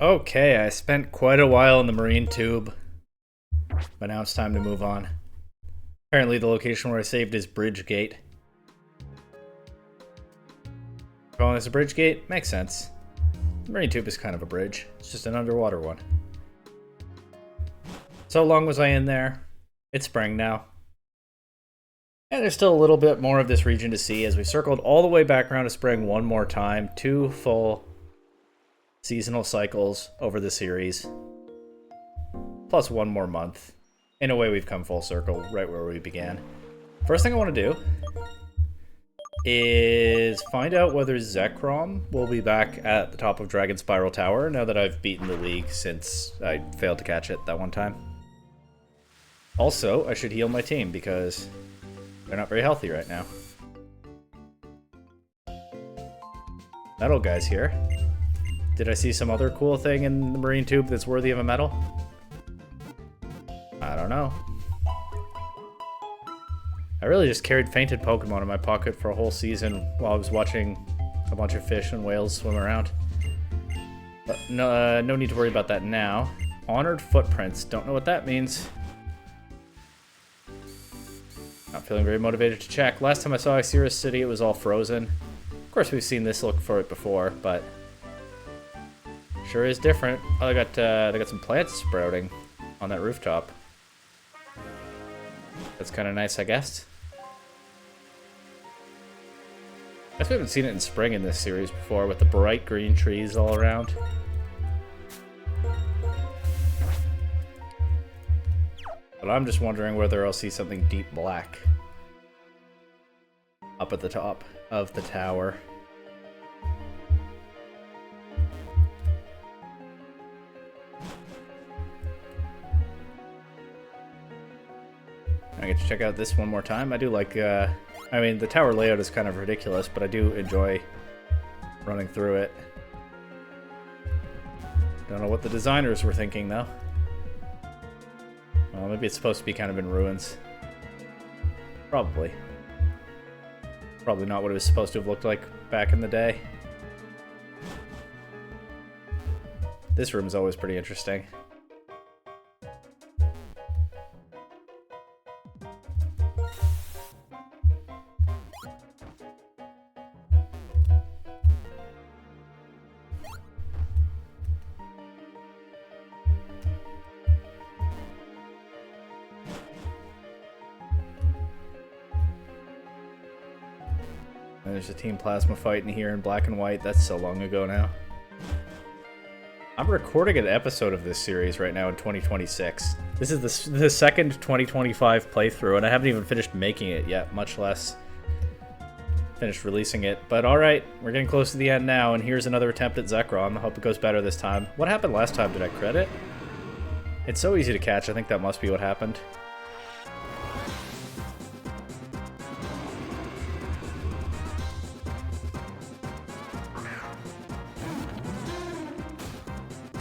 Okay, I spent quite a while in the marine tube, but now it's time to move on. Apparently the location where I saved is Bridge Gate. Calling this a bridge gate? Makes sense. The marine tube is kind of a bridge. It's just an underwater one. So long was I in there. It's spring now. And there's still a little bit more of this region to see as we circled all the way back around to spring one more time. 2 full seasonal cycles over the series. Plus 1 more month. In a way, we've come full circle right where we began. First thing I want to do is find out whether Zekrom will be back at the top of Dragon Spiral Tower now that I've beaten the league since I failed to catch it that one time. Also, I should heal my team because they're not very healthy right now. Metal guy's here. Did I see some other cool thing in the marine tube that's worthy of a medal? I don't know. I really just carried fainted Pokemon in my pocket for a whole season while I was watching a bunch of fish and whales swim around. But no need to worry about that now. Honored footprints. Don't know what that means. Not feeling very motivated to check. Last time I saw Ixirus City, it was all frozen. Of course, we've seen this look for it before, but sure is different. Oh, they got some plants sprouting on that rooftop. That's kind of nice, I guess. I guess we haven't seen it in spring in this series before, with the bright green trees all around. But I'm just wondering whether I'll see something deep black up at the top of the tower. I get to check out this one more time. I do like, I mean, the tower layout is kind of ridiculous, but I do enjoy running through it. Don't know what the designers were thinking, though. Well, maybe it's supposed to be kind of in ruins. Probably. Probably not what it was supposed to have looked like back in the day. This room is always pretty interesting. There's a Team Plasma fight in here in black and white. That's so long ago now. I'm recording an episode of this series right now in 2026. This is the second 2025 playthrough, and I haven't even finished making it yet, much less finished releasing it. But alright, we're getting close to the end now, and here's another attempt at Zekrom. I hope it goes better this time. What happened last time? Did I crit it? It's so easy to catch, I think that must be what happened.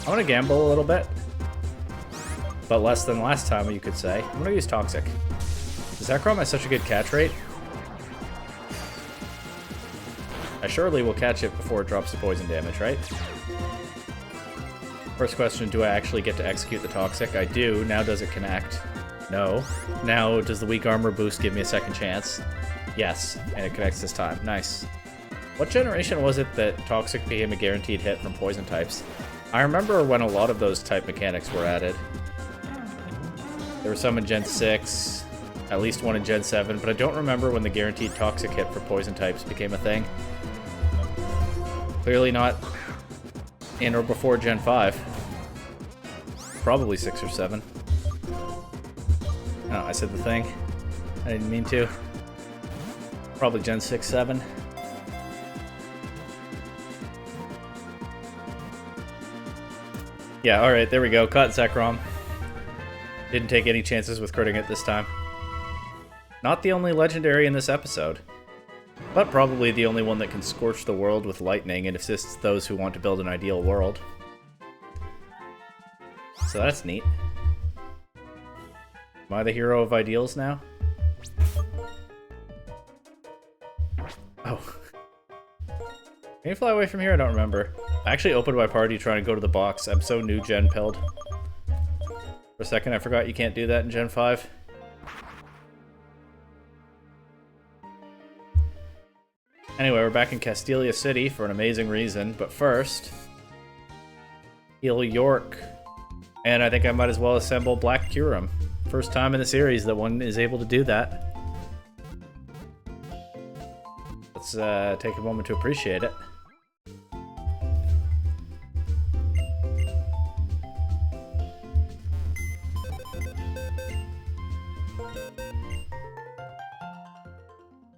I'm gonna gamble a little bit, but less than last time, you could say. I'm gonna use Toxic. Zekrom has such a good catch rate. I surely will catch it before it drops the poison damage, right? First question, do I actually get to execute the Toxic? I do. Now does it connect? No. Now does the weak armor boost give me a second chance? Yes, and it connects this time. Nice. What generation was it that Toxic became a guaranteed hit from poison types? I remember when a lot of those type mechanics were added. There were some in Gen 6, at least one in Gen 7, but I don't remember when the guaranteed Toxic hit for poison types became a thing. Clearly not in or before Gen 5. Probably 6 or 7. No, I said the thing. I didn't mean to. Probably Gen 6, 7. Yeah, alright, there we go. Caught Zekrom. Didn't take any chances with critting it this time. Not the only legendary in this episode, but probably the only one that can scorch the world with lightning and assists those who want to build an ideal world. So that's neat. Am I the hero of ideals now? Oh. Can you fly away from here? I don't remember. I actually opened my party trying to go to the box. I'm so new gen pilled. For a second, I forgot you can't do that in Gen 5. Anyway, we're back in Castelia City for an amazing reason, but first... heal York. And I think I might as well assemble Black Curum. First time in the series that one is able to do that. Let's take a moment to appreciate it.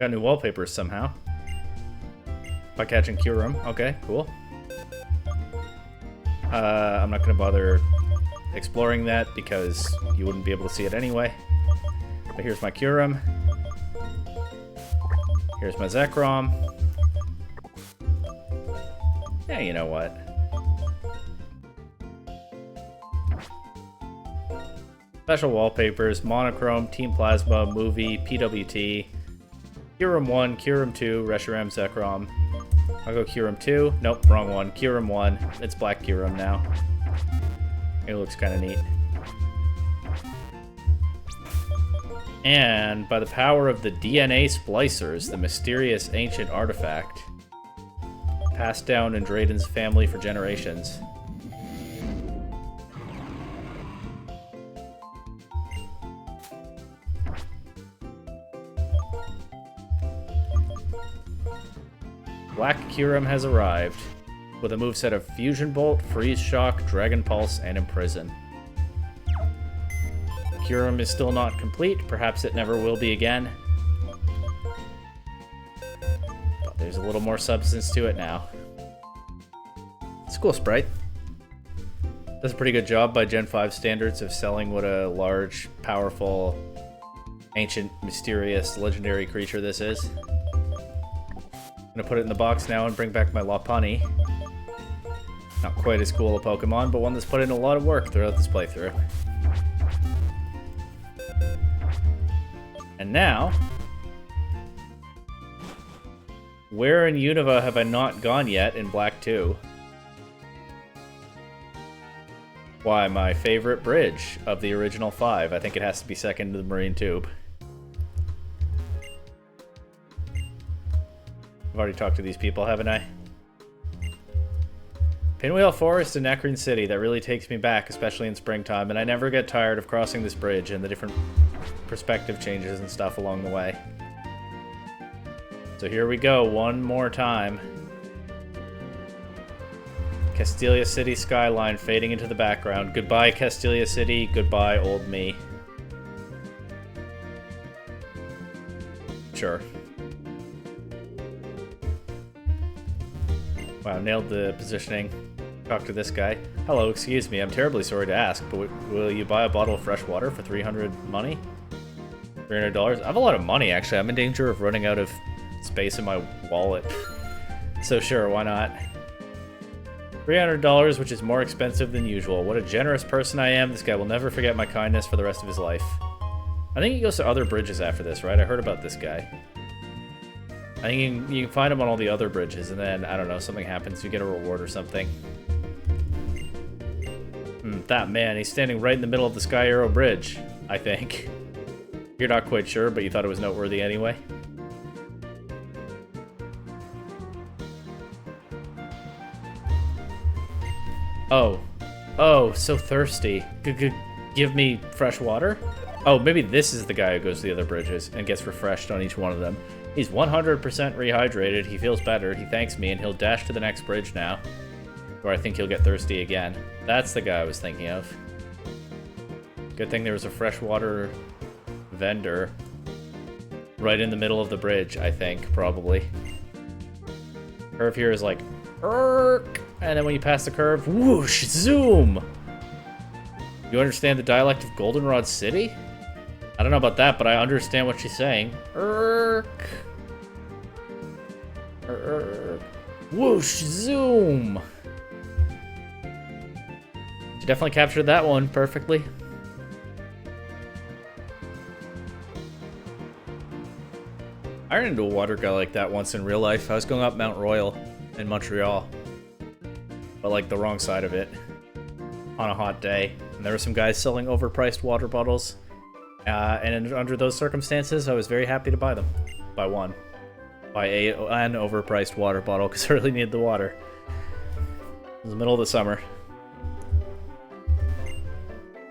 Got new wallpapers somehow. By catching Curum. Okay, cool. I'm not gonna bother exploring that because you wouldn't be able to see it anyway. But here's my Curum. Here's my Zekrom. Yeah, you know what? Special wallpapers, monochrome, Team Plasma, movie, PWT, Curum 1, Curum 2, Reshiram Zekrom. I'll go Curum 2. Nope, wrong one. Curum 1. It's Black Curum now. It looks kind of neat. And by the power of the DNA splicers, the mysterious ancient artifact, passed down in Drayden's family for generations. Black Curum has arrived, with a moveset of Fusion Bolt, Freeze Shock, Dragon Pulse, and Imprison. Curum is still not complete, perhaps it never will be again. But there's a little more substance to it now. It's a cool sprite. Does a pretty good job by Gen 5 standards of selling what a large, powerful, ancient, mysterious, legendary creature this is. I'm gonna put it in the box now and bring back my Lopunny. Not quite as cool a Pokemon, but one that's put in a lot of work throughout this playthrough. And now... where in Unova have I not gone yet in Black 2? Why, my favorite bridge of the original 5. I think it has to be second to the Marine Tube. I've already talked to these people, haven't I? Pinwheel Forest and Necrin City, that really takes me back, especially in springtime, and I never get tired of crossing this bridge and the different perspective changes and stuff along the way. So here we go, one more time. Castelia City skyline fading into the background. Goodbye, Castelia City. Goodbye, old me. Sure. Wow, nailed the positioning. Talk to this guy. Hello, excuse me, I'm terribly sorry to ask, but will you buy a bottle of fresh water for 300 money? $300? I have a lot of money, actually. I'm in danger of running out of space in my wallet. So sure, why not? $300, which is more expensive than usual. What a generous person I am. This guy will never forget my kindness for the rest of his life. I think he goes to other bridges after this, right? I heard about this guy. I think you can find him on all the other bridges, and then, I don't know, something happens, you get a reward or something. That man, he's standing right in the middle of the Sky Arrow Bridge, I think. You're not quite sure, but you thought it was noteworthy anyway. Oh. Oh, so thirsty. Give me fresh water? Oh, maybe this is the guy who goes to the other bridges and gets refreshed on each one of them. He's 100% rehydrated, he feels better, he thanks me, and he'll dash to the next bridge now. Where I think he'll get thirsty again. That's the guy I was thinking of. Good thing there was a freshwater vendor right in the middle of the bridge, I think, probably. Curve here is like, Erk! And then when you pass the curve, whoosh, zoom! You understand the dialect of Goldenrod City? I don't know about that, but I understand what she's saying. Erk. Whoosh, zoom. She definitely captured that one perfectly. I ran into a water guy like that once in real life. I was going up Mount Royal in Montreal. but like the wrong side of it on a hot day. And there were some guys selling overpriced water bottles. Under those circumstances, I was very happy to buy them. Buy one. Buy an overpriced water bottle because I really needed the water. It was the middle of the summer.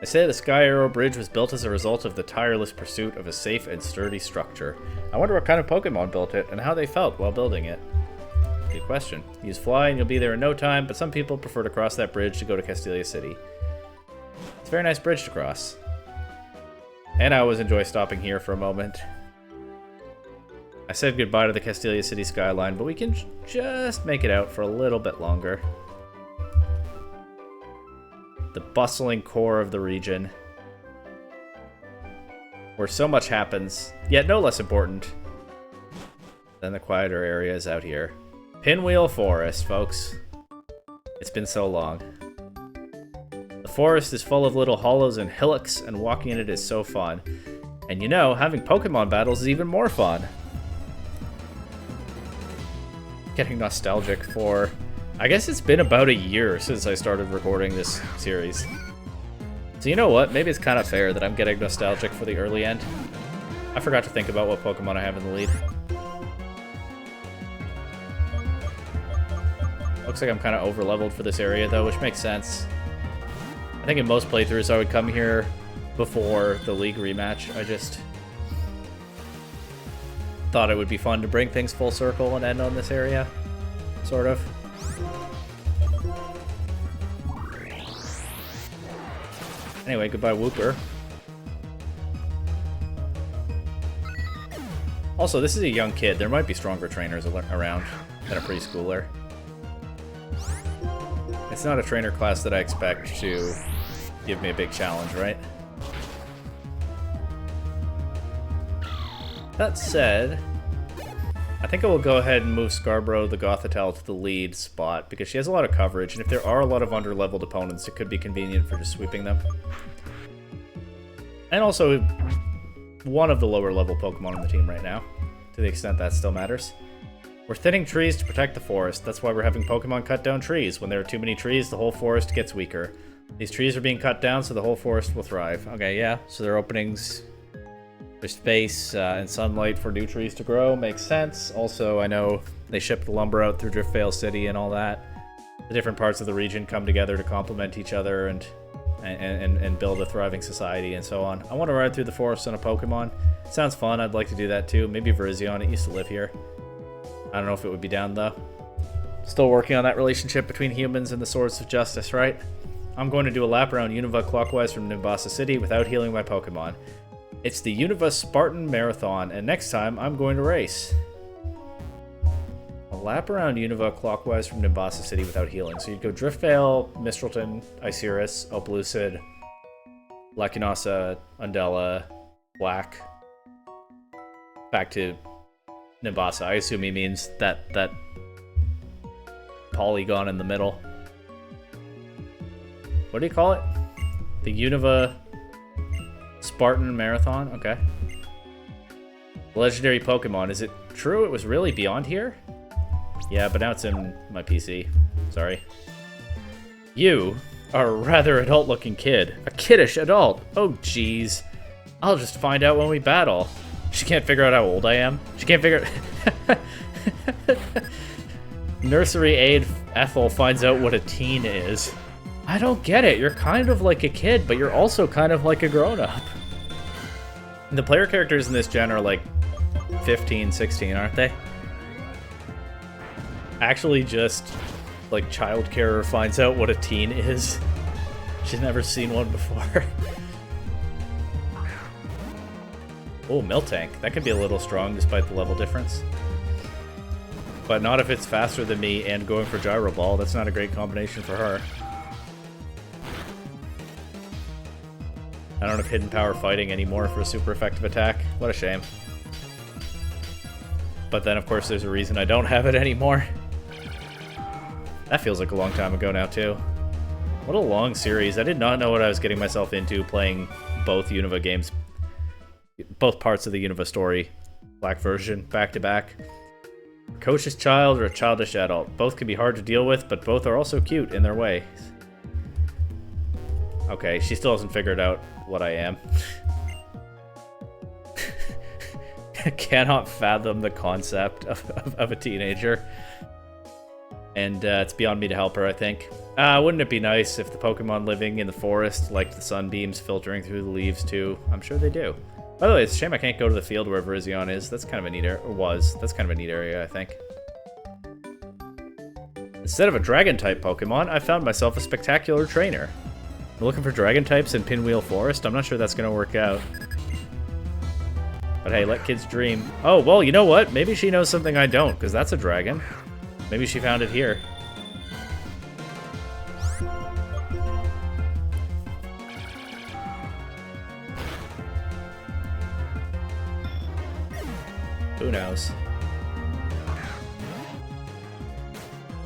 I say the Sky Arrow Bridge was built as a result of the tireless pursuit of a safe and sturdy structure. I wonder what kind of Pokemon built it and how they felt while building it. Good question. Use Fly and you'll be there in no time, but some people prefer to cross that bridge to go to Castelia City. It's a very nice bridge to cross. And I always enjoy stopping here for a moment. I said goodbye to the Castelia City skyline, but we can just make it out for a little bit longer. The bustling core of the region, where so much happens, yet no less important than the quieter areas out here. Pinwheel Forest, folks. It's been so long. The forest is full of little hollows and hillocks, and walking in it is so fun. And you know, having Pokemon battles is even more fun. Getting nostalgic for... I guess it's been about a year since I started recording this series. So you know what? Maybe it's kind of fair that I'm getting nostalgic for the early end. I forgot to think about what Pokemon I have in the lead. Looks like I'm kind of over-leveled for this area, though, which makes sense. I think in most playthroughs I would come here before the League rematch. I just thought it would be fun to bring things full circle and end on this area. Sort of. Anyway, goodbye, Wooper. Also, this is a young kid. There might be stronger trainers around than a preschooler. It's not a trainer class that I expect to give me a big challenge, right? That said, I think I will go ahead and move Scarborough the Gothitelle to the lead spot because she has a lot of coverage, and if there are a lot of under-leveled opponents, it could be convenient for just sweeping them. And also, one of the lower-level Pokemon on the team right now, to the extent that still matters. We're thinning trees to protect the forest. That's why we're having Pokemon cut down trees. When there are too many trees, the whole forest gets weaker. These trees are being cut down so the whole forest will thrive. Okay, yeah, so there are openings... There's space and sunlight for new trees to grow. Makes sense. Also, I know they ship the lumber out through Driftvale City and all that. The different parts of the region come together to complement each other and build a thriving society and so on. I want to ride through the forest on a Pokemon. Sounds fun. I'd like to do that too. Maybe Virizion. It used to live here. I don't know if it would be down though. Still working on that relationship between humans and the Swords of Justice, right? I'm going to do a lap around Unova clockwise from Nimbasa City without healing my Pokemon. It's the Unova Spartan Marathon, and next time I'm going to race. A lap around Unova clockwise from Nimbasa City without healing. So you'd go Driftvale, Mistralton, Iceris, Oplucid, Lacunosa, Undella, Black. Back to Nimbasa. I assume he means that polygon in the middle. What do you call it? The Unova Spartan Marathon? Okay. Legendary Pokemon. Is it true it was really beyond here? Yeah, but now it's in my PC. Sorry. You are a rather adult-looking kid. A kiddish adult. Oh, jeez. I'll just find out when we battle. She can't figure out how old I am. She can't figure... Nursery aide Ethel finds out what a teen is. I don't get it. You're kind of like a kid, but you're also kind of like a grown-up. The player characters in this gen are like 15, 16, aren't they? Actually just like childcare finds out what a teen is. She's never seen one before. Oh, Miltank. That could be a little strong despite the level difference. But not if it's faster than me and going for Gyro Ball. That's not a great combination for her. I don't have Hidden Power Fighting anymore for a super effective attack. What a shame. But then, of course, there's a reason I don't have it anymore. That feels like a long time ago now, too. What a long series. I did not know what I was getting myself into playing both Unova games. Both parts of the Unova story. Black version, back to back. precocious child or a childish adult. Both can be hard to deal with, but both are also cute in their way. Okay, she still hasn't figured out what I am. Cannot fathom the concept of a teenager. And it's beyond me to help her, I think. Wouldn't it be nice if the Pokemon living in the forest liked the sunbeams filtering through the leaves too? I'm sure they do. By the way, it's a shame I can't go to the field where Virizion is. That's kind of a neat area, or was. That's kind of a neat area, I think. Instead of a Dragon-type Pokemon, I found myself a spectacular trainer. I'm looking for Dragon types in Pinwheel Forest. I'm not sure that's going to work out. But hey, let kids dream. Oh, well, you know what? Maybe she knows something I don't, because that's a dragon. Maybe she found it here. Who knows?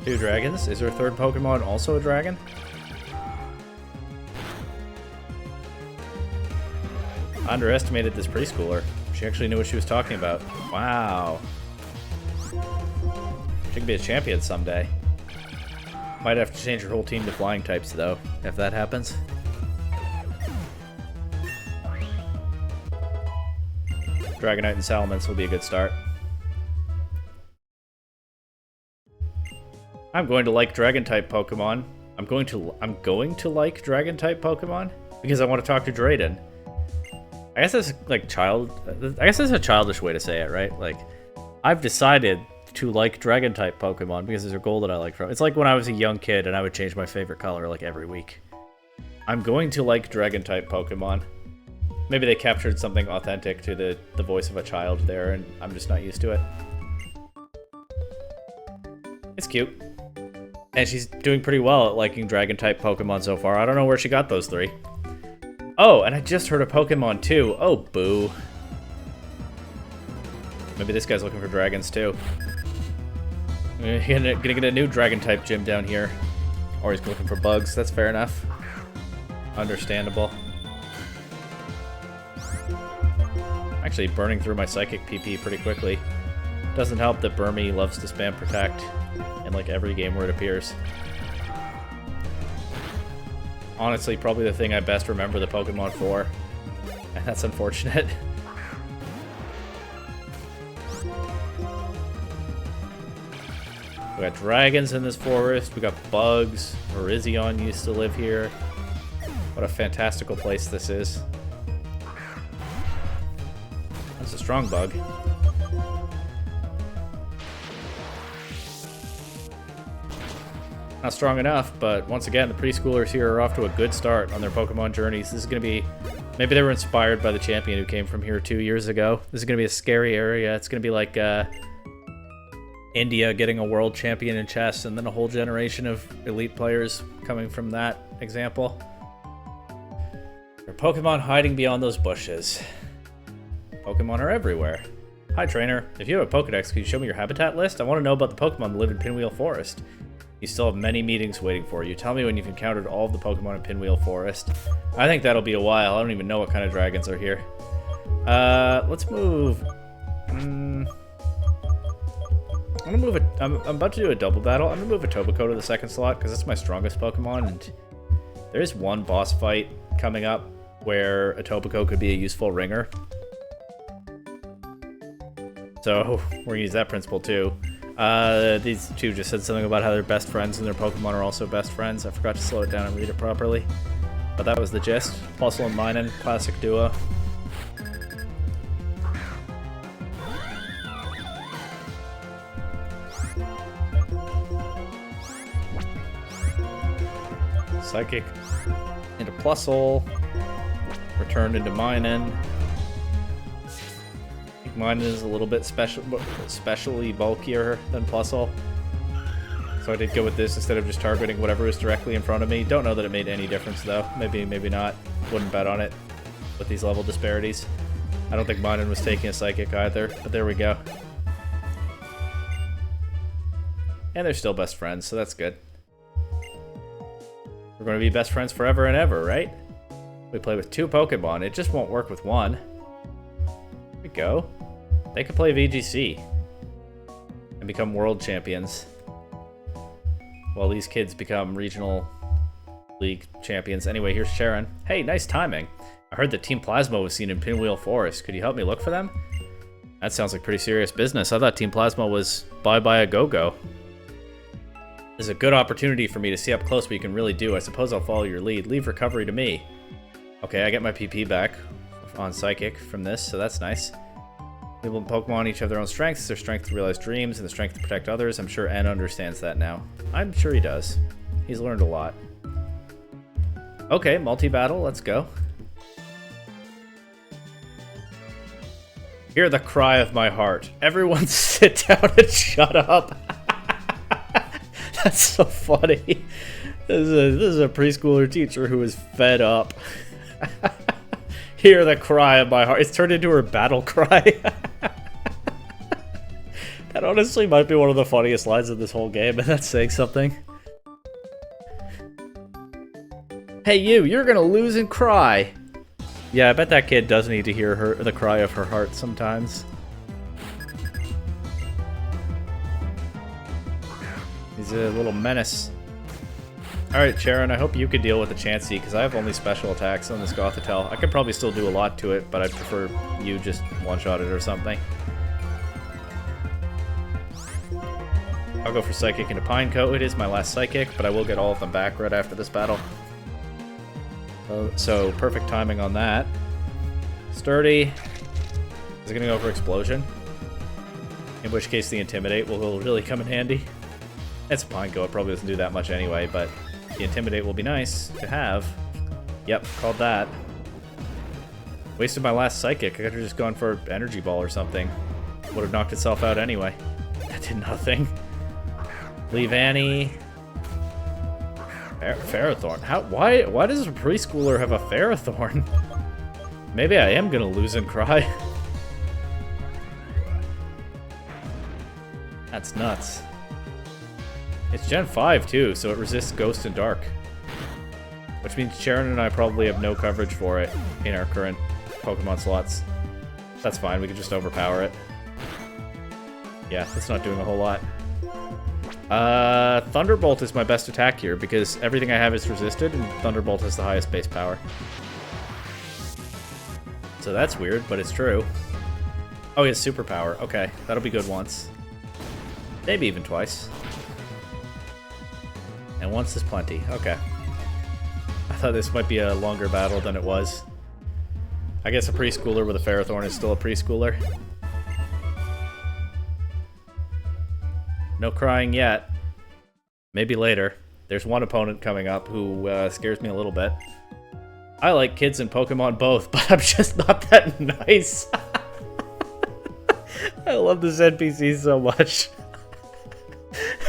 2 dragons? Is her third Pokemon also a dragon? I underestimated this preschooler. She actually knew what she was talking about. Wow. She could be a champion someday. Might have to change her whole team to flying types, though, if that happens. Dragonite and Salamence will be a good start. I'm going to like Dragon-type Pokemon. I'm going to like Dragon-type Pokemon because I want to talk to Drayden. I guess that's like I guess that's a childish way to say it, right? Like, I've decided to like Dragon-type Pokemon because there's a goal that I like from. It's like when I was a young kid and I would change my favorite color like every week. I'm going to like Dragon-type Pokemon. Maybe they captured something authentic to the voice of a child there, and I'm just not used to it. It's cute. And she's doing pretty well at liking Dragon-type Pokemon so far. I don't know where she got those 3. Oh, and I just heard a Pokemon too. Oh, boo. Maybe this guy's looking for dragons too. Gonna get a new Dragon-type gym down here. Or he's looking for bugs. That's fair enough. Understandable. Actually burning through my Psychic PP pretty quickly. Doesn't help that Burmy loves to spam Protect in like every game where it appears. Honestly, probably the thing I best remember the Pokemon for. And that's unfortunate. We got dragons in this forest. We got bugs. Virizion used to live here. What a fantastical place this is. That's a strong bug. Not strong enough, but once again, the preschoolers here are off to a good start on their Pokemon journeys. This is going to be... Maybe they were inspired by the champion who came from here 2 years ago. This is going to be a scary area. It's going to be like India getting a world champion in chess, and then a whole generation of elite players coming from that example. There are Pokemon hiding beyond those bushes. Pokemon are everywhere. Hi, trainer. If you have a Pokedex, can you show me your habitat list? I want to know about the Pokemon that live in Pinwheel Forest. You still have many meetings waiting for you. Tell me when you've encountered all of the Pokemon in Pinwheel Forest. I think that'll be a while. I don't even know what kind of dragons are here. Let's move. I'm gonna move I'm about to do a double battle. I'm gonna move a Tobacco to the second slot because that's my strongest Pokemon, and there is one boss fight coming up where a Tobacco could be a useful ringer. So we're gonna use that principle too. These two just said something about how they're best friends and their Pokemon are also best friends. I forgot to slow it down and read it properly. But that was the gist. Plusle and Minun, classic duo. Psychic into Plusle. Returned into Minun. Mine is a little bit especially bulkier than Plusle. So I did go with this instead of just targeting whatever was directly in front of me. Don't know that it made any difference though. Maybe, maybe not. Wouldn't bet on it with these level disparities. I don't think Minun was taking a Psychic either, but there we go. And they're still best friends, so that's good. We're going to be best friends forever and ever, right? We play with 2 Pokemon. It just won't work with 1. There we go. They could play VGC. And and become world champions. While these kids become regional league champions. Anyway, here's Sharon. Hey, nice timing. I heard that Team Plasma was seen in Pinwheel Forest. Could you help me look for them? That sounds like pretty serious business. I thought Team Plasma was bye-bye a go-go. This is a good opportunity for me to see up close what you can really do. I suppose I'll follow your lead. Leave recovery to me. Okay, I get my PP back on Psychic from this, so that's nice. People in Pokemon each have their own strengths. Their strength to realize dreams and the strength to protect others. I'm sure N understands that now. I'm sure he does. He's learned a lot. Okay, multi-battle, let's go. Hear the cry of my heart. Everyone sit down and shut up. That's so funny. This is a preschooler teacher who is fed up. Hear the cry of my heart. It's turned into her battle cry. That honestly might be one of the funniest lines of this whole game, and that's saying something. Hey you, you're gonna lose and cry. Yeah, I bet that kid does need to hear the cry of her heart sometimes. He's a little menace. Alright, Sharon, I hope you could deal with the Chansey, because I have only special attacks on this Gothitelle. I could probably still do a lot to it, but I'd prefer you just one-shot it or something. I'll go for Psychic into Pinecoat. It is my last Psychic, but I will get all of them back right after this battle. So, perfect timing on that. Sturdy. Is it going to go for Explosion? In which case the Intimidate will really come in handy. It's a Pinecoat, it probably doesn't do that much anyway, but the Intimidate will be nice to have. Yep, called that. Wasted my last Psychic. I could have just gone for Energy Ball or something. Would have knocked itself out anyway. That did nothing. Leave Annie. Ferrothorn. Why does a preschooler have a Ferrothorn? Maybe I am gonna lose and cry. That's nuts. It's Gen 5 too, so it resists Ghost and Dark. Which means Sharon and I probably have no coverage for it in our current Pokemon slots. That's fine, we can just overpower it. Yeah, that's not doing a whole lot. Thunderbolt is my best attack here because everything I have is resisted and Thunderbolt has the highest base power. So that's weird, but it's true. Oh, he has superpower. Okay, that'll be good once. Maybe even twice. And once is plenty. Okay. I thought this might be a longer battle than it was. I guess a preschooler with a Ferrothorn is still a preschooler. No crying yet. Maybe later. There's one opponent coming up who scares me a little bit. I like kids in Pokemon both, but I'm just not that nice. I love this NPC so much.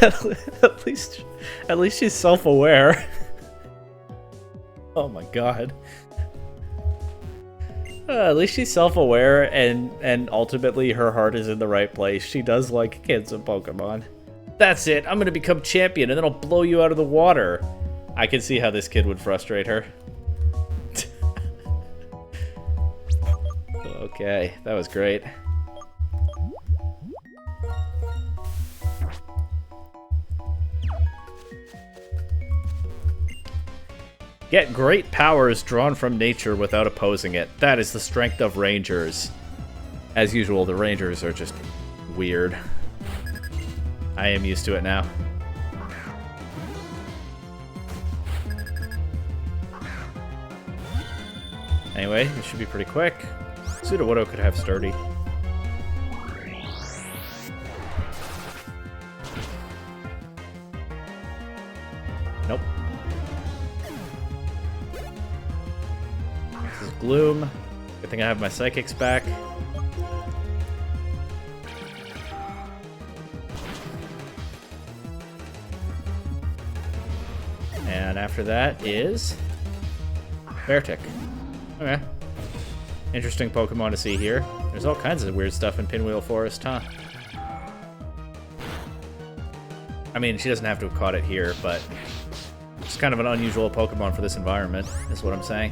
at least she's self-aware. Oh my god. At least she's self-aware and ultimately her heart is in the right place. She does like kids in Pokemon. That's it, I'm gonna become champion and then I'll blow you out of the water. I can see how this kid would frustrate her. Okay, that was great. Get great powers drawn from nature without opposing it. That is the strength of Rangers. As usual, the Rangers are just weird. I am used to it now. Anyway, this should be pretty quick. Sudowoodo could have Sturdy. Nope. This is Gloom. Good thing I have my Psychics back. And after that is Beartic. Okay. Interesting Pokemon to see here. There's all kinds of weird stuff in Pinwheel Forest, huh? I mean, she doesn't have to have caught it here, but it's kind of an unusual Pokemon for this environment, is what I'm saying.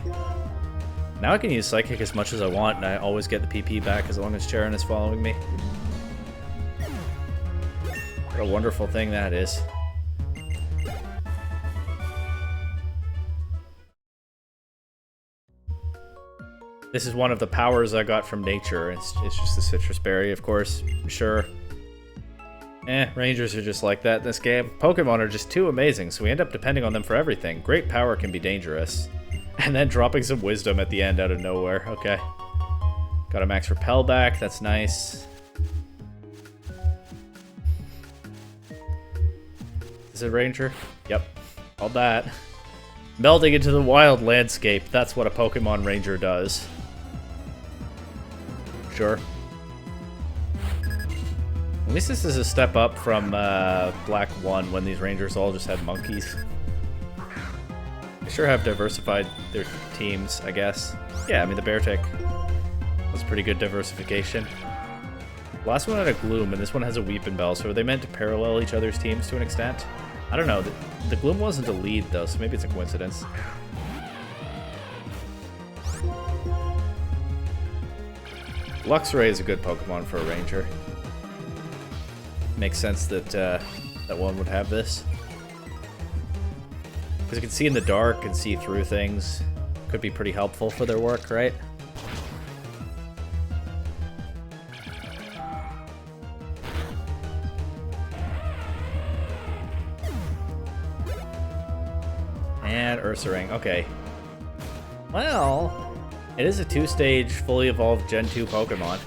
Now I can use Psychic as much as I want, and I always get the PP back as long as Charon is following me. What a wonderful thing that is. This is one of the powers I got from nature. It's just a citrus berry, of course. Sure. Rangers are just like that in this game. Pokemon are just too amazing, so we end up depending on them for everything. Great power can be dangerous. And then dropping some wisdom at the end out of nowhere. Okay. Got a max repel back. That's nice. Is it Ranger? Yep. All that. Melding into the wild landscape. That's what a Pokemon Ranger does. Sure. At least this is a step up from Black 1 when these Rangers all just had monkeys. They sure have diversified their teams, I guess. Yeah, I mean, the Beartic was pretty good diversification. Last one had a Gloom, and this one has a Weepin' Bell, so are they meant to parallel each other's teams to an extent? I don't know. The Gloom wasn't a lead, though, so maybe it's a coincidence. Luxray is a good Pokemon for a Ranger. Makes sense that that one would have this. Because it can see in the dark and see through things. Could be pretty helpful for their work, right? And Ursaring, okay. Well, it is a 2-stage, fully evolved Gen 2 Pokemon.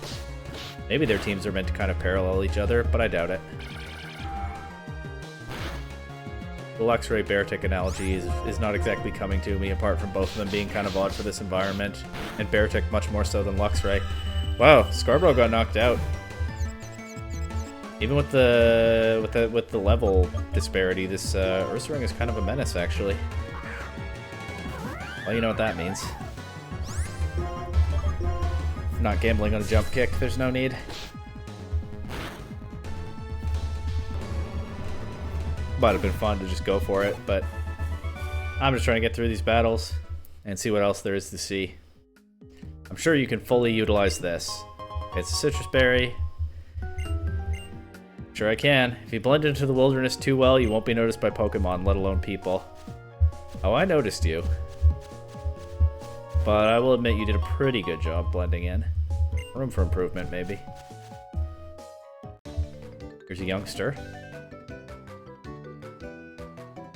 Maybe their teams are meant to kind of parallel each other, but I doubt it. The Luxray Beartic analogy is not exactly coming to me, apart from both of them being kind of odd for this environment, and Beartic much more so than Luxray. Wow, Scarborough got knocked out. Even with the level disparity, this Ursaring is kind of a menace, actually. Well, you know what that means. Not gambling on a jump kick, there's no need. Might have been fun to just go for it, but I'm just trying to get through these battles and see what else there is to see. I'm sure you can fully utilize this. It's a citrus berry. Sure I can. If you blend into the wilderness too well, you won't be noticed by Pokemon, let alone people. Oh, I noticed you. But I will admit you did a pretty good job blending in. Room for improvement, maybe. Here's a youngster.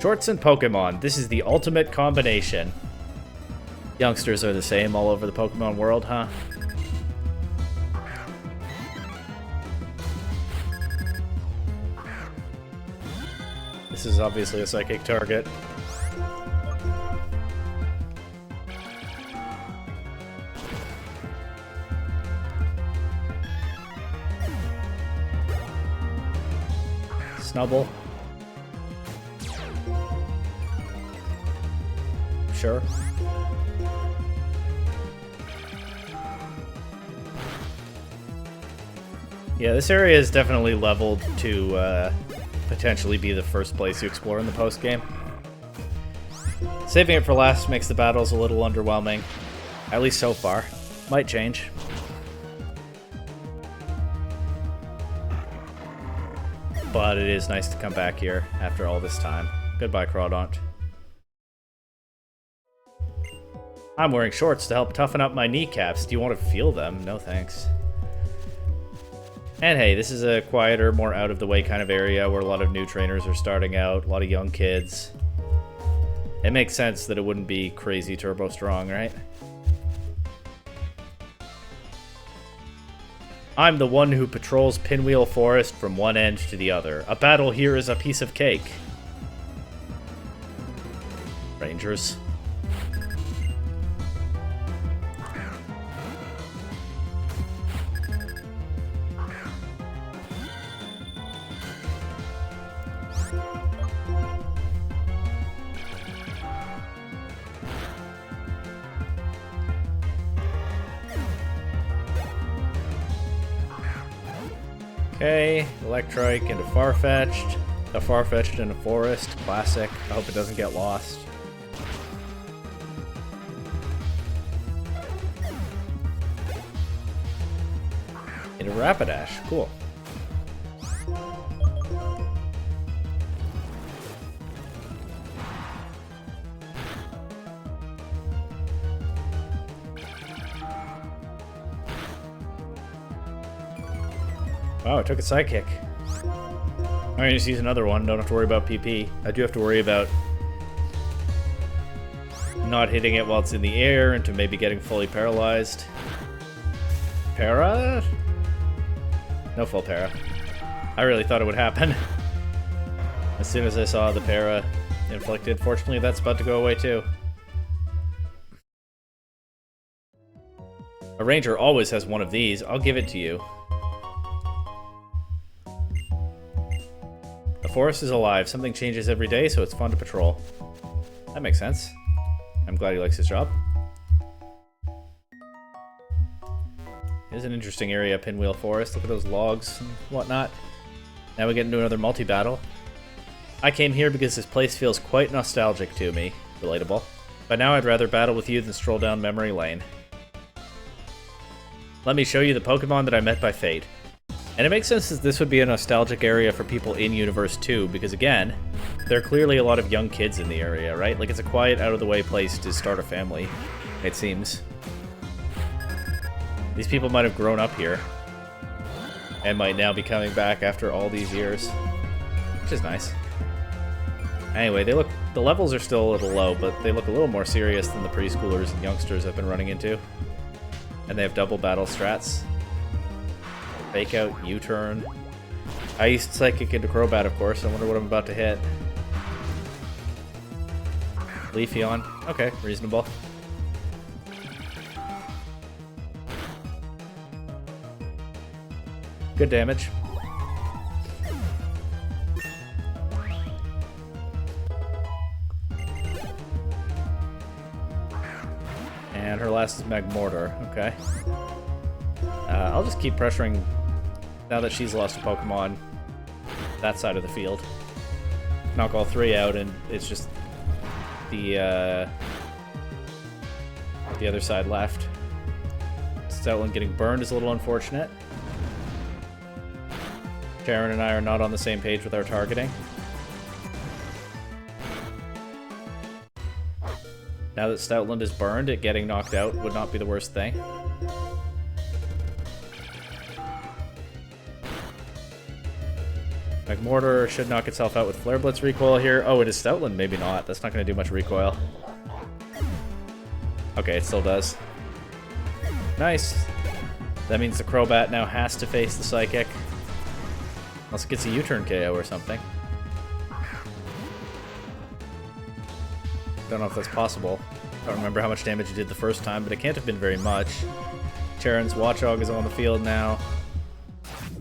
Shorts and Pokemon. This is the ultimate combination. Youngsters are the same all over the Pokemon world, huh? This is obviously a psychic target. Snubble. Sure. Yeah, this area is definitely leveled to potentially be the first place you explore in the post-game. Saving it for last makes the battles a little underwhelming, at least so far. Might change. But it is nice to come back here after all this time. Goodbye, Crawdaunt. I'm wearing shorts to help toughen up my kneecaps. Do you want to feel them? No thanks. And hey, this is a quieter, more out-of-the-way kind of area where a lot of new trainers are starting out, a lot of young kids. It makes sense that it wouldn't be crazy turbo strong, right? I'm the one who patrols Pinwheel Forest from one end to the other. A battle here is a piece of cake. Rangers. Okay, Electrike into Farfetch'd. A Farfetch'd into Forest. Classic. I hope it doesn't get lost. Into Rapidash. Cool. Wow, I took a psychic. I'm gonna just use another one. Don't have to worry about PP. I do have to worry about not hitting it while it's in the air and to maybe getting fully paralyzed. Para? No full para. I really thought it would happen. As soon as I saw the para inflicted. Fortunately, that's about to go away too. A ranger always has one of these. I'll give it to you. The forest is alive. Something changes every day, so it's fun to patrol. That makes sense. I'm glad he likes his job. It is an interesting area, Pinwheel Forest. Look at those logs and whatnot. Now we get into another multi-battle. I came here because this place feels quite nostalgic to me. Relatable. But now I'd rather battle with you than stroll down memory lane. Let me show you the Pokemon that I met by fate. And it makes sense that this would be a nostalgic area for people in Universe 2, because again, there are clearly a lot of young kids in the area, right? Like, it's a quiet, out-of-the-way place to start a family, it seems. These people might have grown up here, and might now be coming back after all these years, which is nice. Anyway, the levels are still a little low, but they look a little more serious than the preschoolers and youngsters I've been running into. And they have double battle strats. Fake out, U-turn. I used Psychic into Crobat, of course. I wonder what I'm about to hit. Leafeon. Okay, reasonable. Good damage. And her last is Magmortar. Okay. I'll just keep pressuring, now that she's lost a Pokemon, that side of the field. Knock all three out, and it's just the other side left. Stoutland getting burned is a little unfortunate. Sharon and I are not on the same page with our targeting. Now that Stoutland is burned, it getting knocked out would not be the worst thing. Magmortar should knock itself out with Flare Blitz recoil here. Oh, it is Stoutland? Maybe not. That's not going to do much recoil. Okay, it still does. Nice. That means the Crobat now has to face the Psychic. Unless it gets a U-turn KO or something. Don't know if that's possible. I don't remember how much damage it did the first time, but it can't have been very much. Charon's Watchog is on the field now.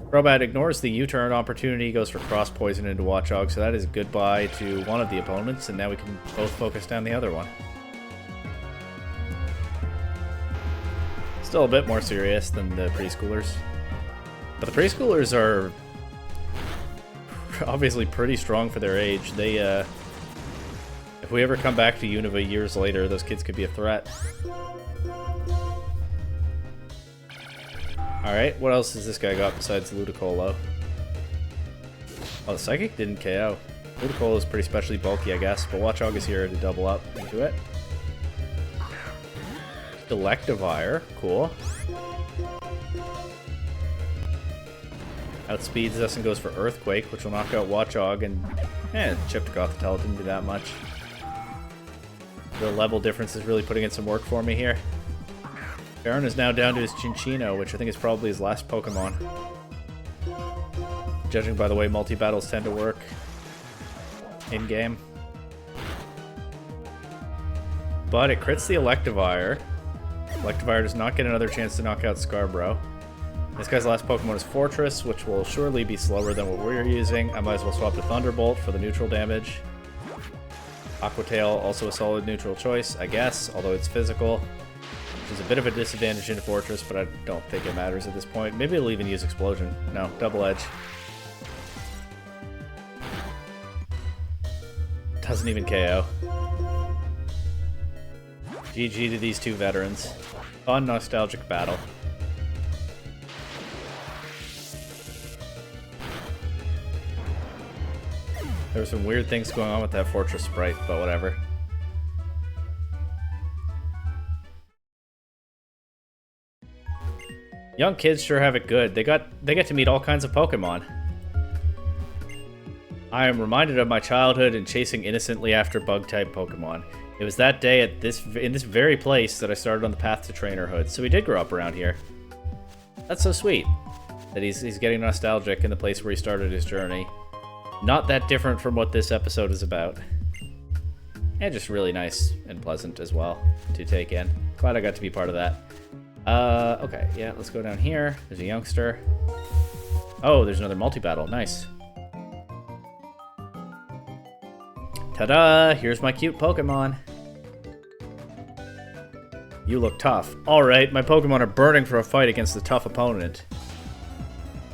Crobat ignores the U-turn opportunity, goes for Cross Poison into Watchog, so that is goodbye to one of the opponents, and now we can both focus down the other one. Still a bit more serious than the preschoolers. But the preschoolers are obviously pretty strong for their age. They, if we ever come back to Unova years later, those kids could be a threat. Alright, what else has this guy got besides Ludicolo? Oh, the Psychic didn't KO. Ludicolo is pretty specially bulky, I guess, but Watchog is here to double up into it. Electivire, cool. Outspeeds us and goes for Earthquake, which will knock out Watchog, and chipped Gothitelle, didn't do that much. The level difference is really putting in some work for me here. Baron is now down to his Chinchino, which I think is probably his last Pokemon. Judging by the way multi-battles tend to work in-game. But it crits the Electivire. Electivire does not get another chance to knock out Scarborough. This guy's last Pokemon is Fortress, which will surely be slower than what we're using. I might as well swap to Thunderbolt for the neutral damage. Aqua Tail, also a solid neutral choice, I guess, although it's physical. Which is a bit of a disadvantage in Fortress, but I don't think it matters at this point. Maybe it'll even use Explosion. No, Double Edge. Doesn't even KO. GG to these two veterans. Fun, nostalgic battle. There were some weird things going on with that Fortress sprite, but whatever. Young kids sure have it good. They get to meet all kinds of Pokemon. I am reminded of my childhood and chasing innocently after bug-type Pokemon. It was that day in this very place that I started on the path to trainerhood. So he did grow up around here. That's so sweet that he's getting nostalgic in the place where he started his journey. Not that different from what this episode is about. And just really nice and pleasant as well to take in. Glad I got to be part of that. Okay, yeah, let's go down here. There's a youngster. Oh, there's another multi-battle. Nice. Ta-da! Here's my cute Pokemon. You look tough. Alright, my Pokemon are burning for a fight against a tough opponent.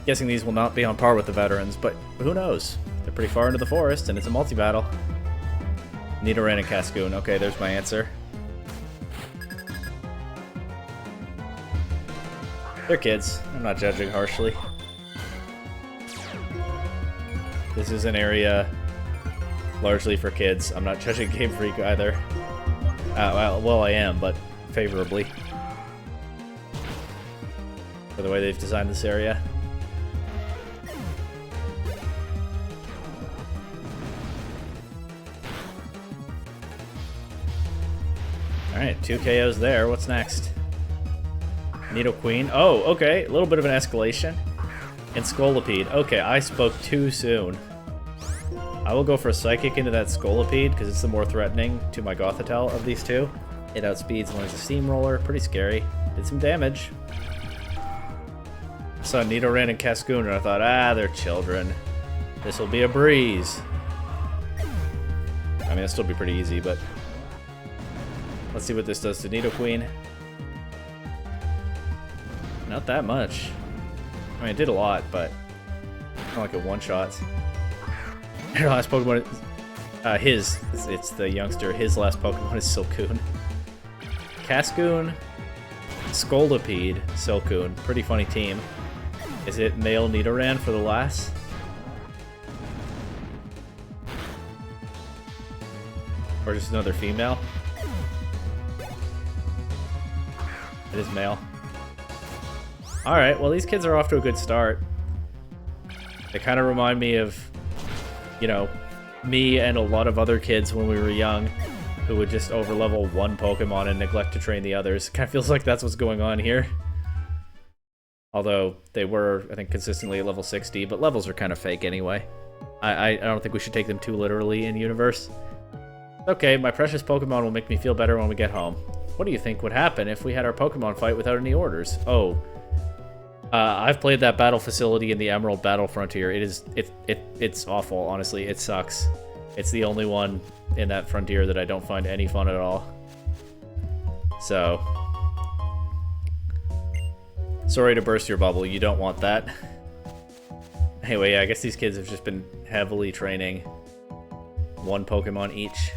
Guessing these will not be on par with the veterans, but who knows? They're pretty far into the forest, and it's a multi-battle. Nidoran and Cascoon. Okay, there's my answer. They're kids. I'm not judging harshly. This is an area largely for kids. I'm not judging Game Freak either. Well, I am, but favorably. For the way they've designed this area. Alright, 2 KOs there. What's next? Nidoqueen. Oh, okay. A little bit of an escalation. And Scolipede. Okay, I spoke too soon. I will go for a Psychic into that Scolipede, because it's the more threatening to my Gothitelle of these two. It outspeeds when it's a Steamroller. Pretty scary. Did some damage. I saw Nidoran and Cascoon, and I thought, they're children. This will be a breeze. I mean, it'll still be pretty easy, but... Let's see what this does to Nidoqueen. Not that much. I mean, it did a lot, but not like a one-shot. Your last Pokemon, it's the youngster. His last Pokemon is Silcoon. Cascoon, Scolipede, Silcoon. Pretty funny team. Is it male Nidoran for the last? Or just another female? It is male. Alright, well these kids are off to a good start. They kind of remind me of, you know, me and a lot of other kids when we were young who would just overlevel one Pokemon and neglect to train the others. It kind of feels like that's what's going on here. Although they were, I think, consistently at level 60, but levels are kind of fake anyway. I don't think we should take them too literally in universe. Okay, my precious Pokemon will make me feel better when we get home. What do you think would happen if we had our Pokemon fight without any orders? Oh. I've played that battle facility in the Emerald Battle Frontier. It's awful, honestly. It sucks. It's the only one in that frontier that I don't find any fun at all. So, sorry to burst your bubble. You don't want that. Anyway, yeah, I guess these kids have just been heavily training one Pokemon each.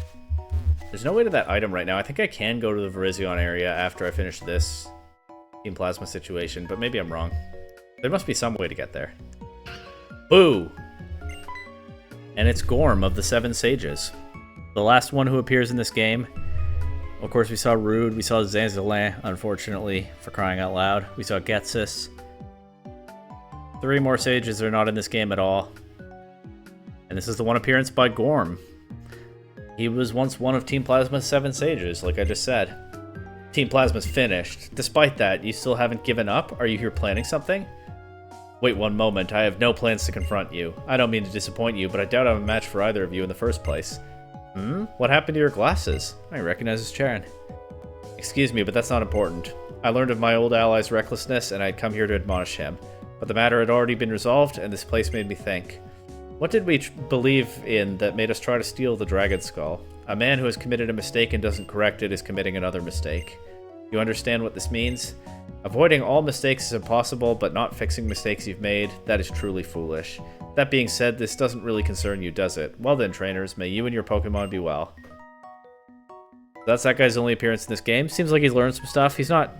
There's no way to that item right now. I think I can go to the Virizion area after I finish this Team Plasma situation, but maybe I'm wrong. There must be some way to get there. Boo! And it's Gorm of the Seven Sages. The last one who appears in this game. Of course, we saw Rude, we saw Zanzalin, unfortunately, for crying out loud. We saw Getsis. 3 more Sages are not in this game at all. And this is the one appearance by Gorm. He was once one of Team Plasma's 7 Sages, like I just said. Team Plasma's finished. Despite that, you still haven't given up? Are you here planning something? Wait one moment, I have no plans to confront you. I don't mean to disappoint you, but I doubt I'm a match for either of you in the first place. What happened to your glasses? I recognize this Charon. Excuse me, but that's not important. I learned of my old ally's recklessness, and I'd come here to admonish him. But the matter had already been resolved, and this place made me think. What did we believe in that made us try to steal the Dragon Skull? A man who has committed a mistake and doesn't correct it is committing another mistake. You understand what this means? Avoiding all mistakes is impossible, but not fixing mistakes you've made, that is truly foolish. That being said, this doesn't really concern you, does it? Well then, trainers, may you and your Pokemon be well. That's that guy's only appearance in this game. Seems like he's learned some stuff. He's not,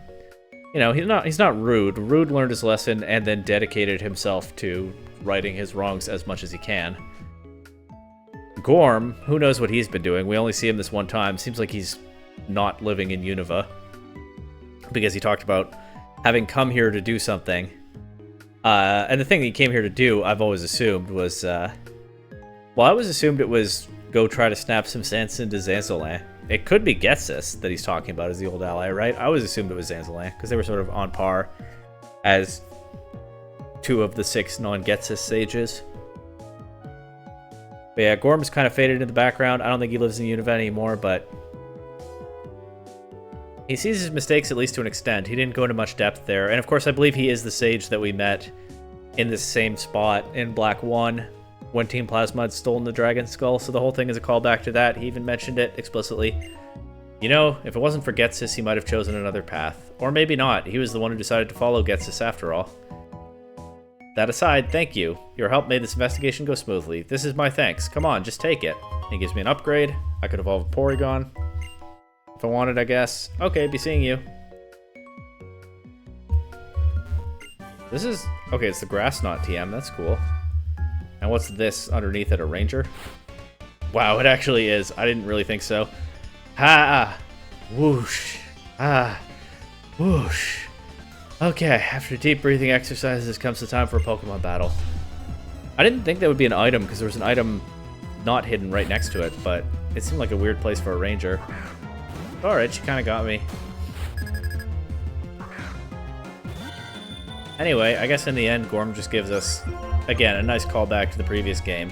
you know, he's not Rude. Rude learned his lesson and then dedicated himself to righting his wrongs as much as he can. Gorm, who knows what he's been doing? We only see him this one time. Seems like he's not living in Unova. Because he talked about having come here to do something. And the thing that he came here to do, I've always assumed was, well, I always assumed it was go try to snap some sense into Zanzilan. It could be Getsis that he's talking about as the old ally, right? I always assumed it was Zanzilan, because they were sort of on par as 2 of the 6 non-Getsis sages. But yeah, Gorm's kind of faded in the background. I don't think he lives in Unova anymore, but he sees his mistakes, at least to an extent. He didn't go into much depth there. And of course, I believe he is the sage that we met in the same spot in Black 1 when Team Plasma had stolen the Dragon Skull. So the whole thing is a callback to that. He even mentioned it explicitly. You know, if it wasn't for Getsis, he might have chosen another path. Or maybe not. He was the one who decided to follow Getsis after all. That aside, thank you. Your help made this investigation go smoothly. This is my thanks. Come on, just take it. He gives me an upgrade. I could evolve a Porygon if I wanted, I guess. Okay, be seeing you. This is... okay, it's the Grass Knot TM. That's cool. And what's this underneath it? A Ranger? Wow, it actually is. I didn't really think so. Ha! Whoosh. Ah. Whoosh. Okay, after deep breathing exercises comes the time for a Pokemon battle. I didn't think that would be an item because there was an item not hidden right next to it, but it seemed like a weird place for a Ranger. Alright, she kind of got me. Anyway, I guess in the end, Gorm just gives us, again, a nice callback to the previous game.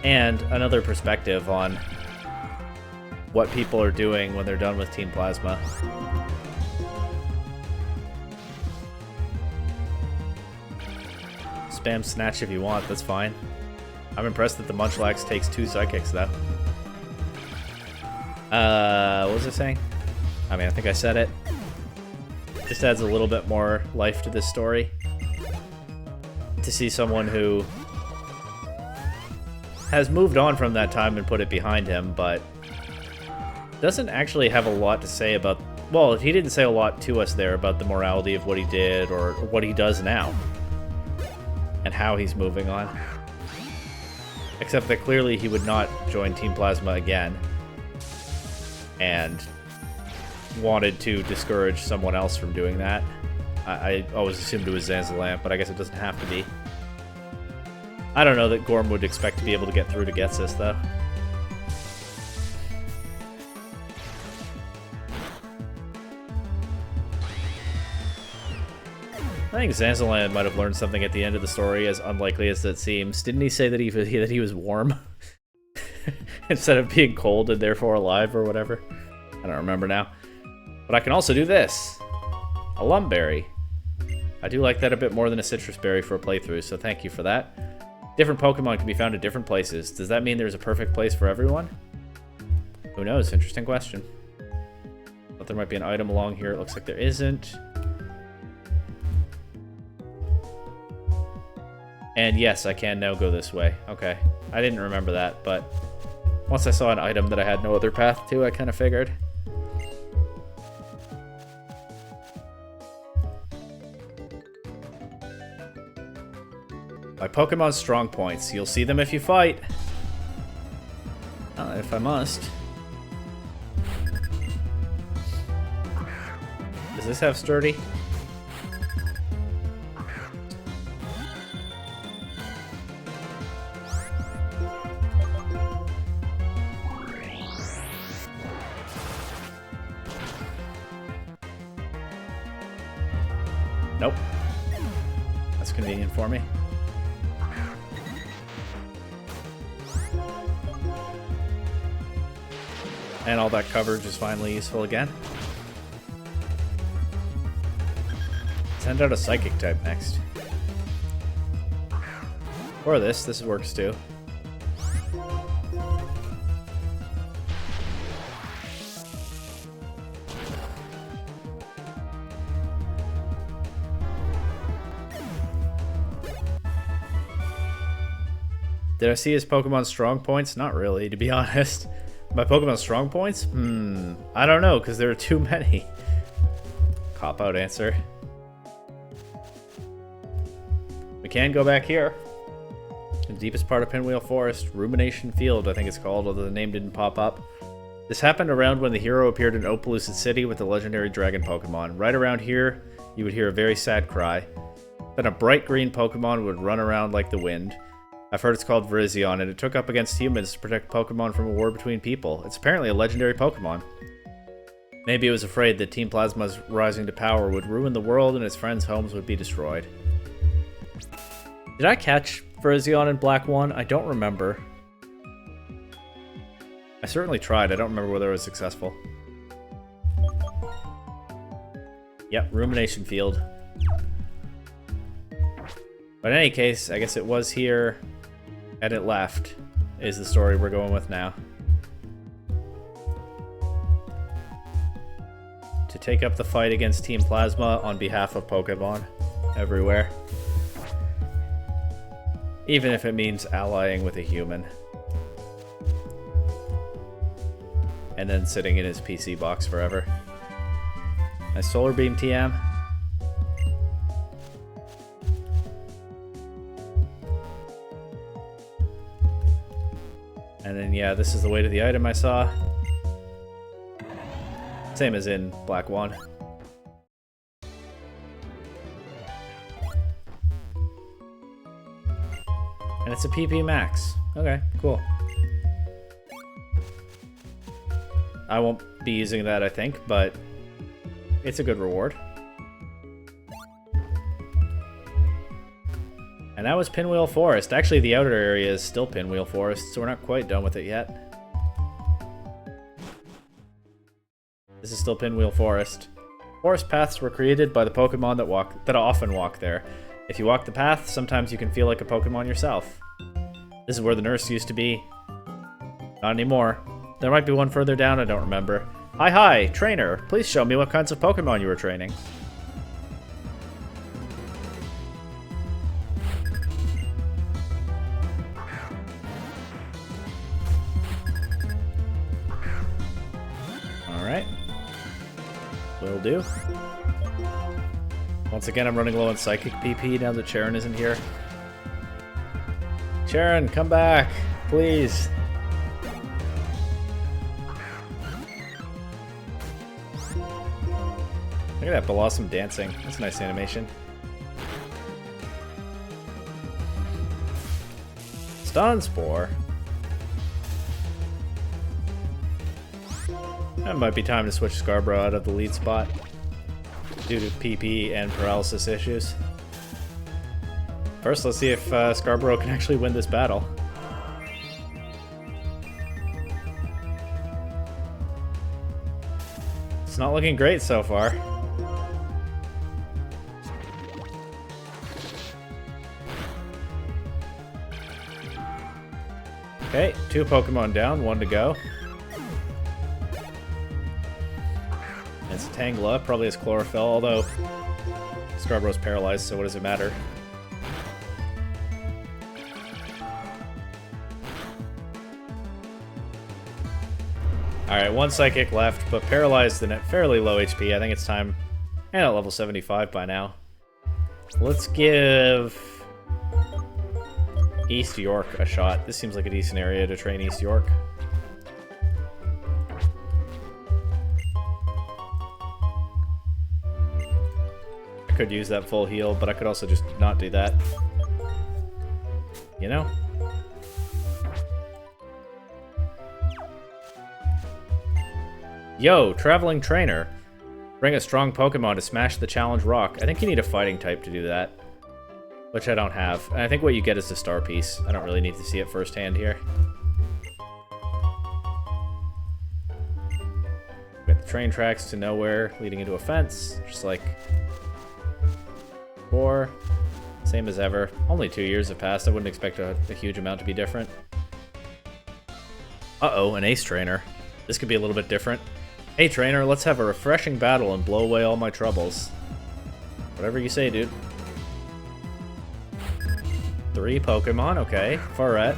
And another perspective on what people are doing when they're done with Team Plasma. Spam Snatch if you want, that's fine. I'm impressed that the Munchlax takes 2 Psychics, though. What was I saying? I mean, I think I said it. Just adds a little bit more life to this story. To see someone who has moved on from that time and put it behind him, but doesn't actually have a lot to say about... well, he didn't say a lot to us there about the morality of what he did or what he does now. And how he's moving on. Except that clearly he would not join Team Plasma again. And wanted to discourage someone else from doing that. I always assumed it was Zanzilan, but I guess it doesn't have to be. I don't know that Gorm would expect to be able to get through to Getsis, though. I think Zanzilan might have learned something at the end of the story, as unlikely as it seems. Didn't he say that he was warm? Instead of being cold and therefore alive or whatever? I don't remember now. But I can also do this. A Lumberry. I do like that a bit more than a Citrus Berry for a playthrough, so thank you for that. Different Pokemon can be found at different places. Does that mean there's a perfect place for everyone? Who knows? Interesting question. But there might be an item along here. It looks like there isn't. And yes, I can now go this way. Okay. I didn't remember that, but once I saw an item that I had no other path to, I kind of figured. My Pokemon's strong points. You'll see them if you fight. If I must. Does this have sturdy? Nope. That's convenient for me. And all that coverage is finally useful again. Send out a Psychic type next. Or this works too. Did I see his Pokemon strong points? Not really, to be honest. My Pokemon strong points? I don't know, because there are too many. Cop-out answer. We can go back here. The deepest part of Pinwheel Forest. Rumination Field, I think it's called, although the name didn't pop up. This happened around when the hero appeared in Opaloosa City with the legendary dragon Pokemon. Right around here, you would hear a very sad cry. Then a bright green Pokemon would run around like the wind. I've heard it's called Virizion, and it took up against humans to protect Pokemon from a war between people. It's apparently a legendary Pokemon. Maybe it was afraid that Team Plasma's rising to power would ruin the world and its friends' homes would be destroyed. Did I catch Virizion in Black 1? I don't remember. I certainly tried. I don't remember whether I was successful. Yep, Rumination Field. But in any case, I guess it was here and it left, is the story we're going with now. To take up the fight against Team Plasma on behalf of Pokemon everywhere. Even if it means allying with a human. And then sitting in his PC box forever. Nice Solar Beam TM. And then, yeah, this is the way to the item I saw. Same as in Black 1. And it's a PP max. Okay, cool. I won't be using that, I think, but it's a good reward. And that was Pinwheel Forest. Actually, the outer area is still Pinwheel Forest, so we're not quite done with it yet. This is still Pinwheel Forest. Forest paths were created by the Pokemon that often walk there. If you walk the path, sometimes you can feel like a Pokemon yourself. This is where the nurse used to be. Not anymore. There might be one further down, I don't remember. Hi, trainer. Please show me what kinds of Pokemon you were training. Alright. Will do. Once again, I'm running low on Psychic PP now that Sharon isn't here. Sharon, come back, please. Look at that Blossom dancing. That's a nice animation. Stun Spore. That might be time to switch Scarborough out of the lead spot due to PP and paralysis issues. First, let's see if Scarborough can actually win this battle. It's not looking great so far. Okay, 2 Pokemon down, 1 to go. It's Tangela, probably has Chlorophyll, although Scarborough's paralyzed, so what does it matter? Alright, 1 Psychic left, but paralyzed and at fairly low HP. I think it's time, and at level 75 by now. Let's give East York a shot. This seems like a decent area to train East York. I could use that full heal, but I could also just not do that. You know? Yo, Traveling Trainer. Bring a strong Pokemon to smash the challenge rock. I think you need a fighting type to do that. Which I don't have. And I think what you get is the star piece. I don't really need to see it firsthand here. We got the train tracks to nowhere leading into a fence. Just like 4. Same as ever. Only 2 years have passed. I wouldn't expect a huge amount to be different. Uh-oh, an Ace Trainer. This could be a little bit different. Hey trainer, let's have a refreshing battle and blow away all my troubles. Whatever you say, dude. 3 Pokemon, okay. Farette.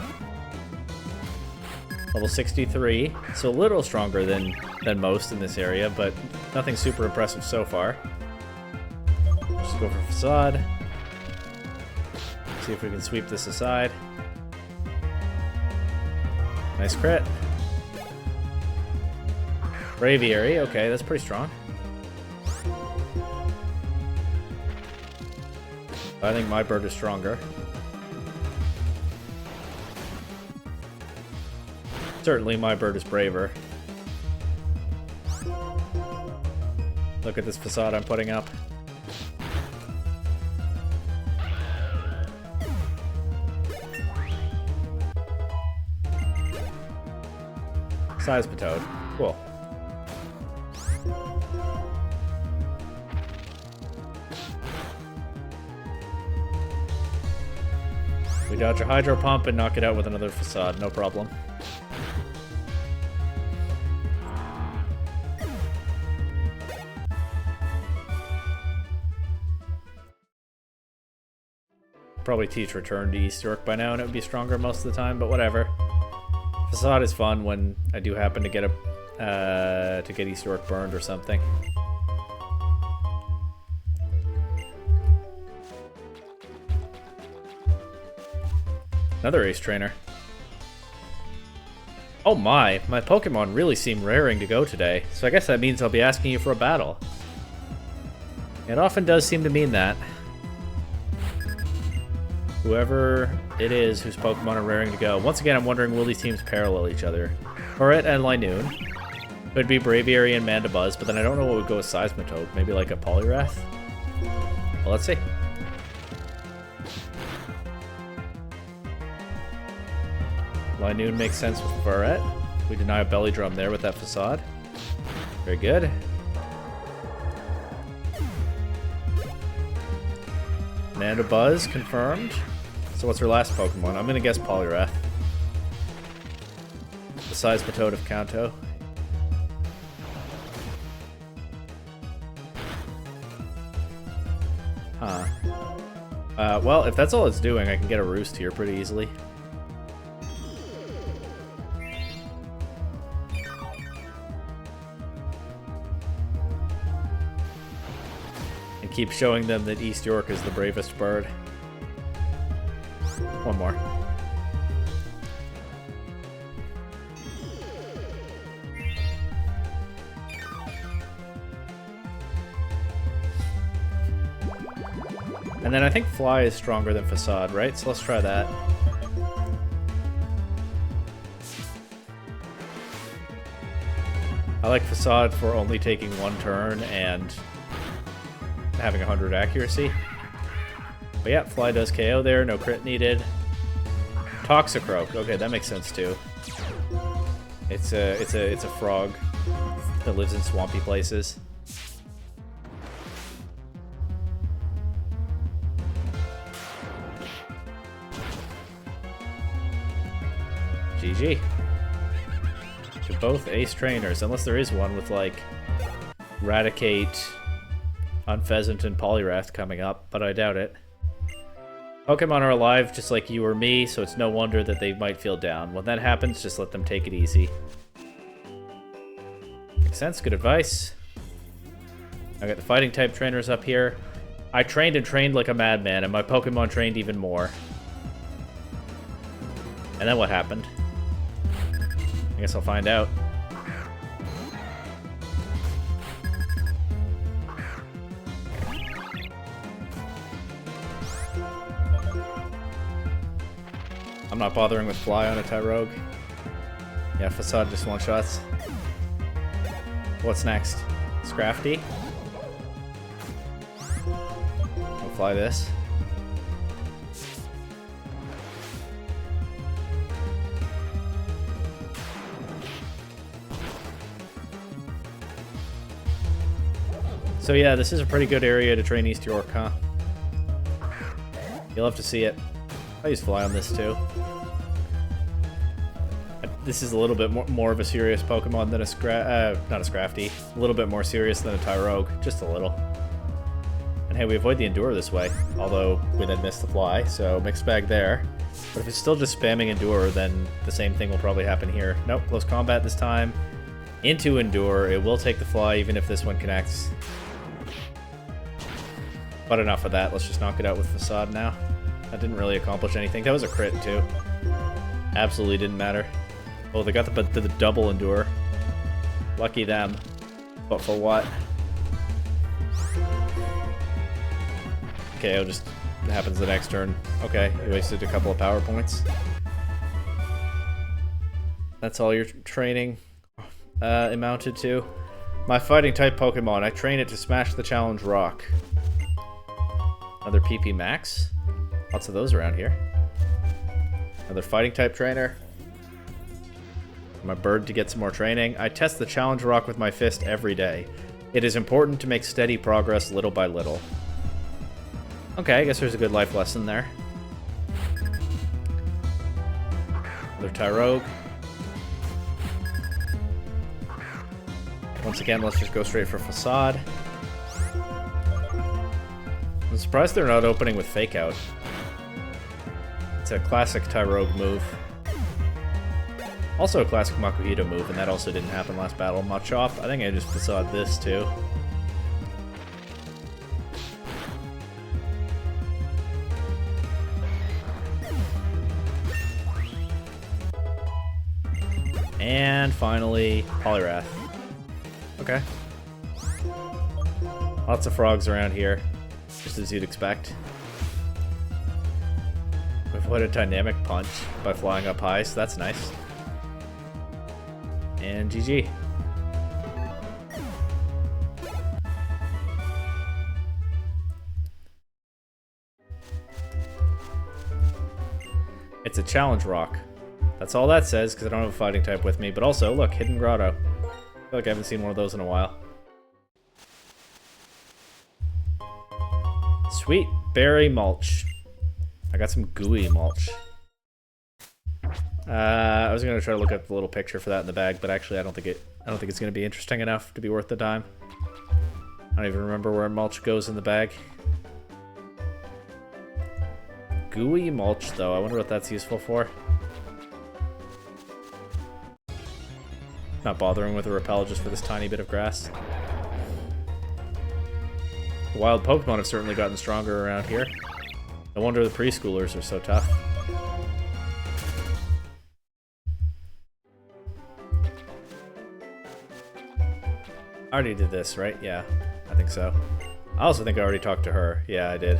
Level 63. So a little stronger than most in this area, but nothing super impressive so far. Just go for Facade. See if we can sweep this aside. Nice crit. Braviary, okay, that's pretty strong. I think my bird is stronger. Certainly my bird is braver. Look at this facade I'm putting up. Seismitoad. Cool. We dodge a hydro pump and knock it out with another facade, no problem. Probably teach return to East York by now and it would be stronger most of the time, but whatever. Facade is fun when I do happen to get East York burned or something. Another ace trainer. Oh my Pokemon really seem raring to go today, so I guess that means I'll be asking you for a battle. It often does seem to mean that. Whoever it is whose Pokemon are raring to go. Once again, I'm wondering, will these teams parallel each other? Turret and Linoon. Could be Braviary and Mandibuzz, but then I don't know what would go with Seismitoad. Maybe like a Poliwrath? Well, let's see. Linoon makes sense with Burret. We deny a Belly Drum there with that facade. Very good. Mandibuzz confirmed. So what's her last Pokemon? I'm gonna guess Poliwrath. The Seismitoad of Kanto. Huh. Well, if that's all it's doing, I can get a Roost here pretty easily. And keep showing them that East York is the bravest bird. One more. And then I think Fly is stronger than Facade, right? So let's try that. I like Facade for only taking one turn and having 100 accuracy. But yeah, Fly does KO there, no crit needed. Toxicroak, okay, that makes sense too. It's a frog that lives in swampy places. GG. To both ace trainers, unless there is one with like Raticate, Unpheasant, and Poliwrath coming up, but I doubt it. Pokemon are alive just like you or me, so it's no wonder that they might feel down. When that happens, just let them take it easy. Makes sense, good advice. I got the fighting type trainers up here. I trained and trained like a madman, and my Pokemon trained even more. And then what happened? I guess I'll find out. I'm not bothering with Fly on a Tyrogue. Yeah, Facade just one-shots. What's next? Scrafty? I'll fly this. So yeah, this is a pretty good area to train East York, huh? You'll have to see it. I'll use Fly on this too. This is a little bit more of a serious Pokemon than a not a Scrafty. A little bit more serious than a Tyrogue, just a little. And hey, we avoid the Endure this way, although we then miss the Fly, so mixed bag there. But if it's still just spamming Endure, then the same thing will probably happen here. Nope, close combat this time. Into Endure, it will take the Fly even if this one connects. But enough of that, let's just knock it out with Facade now. That didn't really accomplish anything. That was a crit too. Absolutely didn't matter. Oh, they got the double Endure. Lucky them. But for what? Okay, I'll just It happens the next turn. Okay, you wasted a couple of power points. That's all your training amounted to. My fighting type Pokemon, I train it to smash the challenge rock. Another PP Max. Lots of those around here. Another fighting type trainer. My bird to get some more training. I test the challenge rock with my fist every day. It is important to make steady progress little by little. Okay, I guess there's a good life lesson there. Another Tyrogue. Once again, let's just go straight for Facade. I'm surprised they're not opening with Fake Out. It's a classic Tyrogue move. Also a classic Makuhita move, and that also didn't happen last battle. Machop, I think I just Facade this too. And finally, Poliwrath. Okay. Lots of frogs around here, just as you'd expect. We've avoided Dynamic Punch by flying up high, so that's nice. And GG. It's a challenge rock. That's all that says, because I don't have a fighting type with me. But also, look, Hidden Grotto. I feel like I haven't seen one of those in a while. Sweet berry mulch. I got some gooey mulch. I was gonna try to look up the little picture for that in the bag, but actually I don't think it's gonna be interesting enough to be worth the time. I don't even remember where mulch goes in the bag. Gooey mulch, though. I wonder what that's useful for. Not bothering with a repel just for this tiny bit of grass. The wild Pokemon have certainly gotten stronger around here. No wonder the preschoolers are so tough. I already did this, right? Yeah, I think so. I also think I already talked to her. Yeah, I did.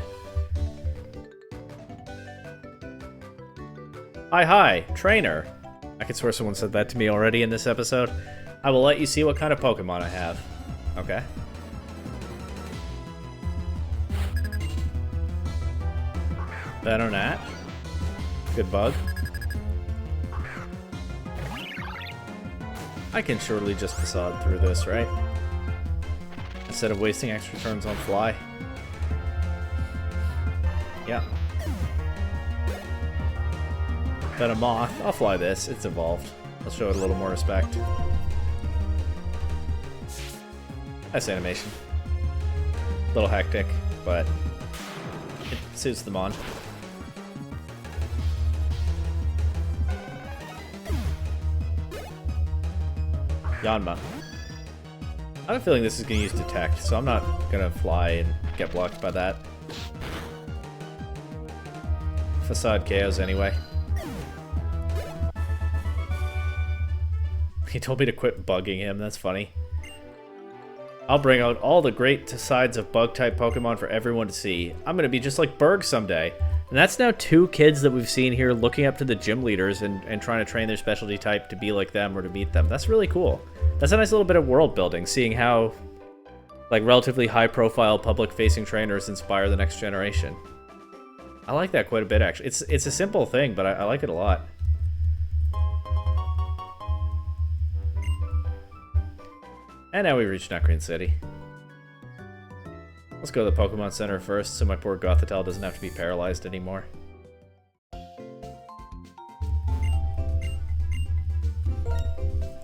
Hi, trainer. I could swear someone said that to me already in this episode. I will let you see what kind of Pokemon I have. Okay. Venonat. Good bug. I can surely just Facade through this, right? Instead of wasting extra turns on Fly. Yeah. Venomoth. I'll fly this. It's evolved. I'll show it a little more respect. Nice animation. A little hectic, but it suits the mon. Yanma. I have a feeling this is going to use Detect, so I'm not going to fly and get blocked by that. Facade KOs anyway. He told me to quit bugging him, that's funny. I'll bring out all the great sides of bug-type Pokemon for everyone to see. I'm going to be just like Berg someday. And that's now 2 kids that we've seen here looking up to the gym leaders and trying to train their specialty type to be like them or to meet them. That's really cool. That's a nice little bit of world building, seeing how like relatively high-profile public-facing trainers inspire the next generation. I like that quite a bit, actually. It's a simple thing, but I like it a lot. And now we reach Nukgreen City. Let's go to the Pokemon Center first, so my poor Gothitelle doesn't have to be paralyzed anymore.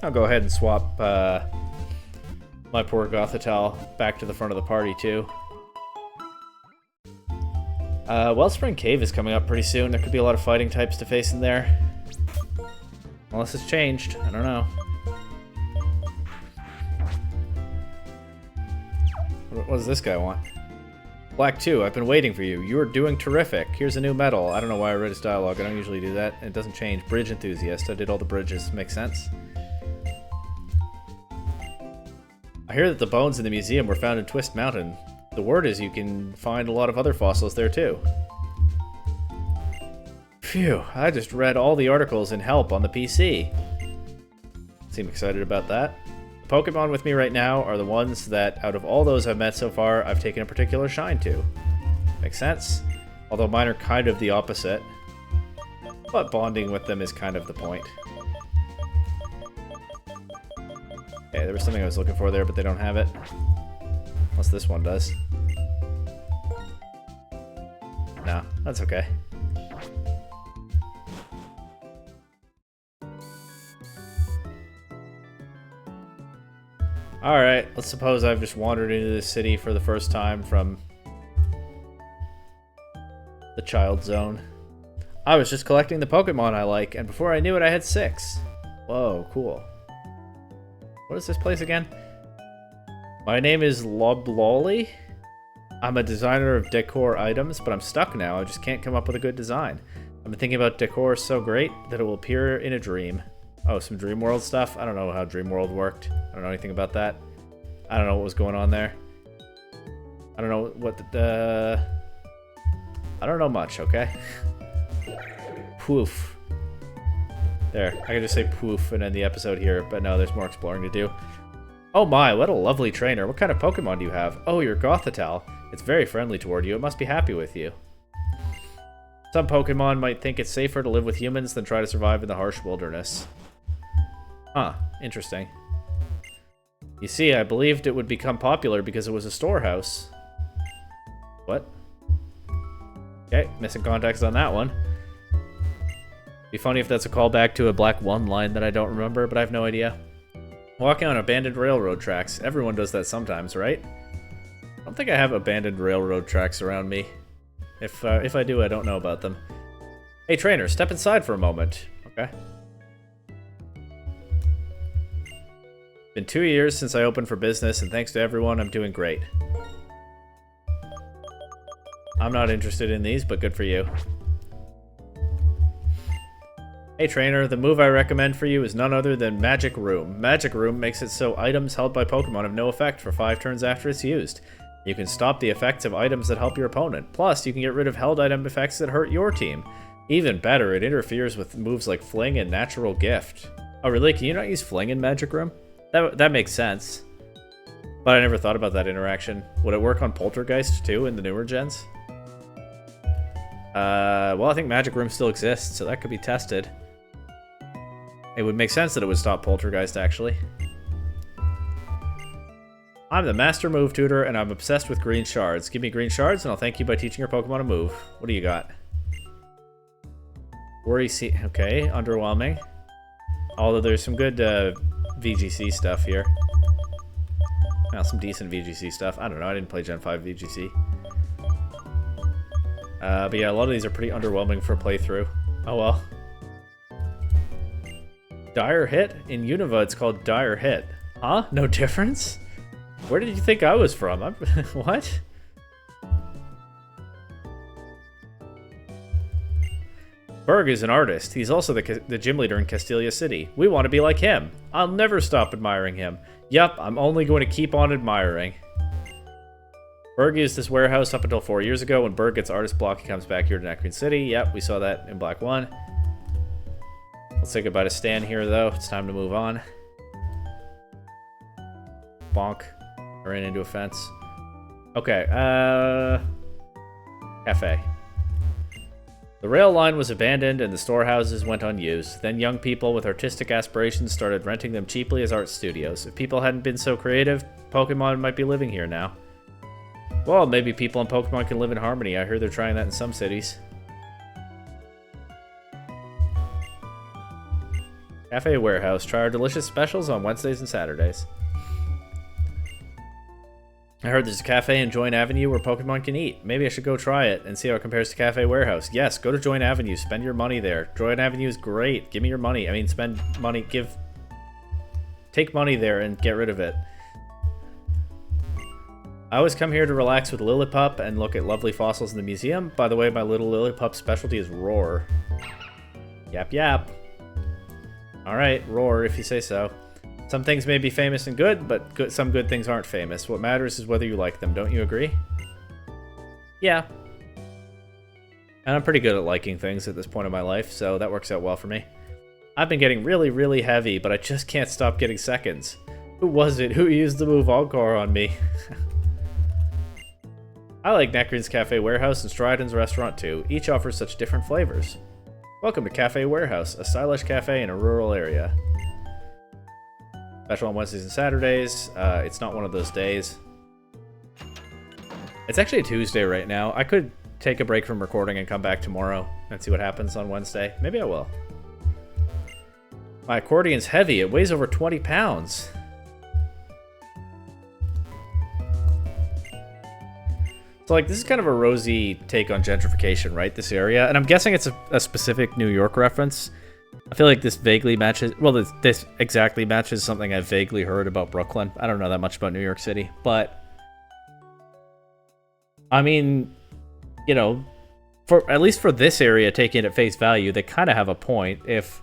I'll go ahead and swap my poor Gothitelle back to the front of the party, too. Wellspring Cave is coming up pretty soon. There could be a lot of fighting types to face in there. Unless it's changed. I don't know. What does this guy want? Black 2, I've been waiting for you. You are doing terrific. Here's a new medal. I don't know why I read his dialogue. I don't usually do that. It doesn't change. Bridge enthusiast. I did all the bridges. Makes sense. I hear that the bones in the museum were found in Twist Mountain. the word is you can find a lot of other fossils there too. Phew, I just read all the articles in Help on the PC. Seem excited about that. The Pokemon with me right now are the ones that, out of all those I've met so far, I've taken a particular shine to. Makes sense. Although mine are kind of the opposite. But bonding with them is kind of the point. Okay, there was something I was looking for there, but they don't have it. Unless this one does. No, that's okay. Alright, let's suppose I've just wandered into this city for the first time from the child zone. I was just collecting the Pokemon I like, and before I knew it, I had 6. Whoa, cool. What is this place again? My name is Loblolly. I'm a designer of decor items, but I'm stuck now. I just can't come up with a good design. I've been thinking about decor so great that it will appear in a dream. Oh, some Dream World stuff? I don't know how Dream World worked. I don't know anything about that. I don't know what was going on there. I don't know what the... I don't know much, okay? Poof. There, I can just say poof and end the episode here, but no, there's more exploring to do. Oh my, what a lovely trainer. What kind of Pokemon do you have? Oh, your Gothitelle. It's very friendly toward you. It must be happy with you. Some Pokemon might think it's safer to live with humans than try to survive in the harsh wilderness. Huh, interesting. You see, I believed it would become popular because it was a storehouse. What? Okay, missing context on that one. Be funny if that's a callback to a Black 1 line that I don't remember, but I have no idea. Walking on abandoned railroad tracks. Everyone does that sometimes, right? I don't think I have abandoned railroad tracks around me. If I do, I don't know about them. Hey, trainer, step inside for a moment. Okay. Been 2 years since I opened for business, and thanks to everyone, I'm doing great. I'm not interested in these, but good for you. Hey trainer, the move I recommend for you is none other than Magic Room. Magic Room makes it so items held by Pokemon have no effect for 5 turns after it's used. You can stop the effects of items that help your opponent. Plus, you can get rid of held item effects that hurt your team. Even better, it interferes with moves like Fling and Natural Gift. Oh really? Can you not use Fling in Magic Room? That makes sense. But I never thought about that interaction. Would it work on Poltergeist too in the newer gens? Well, I think Magic Room still exists, so that could be tested. It would make sense that it would stop Poltergeist, actually. I'm the Master Move Tutor, and I'm obsessed with green shards. Give me green shards, and I'll thank you by teaching your Pokemon a move. What do you got? Worry C... Okay, underwhelming. Although there's some good VGC stuff here. Well, some decent VGC stuff. I don't know, I didn't play Gen 5 VGC. But yeah, a lot of these are pretty underwhelming for a playthrough. Oh well. Dire Hit? In Unova, it's called Dire Hit. Huh? No difference? Where did you think I was from? What? Berg is an artist. He's also the gym leader in Castelia City. We want to be like him. I'll never stop admiring him. Yup, I'm only going to keep on admiring. Berg used this warehouse up until 4 years ago. When Berg gets artist block, he comes back here to Necrene City. Yep, we saw that in Black 1. Let's say goodbye to Stan here, though. It's time to move on. Bonk. I ran into a fence. Okay, Cafe. The rail line was abandoned and the storehouses went unused. Then young people with artistic aspirations started renting them cheaply as art studios. If people hadn't been so creative, Pokemon might be living here now. Well, maybe people and Pokemon can live in harmony. I heard they're trying that in some cities. Cafe Warehouse. Try our delicious specials on Wednesdays and Saturdays. I heard there's a cafe in Join Avenue where Pokemon can eat. Maybe I should go try it and see how it compares to Cafe Warehouse. Yes, go to Join Avenue. Spend your money there. Join Avenue is great. Give me your money. I mean, spend money. Take money there and get rid of it. I always come here to relax with Lillipup and look at lovely fossils in the museum. By the way, my little Lillipup specialty is Roar. Yap yap. Alright, Roar if you say so. Some things may be famous and good, but some good things aren't famous. What matters is whether you like them. Don't you agree? Yeah. And I'm pretty good at liking things at this point in my life, so that works out well for me. I've been getting really, really heavy, but I just can't stop getting seconds. Who was it? Who used the move Encore on me? I like Necrin's Cafe Warehouse and Striden's restaurant too. Each offers such different flavors. Welcome to Cafe Warehouse, a stylish cafe in a rural area. Special on Wednesdays and Saturdays. It's not one of those days. It's actually a Tuesday right now. I could take a break from recording and come back tomorrow and see what happens on Wednesday. Maybe I will. My accordion's heavy. It weighs over 20 pounds. So, like, this is kind of a rosy take on gentrification, right? This area. And I'm guessing it's a specific New York reference. I feel like this vaguely matches... Well, this exactly matches something I've vaguely heard about Brooklyn. I don't know that much about New York City. But, I mean, you know, at least for this area, taking it at face value, they kind of have a point. If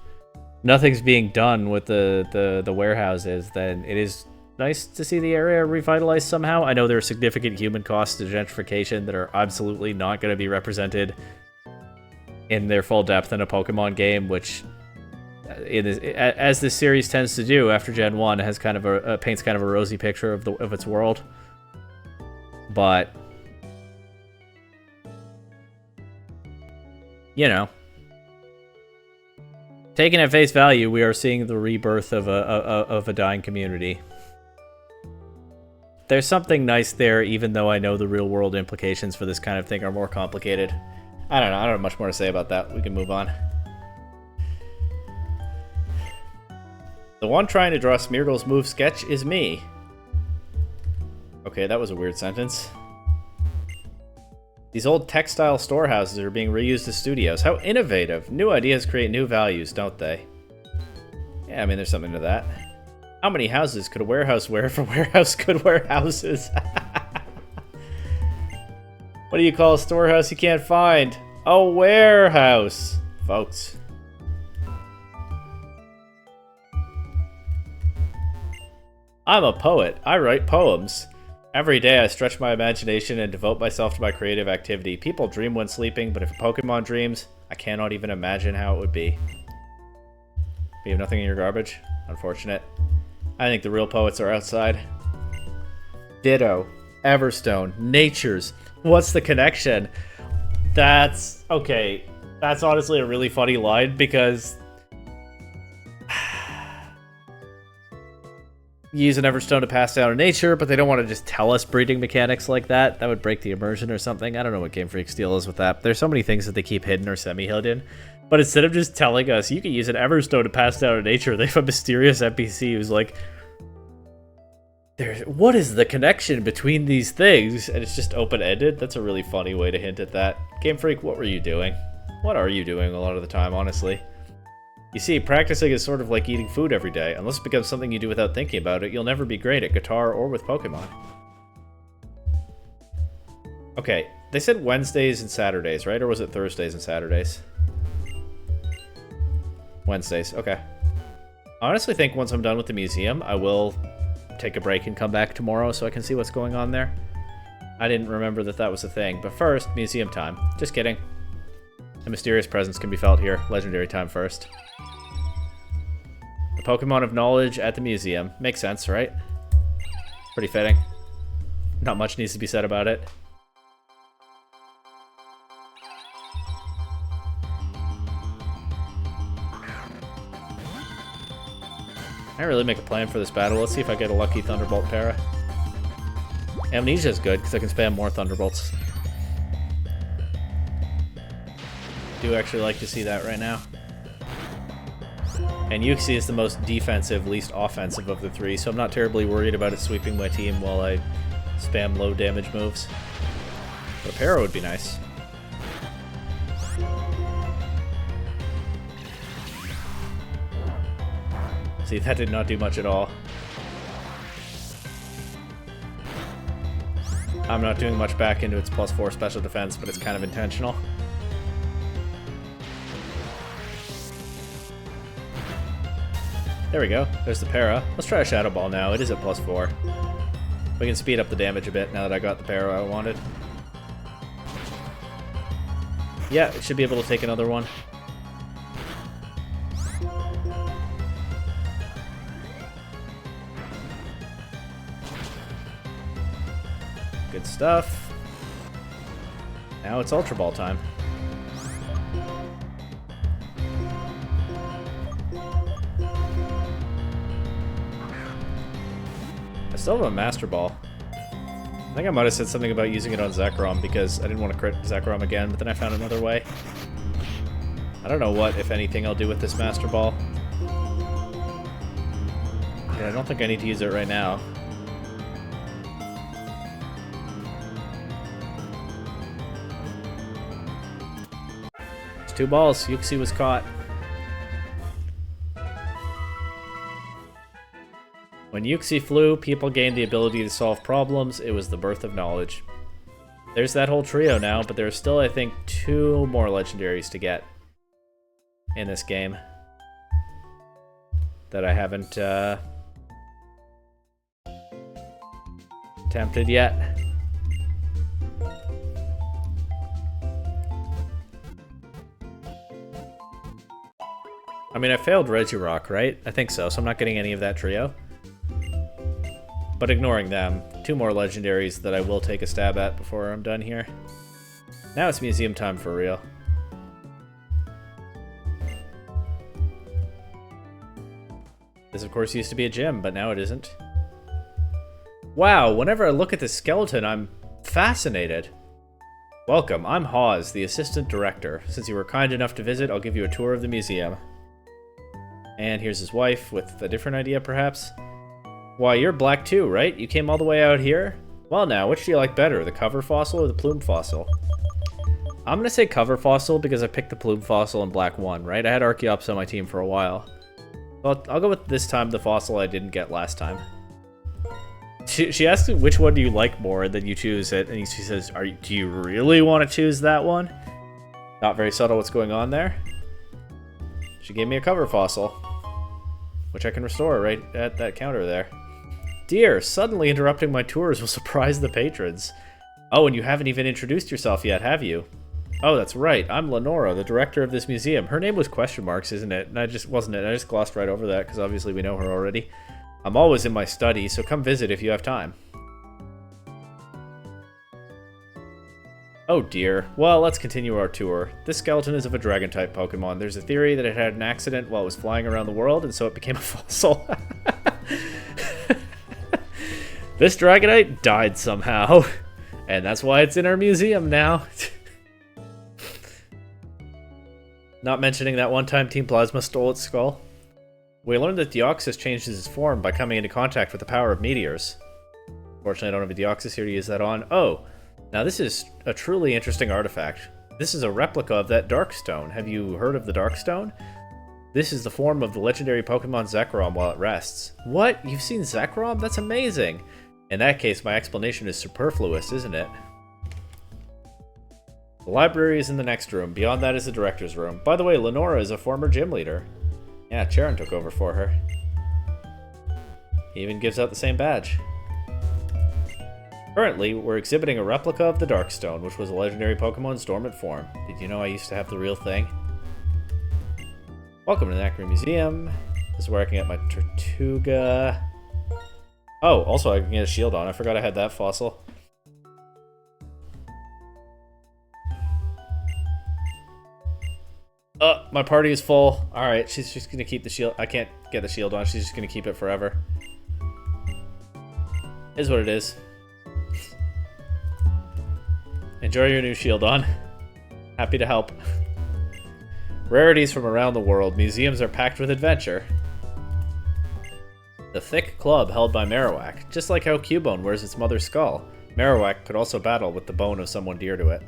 nothing's being done with the warehouses, then it is nice to see the area revitalized somehow. I know there are significant human costs to gentrification that are absolutely not going to be represented in their full depth in a Pokemon game, which, as this series tends to do after Gen 1, has kind of paints kind of a rosy picture of its world. But, you know, taken at face value, we are seeing the rebirth of a dying community. There's something nice there, even though I know the real-world implications for this kind of thing are more complicated. I don't know. I don't have much more to say about that. We can move on. The one trying to draw Smeargle's move sketch is me. Okay, that was a weird sentence. These old textile storehouses are being reused as studios. How innovative. New ideas create new values, don't they? Yeah, I mean, there's something to that. How many houses could a warehouse wear if a warehouse could wear houses? What do you call a storehouse you can't find? A warehouse, folks. I'm a poet. I write poems. Every day I stretch my imagination and devote myself to my creative activity. People dream when sleeping, but if a Pokemon dreams, I cannot even imagine how it would be. You have nothing in your garbage? Unfortunate. I think the real poets are outside. Ditto. Everstone. Natures. What's the connection? That's... okay. That's honestly a really funny line, because... you use an Everstone to pass down to nature, but they don't want to just tell us breeding mechanics like that. That would break the immersion or something. I don't know what Game Freak's deal is with that. There's so many things that they keep hidden or semi-hidden. But instead of just telling us, you can use an Everstone to pass down to nature, they have a mysterious NPC who's like, what is the connection between these things? And it's just open-ended. That's a really funny way to hint at that. Game Freak, what were you doing? What are you doing a lot of the time, honestly? You see, practicing is sort of like eating food every day. Unless it becomes something you do without thinking about it, you'll never be great at guitar or with Pokemon. Okay, they said Wednesdays and Saturdays, right? Or was it Thursdays and Saturdays? Wednesdays, okay. I honestly think once I'm done with the museum, I will take a break and come back tomorrow so I can see what's going on there. I didn't remember that that was a thing. But first, museum time. Just kidding. A mysterious presence can be felt here. Legendary time first. The Pokemon of knowledge at the museum. Makes sense, right? Pretty fitting. Not much needs to be said about it. I didn't really make a plan for this battle. Let's see if I get a lucky Thunderbolt para. Amnesia is good because I can spam more Thunderbolts. Do actually like to see that right now. And Uxie is the most defensive, least offensive of the three, so I'm not terribly worried about it sweeping my team while I spam low damage moves. But a para would be nice. See, that did not do much at all. I'm not doing much back into its +4 special defense, but it's kind of intentional. There we go. There's the para. Let's try a Shadow Ball now. It is at +4. We can speed up the damage a bit now that I got the para I wanted. Yeah, it should be able to take another one. Good stuff. Now it's Ultra Ball time. I still have a Master Ball. I think I might have said something about using it on Zekrom because I didn't want to crit Zekrom again, but then I found another way. I don't know what, if anything, I'll do with this Master Ball. Yeah, I don't think I need to use it right now. It's 2 balls. Yuxi was caught. When Yuxi flew, people gained the ability to solve problems. It was the birth of knowledge. There's that whole trio now, but there are still, I think, 2 more legendaries to get in this game that I haven't attempted yet. I mean, I failed Regirock, right? I think so, so I'm not getting any of that trio. But ignoring them, 2 more legendaries that I will take a stab at before I'm done here. Now it's museum time for real. This, of course, used to be a gym, but now it isn't. Wow, whenever I look at this skeleton, I'm fascinated. Welcome, I'm Hawes, the assistant director. Since you were kind enough to visit, I'll give you a tour of the museum. And here's his wife, with a different idea, perhaps. Why, you're black too, right? You came all the way out here? Well now, which do you like better, the cover fossil or the plume fossil? I'm gonna say cover fossil because I picked the plume fossil in black 1, right? I had Archeops on my team for a while. Well, I'll go with this time the fossil I didn't get last time. She asked me which one do you like more, and then you choose it, and she says, do you really want to choose that one? Not very subtle what's going on there. She gave me a cover fossil, which I can restore right at that counter there. Dear, suddenly interrupting my tours will surprise the patrons. Oh, and you haven't even introduced yourself yet, have you? Oh, that's right. I'm Lenora, the director of this museum. Her name was question marks, isn't it? And I just glossed right over that because obviously we know her already. I'm always in my study, so come visit if you have time. Oh dear. Well, let's continue our tour. This skeleton is of a dragon-type Pokemon. There's a theory that it had an accident while it was flying around the world, and so it became a fossil. This Dragonite died somehow, and that's why it's in our museum now. Not mentioning that one time Team Plasma stole its skull. We learned that Deoxys changes its form by coming into contact with the power of meteors. Fortunately, I don't have a Deoxys here to use that on. Oh, now this is a truly interesting artifact. This is a replica of that Darkstone. Have you heard of the Darkstone? This is the form of the legendary Pokemon Zekrom while it rests. What? You've seen Zekrom? That's amazing! In that case, my explanation is superfluous, isn't it? The library is in the next room. Beyond that is the director's room. By the way, Lenora is a former gym leader. Yeah, Charon took over for her. He even gives out the same badge. Currently, we're exhibiting a replica of the Darkstone, which was a legendary Pokemon's dormant form. Did you know I used to have the real thing? Welcome to the Nacre Museum. This is where I can get my Tortuga. Oh, also I can get a shield on. I forgot I had that fossil. My party is full. Alright, she's just gonna keep the shield. I can't get the shield on. She's just gonna keep it forever. Is what it is. Enjoy your new shield on. Happy to help. Rarities from around the world. Museums are packed with adventure. The thick club held by Marowak. Just like how Cubone wears its mother's skull, Marowak could also battle with the bone of someone dear to it.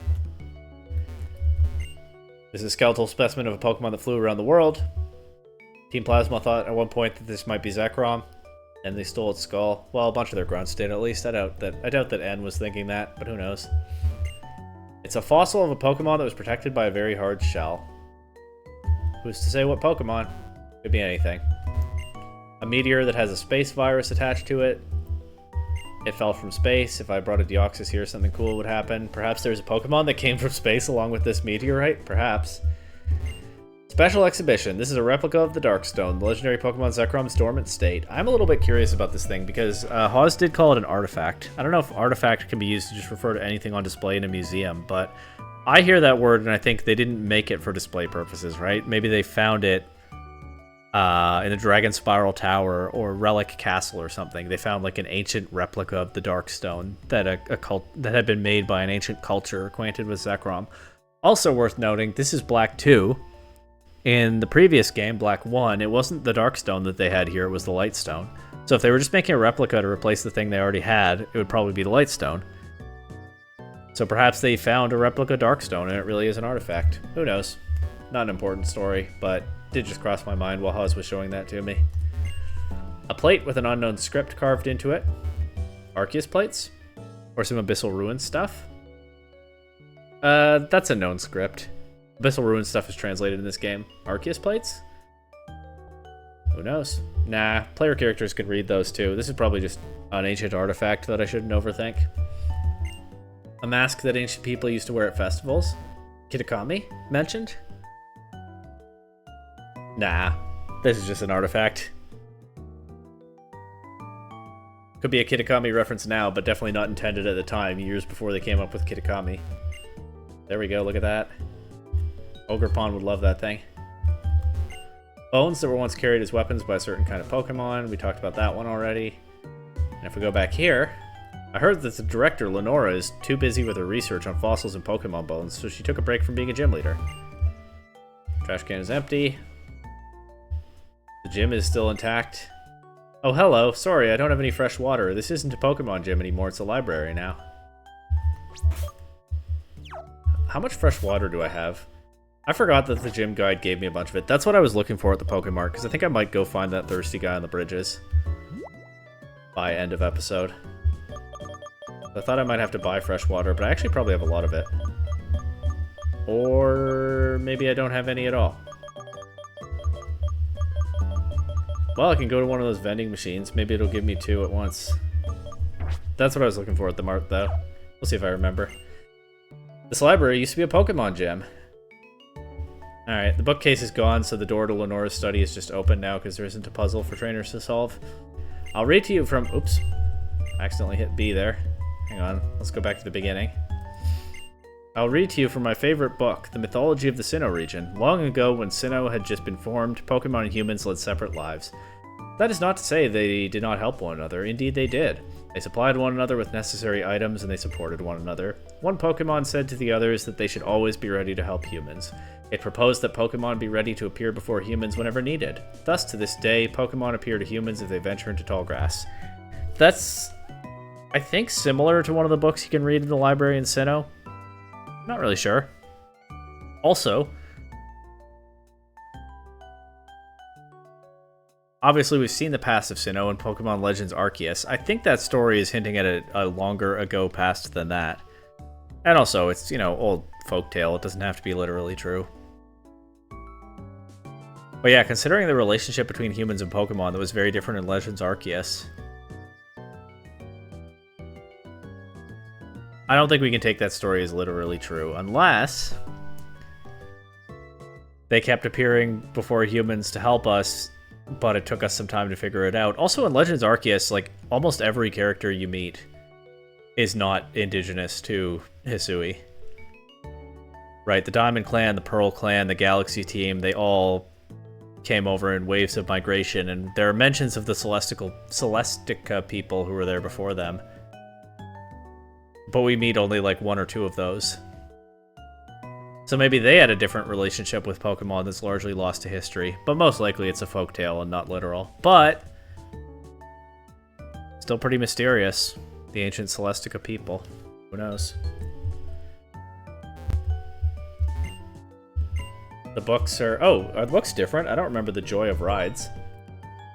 This is a skeletal specimen of a Pokemon that flew around the world. Team Plasma thought at one point that this might be Zekrom, and they stole its skull. Well, a bunch of their grunts did, at least. I doubt that N was thinking that, but who knows. It's a fossil of a Pokemon that was protected by a very hard shell. Who's to say what Pokemon? Could be anything. A meteor that has a space virus attached to it. It fell from space. If I brought a Deoxys here, something cool would happen. Perhaps there's a Pokemon that came from space along with this meteorite? Perhaps. Special exhibition. This is a replica of the Darkstone, the legendary Pokemon Zekrom's dormant state. I'm a little bit curious about this thing because Hawes did call it an artifact. I don't know if artifact can be used to just refer to anything on display in a museum, but I hear that word and I think they didn't make it for display purposes, right? Maybe they found it in the Dragon Spiral Tower or Relic Castle or something. They found like an ancient replica of the Darkstone that that had been made by an ancient culture acquainted with Zekrom. Also worth noting, this is Black 2. In the previous game, Black 1, it wasn't the Darkstone that they had here, it was the Lightstone. So if they were just making a replica to replace the thing they already had, it would probably be the Lightstone. So perhaps they found a replica Darkstone and it really is an artifact. Who knows? Not an important story, but did just cross my mind while Hawes was showing that to me. A plate with an unknown script carved into it. Arceus plates? Or some Abyssal Ruins stuff? That's a known script. Abyssal Ruins stuff is translated in this game. Arceus plates? Who knows? Nah, player characters can read those too. This is probably just an ancient artifact that I shouldn't overthink. A mask that ancient people used to wear at festivals. Kitakami mentioned? Nah, this is just an artifact. Could be a Kitakami reference now, but definitely not intended at the time, years before they came up with Kitakami. There we go, look at that. Ogerpon would love that thing. Bones that were once carried as weapons by a certain kind of Pokemon. We talked about that one already. And if we go back here, I heard that the director, Lenora, is too busy with her research on fossils and Pokemon bones, so she took a break from being a gym leader. Trash can is empty. The gym is still intact. Oh, hello. Sorry, I don't have any fresh water. This isn't a Pokemon gym anymore. It's a library now. How much fresh water do I have? I forgot that the gym guide gave me a bunch of it. That's what I was looking for at the Pokemart, because I think I might go find that thirsty guy on the bridges by end of episode. I thought I might have to buy fresh water, but I actually probably have a lot of it. Or maybe I don't have any at all. Well, I can go to one of those vending machines. Maybe it'll give me 2 at once. That's what I was looking for at the mart, though. We'll see if I remember. This library used to be a Pokemon gym. Alright, the bookcase is gone, so the door to Lenora's study is just open now because there isn't a puzzle for trainers to solve. I'll read to you from... Oops. I accidentally hit B there. Hang on. Let's go back to the beginning. I'll read to you from my favorite book, The Mythology of the Sinnoh region. Long ago, when Sinnoh had just been formed, Pokemon and humans led separate lives. That is not to say they did not help one another. Indeed, they did. They supplied one another with necessary items, and they supported one another. One Pokemon said to the others that they should always be ready to help humans. It proposed that Pokemon be ready to appear before humans whenever needed. Thus, to this day, Pokemon appear to humans if they venture into tall grass. That's, I think, similar to one of the books you can read in the library in Sinnoh. Not really sure. Also, obviously we've seen the past of Sinnoh in Pokemon Legends Arceus. I think that story is hinting at a longer ago past than that. And also, it's, you know, old folktale. It doesn't have to be literally true. But yeah, considering the relationship between humans and Pokemon that was very different in Legends Arceus, I don't think we can take that story as literally true, unless they kept appearing before humans to help us, but it took us some time to figure it out. Also, in Legends Arceus, like, almost every character you meet is not indigenous to Hisui. Right, the Diamond Clan, the Pearl Clan, the Galaxy Team, they all came over in waves of migration, and there are mentions of the Celestica people who were there before them. But we meet only like 1 or 2 of those. So maybe they had a different relationship with Pokemon that's largely lost to history. But most likely it's a folktale and not literal. But still pretty mysterious. The ancient Celestica people. Who knows? The books are... Oh, are the books different? I don't remember the Joy of Rides.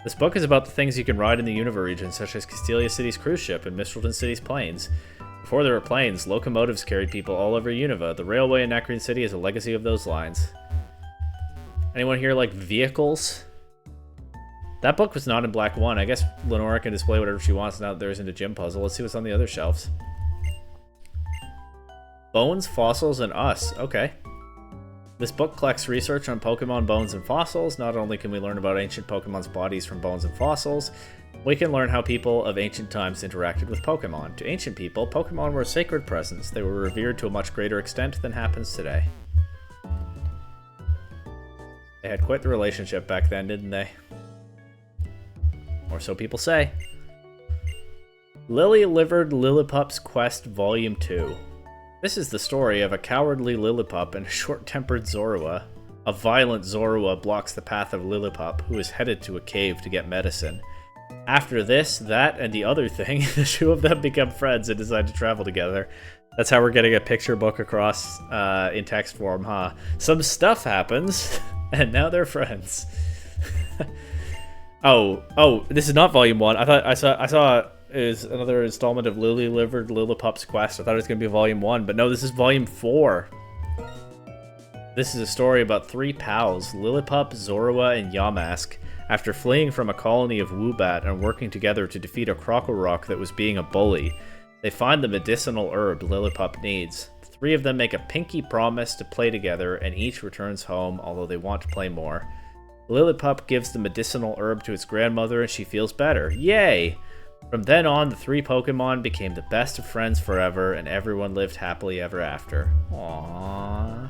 This book is about the things you can ride in the Unova region, such as Castelia City's cruise ship and Mistleton City's planes. Before there were planes, locomotives carried people all over Unova. The railway in Nacrene City is a legacy of those lines. Anyone here like vehicles? That book was not in Black 1. I guess Lenora can display whatever she wants now that there isn't a gym puzzle. Let's see what's on the other shelves. Bones, Fossils, and Us. Okay. This book collects research on Pokemon bones and fossils. Not only can we learn about ancient Pokemon's bodies from bones and fossils, we can learn how people of ancient times interacted with Pokemon. To ancient people, Pokemon were a sacred presence. They were revered to a much greater extent than happens today. They had quite the relationship back then, didn't they? Or so people say. Lily-Livered Lillipup's Quest Volume 2. This is the story of a cowardly Lillipup and a short-tempered Zorua. A violent Zorua blocks the path of Lillipup, who is headed to a cave to get medicine. After this, that, and the other thing, the two of them become friends and decide to travel together. That's how we're getting a picture book across in text form, huh? Some stuff happens, and now they're friends. Oh, this is not Volume 1. I saw is another installment of Lily-Livered Lillipup's Quest. I thought it was going to be Volume 1, but no, this is Volume 4. This is a story about three pals, Lillipup, Zorua, and Yamask, after fleeing from a colony of Woobat and working together to defeat a Crocorock that was being a bully. They find the medicinal herb Lillipup needs. The three of them make a pinky promise to play together, and each returns home, although they want to play more. Lillipup gives the medicinal herb to its grandmother, and she feels better. Yay! From then on, the three Pokemon became the best of friends forever, and everyone lived happily ever after. Aww.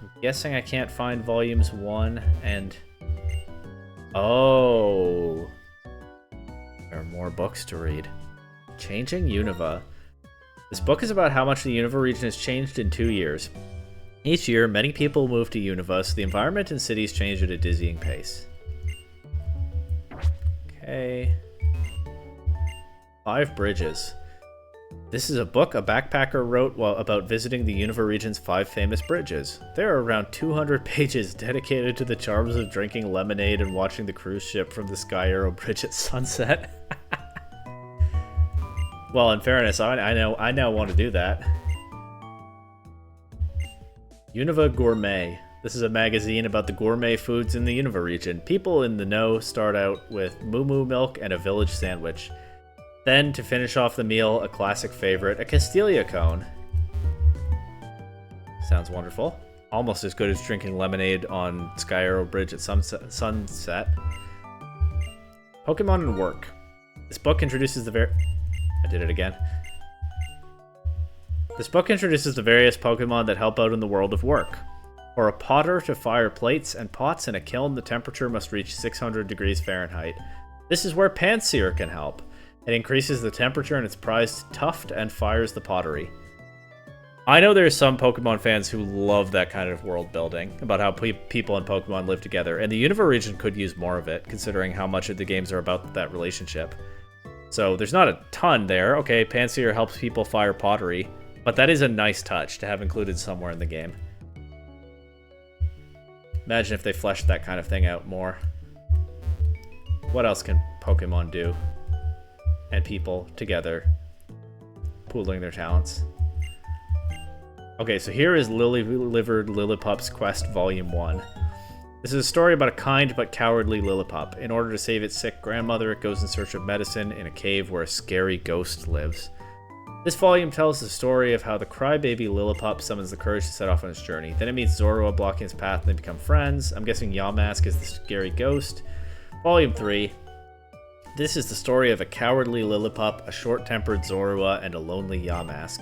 I'm guessing I can't find Volumes 1 and... Oh. There are more books to read. Changing Unova. This book is about how much the Unova region has changed in 2 years. Each year, many people move to Unova, so the environment in cities change at a dizzying pace. Okay. 5 Bridges. This is a book a backpacker wrote while about visiting the Unova region's 5 famous bridges. There are around 200 pages dedicated to the charms of drinking lemonade and watching the cruise ship from the Sky Arrow Bridge at sunset. Well, in fairness, I now want to do that. Unova Gourmet. This is a magazine about the gourmet foods in the Unova region. People in the know start out with moo moo milk and a village sandwich. Then, to finish off the meal, a classic favorite, a Castilia cone. Sounds wonderful. Almost as good as drinking lemonade on Sky Arrow Bridge at sunset. Pokemon and Work. This book introduces the I did it again. This book introduces the various Pokemon that help out in the world of work. For a potter to fire plates and pots in a kiln, the temperature must reach 600 degrees Fahrenheit. This is where Pansear can help. It increases the temperature in its prized tuft and fires the pottery. I know there's some Pokemon fans who love that kind of world building, about how people and Pokemon live together, and the Unova region could use more of it, considering how much of the games are about that relationship. So there's not a ton there. Okay, Pansear helps people fire pottery, but that is a nice touch to have included somewhere in the game. Imagine if they fleshed that kind of thing out more. What else can Pokemon do? And people together, pooling their talents. Okay, so here is Lily-Livered Lillipup's Quest Volume 1. This is a story about a kind but cowardly Lillipup. In order to save its sick grandmother, it goes in search of medicine in a cave where a scary ghost lives. This volume tells the story of how the crybaby Lillipup summons the courage to set off on its journey. Then it meets Zorua blocking his path and they become friends. I'm guessing Yamask is the scary ghost. Volume 3. This is the story of a cowardly Lillipup, a short-tempered Zorua, and a lonely Yamask.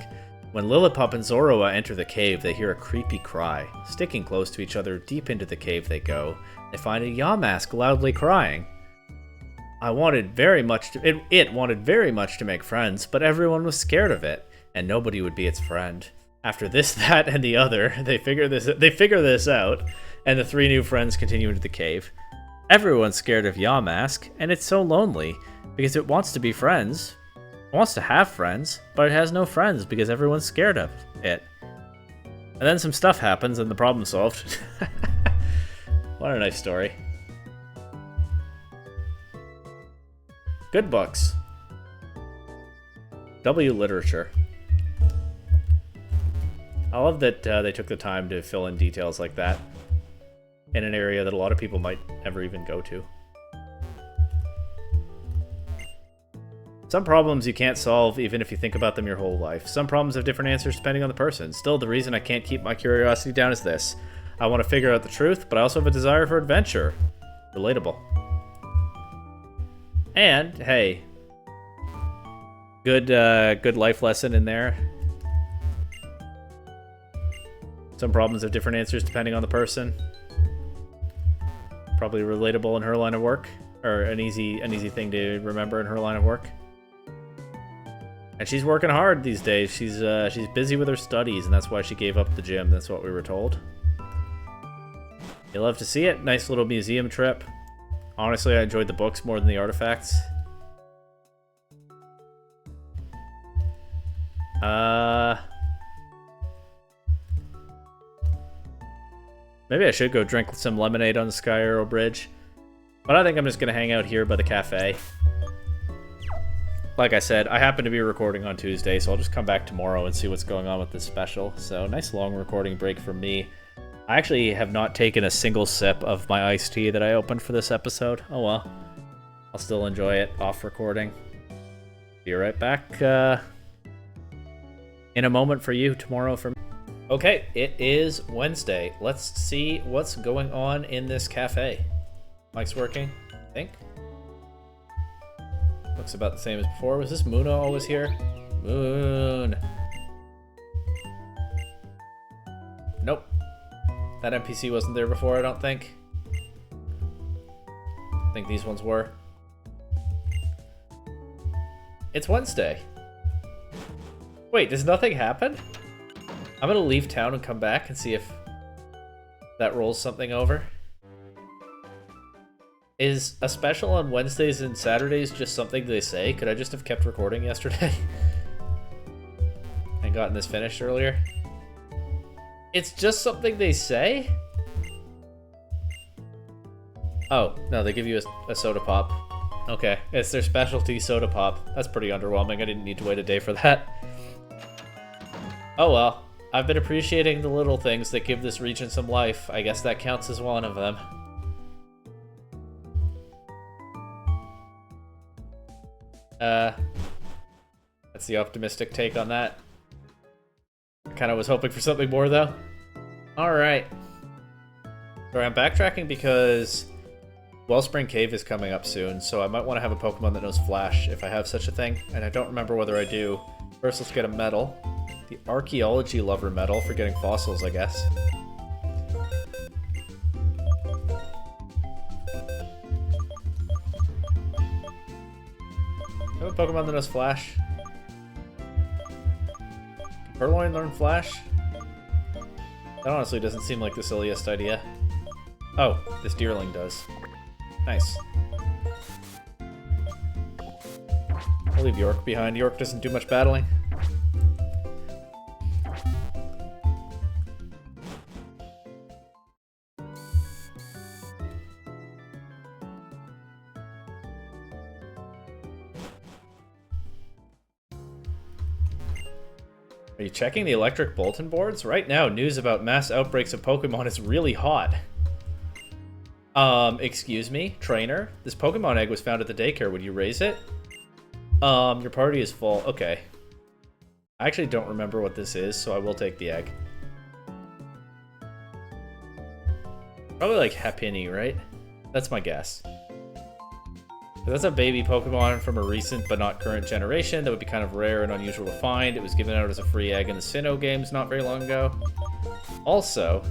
When Lillipup and Zorua enter the cave, they hear a creepy cry. Sticking close to each other, deep into the cave they go. They find a Yamask loudly crying. It wanted very much to make friends, but everyone was scared of it, and nobody would be its friend. After this, that, and the other, they figure this out, and the 3 new friends continue into the cave. Everyone's scared of Yamask, and it's so lonely, because it wants to be friends. It wants to have friends, but it has no friends because everyone's scared of it. And then some stuff happens and the problem's solved. What a nice story. Good books. W literature. I love that they took the time to fill in details like that. in an area that a lot of people might never even go to. Some problems you can't solve even if you think about them your whole life. Some problems have different answers depending on the person. Still, the reason I can't keep my curiosity down is this. I want to figure out the truth, but I also have a desire for adventure. Relatable. And, hey, good life lesson in there. Some problems have different answers depending on the person. Probably relatable in her line of work, or an easy thing to remember in her line of work. And she's working hard these days. She's busy with her studies, and that's why she gave up the gym. That's what we were told. You'll love to see it. Nice little museum trip. Honestly, I enjoyed the books more than the artifacts. Maybe I should go drink some lemonade on the Sky Arrow Bridge. But I think I'm just going to hang out here by the cafe. Like I said, I happen to be recording on Tuesday, so I'll just come back tomorrow and see what's going on with this special. So, nice long recording break from me. I actually have not taken a single sip of my iced tea that I opened for this episode. Oh well. I'll still enjoy it off recording. Be right back in a moment for you, tomorrow for me. Okay, it is Wednesday. Let's see what's going on in this cafe. Mic's working, I think. Looks about the same as before. Was this Muna always here? Moon. Nope. That NPC wasn't there before, I don't think. I think these ones were. It's Wednesday. Wait, does nothing happen? I'm gonna leave town and come back and see if that rolls something over. Is a special on Wednesdays and Saturdays just something they say? Could I just have kept recording yesterday? And gotten this finished earlier? It's just something they say? Oh, no, they give you a soda pop. Okay, it's their specialty soda pop. That's pretty underwhelming. I didn't need to wait a day for that. Oh well. I've been appreciating the little things that give this region some life. I guess that counts as one of them. That's the optimistic take on that. I kind of was hoping for something more, though. Alright. Sorry, I'm backtracking because Wellspring Cave is coming up soon, so I might want to have a Pokemon that knows Flash, if I have such a thing, and I don't remember whether I do. First, let's get a medal. The Archaeology Lover medal for getting fossils, I guess. I have a Pokemon that knows Flash. Can Purloin learn Flash? That honestly doesn't seem like the silliest idea. Oh, this Deerling does. Nice. I'll leave York behind. York doesn't do much battling. Are you checking the electric bulletin boards? Right now, news about mass outbreaks of Pokemon is really hot. Excuse me, trainer? This Pokemon egg was found at the daycare. Would you raise it? Your party is full. Okay. I actually don't remember what this is, so I will take the egg. Probably like Happiny, right? That's my guess. That's a baby Pokemon from a recent but not current generation that would be kind of rare and unusual to find. It was given out as a free egg in the Sinnoh games not very long ago. Also,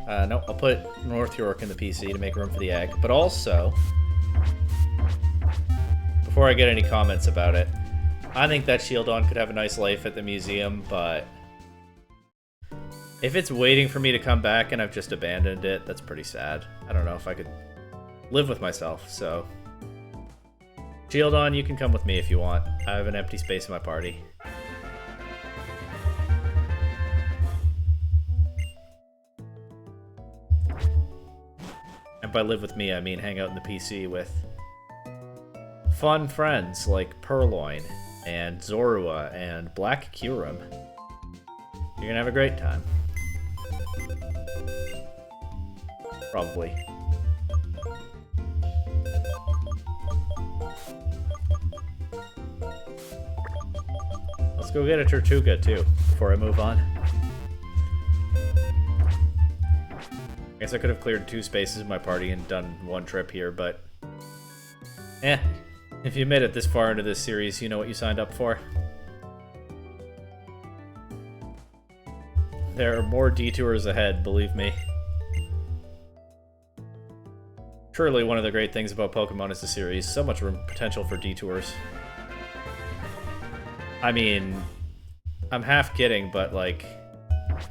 no, I'll put North York in the PC to make room for the egg. But also, before I get any comments about it, I think that Shieldon could have a nice life at the museum, but if it's waiting for me to come back and I've just abandoned it, that's pretty sad. I don't know if I could live with myself, so Shieldon, you can come with me if you want. I have an empty space in my party. And by live with me, I mean hang out in the PC with fun friends like Purloin and Zorua and Black Kyurem. You're gonna have a great time. Probably. Let's go get a Tortuga, too, before I move on. I guess I could have cleared 2 spaces in my party and done 1 trip here, but... if you made it this far into this series, you know what you signed up for. There are more detours ahead, believe me. Truly, one of the great things about Pokemon is the series. So much potential for detours. I mean, I'm half kidding, but, like,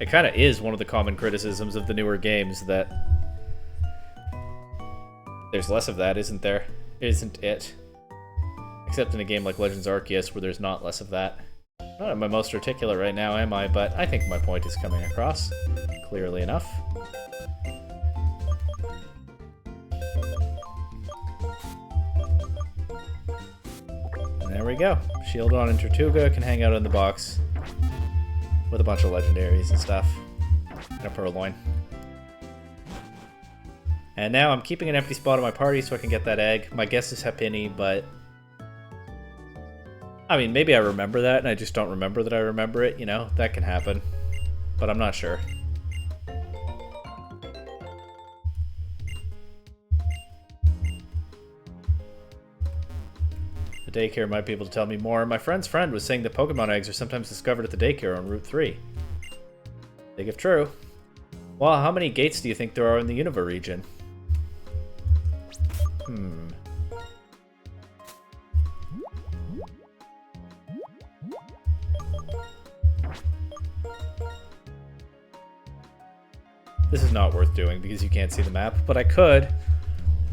it kind of is one of the common criticisms of the newer games that there's less of that, isn't there? Isn't it? Except in a game like Legends Arceus, where there's not less of that. Not at my most articulate right now, am I? But I think my point is coming across clearly enough. And there we go. Shieldon and Tortuga can hang out in the box with a bunch of legendaries and stuff. And a Purloin. And now I'm keeping an empty spot on my party so I can get that egg. My guess is Happiny, but... I mean, maybe I remember that and I just don't remember that I remember it, you know? That can happen. But I'm not sure. The daycare might be able to tell me more. My friend's friend was saying that Pokemon eggs are sometimes discovered at the daycare on Route 3. Big if true. Well, how many gates do you think there are in the Unova region? This is not worth doing because you can't see the map, but I could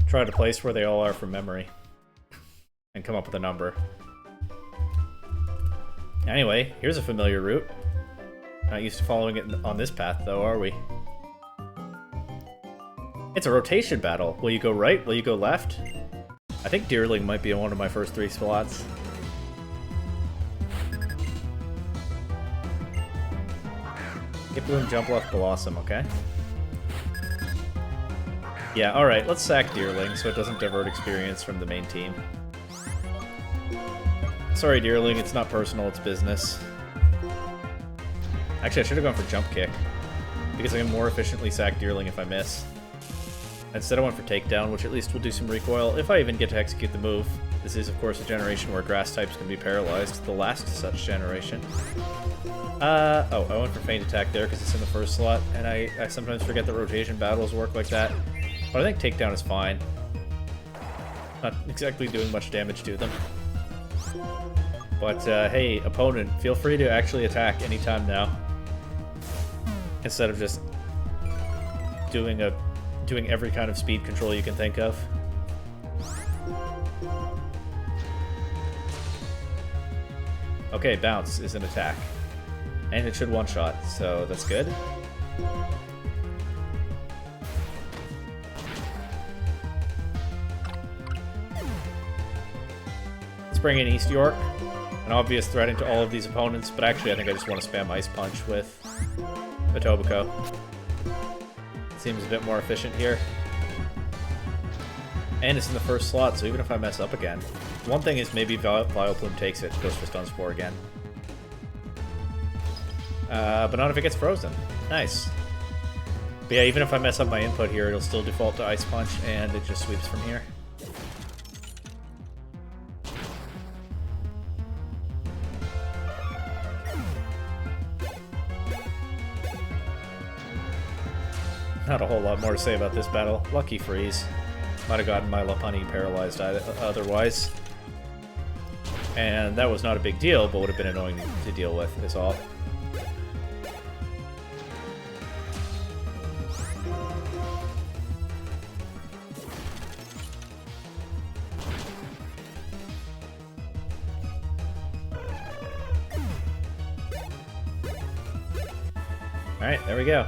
try to place where they all are from memory and come up with a number. Anyway, here's a familiar route. Not used to following it on this path, though, are we? It's a rotation battle. Will you go right? Will you go left? I think Deerling might be in one of my first 3 slots. Get Bloom, jump left, Blossom, okay? Yeah, alright, let's sack Deerling so it doesn't divert experience from the main team. Sorry, Deerling, it's not personal, it's business. Actually, I should have gone for Jump Kick, because I can more efficiently sack Deerling if I miss. Instead I went for Takedown, which at least will do some recoil, if I even get to execute the move. This is, of course, a generation where grass types can be paralyzed, the last such generation. Oh, I went for Feint Attack there because it's in the first slot, and I sometimes forget that rotation battles work like that. But I think Takedown is fine. Not exactly doing much damage to them. But, hey, opponent, feel free to actually attack anytime now. Instead of just doing every kind of speed control you can think of. Okay, Bounce is an attack. And it should one-shot, so that's good. Let's bring in East York. An obvious threat into all of these opponents, but actually I think I just want to spam Ice Punch with Etobicoke. Seems a bit more efficient here. And it's in the first slot, so even if I mess up again. One thing is maybe Vileplume takes it, goes for Stun Spore again. But not if it gets frozen. Nice. But yeah, even if I mess up my input here, it'll still default to Ice Punch, and it just sweeps from here. Not a whole lot more to say about this battle. Lucky freeze. Might have gotten my Lopunny paralyzed otherwise. And that was not a big deal, but would have been annoying to deal with, is all. Alright, there we go.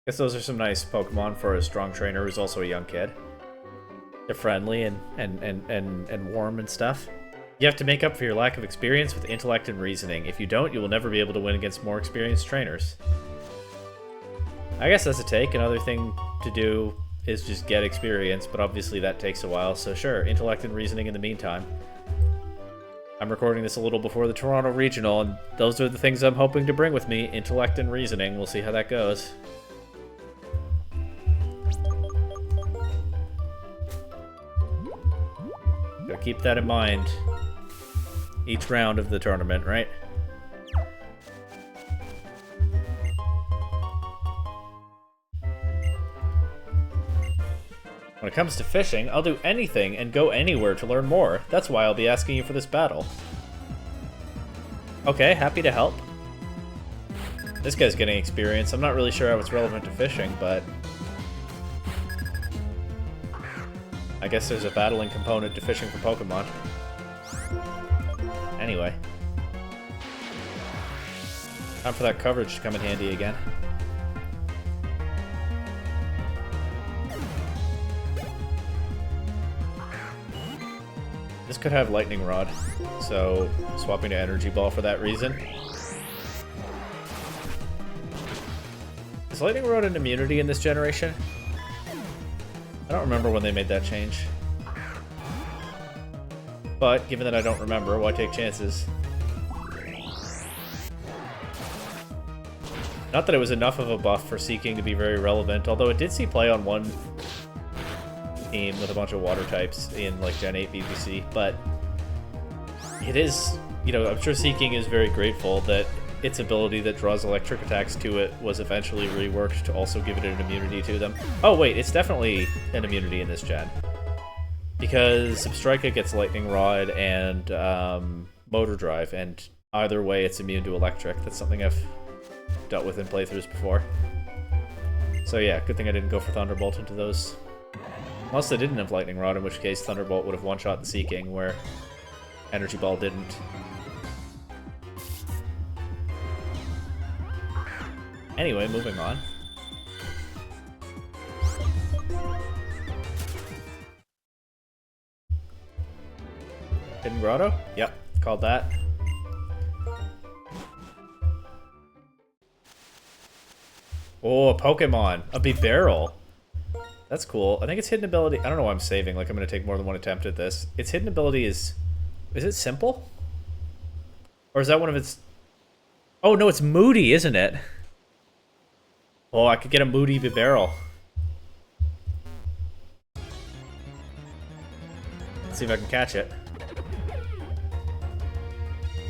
Guess those are some nice Pokemon for a strong trainer who's also a young kid. They're friendly and warm and stuff. You have to make up for your lack of experience with intellect and reasoning. If you don't, you will never be able to win against more experienced trainers. I guess that's a take. Another thing to do is just get experience, but obviously that takes a while, so sure, intellect and reasoning in the meantime. I'm recording this a little before the Toronto Regional, and those are the things I'm hoping to bring with me, intellect and reasoning. We'll see how that goes. Gotta keep that in mind each round of the tournament, right? When it comes to fishing, I'll do anything and go anywhere to learn more. That's why I'll be asking you for this battle. Okay, happy to help. This guy's getting experience. I'm not really sure how it's relevant to fishing, but I guess there's a battling component to fishing for Pokemon. Anyway. Time for that coverage to come in handy again. This could have Lightning Rod, so swapping to Energy Ball for that reason. Is Lightning Rod an immunity in this generation? I don't remember when they made that change. But, given that I don't remember, why take chances? Not that it was enough of a buff for Seeking to be very relevant, although it did see play on one team with a bunch of water types in like Gen 8 BBC, but it is, you know, I'm sure Seeking is very grateful that its ability that draws electric attacks to it was eventually reworked to also give it an immunity to them. Oh wait, it's definitely an immunity in this gen. Because Substrika gets Lightning Rod and Motor Drive, and either way it's immune to electric. That's something I've dealt with in playthroughs before. So yeah, good thing I didn't go for Thunderbolt into those. Unless they didn't have Lightning Rod, in which case Thunderbolt would have one-shot the Seeking, where Energy Ball didn't. Anyway, moving on. Hidden Grotto? Yep, called that. Oh, a Pokemon! A Bibarel! That's cool. I think its hidden ability... I don't know why I'm saving, like I'm going to take more than one attempt at this. Its hidden ability is... Is it simple? Or is that one of its... Oh, no, it's Moody, isn't it? Oh, I could get a Moody Bibarel. Let's see if I can catch it.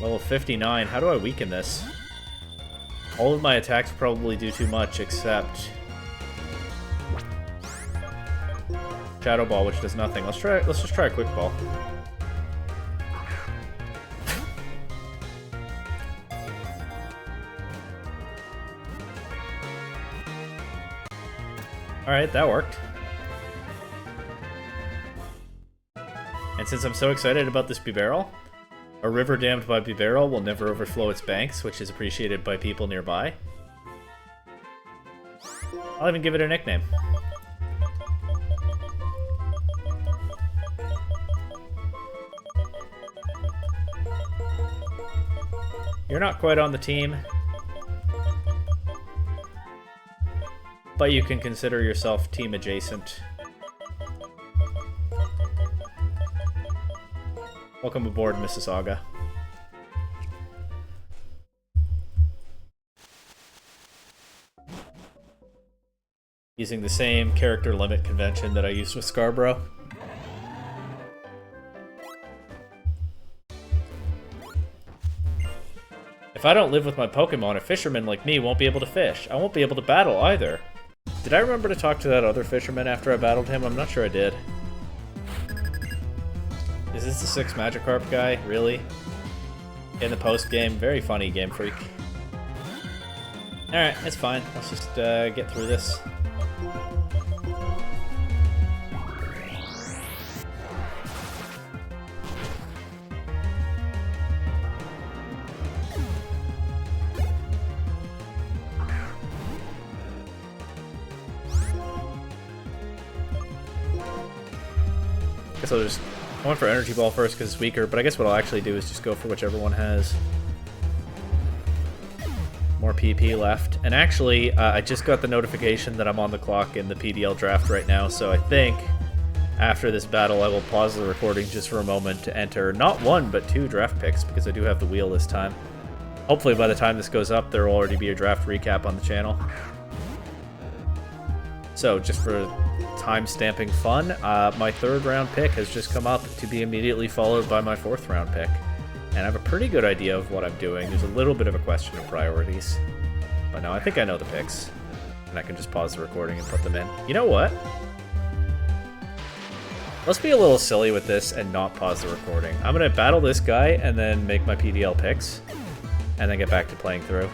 Level 59. How do I weaken this? All of my attacks probably do too much, except... Shadow Ball, which does nothing. Let's just try a Quick Ball. Alright, that worked. And since I'm so excited about this Bibarel, a river dammed by Bibarel will never overflow its banks, which is appreciated by people nearby. I'll even give it a nickname. You're not quite on the team, but you can consider yourself team adjacent. Welcome aboard, Mississauga. Using the same character limit convention that I used with Scarborough. If I don't live with my Pokemon, a fisherman like me won't be able to fish. I won't be able to battle either. Did I remember to talk to that other fisherman after I battled him? I'm not sure I did. Is this the 6 Magikarp guy? Really? In the post-game? Very funny, Game Freak. Alright, it's fine. Let's just get through this. Guess I'll just... I went for Energy Ball first because it's weaker, but I guess what I'll actually do is just go for whichever one has more PP left. And actually, I just got the notification that I'm on the clock in the PDL draft right now, so I think after this battle I will pause the recording just for a moment to enter not 1 but 2 draft picks, because I do have the wheel this time. Hopefully by the time this goes up, there will already be a draft recap on the channel. So, just for time-stamping fun, my 3rd round pick has just come up to be immediately followed by my 4th round pick. And I have a pretty good idea of what I'm doing. There's a little bit of a question of priorities. But no, I think I know the picks. And I can just pause the recording and put them in. You know what? Let's be a little silly with this and not pause the recording. I'm going to battle this guy and then make my PDL picks. And then get back to playing through.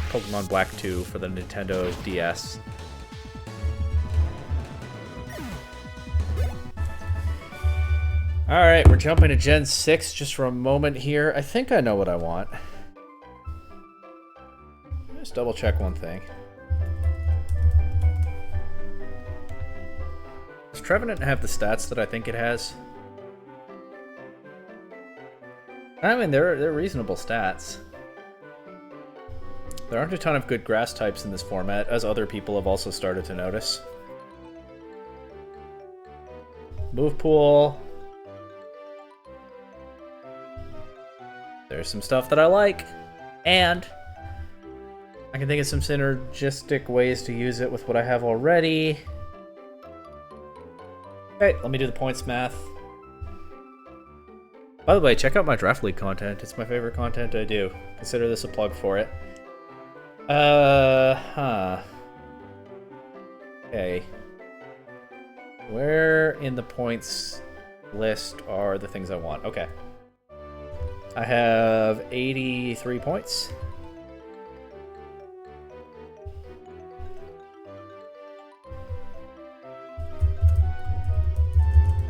Pokemon Black 2 for the Nintendo DS. Alright, we're jumping to Gen 6 just for a moment here. I think I know what I want. Just double check one thing. Does Trevenant have the stats that I think it has? I mean, they're reasonable stats. There aren't a ton of good grass types in this format, as other people have also started to notice. Move pool. There's some stuff that I like, and I can think of some synergistic ways to use it with what I have already. Okay, let me do the points math. By the way, check out my Draft League content. It's my favorite content I do. Consider this a plug for it. Okay. Where in the points list are the things I want? Okay. I have 83 points.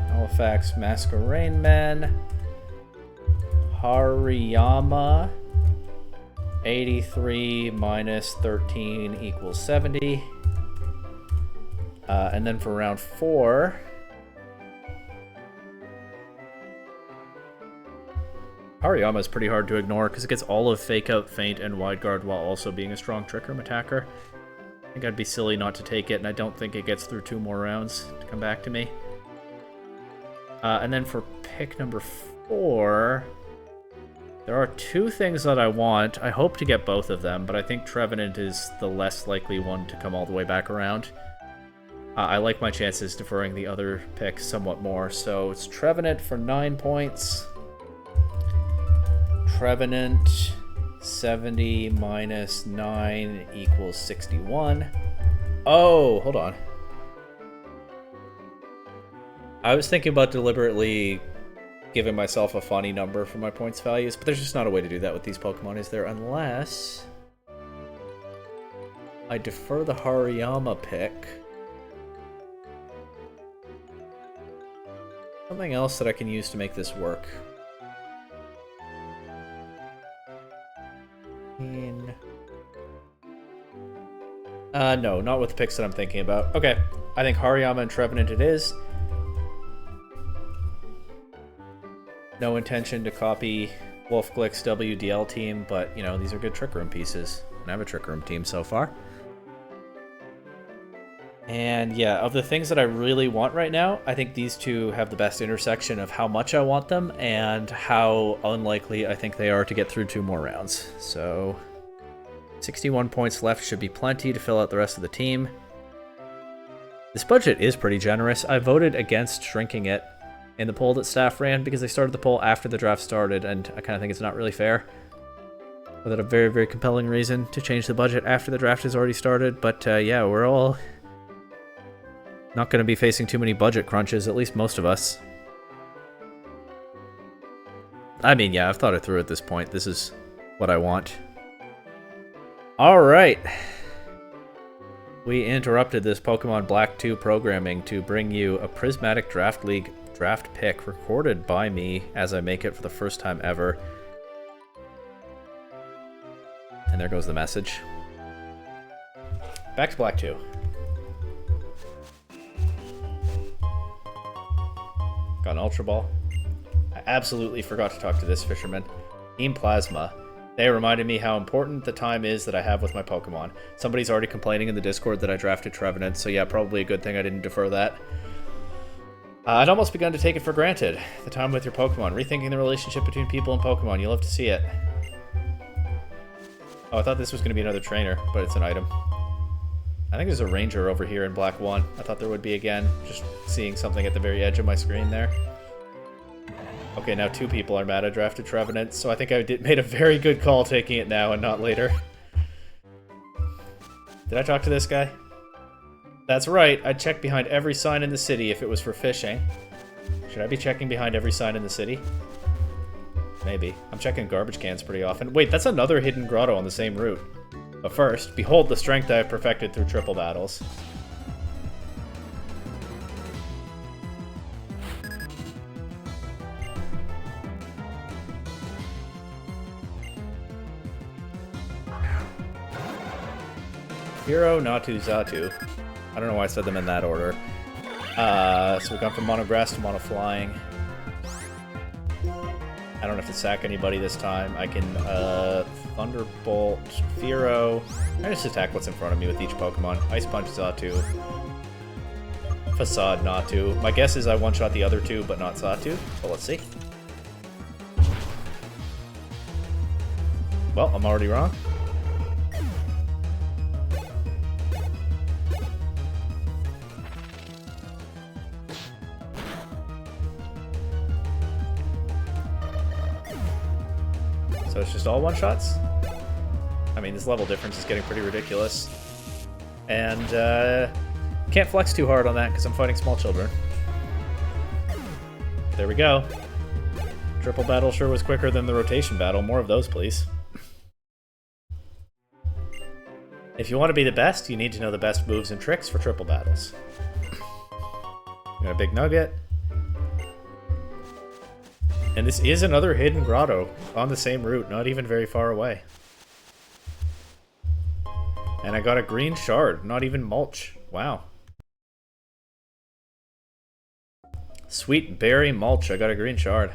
Halifax Masquerade Men. Hariyama. 83 minus 13 equals 70. And then for round 4, Hariyama is pretty hard to ignore because it gets all of Fake Out, Feint, and Wide Guard while also being a strong Trick Room attacker. I think I'd be silly not to take it, and I don't think it gets through 2 more rounds to come back to me. And then for pick number 4, there are 2 things that I want. I hope to get both of them, but I think Trevenant is the less likely one to come all the way back around. I like my chances deferring the other pick somewhat more, so it's Trevenant for 9 points. Trevenant, 70 minus 9 equals 61. Oh, hold on. I was thinking about deliberately giving myself a funny number for my points values, but there's just not a way to do that with these Pokemon, is there? Unless I defer the Hariyama pick. Something else that I can use to make this work. No, not with the picks that I'm thinking about. Okay, I think Hariyama and Trevenant it is. No intention to copy Wolf Glick's WDL team, but, you know, these are good Trick Room pieces. And I have a Trick Room team so far. And yeah, of the things that I really want right now, I think these 2 have the best intersection of how much I want them and how unlikely I think they are to get through 2 more rounds. So 61 points left should be plenty to fill out the rest of the team. This budget is pretty generous. I voted against shrinking it in the poll that staff ran because they started the poll after the draft started, and I kind of think it's not really fair. Without a very, very compelling reason to change the budget after the draft has already started. But yeah, we're all not going to be facing too many budget crunches, at least most of us. I mean, yeah, I've thought it through at this point. This is what I want. Alright. We interrupted this Pokemon Black 2 programming to bring you a Prismatic Draft League draft pick recorded by me as I make it for the first time ever. And there goes the message. Back to Black 2. Got an Ultra Ball. I absolutely forgot to talk to this fisherman. Team Plasma. They reminded me how important the time is that I have with my Pokemon. Somebody's already complaining in the Discord that I drafted Trevenant, so yeah, probably a good thing I didn't defer that. I'd almost begun to take it for granted. The time with your Pokemon. Rethinking the relationship between people and Pokemon. You'll love to see it. Oh, I thought this was going to be another trainer, but it's an item. I think there's a Ranger over here in Black 1. I thought there would be again. Just seeing something at the very edge of my screen there. Okay, now 2 people are mad I drafted Trevenant, so I think I made a very good call taking it now and not later. Did I talk to this guy? That's right, I'd check behind every sign in the city if it was for fishing. Should I be checking behind every sign in the city? Maybe. I'm checking garbage cans pretty often. Wait, that's another hidden grotto on the same route. But first, behold the strength I have perfected through triple battles. Hero, Natu, Zatu. I don't know why I said them in that order. So we've gone from Mono Grass to Mono Flying. I don't have to sack anybody this time. I can Thunderbolt, Fearow. I just attack what's in front of me with each Pokemon. Ice Punch, Zatu. Facade, Natu. My guess is I one-shot the other 2, but not Zatu. So let's see. Well, I'm already wrong. So it's just all one-shots? I mean, this level difference is getting pretty ridiculous. And, can't flex too hard on that because I'm fighting small children. There we go. Triple battle sure was quicker than the rotation battle. More of those, please. If you want to be the best, you need to know the best moves and tricks for triple battles. Got a big nugget. And this is another hidden grotto on the same route, not even very far away. And I got a green shard, not even mulch. Wow. Sweet berry mulch, I got a green shard.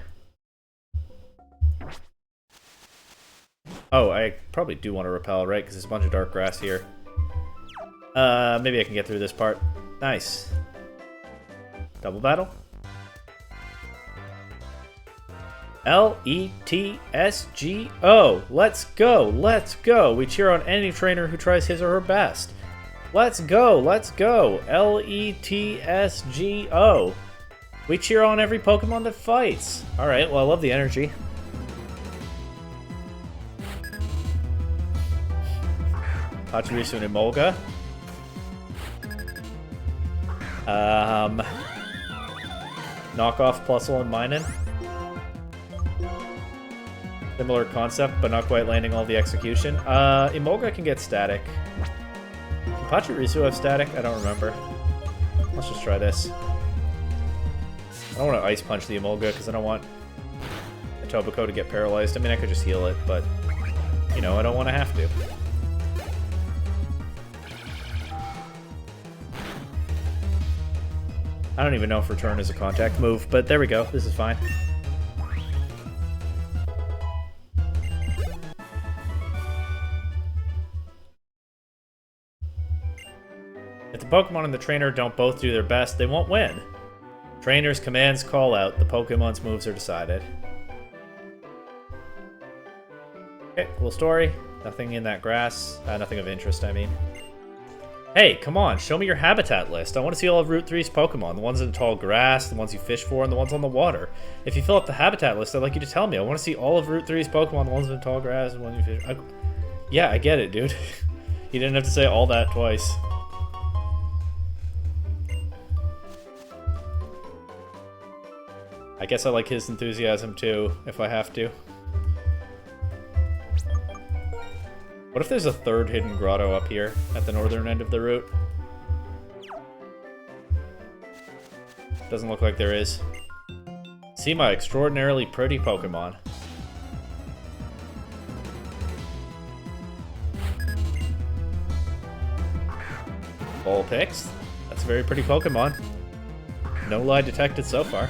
Oh, I probably do want to repel, right? Because there's a bunch of dark grass here. Maybe I can get through this part. Nice. Double battle? L-E-T-S-G-O. Let's go, let's go. We cheer on any trainer who tries his or her best. Let's go, let's go. L-E-T-S-G-O. We cheer on every Pokemon that fights. Alright, well, I love the energy. Pachirisu and Emolga. Knockoff Plusle and Minun. Similar concept, but not quite landing all the execution. Emolga can get static. Can Pachirisu have static? I don't remember. Let's just try this. I don't want to Ice Punch the Emolga because I don't want the Tobacco to get paralyzed. I mean, I could just heal it, but, you know, I don't want to have to. I don't even know if Return is a contact move, but there we go. This is fine. If the Pokemon and the trainer don't both do their best, they won't win. Trainer's commands call out, the Pokemon's moves are decided. Okay, cool story. Nothing in that grass. Nothing of interest, I mean. Hey, come on, show me your habitat list. I want to see all of Route 3's Pokemon. The ones in the tall grass, the ones you fish for, and the ones on the water. If you fill up the habitat list, I'd like you to tell me. I want to see all of Route 3's Pokemon, the ones in the tall grass, and the ones you fish. Yeah, I get it, dude. You didn't have to say all that twice. I guess I like his enthusiasm too, if I have to. What if there's a third hidden grotto up here at the northern end of the route? Doesn't look like there is. See my extraordinarily pretty Pokemon. Vulpix. That's a very pretty Pokemon. No lie detected so far.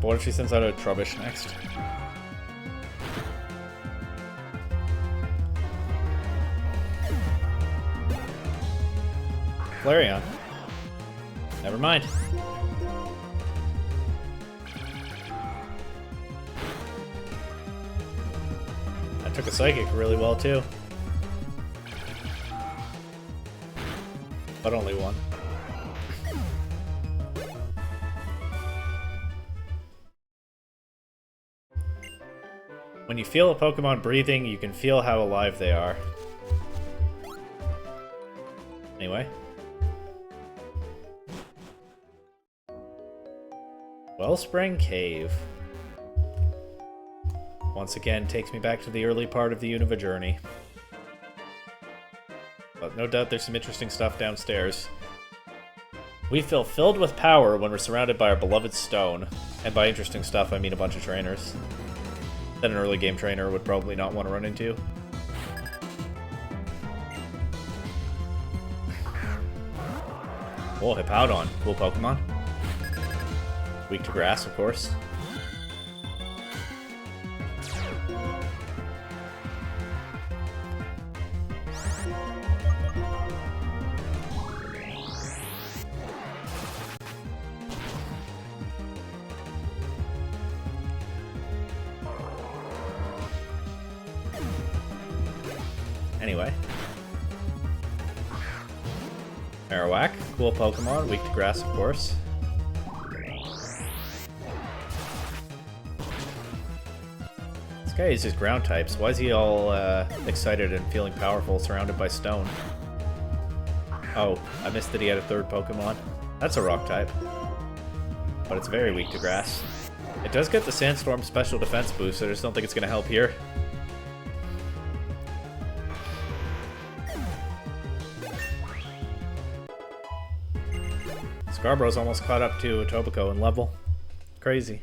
But what if she sends out a Trubbish next? Flareon. Never mind. I took a Psychic really well too. But only one. When you feel a Pokemon breathing, you can feel how alive they are. Anyway. Wellspring Cave. Once again, takes me back to the early part of the Unova journey. But no doubt there's some interesting stuff downstairs. We feel filled with power when we're surrounded by our beloved stone. And by interesting stuff, I mean a bunch of trainers that an early game trainer would probably not want to run into. Oh, Hippowdon. Cool Pokemon. Weak to grass, of course. Anyway. Marowak, cool Pokemon, weak to grass, of course. This guy uses ground types. Why is he all excited and feeling powerful, surrounded by stone? Oh, I missed that he had a third Pokemon. That's a rock type. But it's very weak to grass. It does get the Sandstorm special defense boost, so I just don't think it's going to help here. Scarborough's almost caught up to Etobicoke in level. Crazy.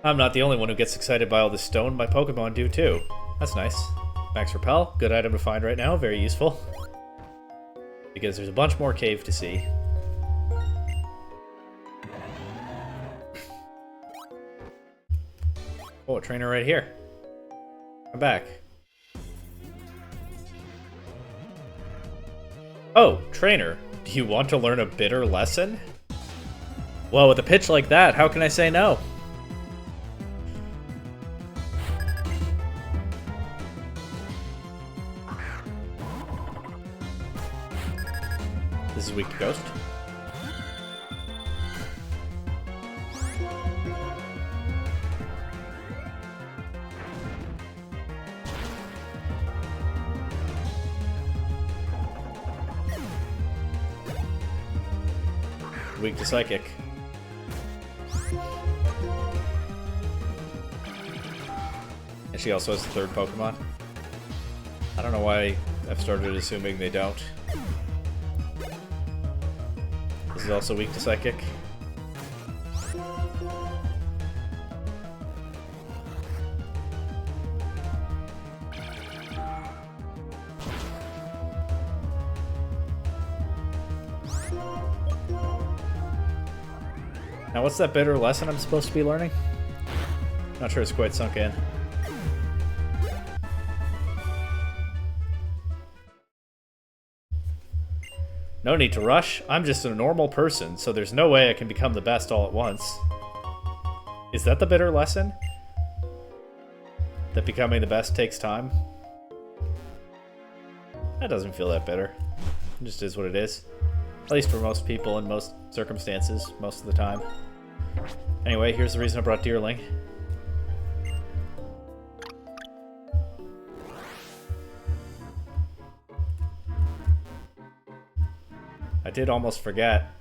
I'm not the only one who gets excited by all this stone. My Pokemon do too. That's nice. Max Repel, good item to find right now. Very useful. Because there's a bunch more cave to see. Oh, a trainer right here. I'm back. Oh, trainer. Do you want to learn a bitter lesson? Well, with a pitch like that, how can I say no? This is weak to Ghost. Weak to Psychic. And she also has a third Pokemon. I don't know why I've started assuming they don't. This is also weak to Psychic. Now, what's that bitter lesson I'm supposed to be learning? Not sure it's quite sunk in. No need to rush. I'm just a normal person, so there's no way I can become the best all at once. Is that the bitter lesson? That becoming the best takes time? That doesn't feel that bitter. It just is what it is. At least for most people in most circumstances, most of the time. Anyway, here's the reason I brought Deerling. I did almost forget.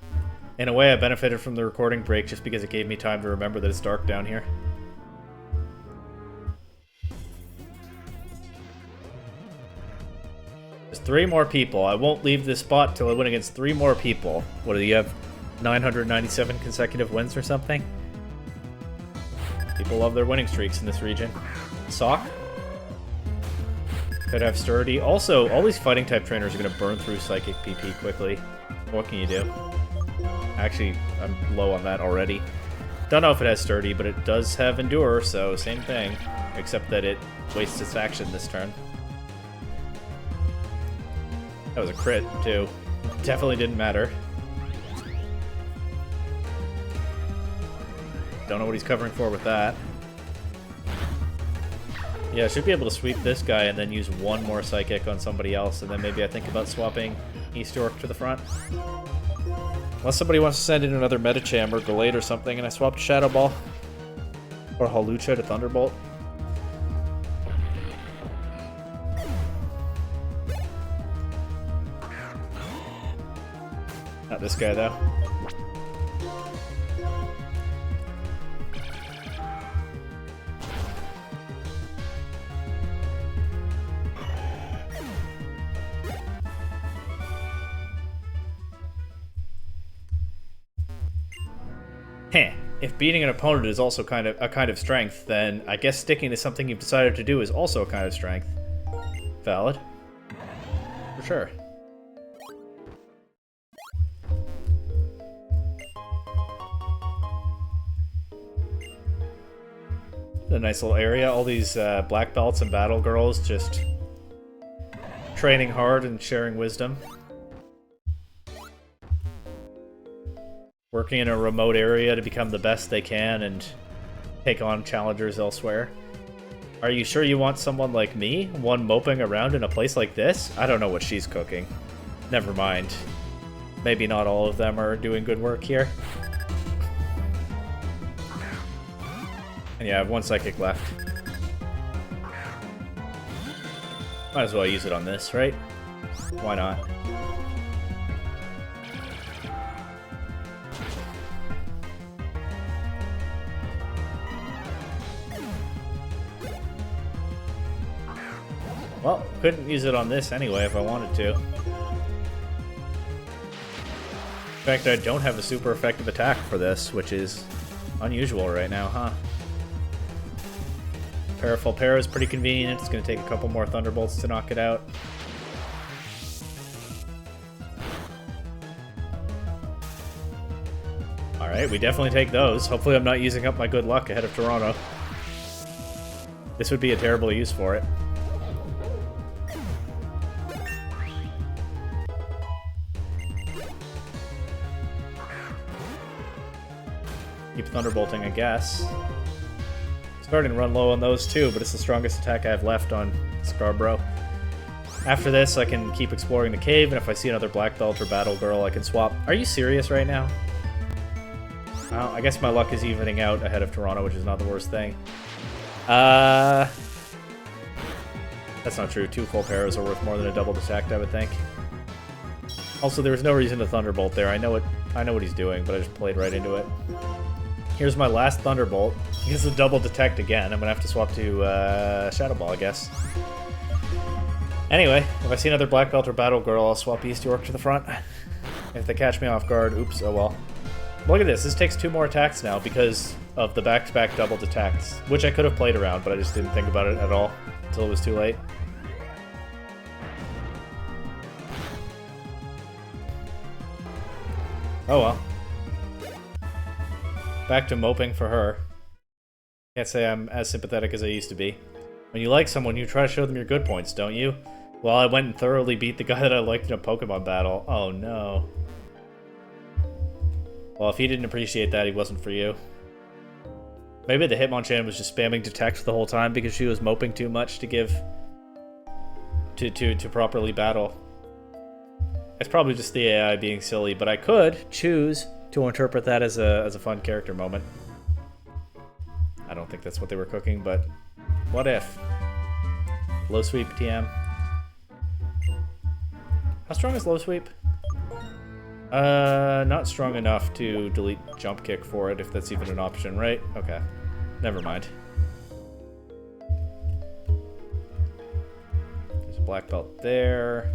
In a way, I benefited from the recording break just because it gave me time to remember that it's dark down here. There's 3 more people. I won't leave this spot till I win against 3 more people. What do you have? 997 consecutive wins or something? People love their winning streaks in this region. Sock? Could have Sturdy. Also, all these fighting type trainers are going to burn through Psychic PP quickly. What can you do? Actually, I'm low on that already. Don't know if it has sturdy, but it does have endure, so same thing. Except that it wastes its action this turn. That was a crit, too. Definitely didn't matter. Don't know what he's covering for with that. Yeah, I should be able to sweep this guy and then use one more Psychic on somebody else, and then maybe I think about swapping East York to the front. Unless somebody wants to send in another Metacham or Gallade or something, and I swapped Shadow Ball. Or Hawlucha to Thunderbolt. Not this guy, though. Heh. If beating an opponent is also a kind of strength, then I guess sticking to something you've decided to do is also a kind of strength. Valid. For sure. A nice little area. All these black belts and battle girls just training hard and sharing wisdom. Working in a remote area to become the best they can and take on challengers elsewhere. Are you sure you want someone like me? One moping around in a place like this? I don't know what she's cooking. Never mind. Maybe not all of them are doing good work here. And yeah, I have one Psychic left. Might as well use it on this, right? Why not? Well, couldn't use it on this anyway if I wanted to. In fact, I don't have a super effective attack for this, which is unusual right now, huh? Parafulpera is pretty convenient. It's going to take a couple more Thunderbolts to knock it out. Alright, we definitely take those. Hopefully I'm not using up my good luck ahead of Toronto. This would be a terrible use for it. Keep Thunderbolting, I guess. Starting to run low on those too, but it's the strongest attack I have left on Scarborough. After this, I can keep exploring the cave, and if I see another Black Belt or Battle Girl, I can swap. Are you serious right now? Well, I guess my luck is evening out ahead of Toronto, which is not the worst thing. That's not true. 2 full paras are worth more than a double detect, I would think. Also, there was no reason to Thunderbolt there. I know what he's doing, but I just played right into it. Here's my last Thunderbolt. He gets a double detect again. I'm gonna have to swap to Shadow Ball, I guess. Anyway, if I see another Black Belt or Battle Girl, I'll swap East York to the front. If they catch me off guard, oops, oh well. Look at this. This takes 2 more attacks now because of the back-to-back double detects, which I could have played around, but I just didn't think about it at all until it was too late. Oh well. Back to moping for her. Can't say I'm as sympathetic as I used to be. When you like someone, you try to show them your good points, don't you? Well, I went and thoroughly beat the guy that I liked in a Pokemon battle. Oh no. Well, if he didn't appreciate that, he wasn't for you. Maybe the Hitmonchan was just spamming detect the whole time because she was moping too much to give... to properly battle. It's probably just the AI being silly, but I could choose to interpret that as a fun character moment. I don't think that's what they were cooking, but what if? Low sweep TM. How strong is low sweep? Not strong enough to delete jump kick for it, if that's even an option, right? Okay. Never mind. There's a black belt there.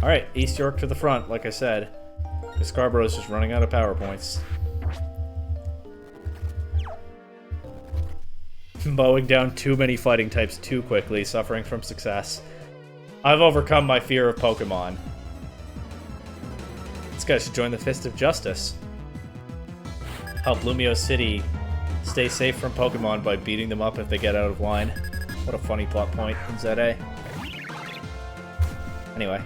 Alright, East York to the front, like I said. Scarborough's just running out of power points. mowing down too many fighting types too quickly, suffering from success. I've overcome my fear of Pokemon. This guy should join the Fist of Justice. Help Lumio City stay safe from Pokemon by beating them up if they get out of line. What a funny plot point from ZA. Anyway.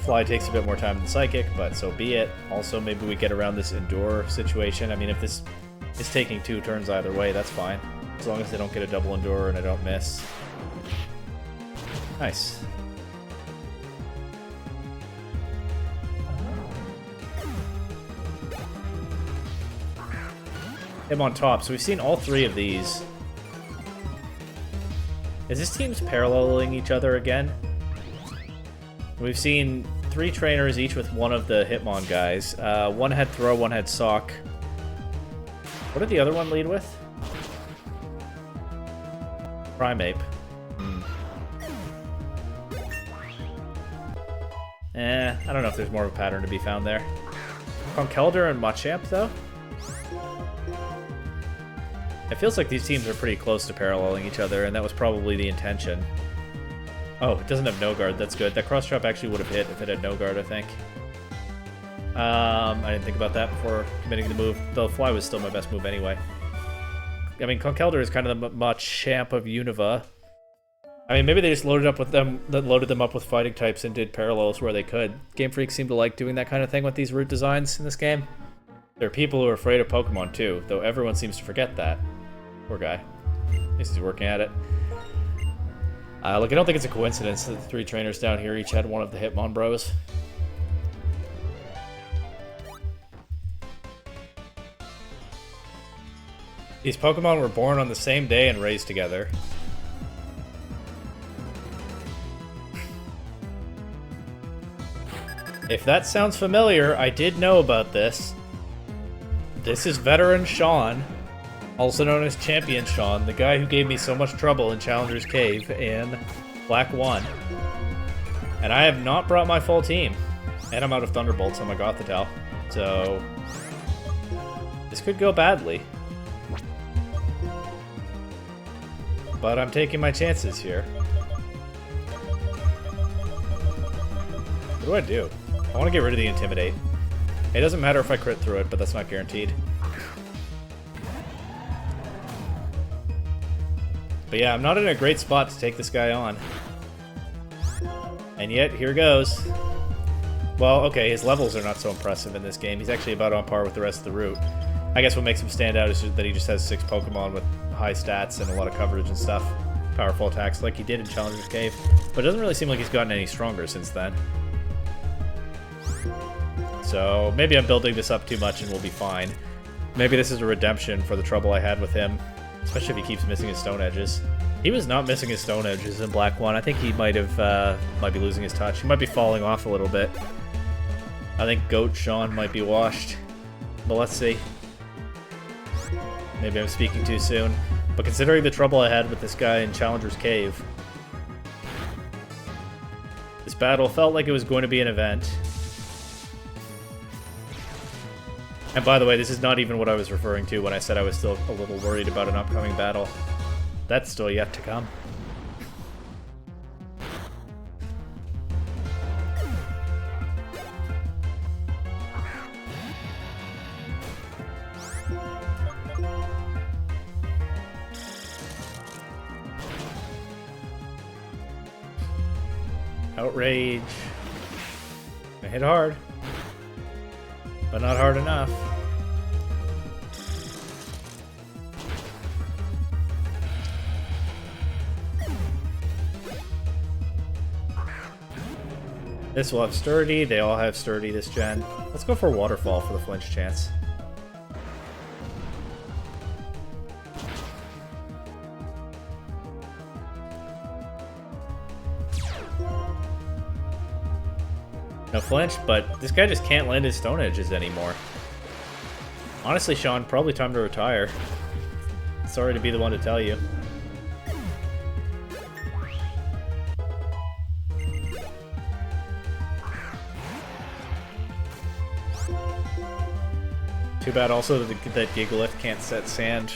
Fly takes a bit more time than Psychic, but so be it. Also, maybe we get around this Endure situation. I mean, if this is taking 2 turns either way, that's fine. As long as they don't get a double Endure and I don't miss. Nice. Him on top. So we've seen all 3 of these. Is this team's paralleling each other again? We've seen 3 trainers, each with one of the Hitmon guys. One had Throw, one had Sock. What did the other one lead with? Primeape. I don't know if there's more of a pattern to be found there. Conkeldurr and Machamp, though? It feels like these teams are pretty close to paralleling each other, and that was probably the intention. Oh, it doesn't have no guard. That's good. That cross trap actually would have hit if it had no guard, I think. I didn't think about that before committing the move, though Fly was still my best move anyway. I mean, Conkeldurr is kind of the Machamp of Unova. I mean, maybe they just loaded them up with fighting types and did parallels where they could. Game Freak seem to like doing that kind of thing with these route designs in this game. There are people who are afraid of Pokemon too, though everyone seems to forget that. Poor guy. At least he's working at it. Look, I don't think it's a coincidence that the 3 trainers down here each had one of the Hitmon bros. These Pokemon were born on the same day and raised together. If that sounds familiar, I did know about this. This is veteran Sean, also known as Champion Sean, the guy who gave me so much trouble in Challenger's Cave in Black 1. And I have not brought my full team. And I'm out of Thunderbolts on my Gothitelle. So this could go badly. But I'm taking my chances here. What do I do? I want to get rid of the Intimidate. It doesn't matter if I crit through it, but that's not guaranteed. But yeah, I'm not in a great spot to take this guy on. And yet, here goes. Well, okay, his levels are not so impressive in this game. He's actually about on par with the rest of the route. I guess what makes him stand out is that he just has 6 Pokemon with high stats and a lot of coverage and stuff. Powerful attacks like he did in Challenger's Cave. But it doesn't really seem like he's gotten any stronger since then. So maybe I'm building this up too much and we'll be fine. Maybe this is a redemption for the trouble I had with him. Especially if he keeps missing his Stone Edges. He was not missing his Stone Edges in Black 1. I think he might be losing his touch. He might be falling off a little bit. I think Goat Sean might be washed. But let's see. Maybe I'm speaking too soon. But considering the trouble I had with this guy in Challenger's Cave, this battle felt like it was going to be an event. And by the way, this is not even what I was referring to when I said I was still a little worried about an upcoming battle. That's still yet to come. Outrage. I hit hard, but not hard enough. This will have Sturdy. They all have Sturdy this gen. Let's go for Waterfall for the flinch chance. No flinch, but this guy just can't land his Stone Edges anymore. Honestly, Sean, probably time to retire. Sorry to be the one to tell you. Too bad also that Gigalith can't set Sand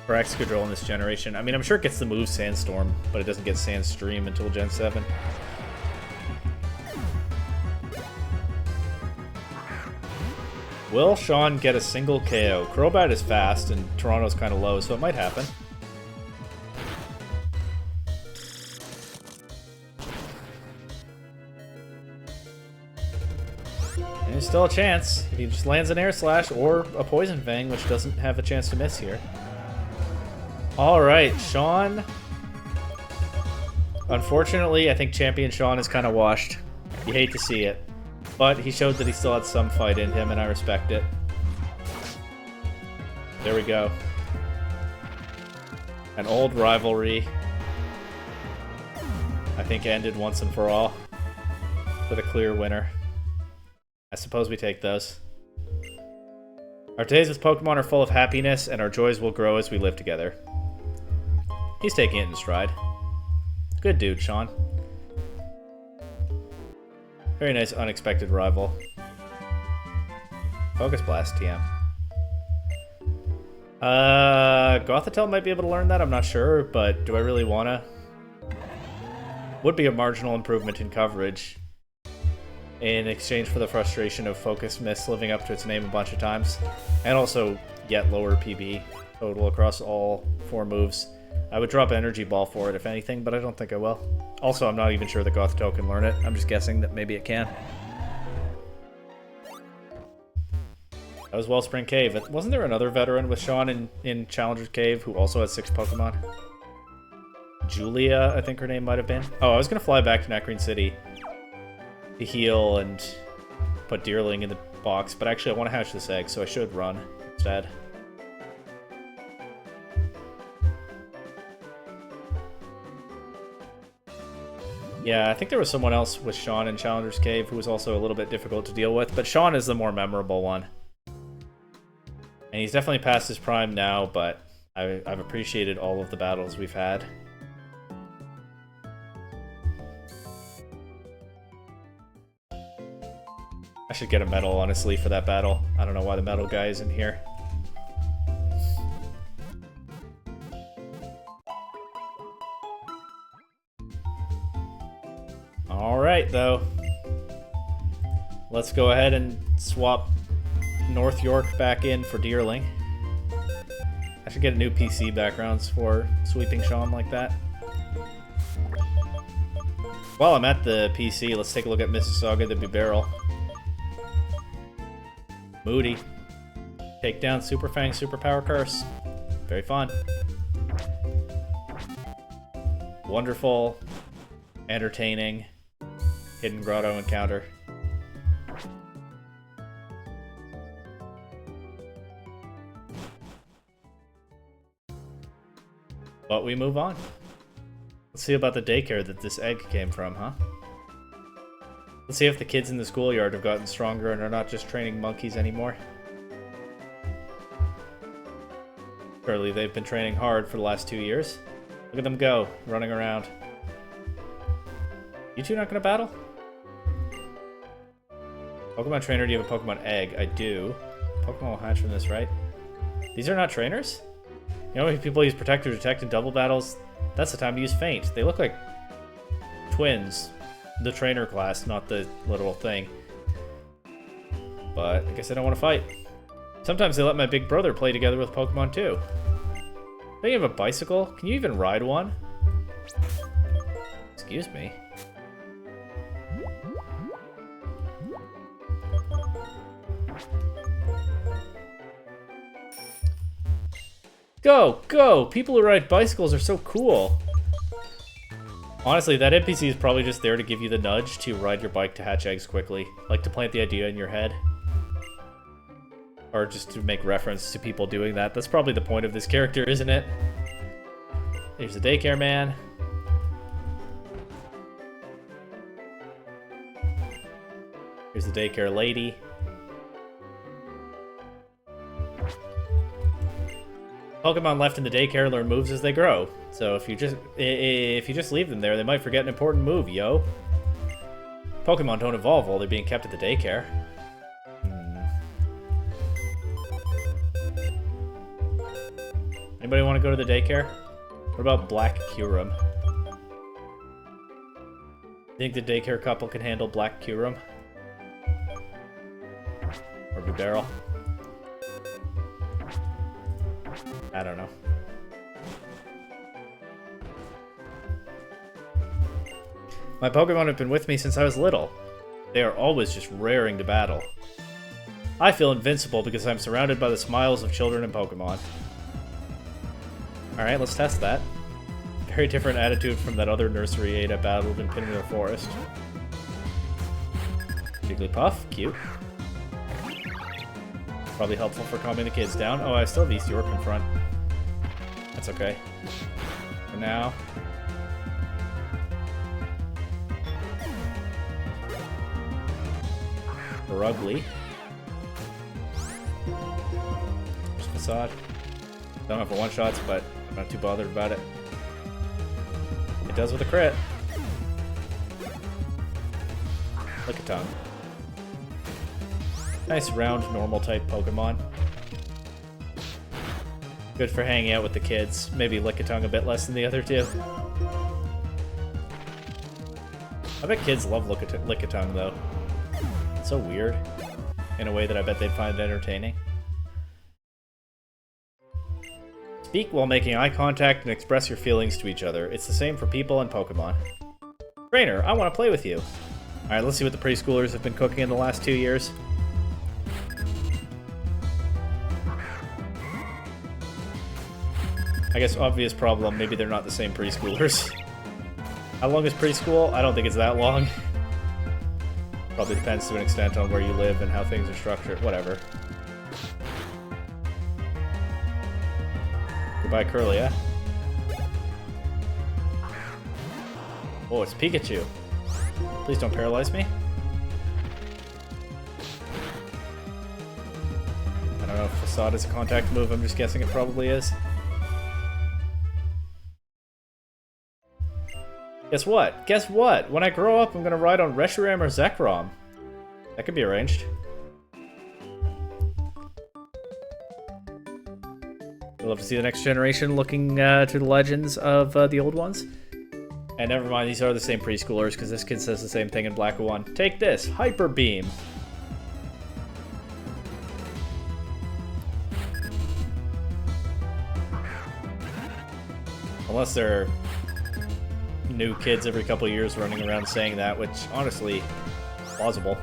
for Excadrill in this generation. I mean, I'm sure it gets the move Sandstorm, but it doesn't get Sandstream until Gen 7. Will Sean get a single KO? Crobat is fast, and Toronto's kind of low, so it might happen. And there's still a chance. If he just lands an Air Slash or a Poison Fang, which doesn't have a chance to miss here. Alright, Sean. Unfortunately, I think Champion Sean is kind of washed. You hate to see it. But he showed that he still had some fight in him, and I respect it. There we go. An old rivalry, I think, ended once and for all with a clear winner. I suppose we take those. Our days with Pokemon are full of happiness, and our joys will grow as we live together. He's taking it in stride. Good dude, Sean. Very nice unexpected rival. Focus Blast, TM. Gothitelle might be able to learn that, I'm not sure, but do I really wanna? Would be a marginal improvement in coverage in exchange for the frustration of Focus Miss living up to its name a bunch of times. And also yet lower PB total across all 4 moves. I would drop Energy Ball for it if anything, but I don't think I will. Also, I'm not even sure that Gothitelle can learn it. I'm just guessing that maybe it can. That was Wellspring Cave. Wasn't there another veteran with Sean in Challenger's Cave who also had 6 Pokemon? Julia, I think her name might have been. Oh, I was going to fly back to Necrene City to heal and put Deerling in the box, but actually I want to hatch this egg, so I should run instead. Yeah, I think there was someone else with Sean in Challenger's Cave who was also a little bit difficult to deal with, but Sean is the more memorable one. And he's definitely past his prime now, but I've appreciated all of the battles we've had. I should get a medal, honestly, for that battle. I don't know why the medal guy isn't here. Alright, though. Let's go ahead and swap North York back in for Deerling. I should get a new PC backgrounds for sweeping Sean like that. While I'm at the PC, let's take a look at Mississauga the Bibarel. Moody. Take down Super Fang, Super Power Curse. Very fun. Wonderful. Entertaining. Hidden Grotto encounter. But we move on. Let's see about the daycare that this egg came from, huh? Let's see if the kids in the schoolyard have gotten stronger and are not just training monkeys anymore. Surely they've been training hard for the last 2 years. Look at them go, running around. You two not gonna battle? Pokemon trainer, do you have a Pokemon egg? I do. Pokemon will hatch from this, right? These are not trainers? You know, if people use Protector, Detect in double battles, that's the time to use Feint. They look like twins. The trainer class, not the literal thing. But I guess I don't want to fight. Sometimes they let my big brother play together with Pokemon too. Don't you have a bicycle? Can you even ride one? Excuse me. Go! Go! People who ride bicycles are so cool. Honestly, that NPC is probably just there to give you the nudge to ride your bike to hatch eggs quickly. Like to plant the idea in your head. Or just to make reference to people doing that. That's probably the point of this character, isn't it? There's the daycare man. Here's the daycare lady. Pokemon left in the daycare learn moves as they grow. So if you just leave them there, they might forget an important move, yo. Pokemon don't evolve while they're being kept at the daycare. Anybody want to go to the daycare? What about Black Curum? Think the daycare couple can handle Black Curum? Or Blue Barrel? I don't know. My Pokemon have been with me since I was little. They are always just raring to battle. I feel invincible because I'm surrounded by the smiles of children and Pokemon. Alright, let's test that. Very different attitude from that other nursery aide I battled in Pinwheel Forest. Jigglypuff, cute. Probably helpful for calming the kids down. Oh, I still have East York in front. That's okay. For now. Ugly. Just Facade. Don't know if it one-shots, but I'm not too bothered about it. It does with a crit. Lickitung. Nice round normal type Pokemon. Good for hanging out with the kids. Maybe Lickitung a bit less than the other two. I bet kids love Lickitung though. So weird, in a way that I bet they'd find entertaining. Speak while making eye contact and express your feelings to each other. It's the same for people and Pokemon. Trainer, I want to play with you. Alright, let's see what the preschoolers have been cooking in the last 2 years. I guess obvious problem, maybe they're not the same preschoolers. How long is preschool? I don't think it's that long. Probably depends to an extent on where you live and how things are structured. Whatever. Goodbye, Curlia. Oh, it's Pikachu. Please don't paralyze me. I don't know if Facade is a contact move. I'm just guessing it probably is. Guess what? Guess what? When I grow up, I'm gonna ride on Reshiram or Zekrom. That could be arranged. I'd love to see the next generation looking to the legends of the old ones. And never mind, these are the same preschoolers, because this kid says the same thing in Black 1. Take this! Hyper Beam! Unless they're new kids every couple years running around saying that, which, honestly, plausible.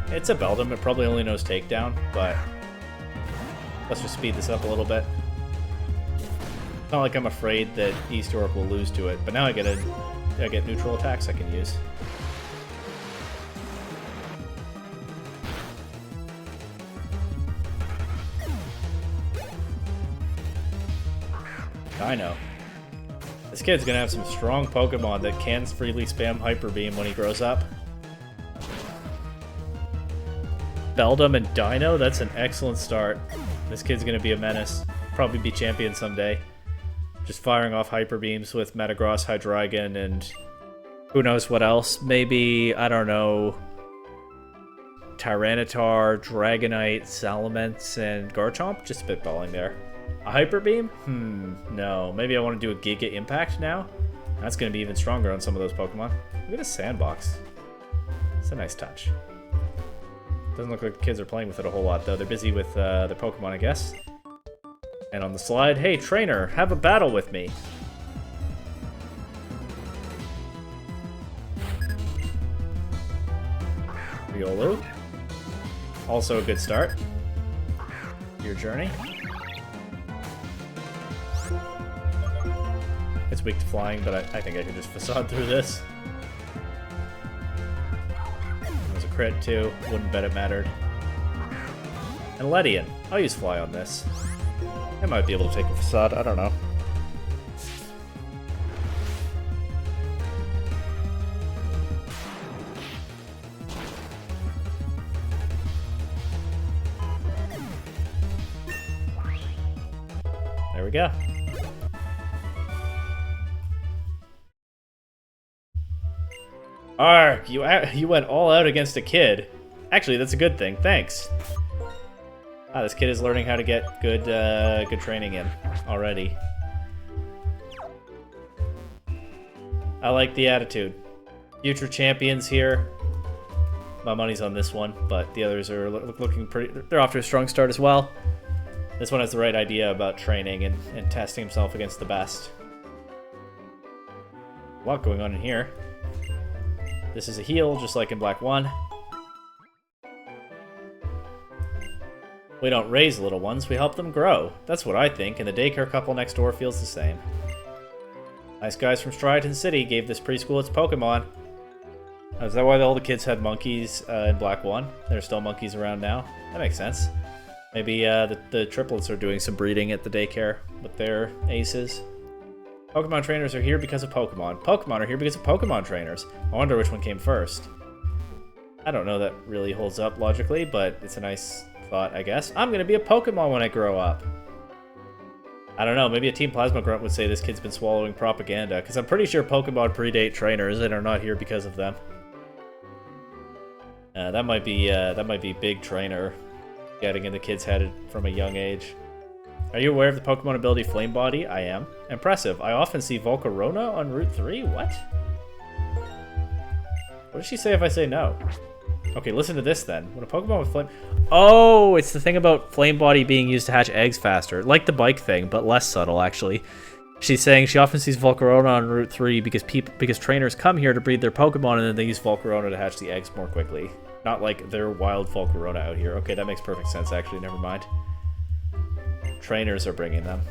It's a Beldum, it probably only knows Takedown, but let's just speed this up a little bit. It's not like I'm afraid that East York will lose to it, but now I get neutral attacks I can use. I know. This kid's gonna have some strong Pokemon that can freely spam Hyper Beam when he grows up. Beldum and Dino, that's an excellent start. This kid's gonna be a menace. Probably be champion someday. Just firing off Hyper Beams with Metagross, Hydreigon, and who knows what else. Maybe, I don't know, Tyranitar, Dragonite, Salamence, and Garchomp? Just spitballing there. A Hyper Beam? No. Maybe I want to do a Giga Impact now? That's going to be even stronger on some of those Pokemon. Look at the Sandbox. It's a nice touch. Doesn't look like the kids are playing with it a whole lot, though. They're busy with their Pokemon, I guess. And on the slide, hey, trainer, have a battle with me. Riolu. Also a good start. Your journey. It's weak to flying, but I think I can just Facade through this. It was a crit, too. Wouldn't bet it mattered. And Ledian. I'll use Fly on this. I might be able to take a Facade. I don't know. There we go. Ark, you went all out against a kid. Actually, that's a good thing. Thanks. Ah, this kid is learning how to get good training in already. I like the attitude. Future champions here. My money's on this one, but the others are looking pretty... They're off to a strong start as well. This one has the right idea about training and testing himself against the best. A lot going on in here. This is a heal, just like in Black 1. We don't raise little ones, we help them grow. That's what I think, and the daycare couple next door feels the same. Nice guys from Striaton City gave this preschool its Pokemon. Is that why all the kids had monkeys in Black 1? There are still monkeys around now? That makes sense. Maybe the triplets are doing some breeding at the daycare with their aces. Pokemon trainers are here because of Pokemon. Pokemon are here because of Pokemon trainers. I wonder which one came first. I don't know that really holds up logically, but it's a nice thought, I guess. I'm gonna be a Pokemon when I grow up. I don't know, maybe a Team Plasma Grunt would say this kid's been swallowing propaganda, because I'm pretty sure Pokemon predate trainers and are not here because of them. That might be big trainer getting in the kid's head from a young age. Are you aware of the Pokemon ability Flame Body? I am. Impressive. I often see Volcarona on Route 3? What? What does she say if I say no? Okay, listen to this then. When a Pokemon with Flame... Oh, it's the thing about Flame Body being used to hatch eggs faster. Like the bike thing, but less subtle, actually. She's saying she often sees Volcarona on Route 3 because trainers come here to breed their Pokemon and then they use Volcarona to hatch the eggs more quickly. Not like they're wild Volcarona out here. Okay, that makes perfect sense, actually. Never mind. Trainers are bringing them.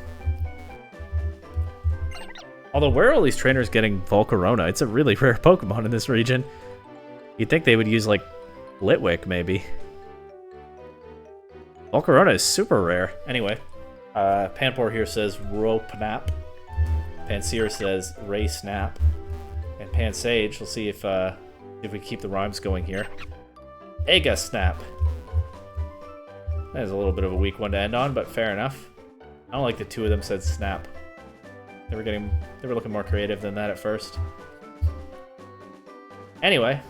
Although, where are all these trainers getting Volcarona? It's a really rare Pokemon in this region. You'd think they would use, like, Litwick, maybe. Volcarona is super rare. Anyway, Panpour here says Ropnap. Panseer says Ray Snap. And Pansage, we'll see if we keep the rhymes going here. Ega Snap. That is a little bit of a weak one to end on, but fair enough. I don't like the two of them said Snap. They were looking more creative than that at first. Anyway.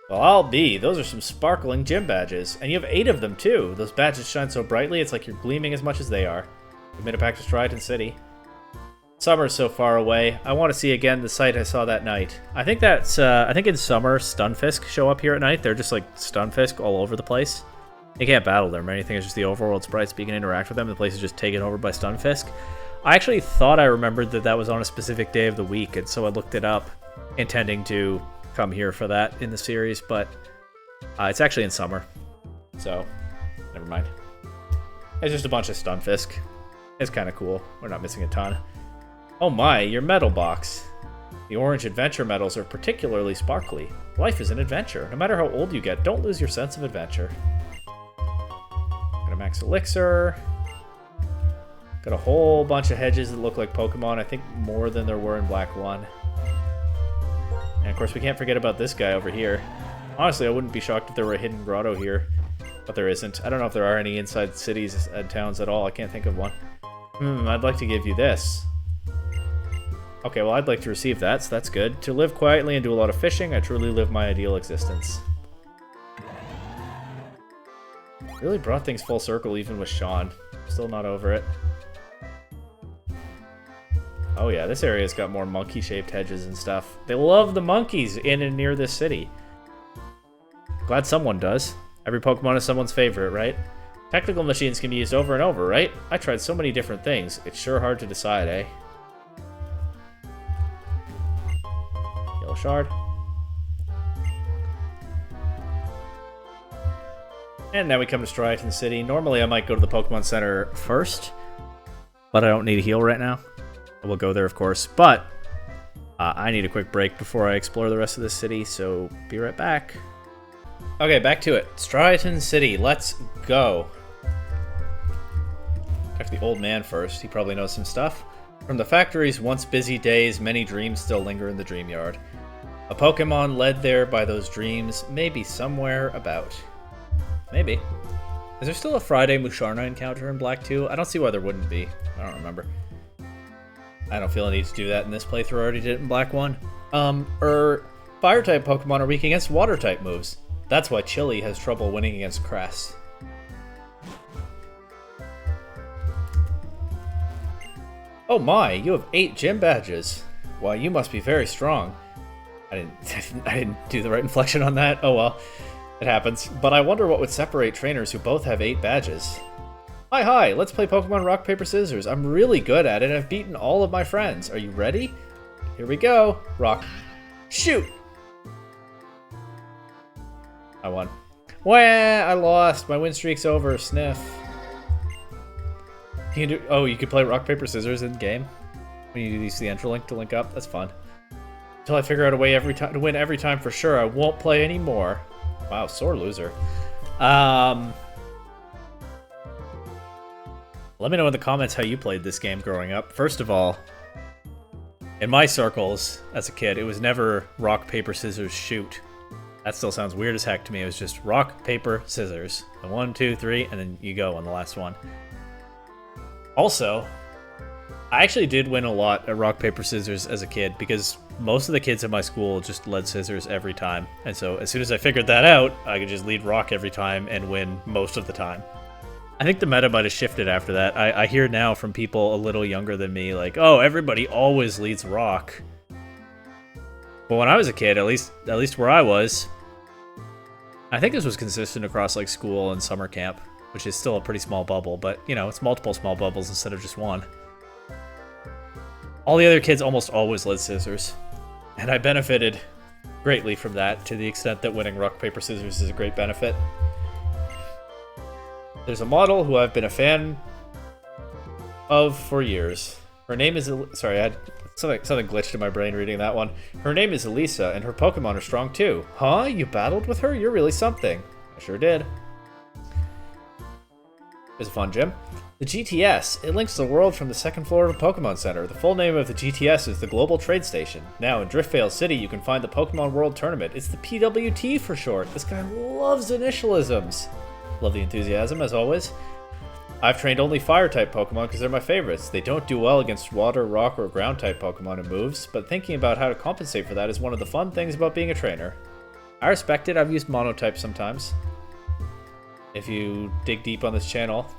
Well, I'll be. Those are some sparkling gym badges. And you have 8 of them, too. Those badges shine so brightly, it's like you're gleaming as much as they are. We made it back to Striaton City. Summer's so far away. I want to see again the sight I saw that night. I think that's, I think in summer, Stunfisk show up here at night. They're just like Stunfisk all over the place. You can't battle them or anything. It's just the overworld sprites, but you can interact with them. The place is just taken over by Stunfisk. I actually thought I remembered that that was on a specific day of the week, and so I looked it up, intending to come here for that in the series, but it's actually in summer. So, never mind. It's just a bunch of Stunfisk. It's kind of cool. We're not missing a ton. Oh my, your medal box. The orange adventure medals are particularly sparkly. Life is an adventure. No matter how old you get, don't lose your sense of adventure. Got a max elixir. Got a whole bunch of hedges that look like Pokemon. I think more than there were in Black 1. And of course, we can't forget about this guy over here. Honestly, I wouldn't be shocked if there were a hidden grotto here. But there isn't. I don't know if there are any inside cities and towns at all. I can't think of one. I'd like to give you this. Okay, well, I'd like to receive that, so that's good. To live quietly and do a lot of fishing, I truly live my ideal existence. Really brought things full circle even with Sean. Still not over it. Oh yeah, this area's got more monkey-shaped hedges and stuff. They love the monkeys in and near this city. Glad someone does. Every Pokemon is someone's favorite, right? Technical machines can be used over and over, right? I tried so many different things. It's sure hard to decide, eh? Yellow shard. And now we come to Striaton City. Normally I might go to the Pokemon Center first, but I don't need a heal right now. I will go there, of course, but I need a quick break before I explore the rest of the city, so be right back. Okay, back to it. Striaton City, let's go. Talk to the old man first. He probably knows some stuff. From the factory's once busy days, many dreams still linger in the dream yard. A Pokemon led there by those dreams may be somewhere about. Maybe. Is there still a Friday Musharna encounter in Black 2? I don't see why there wouldn't be. I don't remember. I don't feel a need to do that in this playthrough. I already did it in Black 1. By Fire-type Pokemon are weak against Water-type moves. That's why Chili has trouble winning against Crest. Oh my, you have 8 gym badges. Why, you must be very strong. I didn't do the right inflection on that. Oh well, it happens. But I wonder what would separate trainers who both have 8 badges. Hi, let's play Pokemon Rock, Paper, Scissors. I'm really good at it. I've beaten all of my friends. Are you ready? Here we go. Rock. Shoot! I won. Wah! I lost. My win streak's over. Sniff. You can do. Oh, you can play rock paper scissors in game when you use the enter link to link up. That's fun. Until I figure out a way every time to win every time for sure, I won't play anymore. Wow, sore loser. Let me know in the comments how you played this game growing up. First of all, in my circles as a kid, it was never rock paper scissors shoot. That still sounds weird as heck to me. It was just rock, paper, scissors. And 1, 2, 3, and then you go on the last one. Also, I actually did win a lot at rock, paper, scissors as a kid because most of the kids in my school just led scissors every time. And so as soon as I figured that out, I could just lead rock every time and win most of the time. I think the meta might have shifted after that. I hear now from people a little younger than me, like, oh, everybody always leads rock. But when I was a kid, at least where I was, I think this was consistent across like school and summer camp, which is still a pretty small bubble, but you know, it's multiple small bubbles instead of just one. All the other kids almost always led scissors, and I benefited greatly from that to the extent that winning rock, paper, scissors is a great benefit. There's a model who I've been a fan of for years. Her name is... Sorry, I had something glitched in my brain reading that one. Her name is Elisa, and her Pokemon are strong too. Huh? You battled with her? You're really something. I sure did. It was a fun gym. The GTS. It links the world from the second floor of a Pokemon Center. The full name of the GTS is the Global Trade Station. Now, in Driftvale City, you can find the Pokemon World Tournament. It's the PWT for short. This guy loves initialisms. Love the enthusiasm, as always. I've trained only Fire-type Pokemon because they're my favorites. They don't do well against Water, Rock, or Ground-type Pokemon and moves, but thinking about how to compensate for that is one of the fun things about being a trainer. I respect it. I've used Mono-type sometimes. If you dig deep on this channel,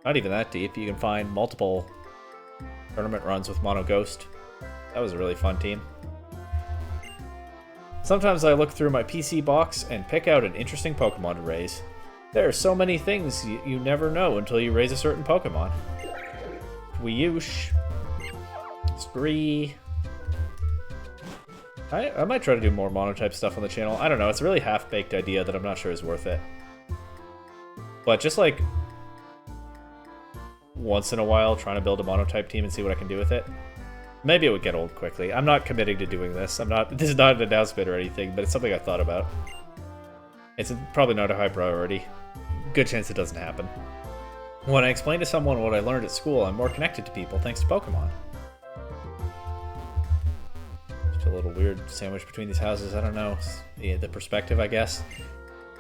not even that deep, you can find multiple tournament runs with Mono Ghost. That was a really fun team. Sometimes I look through my PC box and pick out an interesting Pokemon to raise. There are so many things you never know until you raise a certain Pokemon. Weeyoosh. Spree. I might try to do more Mono-type stuff on the channel. I don't know, it's a really half-baked idea that I'm not sure is worth it. But just like once in a while, trying to build a Mono-type team and see what I can do with it. Maybe it would get old quickly. I'm not committing to doing this. This is not an announcement or anything, but it's something I thought about. It's probably not a high priority. Good chance it doesn't happen. When I explain to someone what I learned at school, I'm more connected to people thanks to Pokemon. Just a little weird sandwich between these houses. I don't know. The perspective, I guess.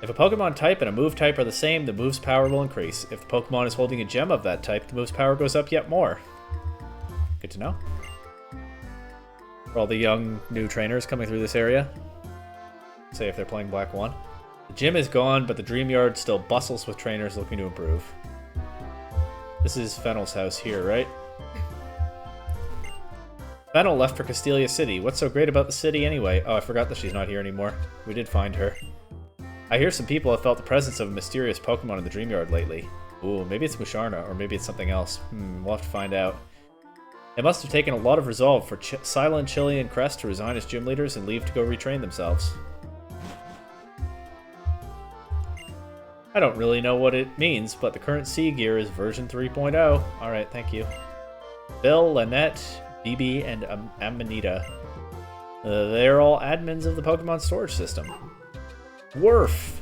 If a Pokemon type and a move type are the same, the move's power will increase. If the Pokemon is holding a gem of that type, the move's power goes up yet more. Good to know. For all the young, new trainers coming through this area, say if they're playing Black 1. The gym is gone, but the Dream Yard still bustles with trainers looking to improve. This is Fennel's house here, right? Fennel left for Castelia City. What's so great about the city anyway? Oh, I forgot that she's not here anymore. We did find her. I hear some people have felt the presence of a mysterious Pokemon in the Dream Yard lately. Ooh, maybe it's Musharna, or maybe it's something else. We'll have to find out. It must have taken a lot of resolve for Silent, Chili, and Crest to resign as gym leaders and leave to go retrain themselves. I don't really know what it means, but the current Sea gear is version 3.0. Alright, thank you. Bill, Lynette, BB, and Amanita. They're all admins of the Pokemon storage system. Worf!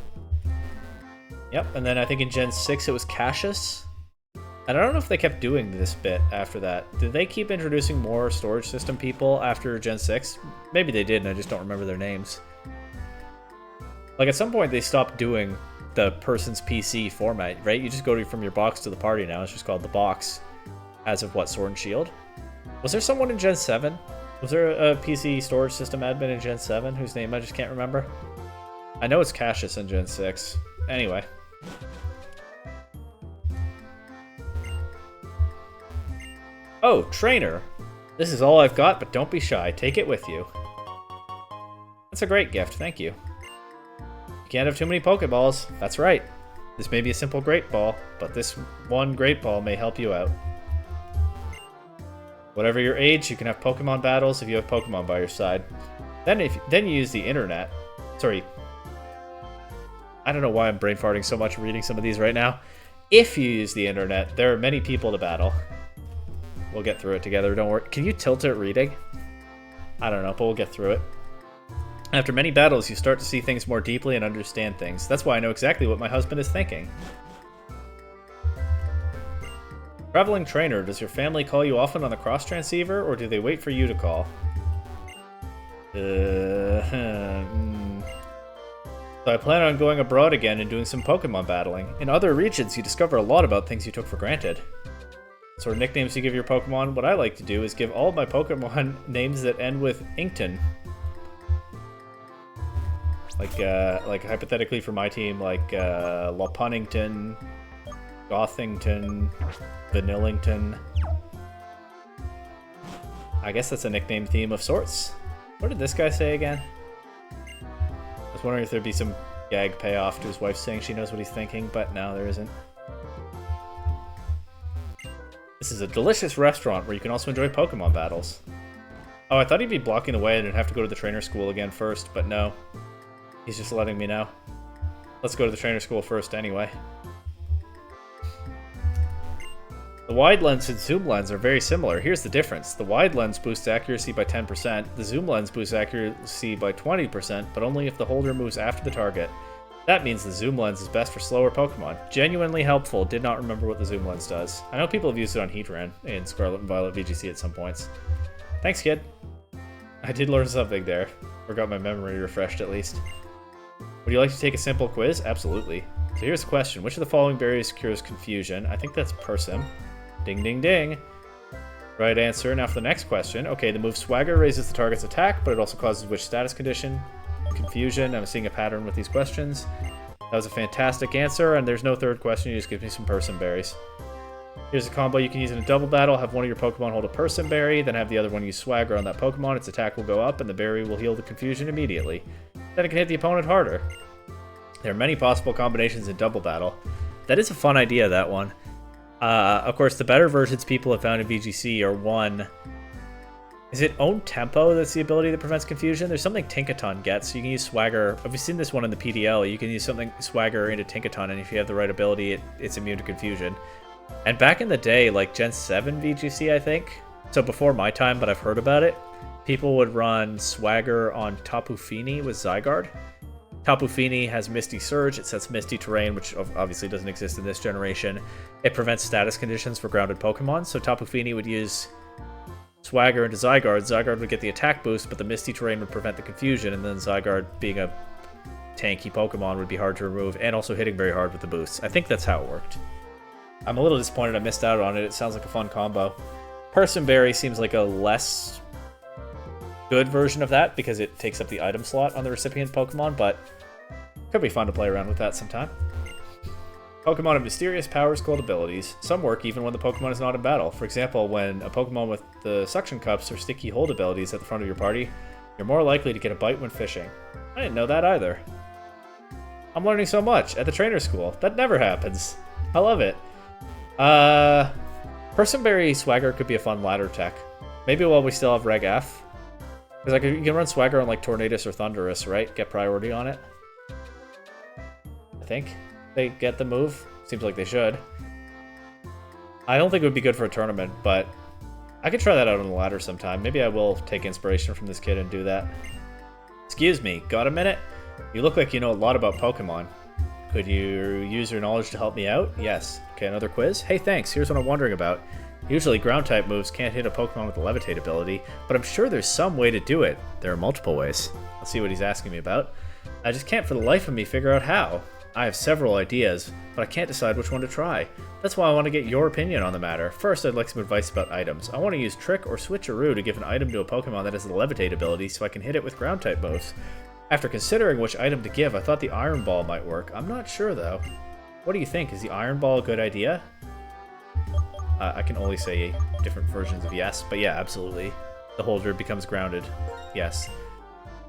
Yep, and then I think in Gen 6 it was Cassius. And I don't know if they kept doing this bit after that. Did they keep introducing more storage system people after Gen 6? Maybe they did, and I just don't remember their names. Like, at some point they stopped doing the person's PC format, right? You just go from your box to the party now. It's just called the box. As of what, Sword and Shield? Was there someone in Gen 7 Was there a PC storage system admin in Gen 7 whose name I just can't remember? I know it's Cassius in Gen 6. Anyway. Oh, trainer. This is all I've got, but don't be shy. Take it with you. That's a great gift, thank you. You can't have too many Pokeballs. That's right. This may be a simple Great Ball, but this one Great Ball may help you out. Whatever your age, you can have Pokemon battles if you have Pokemon by your side. Then you use the internet. Sorry. I don't know why I'm brain farting so much reading some of these right now. If you use the internet, there are many people to battle. We'll get through it together, don't worry. Can you tilt it reading? I don't know, but we'll get through it. After many battles, you start to see things more deeply and understand things. That's why I know exactly what my husband is thinking. Traveling trainer, does your family call you often on the cross transceiver, or do they wait for you to call? So I plan on going abroad again and doing some Pokemon battling. In other regions, you discover a lot about things you took for granted. Sort of nicknames you give your Pokemon. What I like to do is give all of my Pokemon names that end with Inkton. Like hypothetically for my team, like Lopunington, Gothington, Vanillington. I guess that's a nickname theme of sorts. What did this guy say again? I was wondering if there'd be some gag payoff to his wife saying she knows what he's thinking, but no, there isn't. This is a delicious restaurant where you can also enjoy Pokemon battles. Oh, I thought he'd be blocking the way and I'd have to go to the trainer school again first, but no. He's just letting me know. Let's go to the trainer school first anyway. The wide lens and zoom lens are very similar. Here's the difference. The wide lens boosts accuracy by 10%. The zoom lens boosts accuracy by 20%, but only if the holder moves after the target. That means the zoom lens is best for slower Pokemon. Genuinely helpful. Did not remember what the zoom lens does. I know people have used it on Heatran in Scarlet and Violet VGC at some points. Thanks, kid. I did learn something there. Or got my memory refreshed at least. Would you like to take a simple quiz? Absolutely. So here's the question. Which of the following berries cures confusion? I think that's Persim. Ding, ding, ding. Right answer. Now for the next question. Okay, the move Swagger raises the target's attack, but it also causes which status condition? Confusion. I'm seeing a pattern with these questions. That was a fantastic answer, and there's no third question. You just give me some Persim berries. Here's a combo you can use in a double battle. Have one of your Pokemon hold a Persim berry, then have the other one use Swagger on that Pokemon. Its attack will go up, and the berry will heal the confusion immediately. Then it can hit the opponent harder. There are many possible combinations in double battle. That is a fun idea, that one. Of course, the better versions people have found in VGC are one... Is it Own Tempo that's the ability that prevents confusion? There's something Tinkaton gets, so you can use Swagger. I've seen this one in the PDL. You can use something Swagger into Tinkaton, and if you have the right ability, it's immune to confusion. And back in the day, like Gen 7 VGC, I think, so before my time, but I've heard about it, people would run Swagger on Tapu Fini with Zygarde. Tapu Fini has Misty Surge, it sets Misty Terrain, which obviously doesn't exist in this generation. It prevents status conditions for grounded Pokemon, so Tapu Fini would use Swagger into Zygarde. Zygarde would get the attack boost, but the Misty Terrain would prevent the confusion, and then Zygarde, being a tanky Pokemon, would be hard to remove, and also hitting very hard with the boosts. I think that's how it worked. I'm a little disappointed I missed out on it. It sounds like a fun combo. Persim Berry seems like a less good version of that because it takes up the item slot on the recipient Pokemon, but could be fun to play around with that sometime. Pokemon have mysterious powers called abilities. Some work even when the Pokemon is not in battle. For example, when a Pokemon with the suction cups or sticky hold abilities at the front of your party, you're more likely to get a bite when fishing. I didn't know that either. I'm learning so much at the trainer school. That never happens. I love it. Persim Berry Swagger could be a fun ladder tech. Maybe while we still have Reg F. Because like, you can run Swagger on like Tornadus or Thundurus, right? Get priority on it. I think they get the move. Seems like they should. I don't think it would be good for a tournament, but I could try that out on the ladder sometime. Maybe I will take inspiration from this kid and do that. Excuse me, got a minute? You look like you know a lot about Pokemon. Could you use your knowledge to help me out? Yes. Okay, another quiz? Hey, thanks. Here's what I'm wondering about. Usually ground-type moves can't hit a Pokemon with a Levitate ability, but I'm sure there's some way to do it. There are multiple ways. Let's see what he's asking me about. I just can't for the life of me figure out how. I have several ideas, but I can't decide which one to try. That's why I want to get your opinion on the matter. First, I'd like some advice about items. I want to use Trick or Switcheroo to give an item to a Pokemon that has the Levitate ability so I can hit it with Ground-type moves. After considering which item to give, I thought the Iron Ball might work. I'm not sure, though. What do you think? Is the Iron Ball a good idea? I can only say different versions of yes, but yeah, absolutely. The holder becomes grounded. Yes.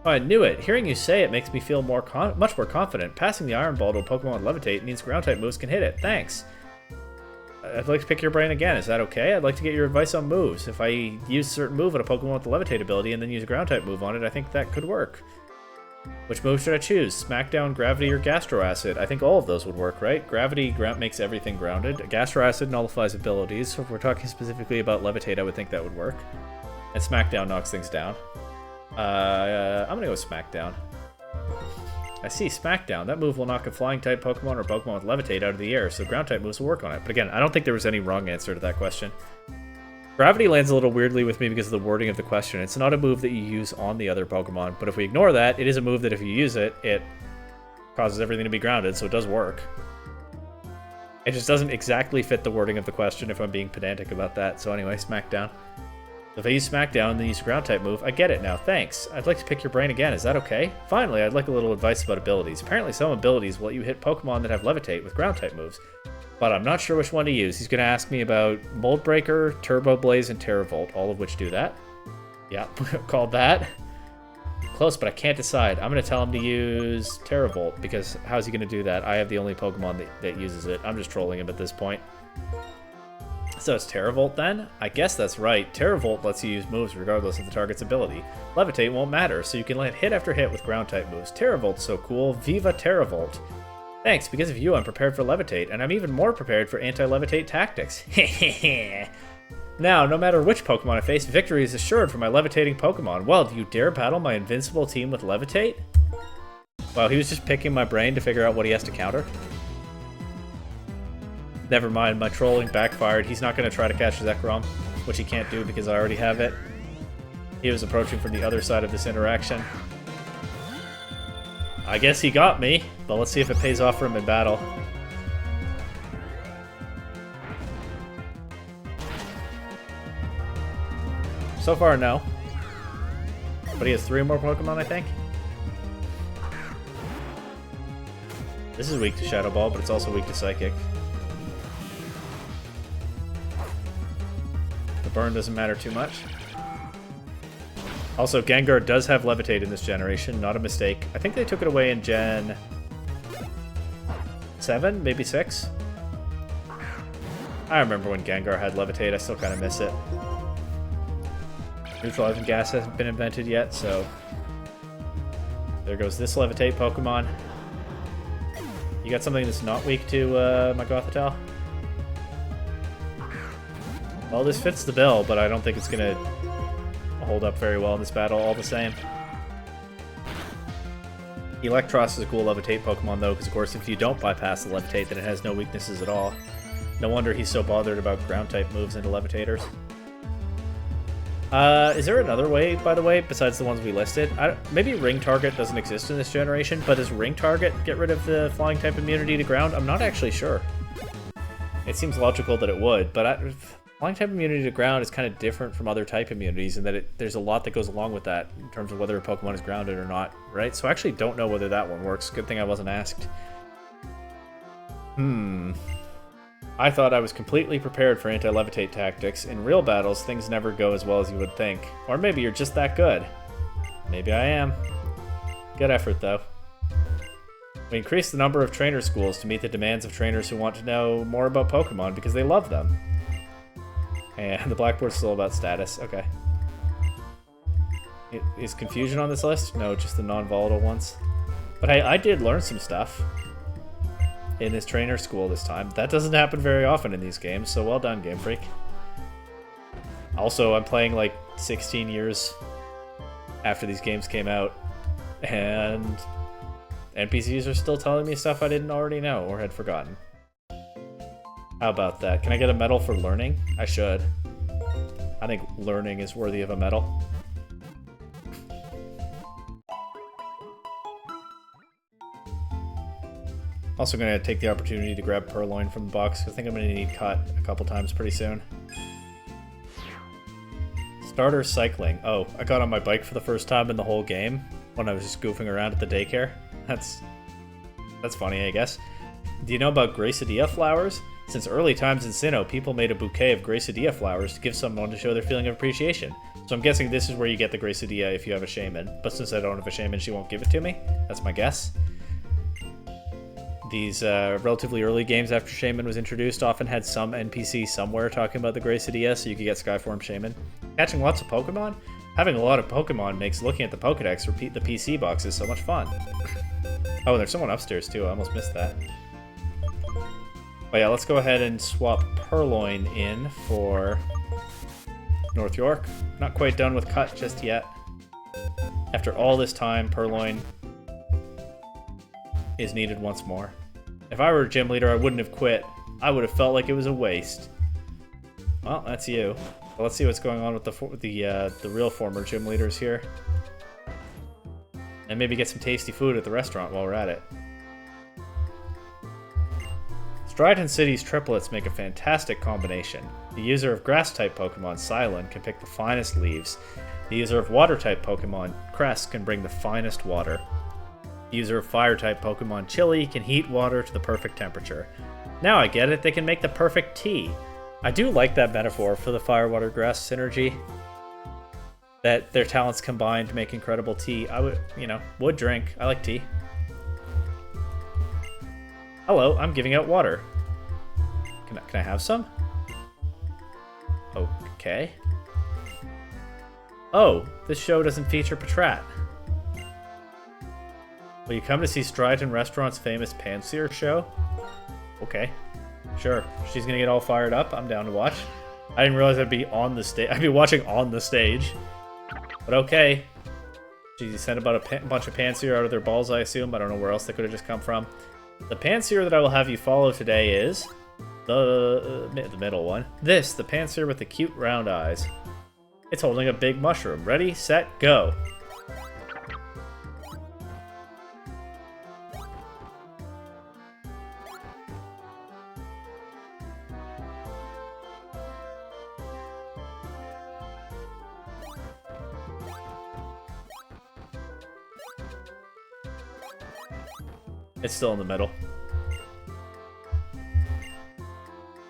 Oh, I knew it. Hearing you say it makes me feel much more confident. Passing the Iron Ball to a Pokemon with Levitate means Ground-type moves can hit it. Thanks. I'd like to pick your brain again. Is that okay? I'd like to get your advice on moves. If I use a certain move on a Pokemon with the Levitate ability and then use a Ground-type move on it, I think that could work. Which move should I choose? Smackdown, Gravity, or Gastro Acid? I think all of those would work, right? Gravity makes everything grounded. Gastro Acid nullifies abilities, so if we're talking specifically about Levitate, I would think that would work. And Smackdown knocks things down. I'm gonna go with Smackdown. I see, Smackdown. That move will knock a Flying-type Pokemon or Pokemon with Levitate out of the air, so Ground-type moves will work on it. But again, I don't think there was any wrong answer to that question. Gravity lands a little weirdly with me because of the wording of the question. It's not a move that you use on the other Pokemon, but if we ignore that, it is a move that if you use it, it causes everything to be grounded, so it does work. It just doesn't exactly fit the wording of the question if I'm being pedantic about that. So anyway, Smackdown. If I use Smackdown and then use a Ground-type move, I get it now, thanks. I'd like to pick your brain again, is that okay? Finally, I'd like a little advice about abilities. Apparently some abilities will let you hit Pokemon that have Levitate with Ground-type moves, but I'm not sure which one to use. He's going to ask me about Mold Breaker, Turbo Blaze, and Terravolt, all of which do that. Yeah, called that. Close, but I can't decide. I'm going to tell him to use Terravolt, because how's he going to do that? I have the only Pokemon that uses it. I'm just trolling him at this point. So it's Terravolt then? I guess that's right. Terravolt lets you use moves regardless of the target's ability. Levitate won't matter, so you can land hit after hit with Ground-type moves. Terravolt's so cool. Viva Terravolt. Thanks, because of you I'm prepared for Levitate, and I'm even more prepared for anti-Levitate tactics. Now, no matter which Pokemon I face, victory is assured for my levitating Pokemon. Well, do you dare battle my invincible team with Levitate? Wow, he was just picking my brain to figure out what he has to counter. Never mind, my trolling backfired. He's not going to try to catch Zekrom, which he can't do because I already have it. He was approaching from the other side of this interaction. I guess he got me, but let's see if it pays off for him in battle. So far, no. But he has 3 more Pokemon, I think. This is weak to Shadow Ball, but it's also weak to Psychic. The burn doesn't matter too much. Also, Gengar does have Levitate in this generation, not a mistake. I think they took it away in Gen 7, maybe 6? I remember when Gengar had Levitate, I still kind of miss it. Neutralizing Gas hasn't been invented yet, so... There goes this Levitate Pokemon. You got something that's not weak to my Gothitelle? Well, this fits the bill, but I don't think it's gonna hold up very well in this battle all the same. Electros is a cool Levitate Pokemon, though, because, of course, if you don't bypass the Levitate, then it has no weaknesses at all. No wonder he's so bothered about Ground-type moves into Levitators. Is there another way, by the way, besides the ones we listed? Maybe Ring Target doesn't exist in this generation, but does Ring Target get rid of the Flying-type immunity to ground? I'm not actually sure. It seems logical that it would, but Flying-type immunity to ground is kind of different from other type immunities in that there's a lot that goes along with that in terms of whether a Pokemon is grounded or not, right? So I actually don't know whether that one works. Good thing I wasn't asked. I thought I was completely prepared for anti-Levitate tactics. In real battles, things never go as well as you would think. Or maybe you're just that good. Maybe I am. Good effort, though. We increased the number of trainer schools to meet the demands of trainers who want to know more about Pokemon because they love them. And the blackboard's still about status. Okay. Is confusion on this list? No, just the non-volatile ones. But hey, I did learn some stuff in this trainer school this time. That doesn't happen very often in these games, so well done, Game Freak. Also, I'm playing like 16 years after these games came out, and NPCs are still telling me stuff I didn't already know or had forgotten. How about that? Can I get a medal for learning? I should. I think learning is worthy of a medal. Also gonna take the opportunity to grab Purloin from the box. I think I'm gonna need Cut a couple times pretty soon. Starter cycling. Oh, I got on my bike for the first time in the whole game when I was just goofing around at the daycare. That's funny, I guess. Do you know about Gracidia flowers? Since early times in Sinnoh, people made a bouquet of Gracidia flowers to give someone to show their feeling of appreciation. So I'm guessing this is where you get the Gracidia if you have a shaman. But since I don't have a shaman, she won't give it to me. That's my guess. These relatively early games after Shaman was introduced often had some NPC somewhere talking about the Gracidia, so you could get Skyform Shaman. Catching lots of Pokemon? Having a lot of Pokemon makes looking at the Pokedex or the PC boxes so much fun. Oh, there's someone upstairs too, I almost missed that. But yeah, let's go ahead and swap Purloin in for North York. Not quite done with Cut just yet. After all this time, Purloin is needed once more. If I were a gym leader, I wouldn't have quit. I would have felt like it was a waste. Well, that's you. But let's see what's going on with the real former gym leaders here. And maybe get some tasty food at the restaurant while we're at it. Striaton City's triplets make a fantastic combination. The user of Grass-type Pokemon, Silent, can pick the finest leaves. The user of Water-type Pokemon, Crest, can bring the finest water. The user of Fire-type Pokemon, Chili, can heat water to the perfect temperature. Now I get it, they can make the perfect tea. I do like that metaphor for the Fire, Water, Grass synergy. That their talents combined to make incredible tea. I would drink. I like tea. Hello, I'm giving out water. Can I have some? Okay. Oh, this show doesn't feature Patrat. Will you come to see Striaton Restaurant's famous Pansear show? Okay. Sure. She's gonna get all fired up. I'm down to watch. I didn't realize I'd be on the stage. I'd be watching on the stage. But okay. She sent about a bunch of Pansear out of their balls, I assume. I don't know where else they could have just come from. The Pansear that I will have you follow today is the middle one. This, the Pansear with the cute round eyes. It's holding a big mushroom. Ready, set, go. It's still in the middle.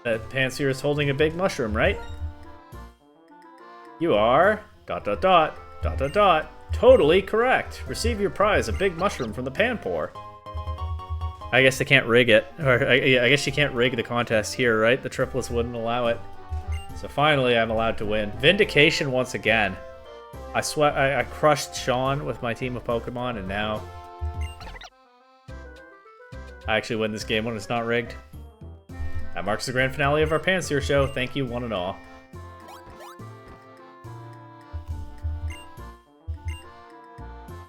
That Pansear is holding a big mushroom, right? You are... ... Totally correct. Receive your prize, a big mushroom from the Panpour. I guess they can't rig it. Or I guess you can't rig the contest here, right? The triplets wouldn't allow it. So finally, I'm allowed to win. Vindication once again. I crushed Sean with my team of Pokemon, and now... I actually win this game when it's not rigged. That marks the grand finale of our Pansear show. Thank you, one and all.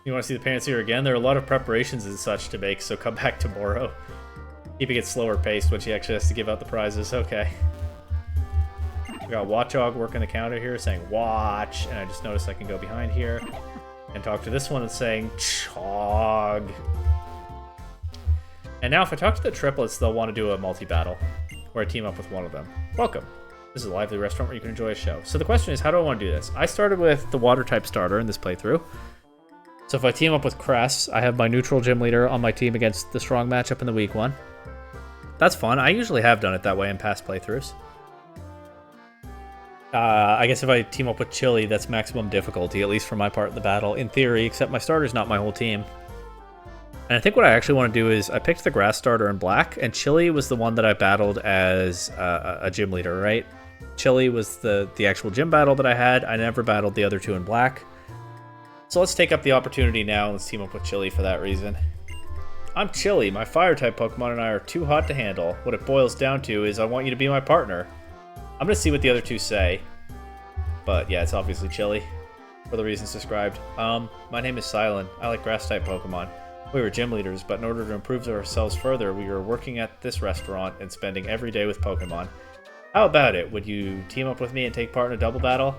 You want to see the Pansear again? There are a lot of preparations and such to make, so come back tomorrow. Keeping it slower paced when she actually has to give out the prizes. Okay. We got Watchog working the counter here, saying watch, and I just noticed I can go behind here and talk to this one that's saying chog. And now if I talk to the triplets, they'll want to do a multi-battle, where I team up with one of them. Welcome. This is a lively restaurant where you can enjoy a show. So the question is, how do I want to do this? I started with the water-type starter in this playthrough. So if I team up with Cress, I have my neutral gym leader on my team against the strong matchup in the weak one. That's fun. I usually have done it that way in past playthroughs. I guess if I team up with Chili, that's maximum difficulty, at least for my part in the battle, in theory, except my starter's not my whole team. And I think what I actually want to do is, I picked the grass starter in black, and Chili was the one that I battled as a gym leader, right? Chili was the actual gym battle that I had. I never battled the other two in black. So let's take up the opportunity now, and let's team up with Chili for that reason. I'm Chili. My fire-type Pokemon and I are too hot to handle. What it boils down to is I want you to be my partner. I'm going to see what the other two say. But yeah, it's obviously Chili, for the reasons described. My name is Silent. I like grass-type Pokemon. We were gym leaders, but in order to improve ourselves further, we were working at this restaurant and spending every day with Pokemon. How about it? Would you team up with me and take part in a double battle?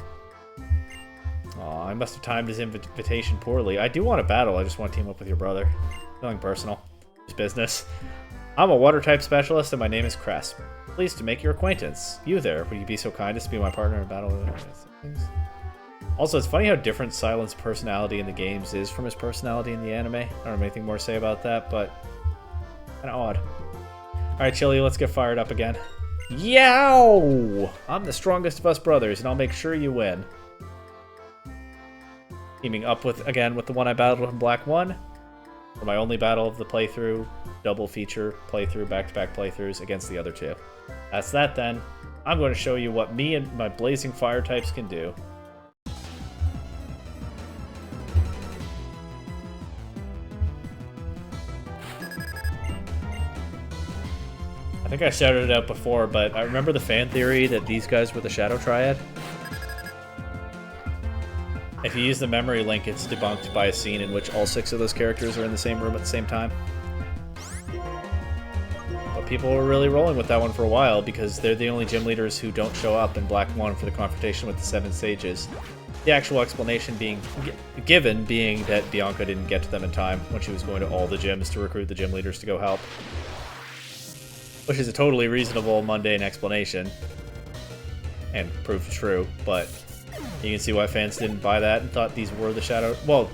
Aw, I must have timed his invitation poorly. I do want to battle, I just want to team up with your brother. Nothing personal. Just business. I'm a water type specialist and my name is Cress. Pleased to make your acquaintance. You there, would you be so kind as to be my partner in battle? Also, it's funny how different Silent's personality in the games is from his personality in the anime. I don't have anything more to say about that, but kind of odd. Alright, Chili, let's get fired up again. Yow! I'm the strongest of us brothers, and I'll make sure you win. Teaming up with, again, with the one I battled in Black 1. For my only battle of the playthrough, double feature playthrough, back-to-back playthroughs against the other two. That's that then. I'm going to show you what me and my blazing fire types can do. I think I shouted it out before, but I remember the fan theory that these guys were the Shadow Triad. If you use the memory link, it's debunked by a scene in which all 6 of those characters are in the same room at the same time. But people were really rolling with that one for a while because they're the only gym leaders who don't show up in Black 1 for the confrontation with the 7 sages. The actual explanation being given being that Bianca didn't get to them in time when she was going to all the gyms to recruit the gym leaders to go help. Which is a totally reasonable, mundane explanation. And proved true, but you can see why fans didn't buy that and thought these were the Shadow... Well,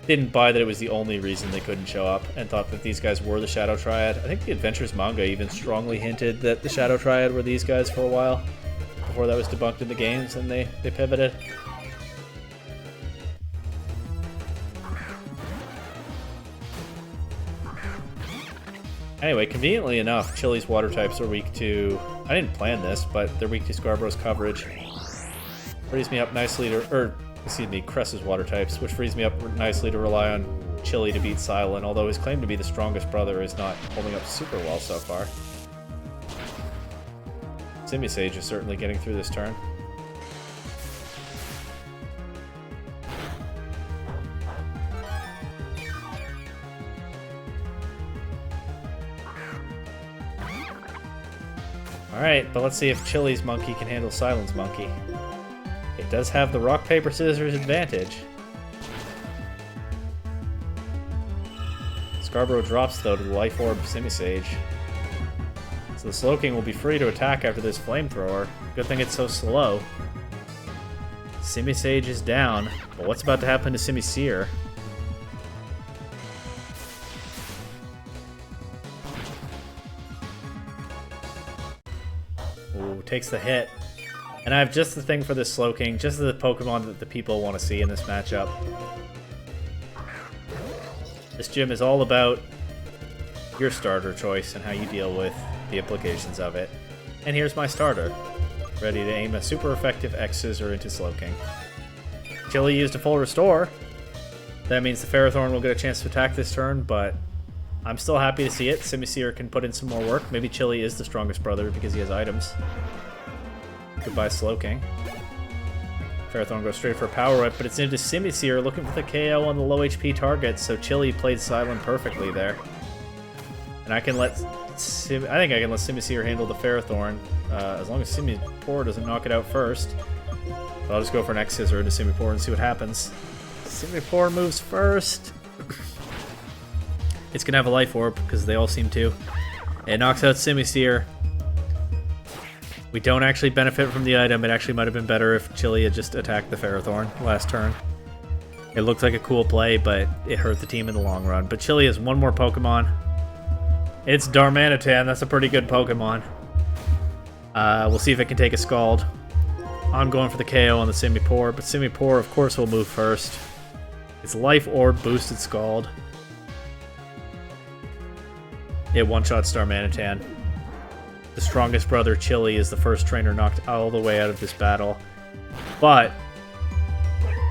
didn't buy that it was the only reason they couldn't show up, and thought that these guys were the Shadow Triad. I think the Adventures manga even strongly hinted that the Shadow Triad were these guys for a while, before that was debunked in the games, and they pivoted. Anyway, conveniently enough, Chili's water types are weak to... I didn't plan this, but they're weak to Scarborough's coverage. Frees me up nicely to... excuse me, Cress's water types, which frees me up nicely to rely on Chili to beat Silent, although his claim to be the strongest brother is not holding up super well so far. Simisage is certainly getting through this turn. Alright, but let's see if Chili's monkey can handle Silent's monkey. It does have the rock, paper, scissors advantage. Scarborough drops, though, to the Life Orb Simisage. So the Slowking will be free to attack after this Flamethrower. Good thing it's so slow. Simisage is down, but what's about to happen to Simisear? Ooh, takes the hit. And I have just the thing for this Slowking, just the Pokemon that the people want to see in this matchup. This gym is all about your starter choice and how you deal with the implications of it. And here's my starter, ready to aim a super effective X-Scissor into Slowking. Chili used a full restore. That means the Ferrothorn will get a chance to attack this turn, but I'm still happy to see it. Simisear can put in some more work. Maybe Chili is the strongest brother because he has items. Goodbye, Slowking. Ferrothorn goes straight for a Power Whip, but it's into Simisear looking for the KO on the low HP target, so Chili played Silent perfectly there. And I can let I think I can let Simisear handle the Ferrothorn, as long as Simipour doesn't knock it out first. But I'll just go for an X-Scissor into Simipour and see what happens. Simipour moves first. It's gonna have a Life Orb, because they all seem to. It knocks out Simisear. We don't actually benefit from the item. It actually might have been better if Chili had just attacked the Ferrothorn last turn. It looked like a cool play, but it hurt the team in the long run. But Chili has one more Pokemon. It's Darmanitan. That's a pretty good Pokemon. We'll see if it can take a Scald. I'm going for the KO on the Simipour, but Simipour, of course, will move first. It's Life Orb boosted Scald. It one-shots Darmanitan. The strongest brother, Chili, is the first trainer knocked all the way out of this battle. But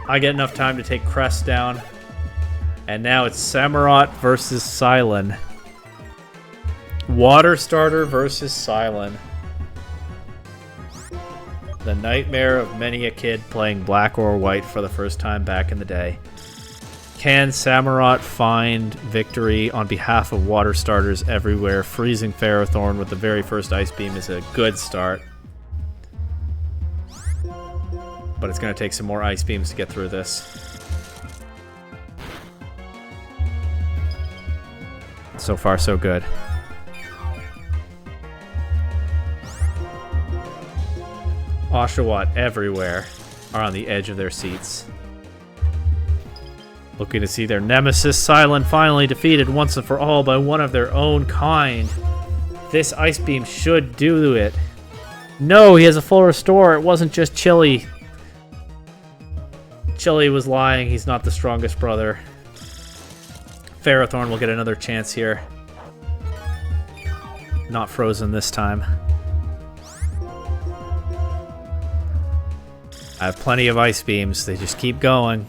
I get enough time to take Crest down. And now it's Samurott versus Silent. Water starter versus Silent. The nightmare of many a kid playing black or white for the first time back in the day. Can Samurott find victory on behalf of water starters everywhere? Freezing Ferrothorn with the very first Ice Beam is a good start. But it's going to take some more Ice Beams to get through this. So far, so good. Oshawott everywhere are on the edge of their seats. Looking to see their nemesis Silent finally defeated once and for all by one of their own kind. This Ice Beam should do it. No, he has a full restore. It wasn't just Chili. Chili was lying. He's not the strongest brother. Ferrothorn will get another chance here. Not frozen this time. I have plenty of Ice Beams. They just keep going.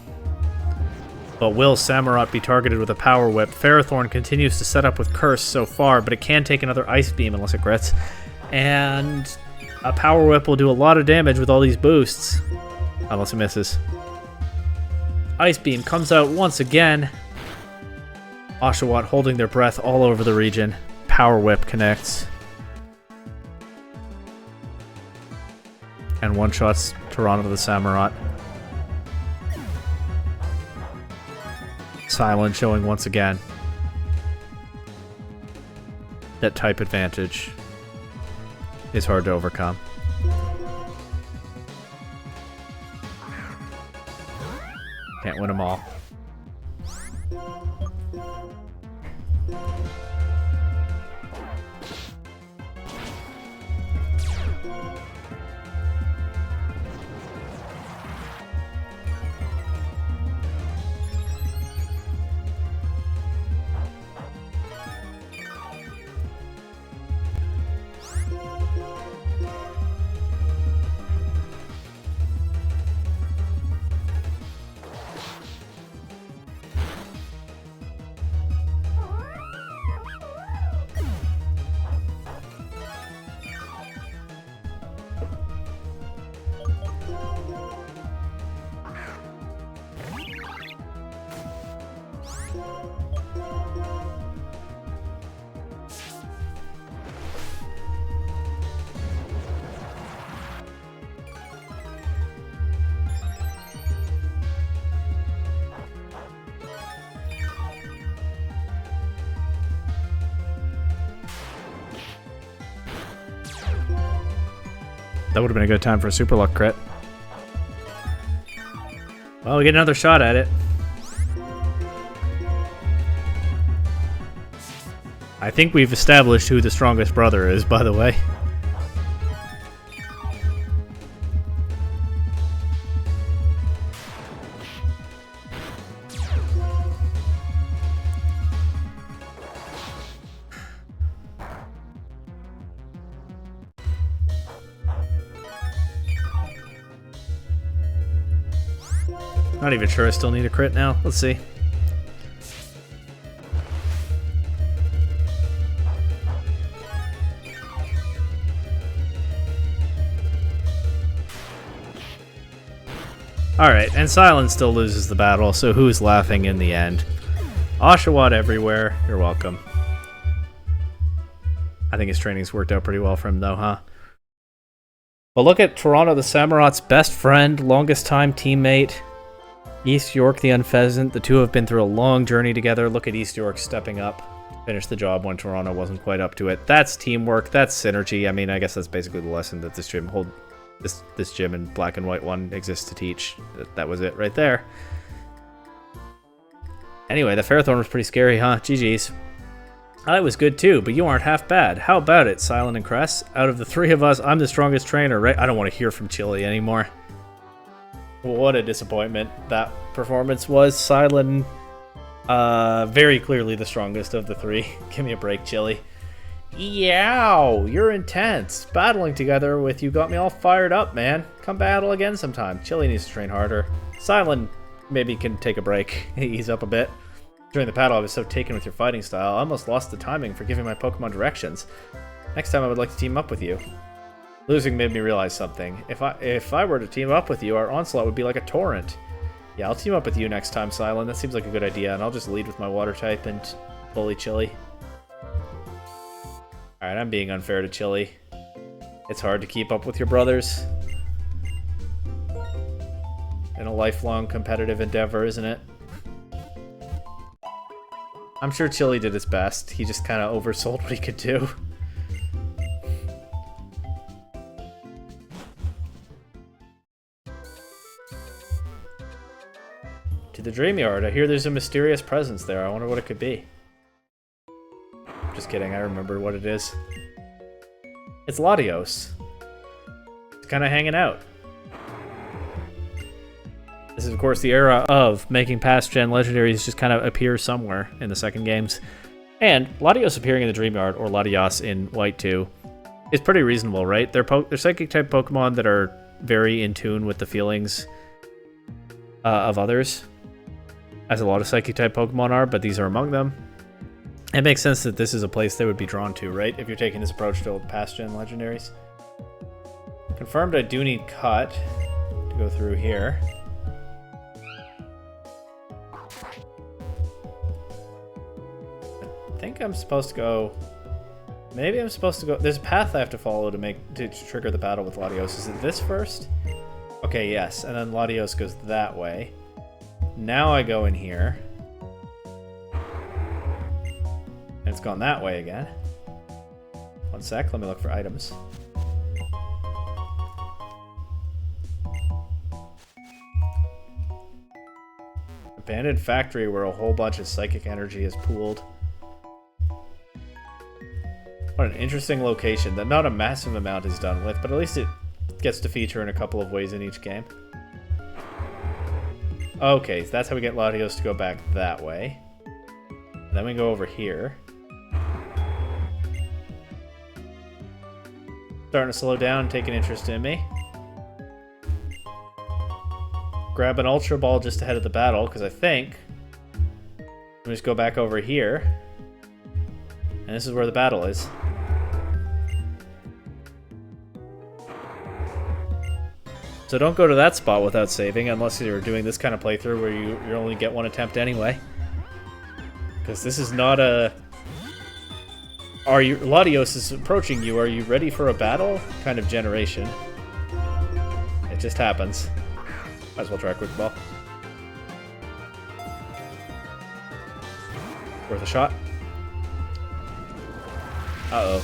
But will Samurott be targeted with a Power Whip? Ferrothorn continues to set up with Curse so far, but it can take another Ice Beam unless it grits. And a Power Whip will do a lot of damage with all these boosts. Unless it misses. Ice Beam comes out once again. Oshawott holding their breath all over the region. Power Whip connects. And one-shots Toronto the Samurott. Silent showing once again that type advantage is hard to overcome. Can't win them all. That would have been a good time for a Super Luck crit. Well, we get another shot at it. I think we've established who the strongest brother is, by the way. Not even sure I still need a crit now. Let's see. Alright, and Silent still loses the battle, so who's laughing in the end? Oshawott everywhere. You're welcome. I think his training's worked out pretty well for him, though, huh? Well, look at Toronto the Samurott's best friend, longest time teammate. East York the Unpheasant. The two have been through a long journey together. Look at East York stepping up to finish the job when Toronto wasn't quite up to it. That's teamwork. That's synergy. I mean, I guess that's basically the lesson that this gym this gym in Black and White 1 exists to teach. That was it right there. Anyway, the Ferrothorn was pretty scary, huh? GG's. I was good too, but you aren't half bad. How about it, Silent and Cress? Out of the three of us, I'm the strongest trainer, right? I don't want to hear from Chili anymore. What a disappointment that performance was. Silent, very clearly the strongest of the three. Give me a break, Chili. Yow, you're intense. Battling together with you got me all fired up, man. Come battle again sometime. Chili needs to train harder. Silent maybe can take a break, ease up a bit. During the battle, I was so taken with your fighting style, I almost lost the timing for giving my Pokemon directions. Next time I would like to team up with you. Losing made me realize something. If I were to team up with you, our onslaught would be like a torrent. Yeah, I'll team up with you next time, Silent. That seems like a good idea, and I'll just lead with my water type and bully Chili. Alright, I'm being unfair to Chili. It's hard to keep up with your brothers in a lifelong competitive endeavor, isn't it? I'm sure Chili did his best. He just kind of oversold what he could do. To the Dream Yard. I hear there's a mysterious presence there. I wonder what it could be. Just kidding, I remember what it is. It's Latios. It's kind of hanging out. This is, of course, the era of making past-gen legendaries just kind of appear somewhere in the second games. And Latios appearing in the Dream Yard, or Latios in White 2, is pretty reasonable, right? They're Psychic-type Pokemon that are very in tune with the feelings of others, as a lot of Psychic-type Pokemon are, but these are among them. It makes sense that this is a place they would be drawn to, right? If you're taking this approach to past-gen legendaries. Confirmed I do need Cut to go through here. I think I'm supposed to go... Maybe I'm supposed to go... There's a path I have to follow to trigger the battle with Latios. Is it this first? Okay, yes. And then Latios goes that way. Now I go in here. And it's gone that way again. One sec, let me look for items. Abandoned factory where a whole bunch of psychic energy is pooled. What an interesting location that not a massive amount is done with, but at least it gets to feature in a couple of ways in each game. Okay, so that's how we get Latios to go back that way. And then we go over here. Starting to slow down, take an interest in me. Grab an Ultra Ball just ahead of the battle, because I think we just go back over here. And this is where the battle is. So don't go to that spot without saving, unless you're doing this kind of playthrough where you only get one attempt anyway. Because this is not a... Latios is approaching you, are you ready for a battle? Kind of generation. It just happens. Might as well try a Quick Ball. Worth a shot. Uh-oh.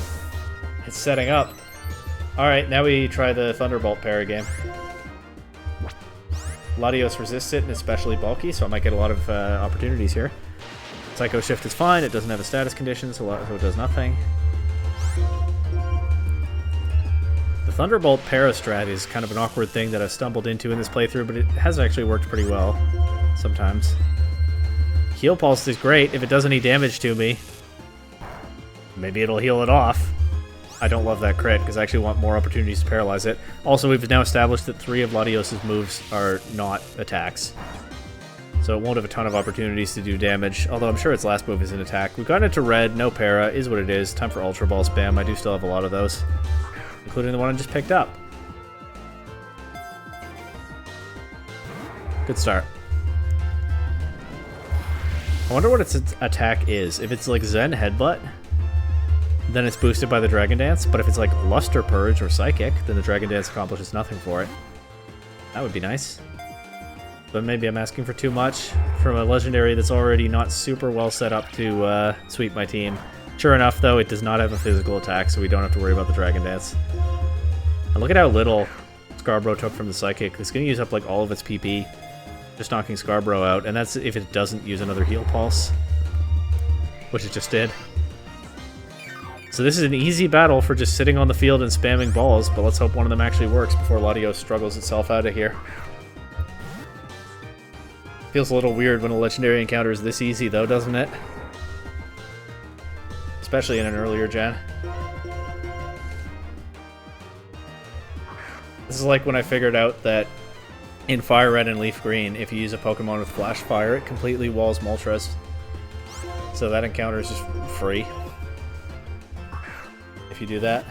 It's setting up. Alright, now we try the Thunderbolt para game. Latios resists it and is especially bulky, so I might get a lot of opportunities here. Psycho Shift is fine, it doesn't have a status condition, so it does nothing. The Thunderbolt para strat is kind of an awkward thing that I've stumbled into in this playthrough, but it has actually worked pretty well sometimes. Heal Pulse is great if it does any damage to me. Maybe it'll heal it off. I don't love that crit, because I actually want more opportunities to paralyze it. Also, we've now established that 3 of Latios' moves are not attacks. So it won't have a ton of opportunities to do damage, although I'm sure its last move is an attack. We've gotten into red, no para, is what it is. Time for Ultra Ball spam. I do still have a lot of those, including the one I just picked up. Good start. I wonder what its attack is. If it's like Zen Headbutt, then it's boosted by the Dragon Dance, but if it's like Luster Purge or Psychic, then the Dragon Dance accomplishes nothing for it. That would be nice. But maybe I'm asking for too much from a legendary that's already not super well set up to sweep my team. Sure enough, though, it does not have a physical attack, so we don't have to worry about the Dragon Dance. And look at how little Scarborough took from the Psychic. It's going to use up like all of its PP, just knocking Scarborough out, and that's if it doesn't use another Heal Pulse, which it just did. So this is an easy battle for just sitting on the field and spamming balls, but let's hope one of them actually works before Latios struggles itself out of here. Feels a little weird when a legendary encounter is this easy, though, doesn't it? Especially in an earlier gen. This is like when I figured out that in Fire Red and Leaf Green, if you use a Pokemon with Flash Fire, it completely walls Moltres. So that encounter is just free if you do that.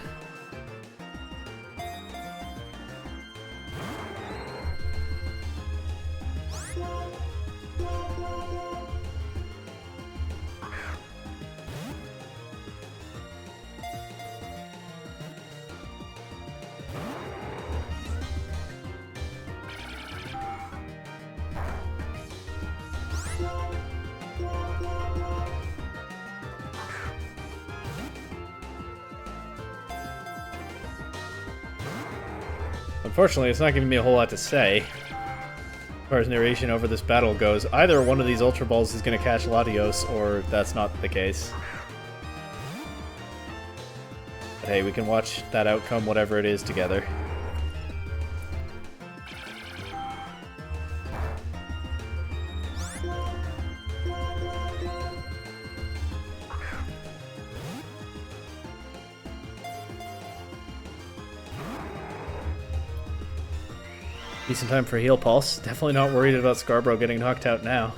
Unfortunately, it's not giving me a whole lot to say. far as narration over this battle goes, either one of these Ultra Balls is going to catch Latios, or that's not the case. But hey, we can watch that outcome, whatever it is, together. Decent time for heal pulse. Definitely not worried about Scarborough getting knocked out now.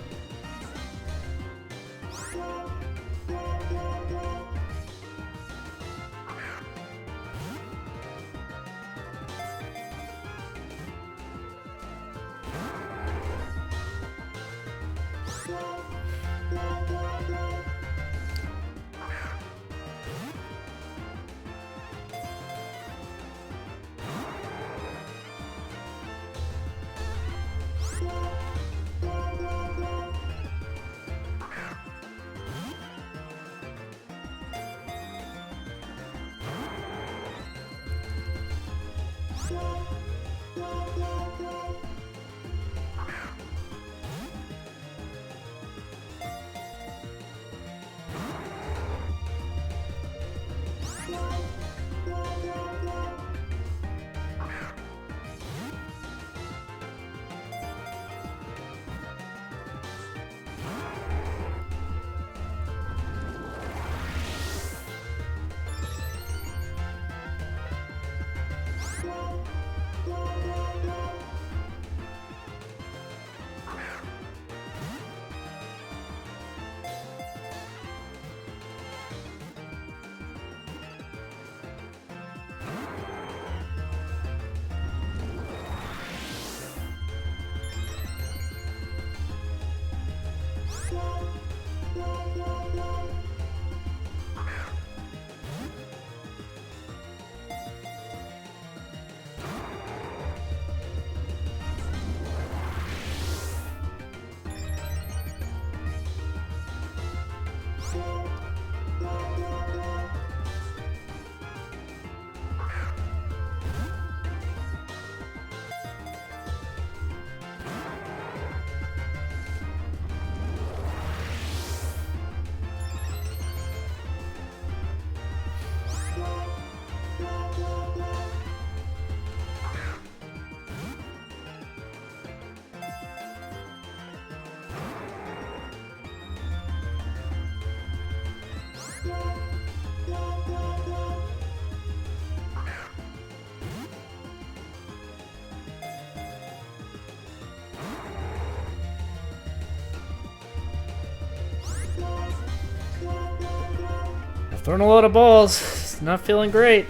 Throwing a lot of balls. Not feeling great.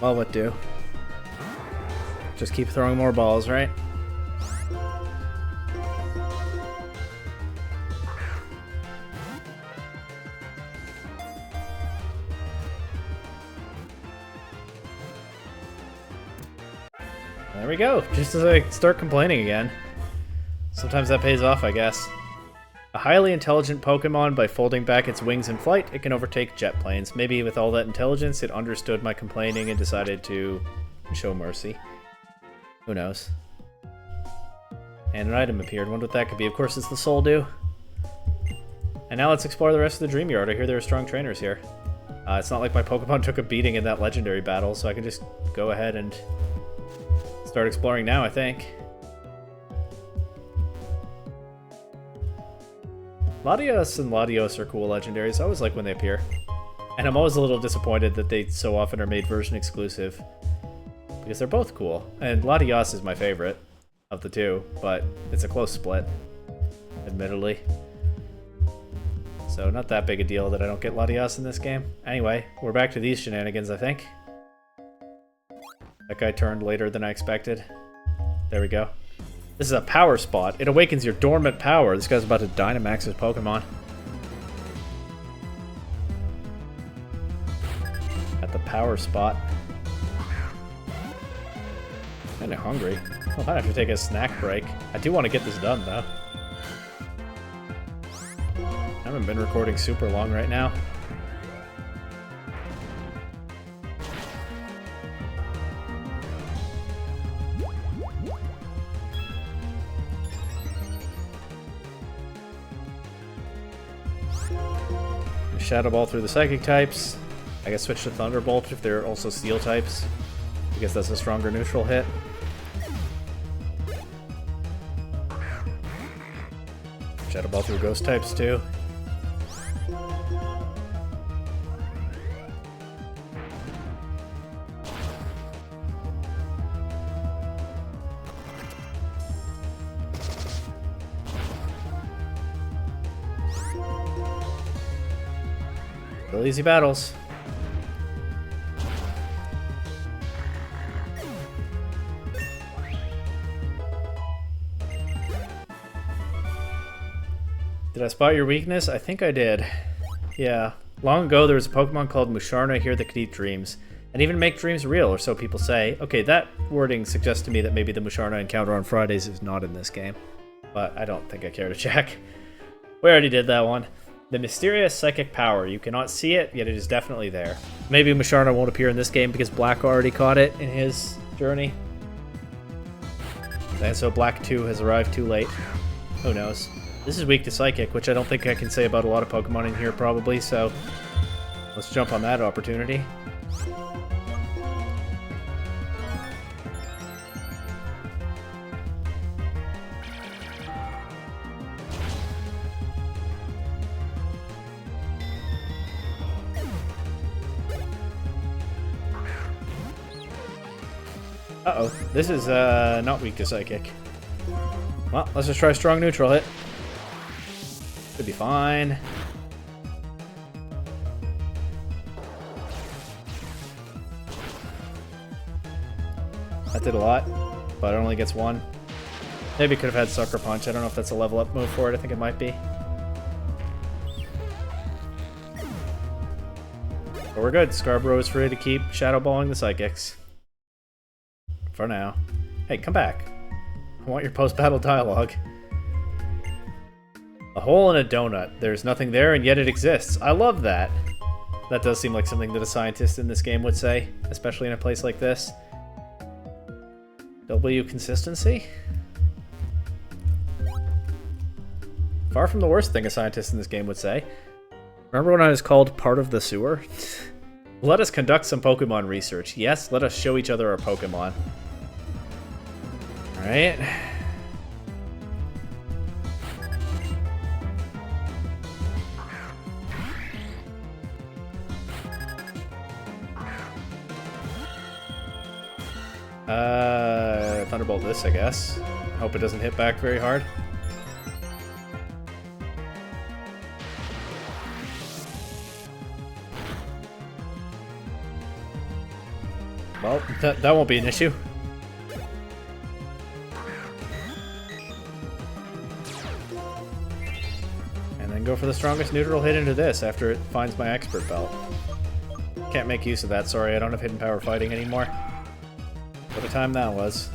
Well, what do? Just keep throwing more balls, right? There we go. Just as I start complaining again. Sometimes that pays off, I guess. A highly intelligent Pokemon, by folding back its wings in flight, it can overtake jet planes. Maybe with all that intelligence, it understood my complaining and decided to show mercy. Who knows? And an item appeared. Wonder what that could be. Of course, it's the Soul Dew. And now let's explore the rest of the Dream Yard. I hear there are strong trainers here. It's not like my Pokemon took a beating in that legendary battle, so I can just go ahead and start exploring now, I think. Latios and Latios are cool legendaries. I always like when they appear. And I'm always a little disappointed that they so often are made version exclusive. Because they're both cool. And Latios is my favorite of the two, but it's a close split, admittedly. So not that big a deal that I don't get Latios in this game. Anyway, we're back to these shenanigans, I think. That guy turned later than I expected. There we go. This is a power spot. It awakens your dormant power. This guy's about to Dynamax his Pokemon. At the power spot. Kinda hungry. I might have to take a snack break. I do want to get this done, though. I haven't been recording super long right now. Shadow Ball through the Psychic types. I guess switch to Thunderbolt if they're also Steel types. I guess that's a stronger neutral hit. Shadow Ball through Ghost types too. Real easy battles. Did I spot your weakness? I think I did. Yeah. Long ago, there was a Pokemon called Musharna here that could eat dreams. And even make dreams real, or so people say. Okay, that wording suggests to me that maybe the Musharna encounter on Fridays is not in this game. But I don't think I care to check. We already did that one. The mysterious psychic power. You cannot see it, yet it is definitely there. Maybe Musharna won't appear in this game because Black already caught it in his journey. And so Black 2 has arrived too late. Who knows? This is weak to Psychic, which I don't think I can say about a lot of Pokemon in here probably, so let's jump on that opportunity. Uh-oh, this is not weak to Psychic. Well, let's just try strong neutral hit. Should be fine. That did a lot, but it only gets one. Maybe could have had Sucker Punch. I don't know if that's a level up move for it. I think it might be. But we're good. Scarborough is free to keep Shadow Balling the Psychics. For now. Hey, come back. I want your post-battle dialogue. A hole in a donut. There's nothing there, and yet it exists. I love that. That does seem like something that a scientist in this game would say, especially in a place like this. W consistency? Far from the worst thing a scientist in this game would say. Remember when I was called part of the sewer? Let us conduct some Pokemon research. Yes, let us show each other our Pokemon. Alright. Thunderbolt this, I guess. Hope it doesn't hit back very hard. Well, that won't be an issue. And then go for the strongest neutral hit into this after it finds my expert belt. Can't make use of that, sorry, I don't have hidden power fighting anymore. What a time that was.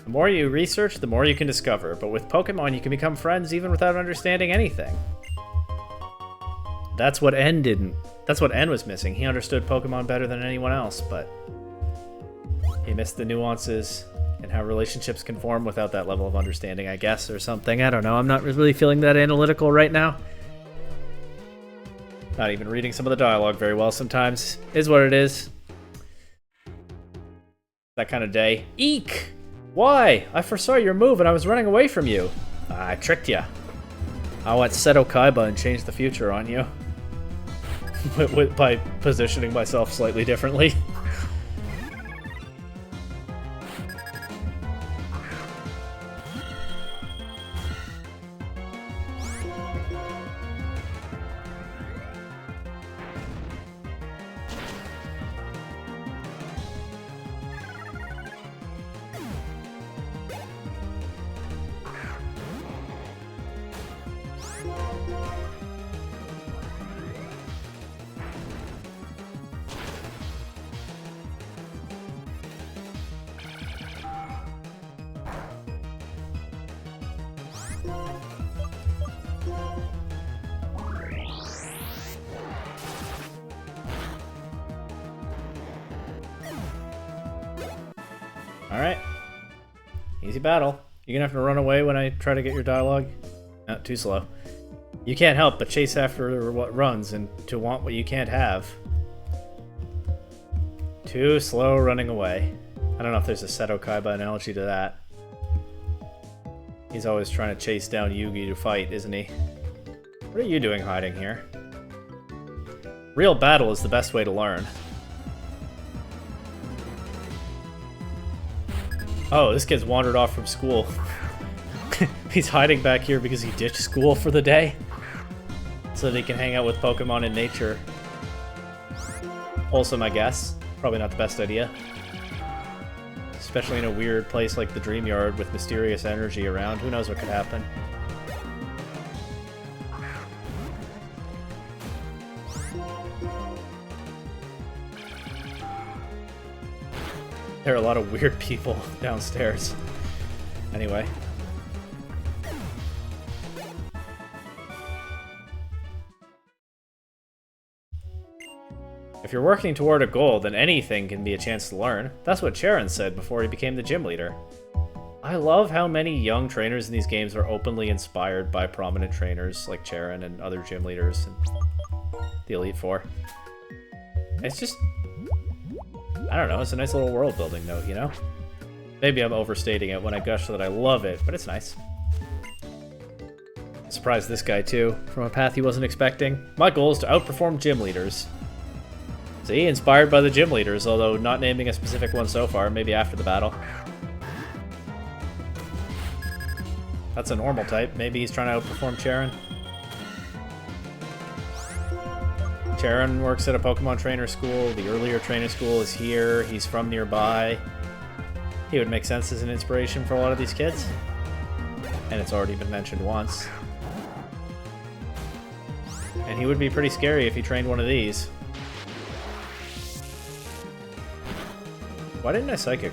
The more you research, the more you can discover, but with Pokemon you can become friends even without understanding anything. That's what N didn't. That's what N was missing. He understood Pokemon better than anyone else, but he missed the nuances and how relationships can form without that level of understanding, I guess, or something. I don't know. I'm not really feeling that analytical right now. Not even reading some of the dialogue very well sometimes. Is what it is. That kind of day. Eek! Why? I foresaw your move and I was running away from you. I tricked you. I went Seto Kaiba and changed the future on you. By positioning myself slightly differently. Alright. Easy battle. You're gonna have to run away when I try to get your dialogue? No, too slow. You can't help but chase after what runs and to want what you can't have. Too slow running away. I don't know if there's a Seto Kaiba analogy to that. He's always trying to chase down Yugi to fight, isn't he? What are you doing hiding here? Real battle is the best way to learn. Oh, this kid's wandered off from school. He's hiding back here because he ditched school for the day. So that he can hang out with Pokemon in nature. Wholesome, I guess. Probably not the best idea. Especially in a weird place like the Dream Yard with mysterious energy around. Who knows what could happen. There are a lot of weird people downstairs. Anyway. If you're working toward a goal, then anything can be a chance to learn. That's what Charon said before he became the gym leader. I love how many young trainers in these games are openly inspired by prominent trainers like Charon and other gym leaders and the Elite Four. It's just... I don't know, it's a nice little world-building note, you know? Maybe I'm overstating it when I gush that I love it, but it's nice. Surprised this guy, too, from a path he wasn't expecting. My goal is to outperform gym leaders. See, inspired by the gym leaders, although not naming a specific one so far, maybe after the battle. That's a normal type. Maybe he's trying to outperform Charon. Charon works at a Pokemon trainer school. The earlier trainer school is here. He's from nearby. He would make sense as an inspiration for a lot of these kids. And it's already been mentioned once. And he would be pretty scary if he trained one of these. Why didn't I Psychic?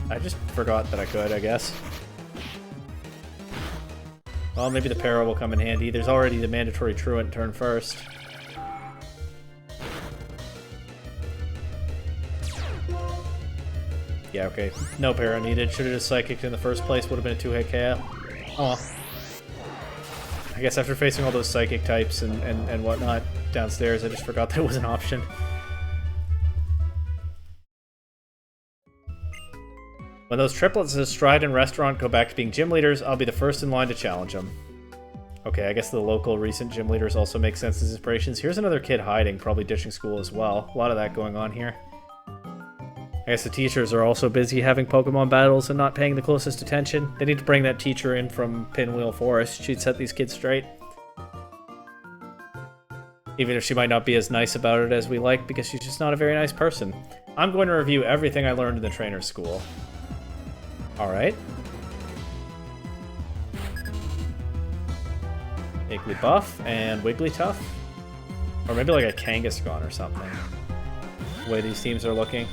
I just forgot that I could, I guess. Well, maybe the Para will come in handy. There's already the mandatory Truant turn first. Yeah, okay. No Para needed. Should have just Psychic in the first place. Would have been a 2-hit KO. Oh. I guess after facing all those Psychic types and whatnot downstairs, I just forgot that was an option. When those triplets of Stride and Restaurant go back to being gym leaders, I'll be the first in line to challenge them. Okay, I guess the local recent gym leaders also make sense as inspirations. Here's another kid hiding, probably ditching school as well. A lot of that going on here. I guess the teachers are also busy having Pokemon battles and not paying the closest attention. They need to bring that teacher in from Pinwheel Forest. She'd set these kids straight. Even if she might not be as nice about it as we like, because she's just not a very nice person. I'm going to review everything I learned in the trainer school. Alright. Igglybuff and Wigglytuff. Or maybe like a Kangaskhan or something. The way these teams are looking.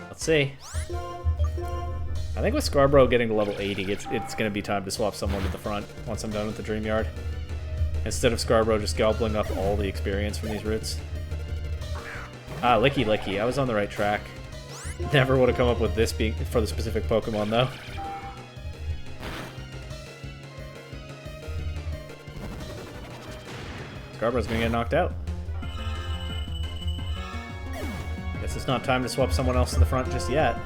Let's see. I think with Scarborough getting to level 80, it's going to be time to swap someone to the front once I'm done with the Dream Yard. Instead of Scarborough just gobbling up all the experience from these routes. Ah, Licky Licky. I was on the right track. Never would have come up with this being for the specific Pokemon, though. Scarborough's gonna get knocked out. Guess it's not time to swap someone else to the front just yet.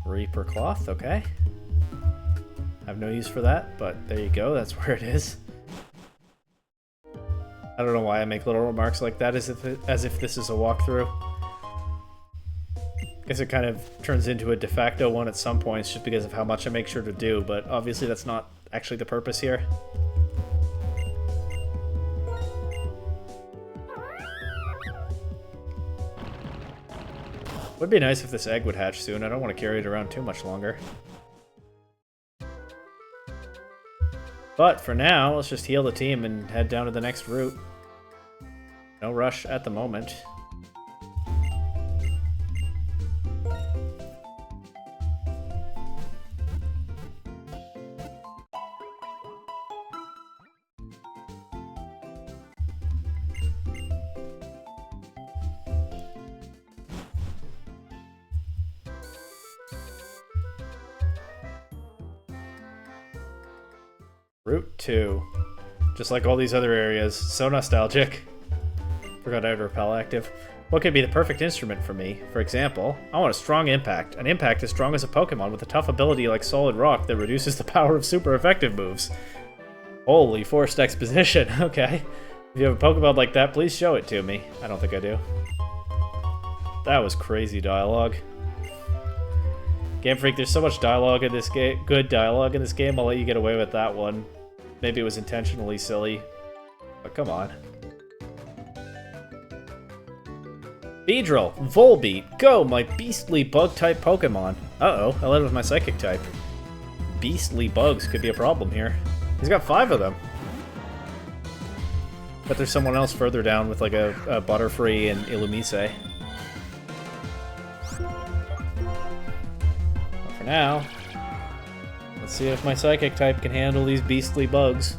Reaper Cloth, okay. I have no use for that, but there you go, that's where it is. I don't know why I make little remarks like that as if this is a walkthrough. Guess it kind of turns into a de facto one at some points just because of how much I make sure to do, but obviously that's not actually the purpose here. Would be nice if this egg would hatch soon. I don't want to carry it around too much longer. But for now, let's just heal the team and head down to the next route. No rush at the moment. Route 2. Just like all these other areas, so nostalgic. Forgot I had Repel active. What could be the perfect instrument for me? For example, I want a strong impact. An impact as strong as a Pokemon with a tough ability like Solid Rock that reduces the power of super effective moves. Holy, forced exposition. Okay. If you have a Pokemon like that, please show it to me. I don't think I do. That was crazy dialogue. Game Freak, there's so much dialogue in this game. Good dialogue in this game. I'll let you get away with that one. Maybe it was intentionally silly. But come on. Beedrill, Volbeat, go, my beastly bug-type Pokemon. Uh-oh, I led with my Psychic type. Beastly bugs could be a problem here. He's got 5 of them. But there's someone else further down with like a Butterfree and Illumise. But for now, let's see if my Psychic type can handle these beastly bugs.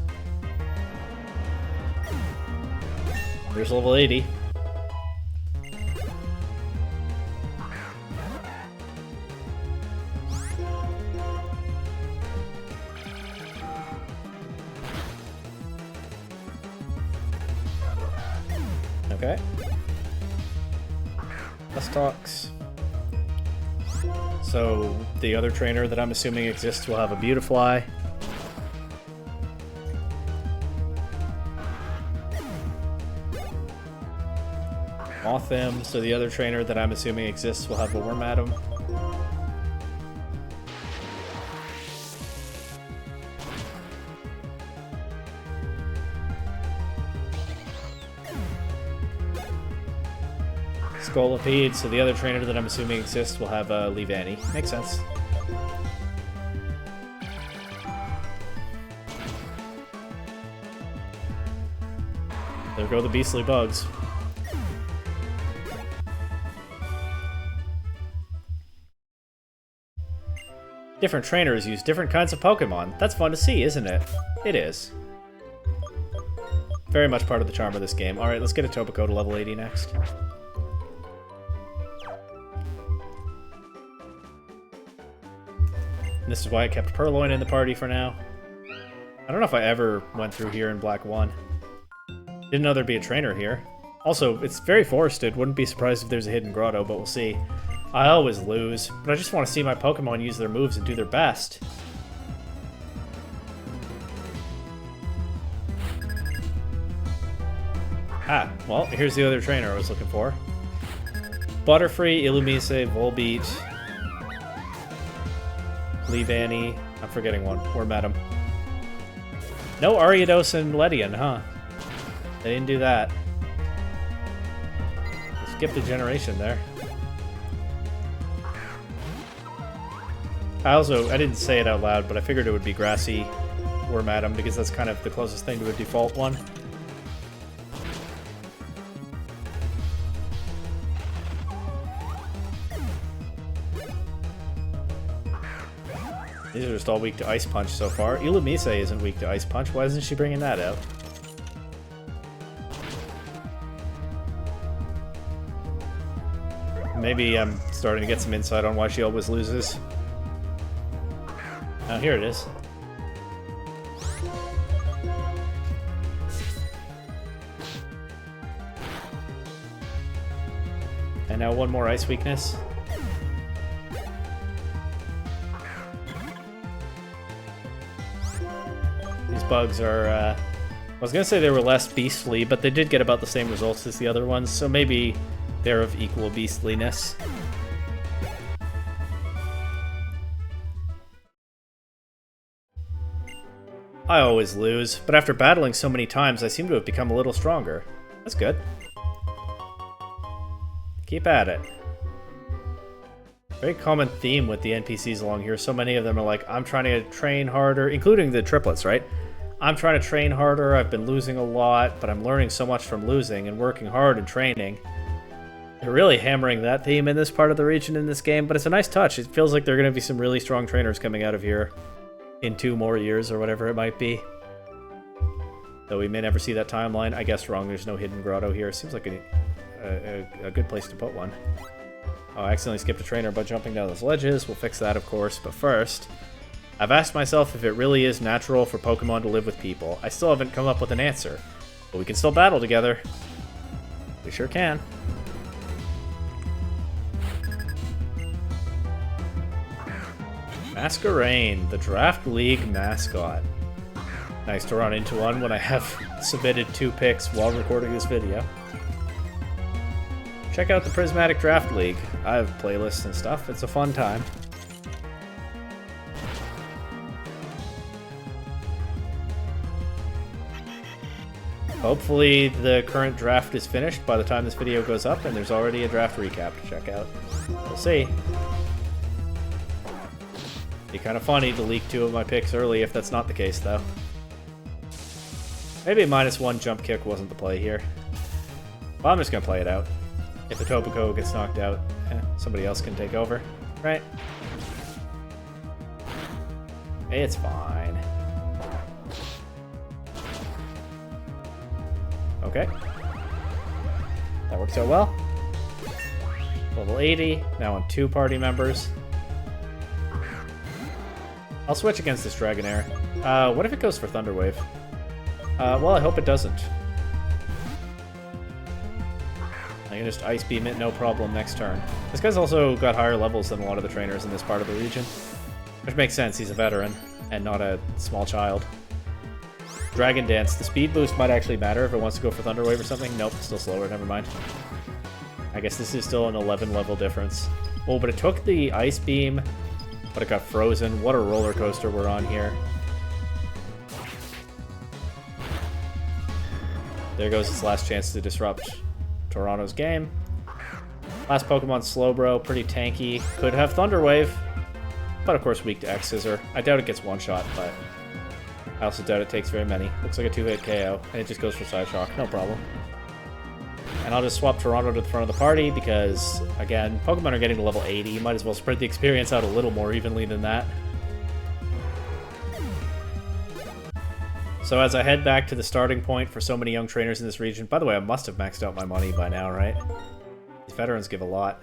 There's level 80. Okay. Talks. So the other trainer that I'm assuming exists will have a Beautifly. Mothim, so the other trainer that I'm assuming exists will have a Wormadam. Scolipede, so the other trainer that I'm assuming exists will have a Leavanny. Makes sense. There go the beastly bugs. Different trainers use different kinds of Pokemon. That's fun to see, isn't it? It is. Very much part of the charm of this game. Alright, let's get a Topico to level 80 next. This is why I kept Purloin in the party for now. I don't know if I ever went through here in Black 1. Didn't know there'd be a trainer here. Also, it's very forested. Wouldn't be surprised if there's a hidden grotto, but we'll see. I always lose, but I just want to see my Pokemon use their moves and do their best. Ah, well, here's the other trainer I was looking for. Butterfree, Illumise, Volbeat, Leavanny, I'm forgetting one, or Madam. No Ariados and Ledian, huh? They didn't do that. They skipped a generation there. I didn't say it out loud, but I figured it would be Grassy or Madam because that's kind of the closest thing to a default one. These are just all weak to Ice Punch so far. Illumise isn't weak to Ice Punch. Why isn't she bringing that out? Maybe I'm starting to get some insight on why she always loses. Oh, here it is. And now one more ice weakness. These bugs are, I was gonna say they were less beastly, but they did get about the same results as the other ones, so maybe they're of equal beastliness. I always lose, but after battling so many times, I seem to have become a little stronger. That's good. Keep at it. Very common theme with the NPCs along here. So many of them are like, I'm trying to train harder, including the triplets, right? I'm trying to train harder. I've been losing a lot, but I'm learning so much from losing and working hard and training. They're really hammering that theme in this part of the region in this game, but it's a nice touch. It feels like there are going to be some really strong trainers coming out of here in 2 more years or whatever it might be. Though we may never see that timeline. I guess wrong, there's no hidden grotto here. Seems like a good place to put one. Oh, I accidentally skipped a trainer by jumping down those ledges. We'll fix that, of course, but first, I've asked myself if it really is natural for Pokemon to live with people. I still haven't come up with an answer, but we can still battle together. We sure can. Masquerain, the Draft League mascot. Nice to run into one when I have submitted 2 picks while recording this video. Check out the Prismatic Draft League. I have playlists and stuff. It's a fun time. Hopefully the current draft is finished by the time this video goes up and there's already a draft recap to check out. We'll see. Be kind of funny to leak 2 of my picks early if that's not the case, though. Maybe a -1 jump kick wasn't the play here. Well, I'm just going to play it out. If the Topako gets knocked out, somebody else can take over, right? It's fine. Okay. That works out well. Level 80, now on 2 party members. I'll switch against this Dragonair. What if it goes for Thunder Wave? Well, I hope it doesn't. I can just Ice Beam it, no problem, next turn. This guy's also got higher levels than a lot of the trainers in this part of the region. Which makes sense, he's a veteran, and not a small child. Dragon Dance. The speed boost might actually matter if it wants to go for Thunder Wave or something. Nope, still slower, never mind. I guess this is still an 11 level difference. Oh, but it took the Ice Beam, but it got frozen. What a roller coaster we're on here. There goes its last chance to disrupt Toronto's game. Last Pokemon, Slowbro, pretty tanky. Could have Thunder Wave, but of course weak to X-Scissor. I doubt it gets one-shot, but I also doubt it takes very many. Looks like a 2-hit KO, and it just goes for Side Shock, no problem. And I'll just swap Toronto to the front of the party because, again, Pokemon are getting to level 80. You might as well spread the experience out a little more evenly than that. So as I head back to the starting point for so many young trainers in this region, by the way, I must have maxed out my money by now, right? These veterans give a lot.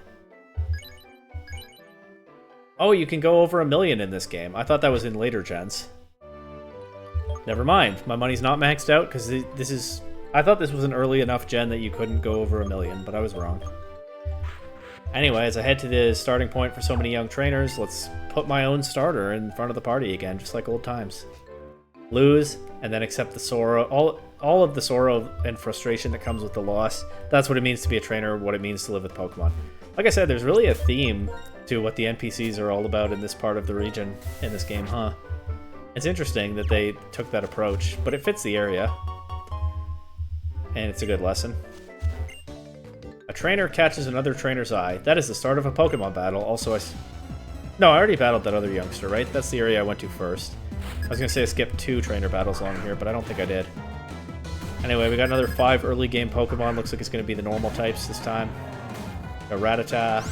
Oh, you can go over 1 million in this game. I thought that was in later gens. Never mind. My money's not maxed out because this is... I thought this was an early enough gen that you couldn't go over 1 million, but I was wrong. Anyway, as I head to the starting point for so many young trainers, let's put my own starter in front of the party again, just like old times. Lose, and then accept the sorrow. All of the sorrow and frustration that comes with the loss. That's what it means to be a trainer, what it means to live with Pokemon. Like I said, there's really a theme to what the NPCs are all about in this part of the region in this game, huh? It's interesting that they took that approach, but it fits the area. And it's a good lesson. A trainer catches another trainer's eye. That is the start of a Pokemon battle. Also, No, I already battled that other youngster, right? That's the area I went to first. I was going to say I skipped 2 trainer battles along here, but I don't think I did. Anyway, we got another 5 early game Pokemon. Looks like it's going to be the normal types this time. A Rattata.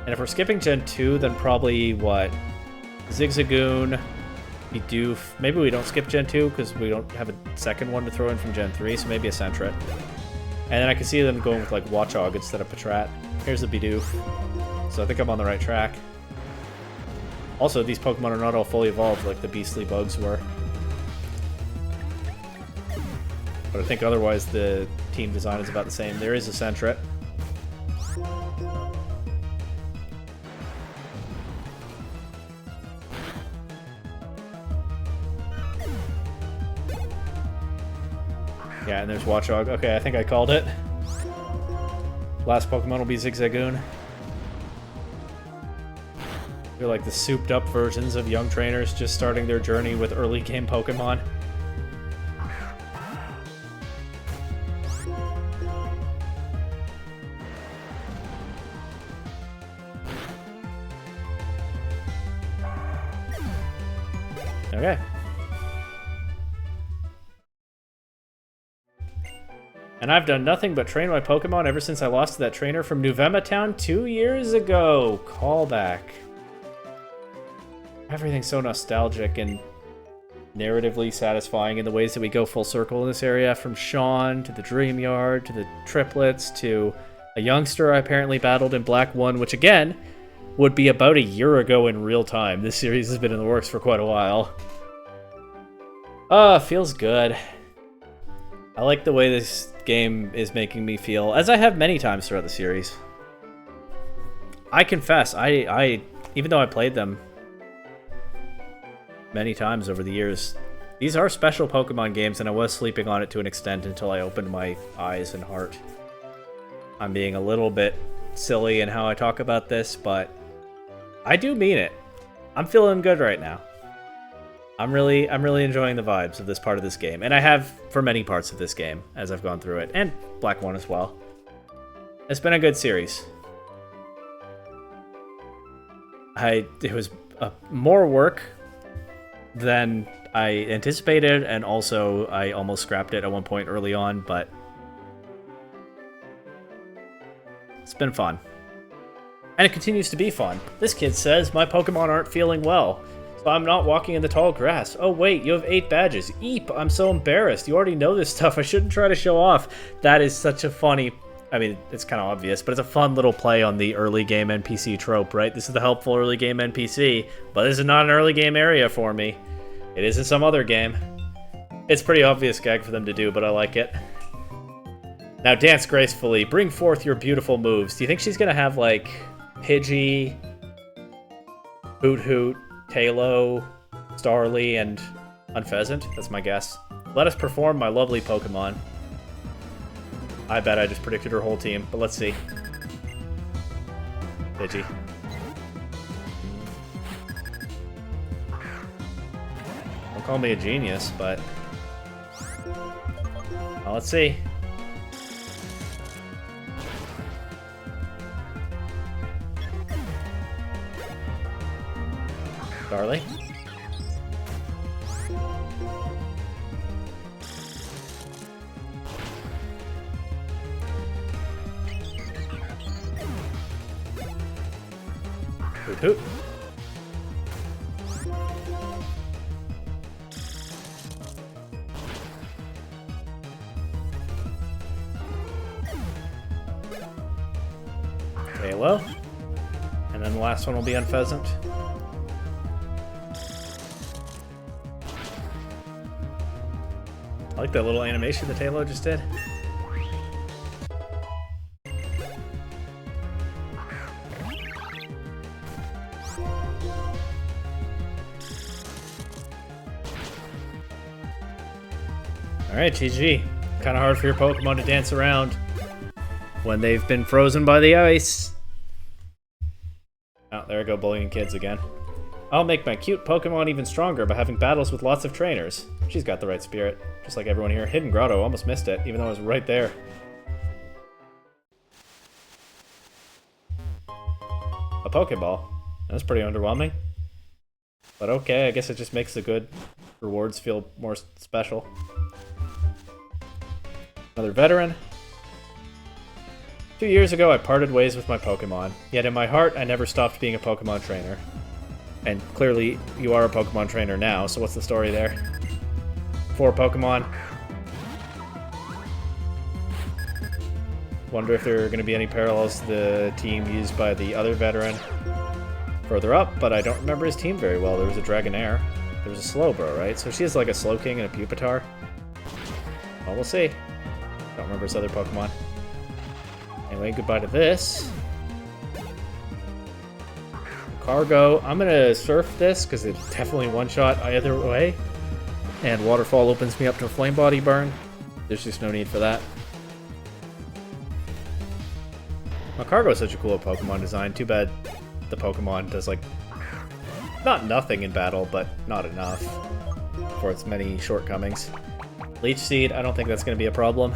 And if we're skipping Gen 2, then probably, what? Zigzagoon, Bidoof. Maybe we don't skip Gen 2 because we don't have a second one to throw in from Gen 3, so maybe a Sentret. And then I can see them going with like Watchog instead of Patrat. Here's the Bidoof. So I think I'm on the right track. Also, these Pokemon are not all fully evolved like the beastly bugs were. But I think otherwise the team design is about the same. There is a Sentret. Yeah, and there's Watchog. Okay, I think I called it. Last Pokemon will be Zigzagoon. They're like the souped up versions of young trainers just starting their journey with early game Pokemon. Okay. And I've done nothing but train my Pokemon ever since I lost to that trainer from Nuvema Town 2 years ago. Callback. Everything's so nostalgic and narratively satisfying in the ways that we go full circle in this area, from Sean to the Dream Yard to the triplets to a youngster I apparently battled in Black 1, which again would be about a year ago in real time. This series has been in the works for quite a while. Feels good. I like the way this game is making me feel, as I have many times throughout the series. I confess, I even though I played them many times over the years, these are special Pokemon games, and I was sleeping on it to an extent until I opened my eyes and heart. I'm being a little bit silly in how I talk about this, but I do mean it. I'm feeling good right now. I'm really enjoying the vibes of this part of this game, and I have for many parts of this game as I've gone through it, and Black 1 as well. It's been a good series. It was more work than I anticipated, and also I almost scrapped it at one point early on, but it's been fun. And it continues to be fun. This kid says, my Pokemon aren't feeling well, so I'm not walking in the tall grass. Oh wait, you have 8 badges. Eep, I'm so embarrassed. You already know this stuff. I shouldn't try to show off. That is such a funny... I mean, it's kind of obvious, but it's a fun little play on the early game NPC trope, right? This is the helpful early game NPC, but this is not an early game area for me. It is in some other game. It's pretty obvious gag for them to do, but I like it. Now dance gracefully. Bring forth your beautiful moves. Do you think she's going to have, like, Pidgey, Hoot Hoot, Tailo, Starly, and Unpheasant? That's my guess. Let us perform, my lovely Pokemon. I bet I just predicted her whole team, but let's see. Pidgey. Don't call me a genius, but... well, let's see. Starly. Hoot hoot. Tailo. And then the last one will be Unpheasant. I like that little animation that Tailo just did. Alright, GG. Kind of hard for your Pokemon to dance around when they've been frozen by the ice. Oh, there I go, bullying kids again. I'll make my cute Pokemon even stronger by having battles with lots of trainers. She's got the right spirit, just like everyone here. Hidden Grotto, almost missed it, even though I was right there. A Pokeball. That's pretty underwhelming. But okay, I guess it just makes the good rewards feel more special. Another veteran. 2 years ago, I parted ways with my Pokemon. Yet in my heart, I never stopped being a Pokemon trainer. And clearly, you are a Pokemon trainer now, so what's the story there? 4 Pokemon. Wonder if there are going to be any parallels to the team used by the other veteran further up, but I don't remember his team very well. There was a Dragonair. There was a Slowbro, right? So she has like a Slowking and a Pupitar. Well, we'll see. Don't remember his other Pokemon. Anyway, goodbye to this. Cargo. I'm going to surf this because it's definitely one-shot either way. And Waterfall opens me up to a Flame Body burn. There's just no need for that. Cargo is such a cool Pokemon design. Too bad the Pokemon does, like, not nothing in battle, but not enough for its many shortcomings. Leech Seed, I don't think that's going to be a problem.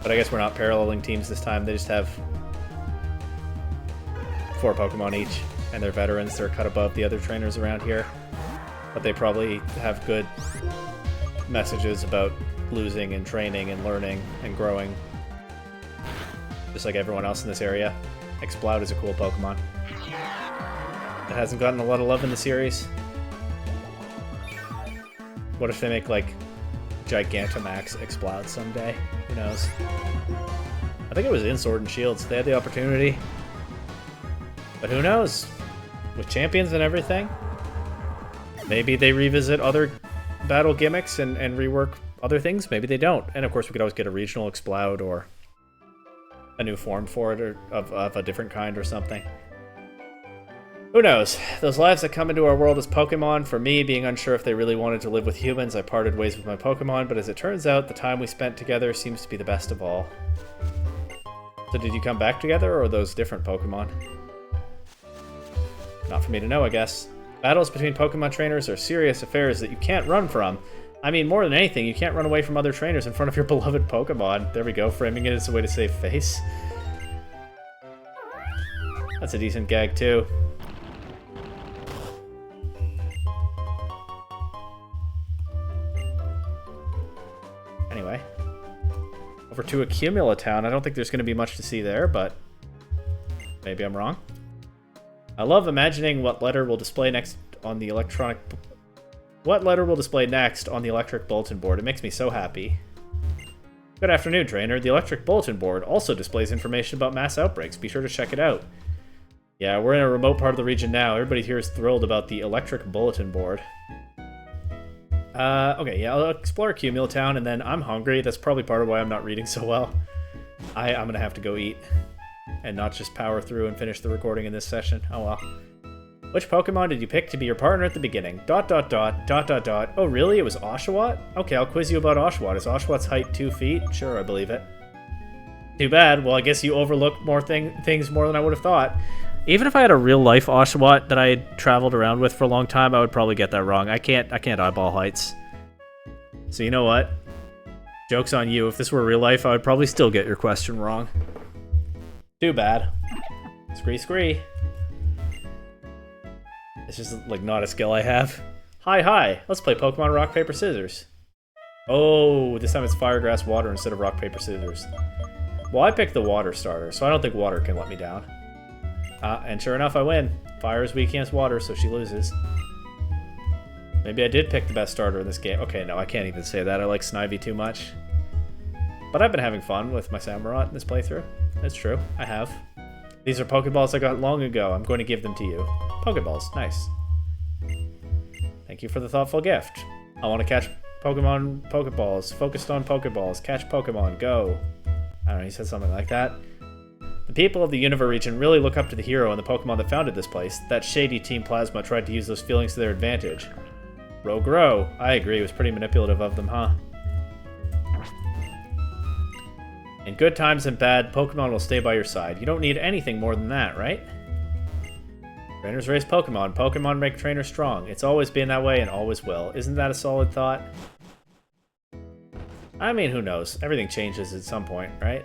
But I guess we're not paralleling teams this time. They just have 4 Pokemon each, and they're veterans. They're cut above the other trainers around here. But they probably have good messages about losing and training and learning and growing. Just like everyone else in this area. Exploud is a cool Pokemon. It hasn't gotten a lot of love in the series. What if they make, like, Gigantamax Exploud someday? Who knows? I think it was in Sword and Shield, so they had the opportunity. But who knows? With champions and everything, maybe they revisit other battle gimmicks and rework other things. Maybe they don't. And of course, we could always get a regional Exploud or a new form for it, or of a different kind or something. Who knows? Those lives that come into our world as Pokemon, for me, being unsure if they really wanted to live with humans, I parted ways with my Pokemon, but as it turns out, the time we spent together seems to be the best of all. So did you come back together, or are those different Pokemon? Not for me to know, I guess. Battles between Pokemon trainers are serious affairs that you can't run from. I mean, more than anything, you can't run away from other trainers in front of your beloved Pokemon. There we go, framing it as a way to save face. That's a decent gag, too. Anyway. Over to Accumula Town. I don't think there's going to be much to see there, but maybe I'm wrong. I love imagining what letter will display next on the electric bulletin board. It makes me so happy. Good afternoon, trainer. The electric bulletin board also displays information about mass outbreaks. Be sure to check it out. Yeah, we're in a remote part of the region now. Everybody here is thrilled about the electric bulletin board. Okay, yeah, I'll explore Accumula Town, and then I'm hungry. That's probably part of why I'm not reading so well. I'm gonna have to go eat. And not just power through and finish the recording in this session. Oh well. Which Pokemon did you pick to be your partner at the beginning? ... Oh really? It was Oshawott? Okay, I'll quiz you about Oshawott. Is Oshawott's height 2 feet? Sure, I believe it. Too bad. Well, I guess you overlooked more things more than I would have thought. Even if I had a real-life Oshawott that I had traveled around with for a long time, I would probably get that wrong. I can't eyeball heights. So you know what? Joke's on you. If this were real life, I would probably still get your question wrong. Too bad. Scree. It's just, like, not a skill I have. Hi. Let's play Pokemon Rock, Paper, Scissors. Oh, this time it's Fire, Grass, Water instead of Rock, Paper, Scissors. Well, I picked the Water starter, so I don't think Water can let me down. And sure enough, I win. Fire is weak against Water, so she loses. Maybe I did pick the best starter in this game. Okay, no, I can't even say that. I like Snivy too much. But I've been having fun with my Samurott in this playthrough. That's true. I have. These are Pokeballs I got long ago. I'm going to give them to you. Pokeballs. Nice. Thank you for the thoughtful gift. I want to catch Pokemon Pokeballs. Focused on Pokeballs. Catch Pokemon. Go. I don't know, he said something like that. The people of the Unova region really look up to the hero and the Pokemon that founded this place. That shady Team Plasma tried to use those feelings to their advantage. Row. I agree. It was pretty manipulative of them, huh? In good times and bad, Pokemon will stay by your side. You don't need anything more than that, right? Trainers raise Pokemon. Pokemon make trainers strong. It's always been that way and always will. Isn't that a solid thought? I mean, who knows? Everything changes at some point, right?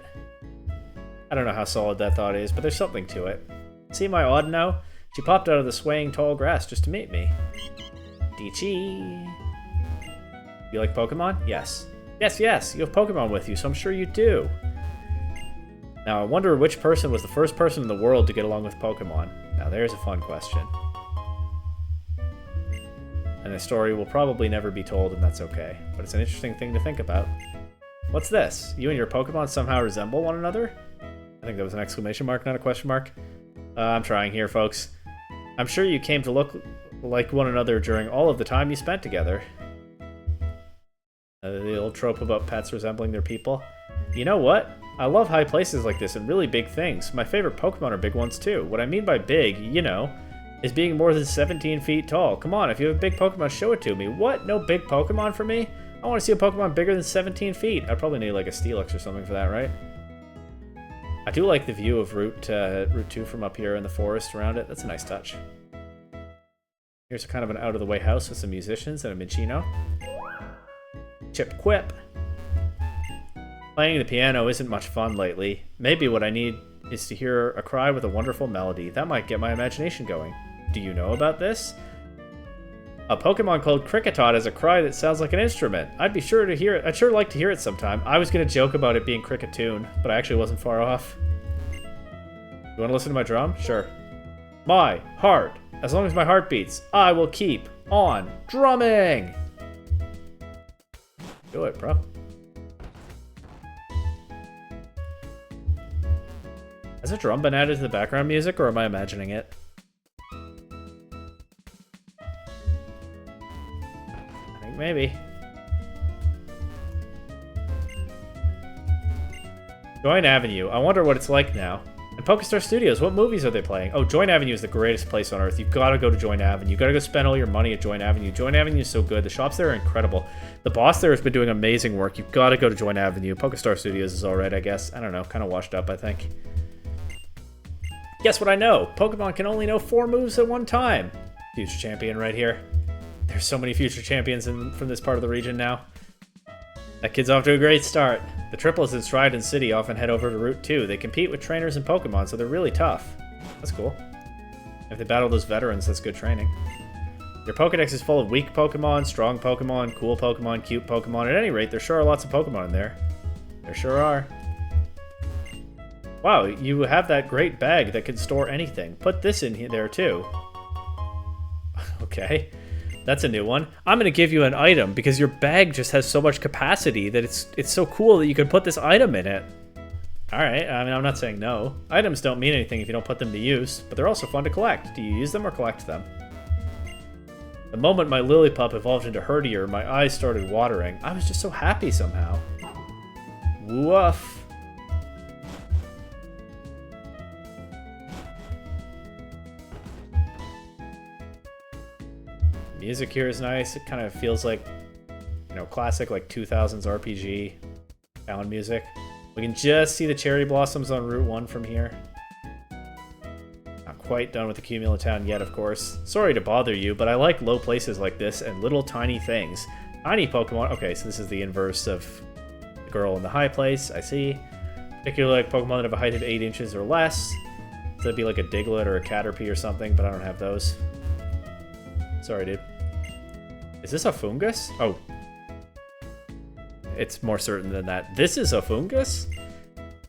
I don't know how solid that thought is, but there's something to it. See my Audino? She popped out of the swaying tall grass just to meet me. Dichi. You like Pokemon? Yes. Yes, you have Pokemon with you, so I'm sure you do. Now, I wonder which person was the first person in the world to get along with Pokemon. Now, there's a fun question. And the story will probably never be told, and that's okay. But it's an interesting thing to think about. What's this? You and your Pokemon somehow resemble one another? I think that was an exclamation mark, not a question mark. I'm trying here, folks. I'm sure you came to look like one another during all of the time you spent together. The old trope about pets resembling their people. You know what? I love high places like this and really big things. My favorite Pokemon are big ones too. What I mean by big, you know, is being more than 17 feet tall. Come on, if you have a big Pokemon, show it to me. What? No big Pokemon for me? I want to see a Pokemon bigger than 17 feet. I'd probably need like a Steelix or something for that, right? I do like the view of Route 2 from up here in the forest around it. That's a nice touch. Here's kind of an out-of-the-way house with some musicians and a Minccino. Chip Quip. Playing the piano isn't much fun lately. Maybe what I need is to hear a cry with a wonderful melody. That might get my imagination going. Do you know about this? A Pokemon called Kricketot has a cry that sounds like an instrument. I'd be sure to hear it. I'd sure like to hear it sometime. I was gonna joke about it being Cricketune, but I actually wasn't far off. You wanna listen to my drum? Sure. My heart. As long as my heart beats, I will keep on drumming. Do it, bro. Has a drum been added to the background music, or am I imagining it? I think maybe. Join Avenue. I wonder what it's like now. And Pokestar Studios, what movies are they playing? Oh, Join Avenue is the greatest place on earth. You've got to go to Join Avenue. You've got to go spend all your money at Join Avenue. Join Avenue is so good. The shops there are incredible. The boss there has been doing amazing work. You've got to go to Join Avenue. Pokestar Studios is alright, I guess. I don't know. Kind of washed up, I think. Guess what I know? Pokemon can only know 4 moves at one time. Future champion right here. There's so many future champions from this part of the region now. That kid's off to a great start. The triplets in Strident City often head over to Route 2. They compete with trainers and Pokemon, so they're really tough. That's cool. If they battle those veterans, that's good training. Your Pokedex is full of weak Pokemon, strong Pokemon, cool Pokemon, cute Pokemon. At any rate, there sure are lots of Pokemon in there. There sure are. Wow, you have that great bag that can store anything. Put this in here there, too. Okay. That's a new one. I'm going to give you an item because your bag just has so much capacity that it's so cool that you can put this item in it. Alright, I mean, I'm not saying no. Items don't mean anything if you don't put them to use, but they're also fun to collect. Do you use them or collect them? The moment my Lillipup evolved into Herdier, my eyes started watering. I was just so happy somehow. Woof. Music here is nice. It kind of feels like, you know, classic like 2000s RPG sound music. We can just see the cherry blossoms on Route 1 from here. Not quite done with the Cumulatown yet, of course. Sorry to bother you, but I like low places like this and little tiny things. Tiny Pokemon. Okay, so this is the inverse of the girl in the high place. I see. Particularly like Pokemon that have a height of 8 inches or less. So that'd be like a Diglett or a Caterpie or something, but I don't have those. Sorry, dude. Is this a Fungus? Oh. It's more certain than that. This is a Fungus?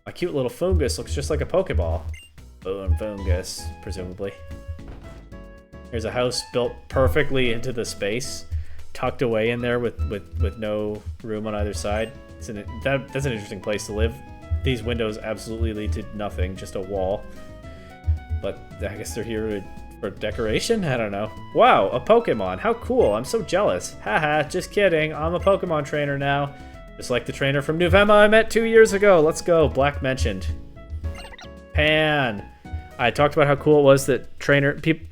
My cute little Fungus looks just like a Pokeball. Boom, Fungus, presumably. There's a house built perfectly into the space, tucked away in there with no room on either side. That's an interesting place to live. These windows absolutely lead to nothing, just a wall. But I guess they're here for decoration? I don't know. Wow, a Pokemon. How cool. I'm so jealous. Haha, just kidding. I'm a Pokemon trainer now. Just like the trainer from Nuvema I met 2 years ago. Let's go. Black mentioned. Pan. I talked about how cool it was that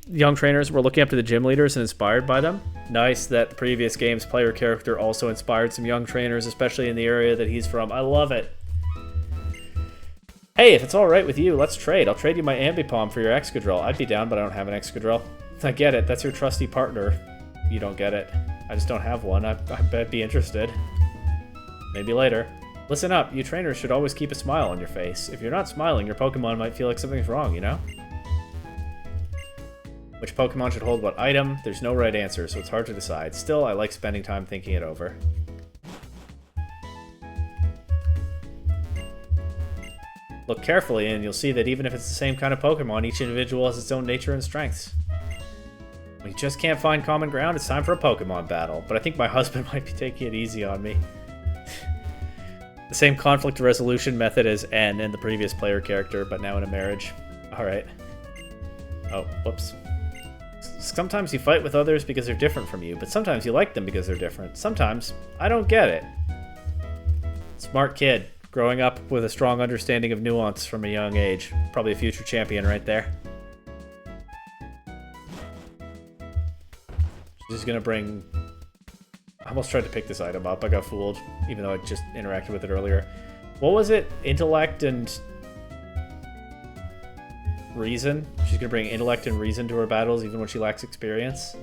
young trainers were looking up to the gym leaders and inspired by them. Nice that the previous game's player character also inspired some young trainers, especially in the area that he's from. I love it. Hey, if it's alright with you, let's trade. I'll trade you my Ambipom for your Excadrill. I'd be down, but I don't have an Excadrill. I get it. That's your trusty partner. You don't get it. I just don't have one. I'd be interested. Maybe later. Listen up. You trainers should always keep a smile on your face. If you're not smiling, your Pokemon might feel like something's wrong, you know? Which Pokemon should hold what item? There's no right answer, so it's hard to decide. Still, I like spending time thinking it over. Look carefully and you'll see that even if it's the same kind of Pokemon, each individual has its own nature and strengths. When you just can't find common ground, it's time for a Pokemon battle. But I think my husband might be taking it easy on me. The same conflict resolution method as N in the previous player character, but now in a marriage. Alright. Oh, whoops. Sometimes you fight with others because they're different from you, but sometimes you like them because they're different. Sometimes, I don't get it. Smart kid. Growing up with a strong understanding of nuance from a young age. Probably a future champion right there. She's gonna bring... I almost tried to pick this item up. I got fooled, even though I just interacted with it earlier. What was it? Intellect and... reason? She's gonna bring intellect and reason to her battles even when she lacks experience?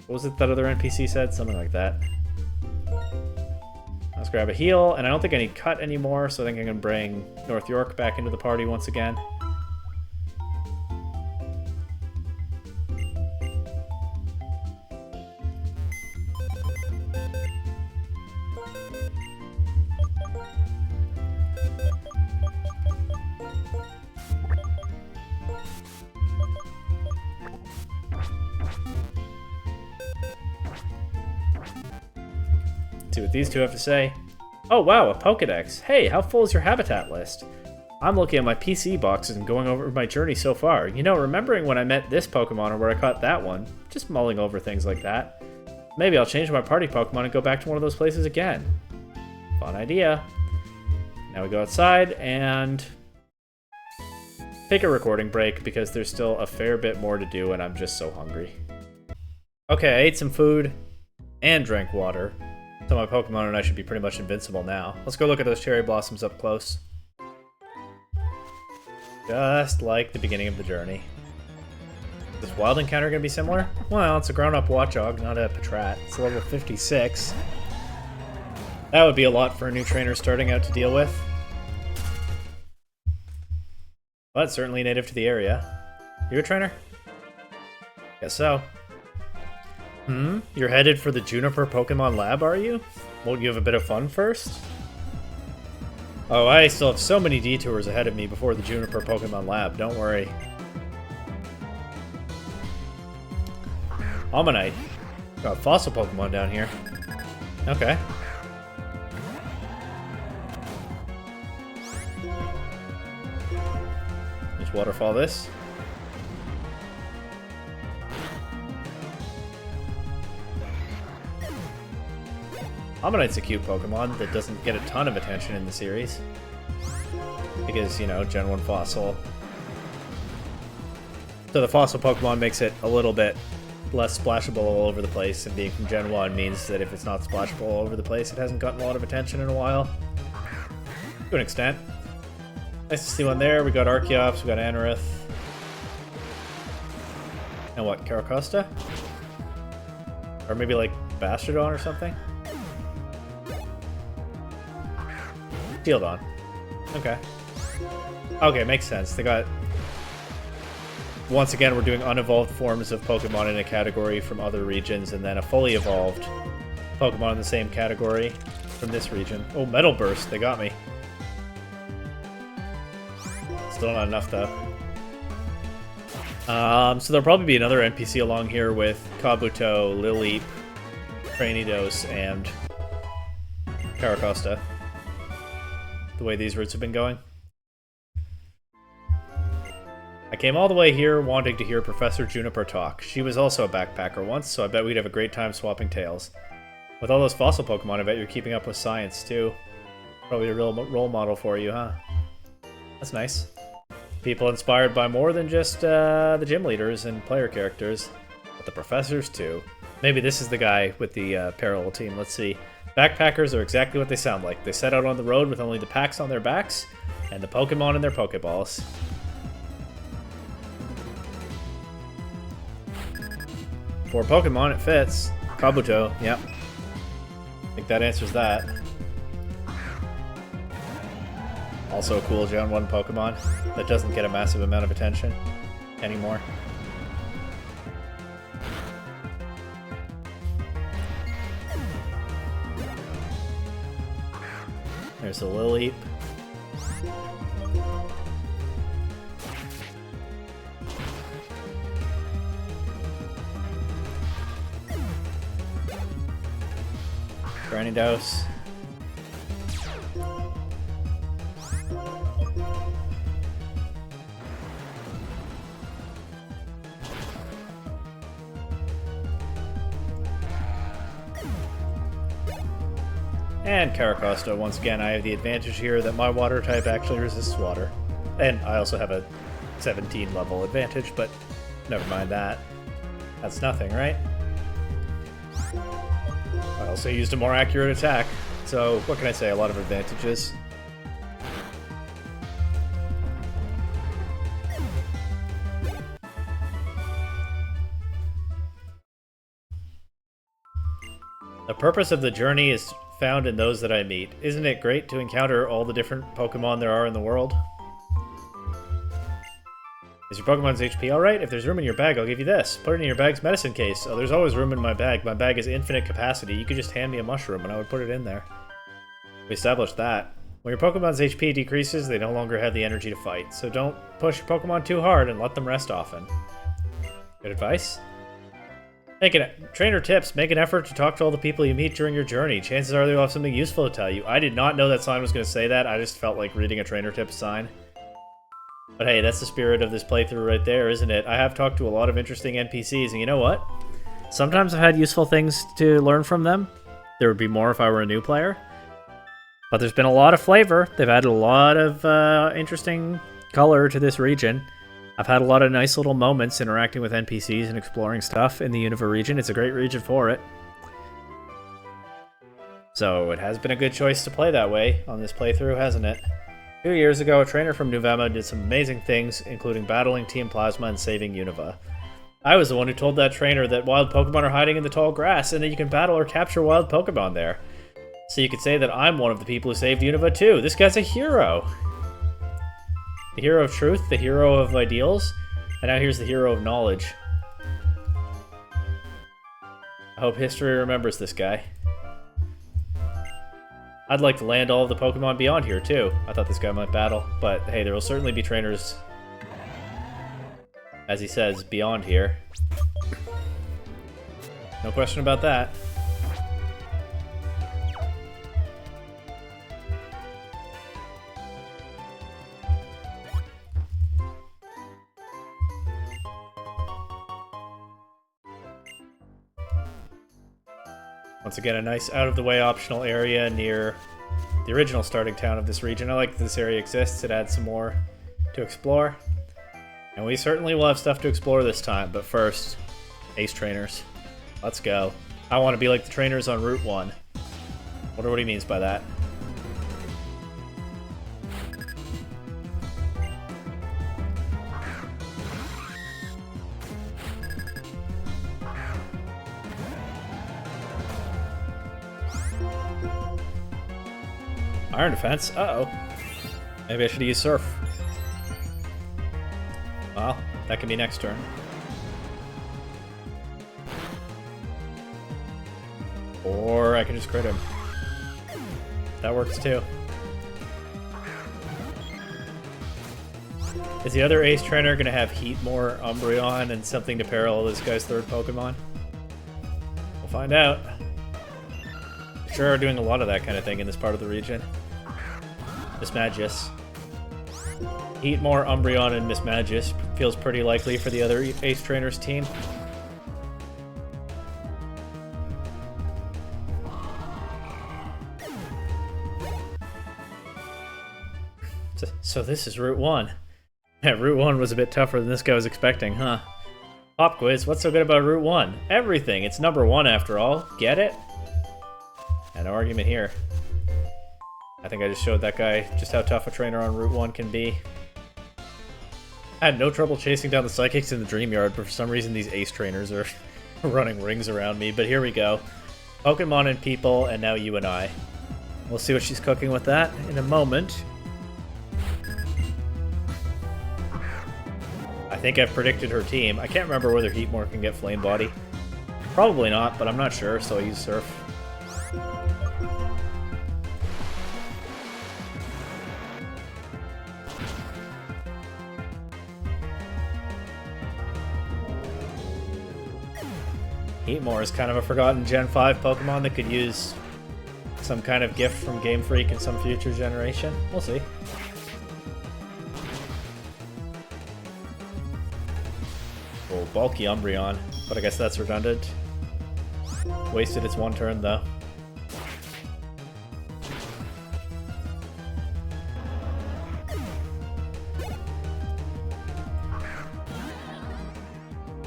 What was it that other NPC said? Something like that. Let's grab a heal, and I don't think I need cut anymore, so I think I can bring North York back into the party once again. See what these two have to say. Oh wow, a Pokedex. Hey, how full is your habitat list? I'm looking at my PC boxes and going over my journey so far. You know, remembering when I met this Pokemon or where I caught that one. Just mulling over things like that. Maybe I'll change my party Pokemon and go back to one of those places again. Fun idea. Now we go outside and take a recording break because there's still a fair bit more to do and I'm just so hungry. Okay, I ate some food and drank water. So my Pokemon and I should be pretty much invincible now. Let's go look at those cherry blossoms up close. Just like the beginning of the journey. Is this wild encounter going to be similar? Well, it's a grown-up Watchog, not a Patrat. It's level 56. That would be a lot for a new trainer starting out to deal with. But certainly native to the area. You a trainer? Guess so. You're headed for the Juniper Pokemon Lab, are you? Won't you have a bit of fun first? Oh, I still have so many detours ahead of me before the Juniper Pokemon Lab, don't worry. Ammonite. Got fossil Pokemon down here. Okay. Let's waterfall this. Ammonite's a cute Pokemon that doesn't get a ton of attention in the series. Because, you know, Gen 1 Fossil. So the Fossil Pokemon makes it a little bit less splashable all over the place, and being from Gen 1 means that if it's not splashable all over the place, it hasn't gotten a lot of attention in a while. To an extent. Nice to see one there. We got Archeops, we got Anorith. And what, Caracosta? Or maybe like Bastardon or something? Shieldon. Okay. Okay, makes sense. They got... Once again, we're doing unevolved forms of Pokemon in a category from other regions, and then a fully evolved Pokemon in the same category from this region. Oh, Metal Burst. They got me. Still not enough, though. So there'll probably be another NPC along here with Kabuto, Lileep, Tranidos, and Caracosta. The way these routes have been going. I came all the way here wanting to hear Professor Juniper talk. She was also a backpacker once, so I bet we'd have a great time swapping tales. With all those fossil Pokemon, I bet you're keeping up with science, too. Probably a real role model for you, huh? That's nice. People inspired by more than just the gym leaders and player characters, but the professors, too. Maybe this is the guy with the parallel team. Let's see. Backpackers are exactly what they sound like. They set out on the road with only the packs on their backs and the Pokemon in their Pokeballs. For Pokemon, it fits. Kabuto, yep. I think that answers that. Also a cool Gen 1 Pokemon that doesn't get a massive amount of attention anymore. There's a Lileep. Tranidos. And Caracosta. Once again, I have the advantage here that my water type actually resists water. And I also have a 17 level advantage, but never mind that. That's nothing, right? I also used a more accurate attack, so what can I say? A lot of advantages. The purpose of the journey is found in those that I meet. Isn't it great to encounter all the different Pokemon there are in the world? Is your Pokemon's HP alright? If there's room in your bag, I'll give you this. Put it in your bag's medicine case. Oh, there's always room in my bag. My bag is infinite capacity. You could just hand me a mushroom and I would put it in there. We established that. When your Pokemon's HP decreases, they no longer have the energy to fight. So don't push your Pokemon too hard and let them rest often. Good advice? Trainer tips. Make an effort to talk to all the people you meet during your journey. Chances are they'll have something useful to tell you. I did not know that sign was going to say that. I just felt like reading a trainer tips sign. But hey, that's the spirit of this playthrough right there, isn't it? I have talked to a lot of interesting NPCs, and you know what? Sometimes I've had useful things to learn from them. There would be more if I were a new player. But there's been a lot of flavor. They've added a lot of interesting color to this region. I've had a lot of nice little moments interacting with NPCs and exploring stuff in the Unova region. It's a great region for it. So it has been a good choice to play that way on this playthrough, hasn't it? 2 years ago, a trainer from Nuvema did some amazing things, including battling Team Plasma and saving Unova. I was the one who told that trainer that wild Pokemon are hiding in the tall grass and that you can battle or capture wild Pokemon there. So you could say that I'm one of the people who saved Unova too. This guy's a hero! The hero of truth, the hero of ideals, and now here's the hero of knowledge. I hope history remembers this guy. I'd like to land all of the Pokemon beyond here, too. I thought this guy might battle, but hey, there will certainly be trainers, as he says, beyond here. No question about that. Once again, a nice out-of-the-way optional area near the original starting town of this region. I like that this area exists. It adds some more to explore. And we certainly will have stuff to explore this time, but first, Ace Trainers. Let's go. I want to be like the trainers on Route 1. Wonder what he means by that. Iron Defense? Uh-oh. Maybe I should use Surf. Well, that can be next turn. Or I can just crit him. That works too. Is the other Ace Trainer going to have Heatmore, Umbreon, and something to parallel this guy's third Pokemon? We'll find out. Sure are doing a lot of that kind of thing in this part of the region. Mismagius. Heatmore, Umbreon, and Mismagius feels pretty likely for the other Ace Trainers team. So this is Route 1. Yeah, Route 1 was a bit tougher than this guy was expecting, huh? Pop quiz, what's so good about Route 1? Everything! It's number 1 after all. Get it? Yeah, no argument here. I think I just showed that guy just how tough a trainer on Route 1 can be. I had no trouble chasing down the Psychics in the Dream Yard, but for some reason these Ace Trainers are running rings around me. But here we go. Pokemon and people, and now you and I. We'll see what she's cooking with that in a moment. I think I've predicted her team. I can't remember whether Heatmore can get Flame Body. Probably not, but I'm not sure, so I use Surf. Heatmore is kind of a forgotten Gen 5 Pokemon that could use some kind of gift from Game Freak in some future generation. We'll see. Oh, bulky Umbreon, but I guess that's redundant. Wasted its one turn, though.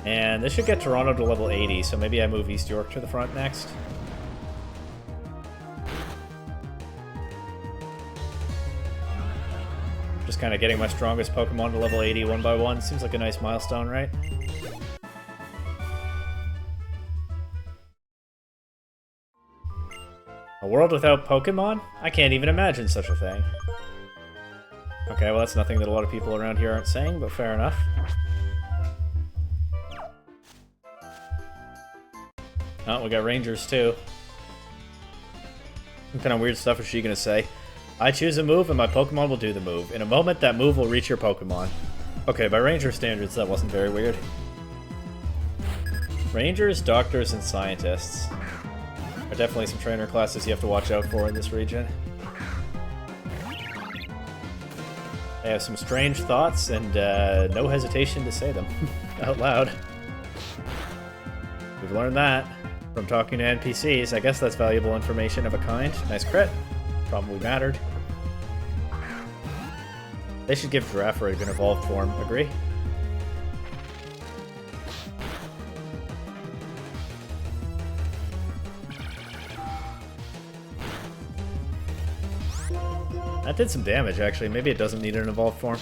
And this should get Toronto to level 80, so maybe I move East York to the front next. Just kind of getting my strongest Pokemon to level 80 one by one. Seems like a nice milestone, right? A world without Pokemon? I can't even imagine such a thing. Okay, well that's nothing that a lot of people around here aren't saying, but fair enough. Oh, we got Rangers too. What kind of weird stuff is she gonna say? I choose a move and my Pokemon will do the move. In a moment, that move will reach your Pokemon. Okay, by Ranger standards, that wasn't very weird. Rangers, doctors, and scientists are definitely some trainer classes you have to watch out for in this region. They have some strange thoughts and no hesitation to say them out loud. We've learned that from talking to NPCs. I guess that's valuable information of a kind. Nice crit. Probably mattered. They should give Giraffrig an evolved form. Agree? That did some damage, actually. Maybe it doesn't need an evolved form.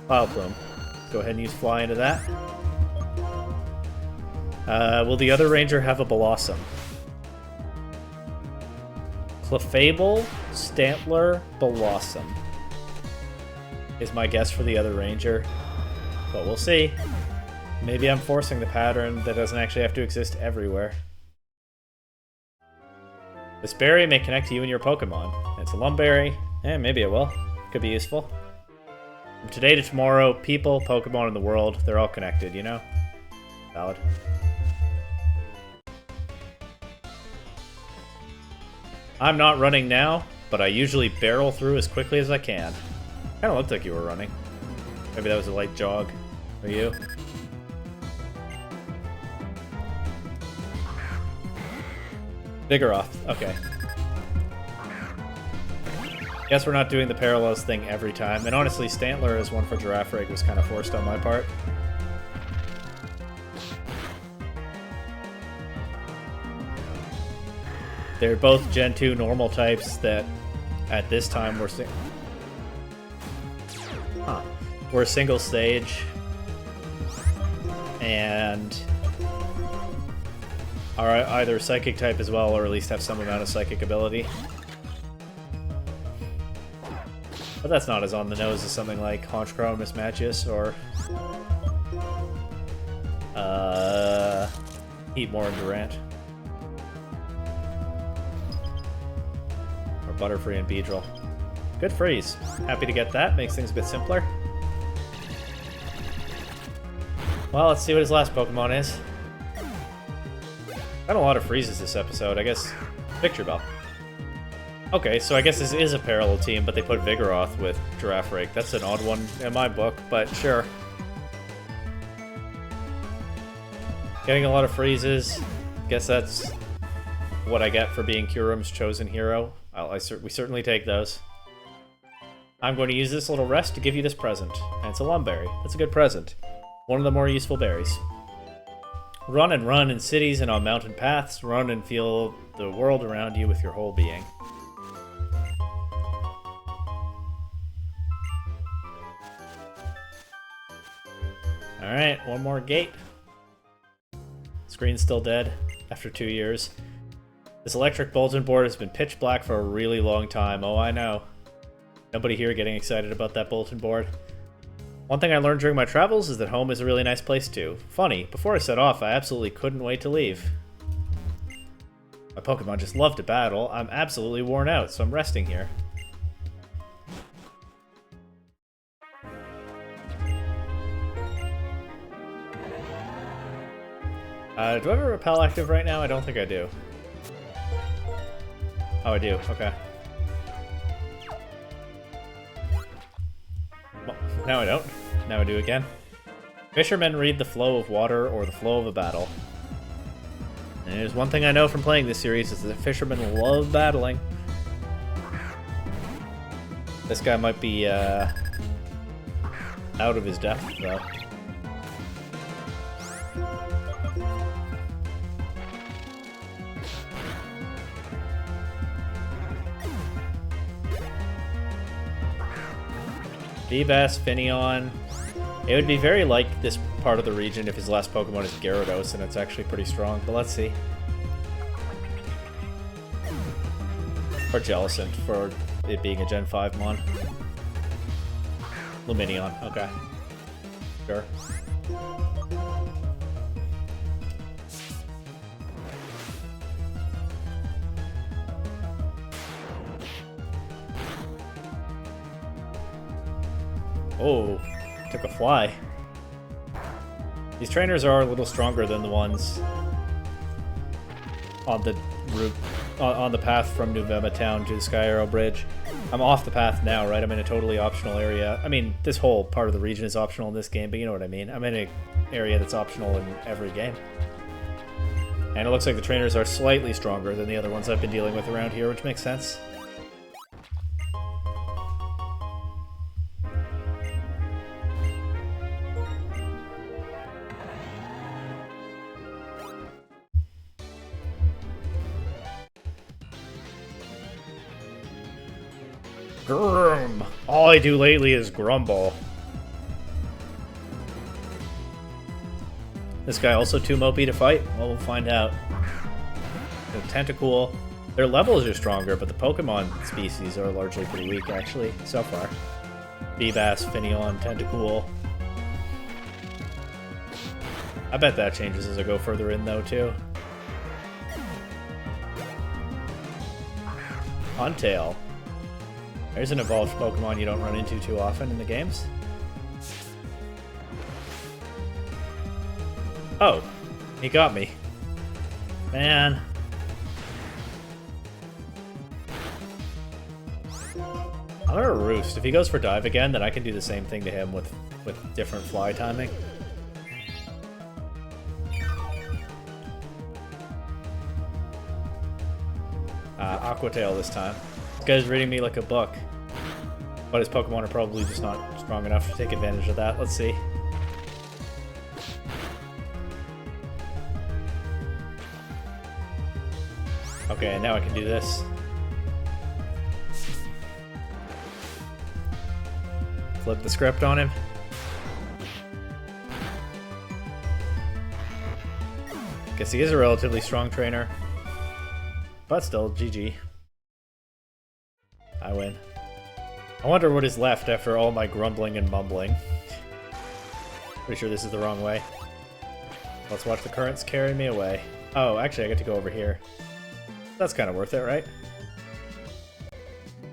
File Plume. Go ahead and use Fly into that. Will the other ranger have a Blossom? Clefable, Stantler, Blossom is my guess for the other ranger, but we'll see. Maybe I'm forcing the pattern that doesn't actually have to exist everywhere. This berry may connect to you and your Pokemon. It's a Lum Berry. Maybe it will. Could be useful. From today to tomorrow, people, Pokemon in the world, they're all connected, you know? Valid. I'm not running now, but I usually barrel through as quickly as I can. Kinda looked like you were running. Maybe that was a light jog for you. Vigoroth, okay. Guess we're not doing the parallels thing every time. And honestly, Stantler as one for Giraffrig was kind of forced on my part. They're both Gen 2 normal types that at this time were we're single stage and are either psychic type as well, or at least have some amount of psychic ability. But that's not as on the nose as something like Honchkrow, Mismagius, or Heatmore and Durant. Or Butterfree and Beedrill. Good freeze. Happy to get that. Makes things a bit simpler. Well, let's see what his last Pokemon is. Got a lot of freezes this episode. I guess Victor Bell. Okay, so I guess this is a parallel team, but they put Vigoroth with Giraffrig. That's an odd one in my book, but sure. Getting a lot of freezes. Guess that's what I get for being Kurum's chosen hero. We certainly take those. I'm going to use this little rest to give you this present. And it's a Lum Berry. That's a good present. One of the more useful berries. Run and run in cities and on mountain paths. Run and feel the world around you with your whole being. Alright, one more gate. Screen's still dead after 2 years. This electric bulletin board has been pitch black for a really long time. Oh, I know. Nobody here getting excited about that bulletin board. One thing I learned during my travels is that home is a really nice place too. Funny, before I set off, I absolutely couldn't wait to leave. My Pokemon just love to battle. I'm absolutely worn out, so I'm resting here. Do I have a repel active right now? I don't think I do. Oh, I do. Okay. Well, now I don't. Now I do again. Fishermen read the flow of water or the flow of a battle. And there's one thing I know from playing this series is that fishermen love battling. This guy might be out of his depth, though. Feebas, Finneon. It would be very like this part of the region if his last Pokemon is Gyarados, and it's actually pretty strong, but let's see. Or Jellicent, for it being a Gen 5 mon. Lumineon, okay. Sure. Oh, Took a fly. These trainers are a little stronger than the ones on the route, on the path from Nuvema town to the Sky Arrow Bridge. I'm off the path now, right? I'm in a totally optional area. I mean, this whole part of the region is optional in this game, but you know what I mean. I'm in an area that's optional in every game. And it looks like the trainers are slightly stronger than the other ones I've been dealing with around here, which makes sense. Grum. All I do lately is grumble. This guy also too mopey to fight? Well, we'll find out. The Tentacool. Their levels are stronger, but the Pokemon species are largely pretty weak, actually, so far. Feebas, Finneon, Tentacool. I bet that changes as I go further in, though, too. Huntail. There's an evolved Pokemon you don't run into too often in the games. Oh, he got me. Man. I'm gonna Roost. If he goes for Dive again, then I can do the same thing to him with different fly timing. Aqua Tail this time. This guy's reading me like a book. But his Pokemon are probably just not strong enough to take advantage of that. Let's see. Okay, now I can do this. Flip the script on him. Guess he is a relatively strong trainer. But still, GG. I win. I wonder what is left after all my grumbling and mumbling. Pretty sure this is the wrong way. Let's watch the currents carry me away. Oh, actually I get to go over here. That's kind of worth it, right?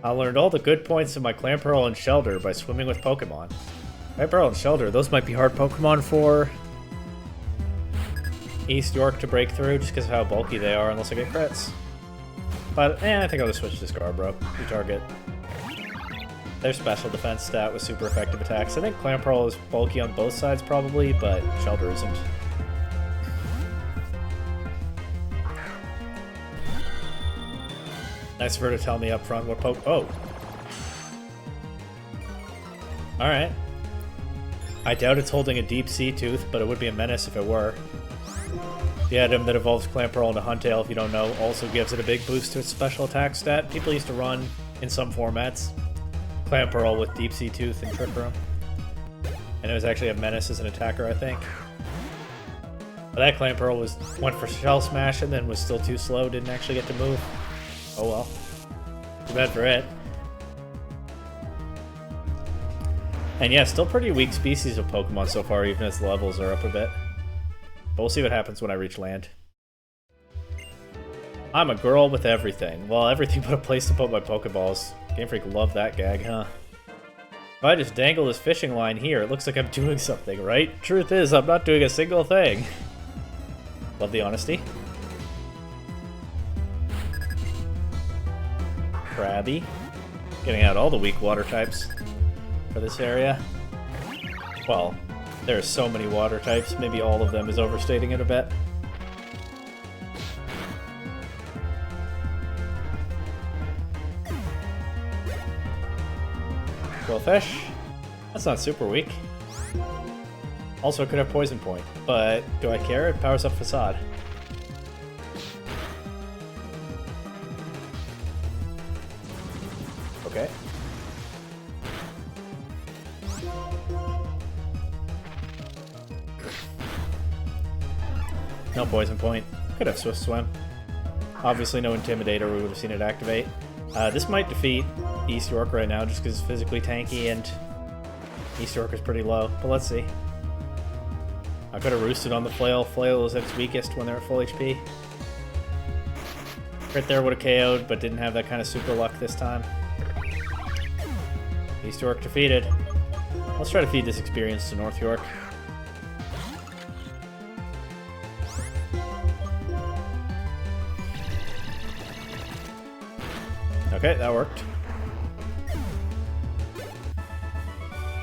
I learned all the good points of my Clamperl and Shelder by swimming with Pokemon. Clamperl and Shelder, those might be hard Pokemon for East York to break through just because of how bulky they are unless I get crits. But, I think I'll just switch to Scarborough. Retarget. Their special defense stat with super effective attacks. I think Clamperl is bulky on both sides probably, but Shelder isn't. Nice of her to tell me up front what Oh! Alright. I doubt it's holding a deep sea tooth, but it would be a menace if it were. The item that evolves Clamperl into Huntail, if you don't know, also gives it a big boost to its special attack stat. People used to run, in some formats, Clamperl with Deep Sea Tooth and Trick Room. And it was actually a menace as an attacker, I think. But that Clamperl went for Shell Smash and then was still too slow, didn't actually get to move. Oh well. Too bad for it. And yeah, still pretty weak species of Pokemon so far, even as the levels are up a bit. But we'll see what happens when I reach land. I'm a girl with everything. Well, everything but a place to put my Pokeballs. Game Freak loved that gag, huh? If I just dangle this fishing line here, it looks like I'm doing something, right? Truth is, I'm not doing a single thing. Love the honesty. Krabby. Getting out all the weak water types for this area. Well, there are so many water types, maybe all of them is overstating it a bit. Quillfish. That's not super weak. Also, it could have Poison Point, but do I care? It powers up Facade. Okay. No Poison Point. Could have Swift Swim. Obviously no Intimidator, we would have seen it activate. This might defeat East York right now just because it's physically tanky and East York is pretty low, but let's see. I could have roosted on the Flail. Flail is at its weakest when they're at full HP. Crit there would have KO'd, but didn't have that kind of super luck this time. East York defeated. Let's try to feed this experience to North York. Okay, that worked.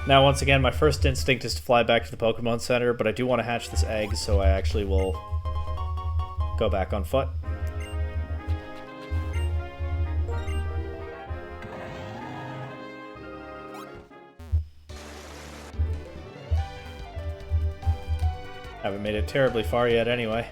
Now, once again, my first instinct is to fly back to the Pokemon Center, but I do want to hatch this egg, so I actually will go back on foot. Haven't made it terribly far yet anyway.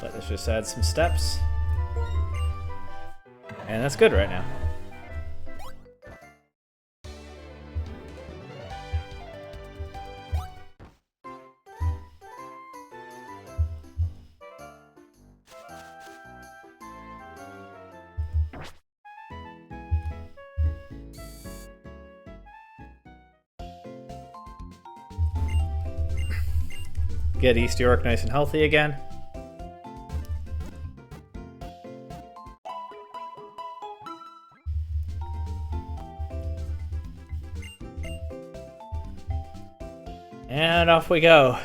But let's just add some steps. And that's good right now. Get East York nice and healthy again. And off we go.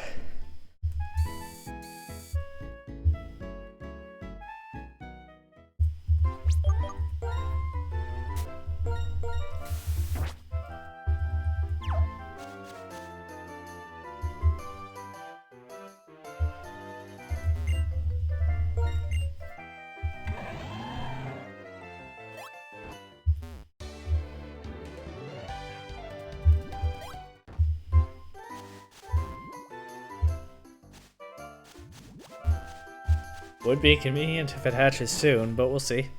Would be convenient if it hatches soon, but we'll see.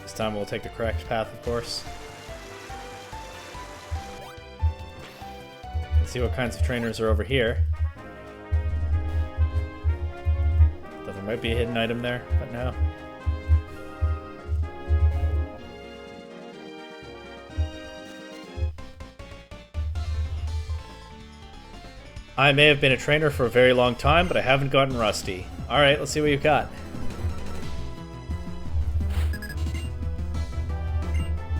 This time we'll take the correct path, of course. Let's see what kinds of trainers are over here. There might be a hidden item there, but no. I may have been a trainer for a very long time, but I haven't gotten rusty. Alright, let's see what you've got.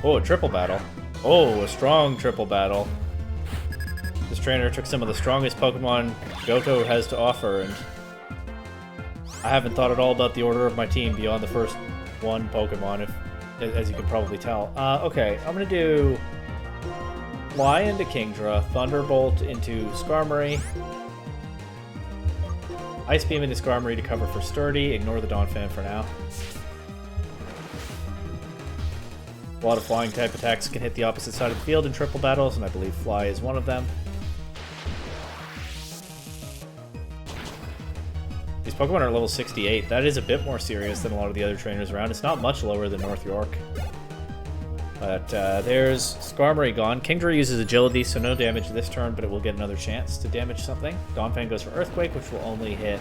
Oh, a triple battle. Oh, a strong triple battle. This trainer took some of the strongest Pokemon Johto has to offer, and I haven't thought at all about the order of my team beyond the first one Pokemon, as you can probably tell. Okay, I'm going to do Fly into Kingdra, Thunderbolt into Skarmory, Ice Beam into Skarmory to cover for Sturdy, ignore the Donphan for now. A lot of flying type attacks can hit the opposite side of the field in triple battles, and I believe Fly is one of them. These Pokemon are level 68. That is a bit more serious than a lot of the other trainers around. It's not much lower than North York. But there's Skarmory gone. Kingdra uses Agility, so no damage this turn, but it will get another chance to damage something. Donphan goes for Earthquake, which will only hit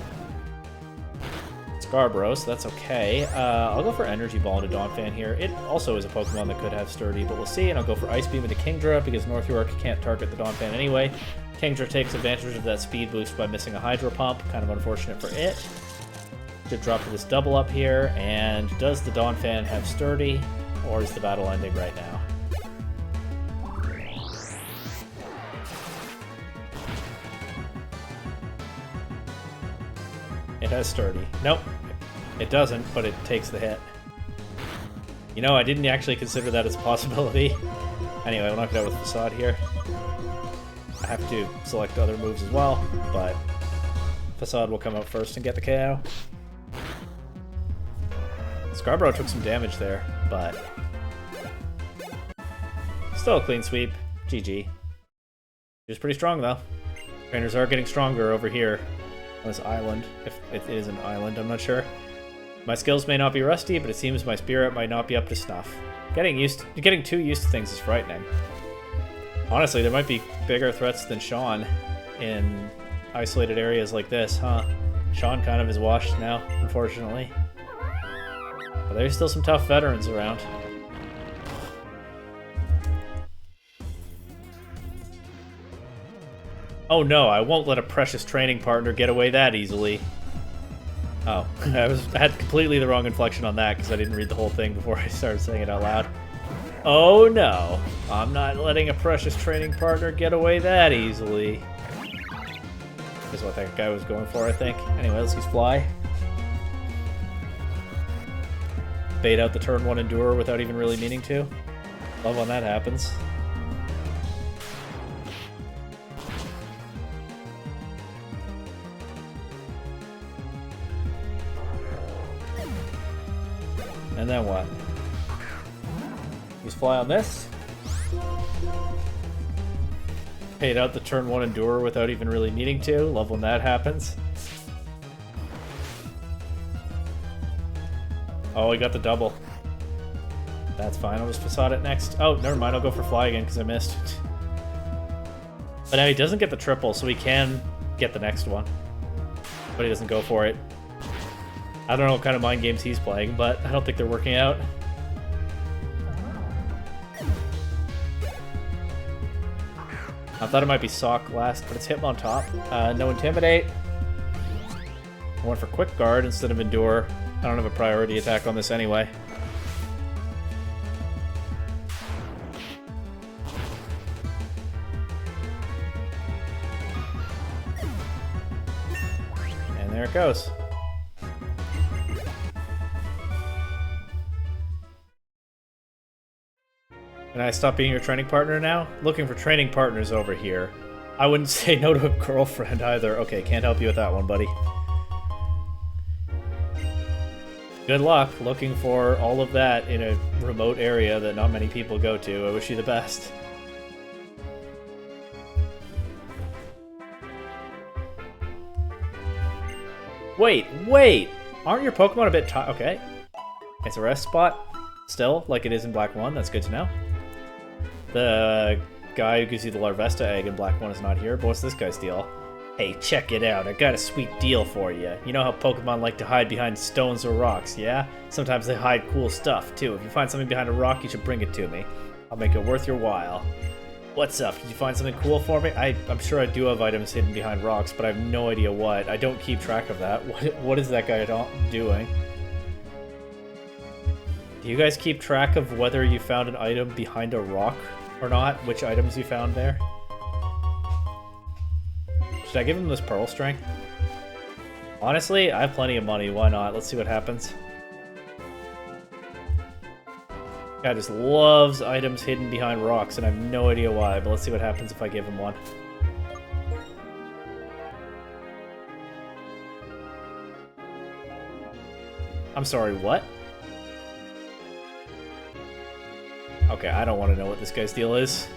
Scarborough, so that's okay. I'll go for Energy Ball into Donphan here. It also is a Pokemon that could have Sturdy, but we'll see. And I'll go for Ice Beam into Kingdra, because North York can't target the Donphan anyway. Kingdra takes advantage of that speed boost by missing a Hydro Pump. Kind of unfortunate for it. Should drop to this double up here. And does the Donphan have Sturdy, or is the battle ending right now? It has Sturdy. Nope, it doesn't, but it takes the hit. You know, I didn't actually consider that as a possibility. Anyway, we'll knock it out with Facade here. I have to select other moves as well, but Facade will come out first and get the KO. Scarborough took some damage there, but still a clean sweep. GG. He was pretty strong, though. Trainers are getting stronger over here on this island, if it is an island, I'm not sure. My skills may not be rusty, but it seems my spirit might not be up to snuff. Getting too used to things is frightening. Honestly, there might be bigger threats than Sean. in isolated areas like this, huh? Sean kind of is washed now, unfortunately. But there's still some tough veterans around. Oh no, I won't let a precious training partner get away that easily. Oh, I had completely the wrong inflection on that because I didn't read the whole thing before I started saying it out loud. Oh no, I'm not letting a precious training partner get away that easily. Is what that guy was going for, I think. Anyway, let's use fly. Bait out the turn 1 endure without even really meaning to. Love when that happens. And then what? Use fly on this. Paid out the turn 1 endure without even really needing to. Love when that happens. Oh, we got the double. That's fine, I'll just facade it next. Oh, never mind, I'll go for fly again because I missed. But now he doesn't get the triple, so he can get the next one. But he doesn't go for it. I don't know what kind of mind games he's playing, but I don't think they're working out. I thought it might be Sock last, but it's him on top. No Intimidate. I went for Quick Guard instead of Endure. I don't have a priority attack on this anyway. And there it goes. Can I stop being your training partner now? Looking for training partners over here. I wouldn't say no to a girlfriend either. Okay, can't help you with that one, buddy. Good luck looking for all of that in a remote area that not many people go to. I wish you the best. Wait! Aren't your Pokemon a bit okay. It's a rest spot still, like it is in Black 1. That's good to know. The guy who gives you the Larvesta egg in Black 1 is not here, but what's this guy's deal? Hey, check it out, I got a sweet deal for you. You know how Pokemon like to hide behind stones or rocks, yeah? Sometimes they hide cool stuff, too. If you find something behind a rock, you should bring it to me. I'll make it worth your while. What's up? Did you find something cool for me? I'm sure I do have items hidden behind rocks, but I have no idea what. I don't keep track of that. What is that guy doing? Do you guys keep track of whether you found an item behind a rock or not? Which items you found there? Should I give him this Pearl String? Honestly, I have plenty of money. Why not? Let's see what happens. Guy just loves items hidden behind rocks, and I have no idea why, but let's see what happens if I give him one. I'm sorry, what? Okay, I don't want to know what this guy's deal is.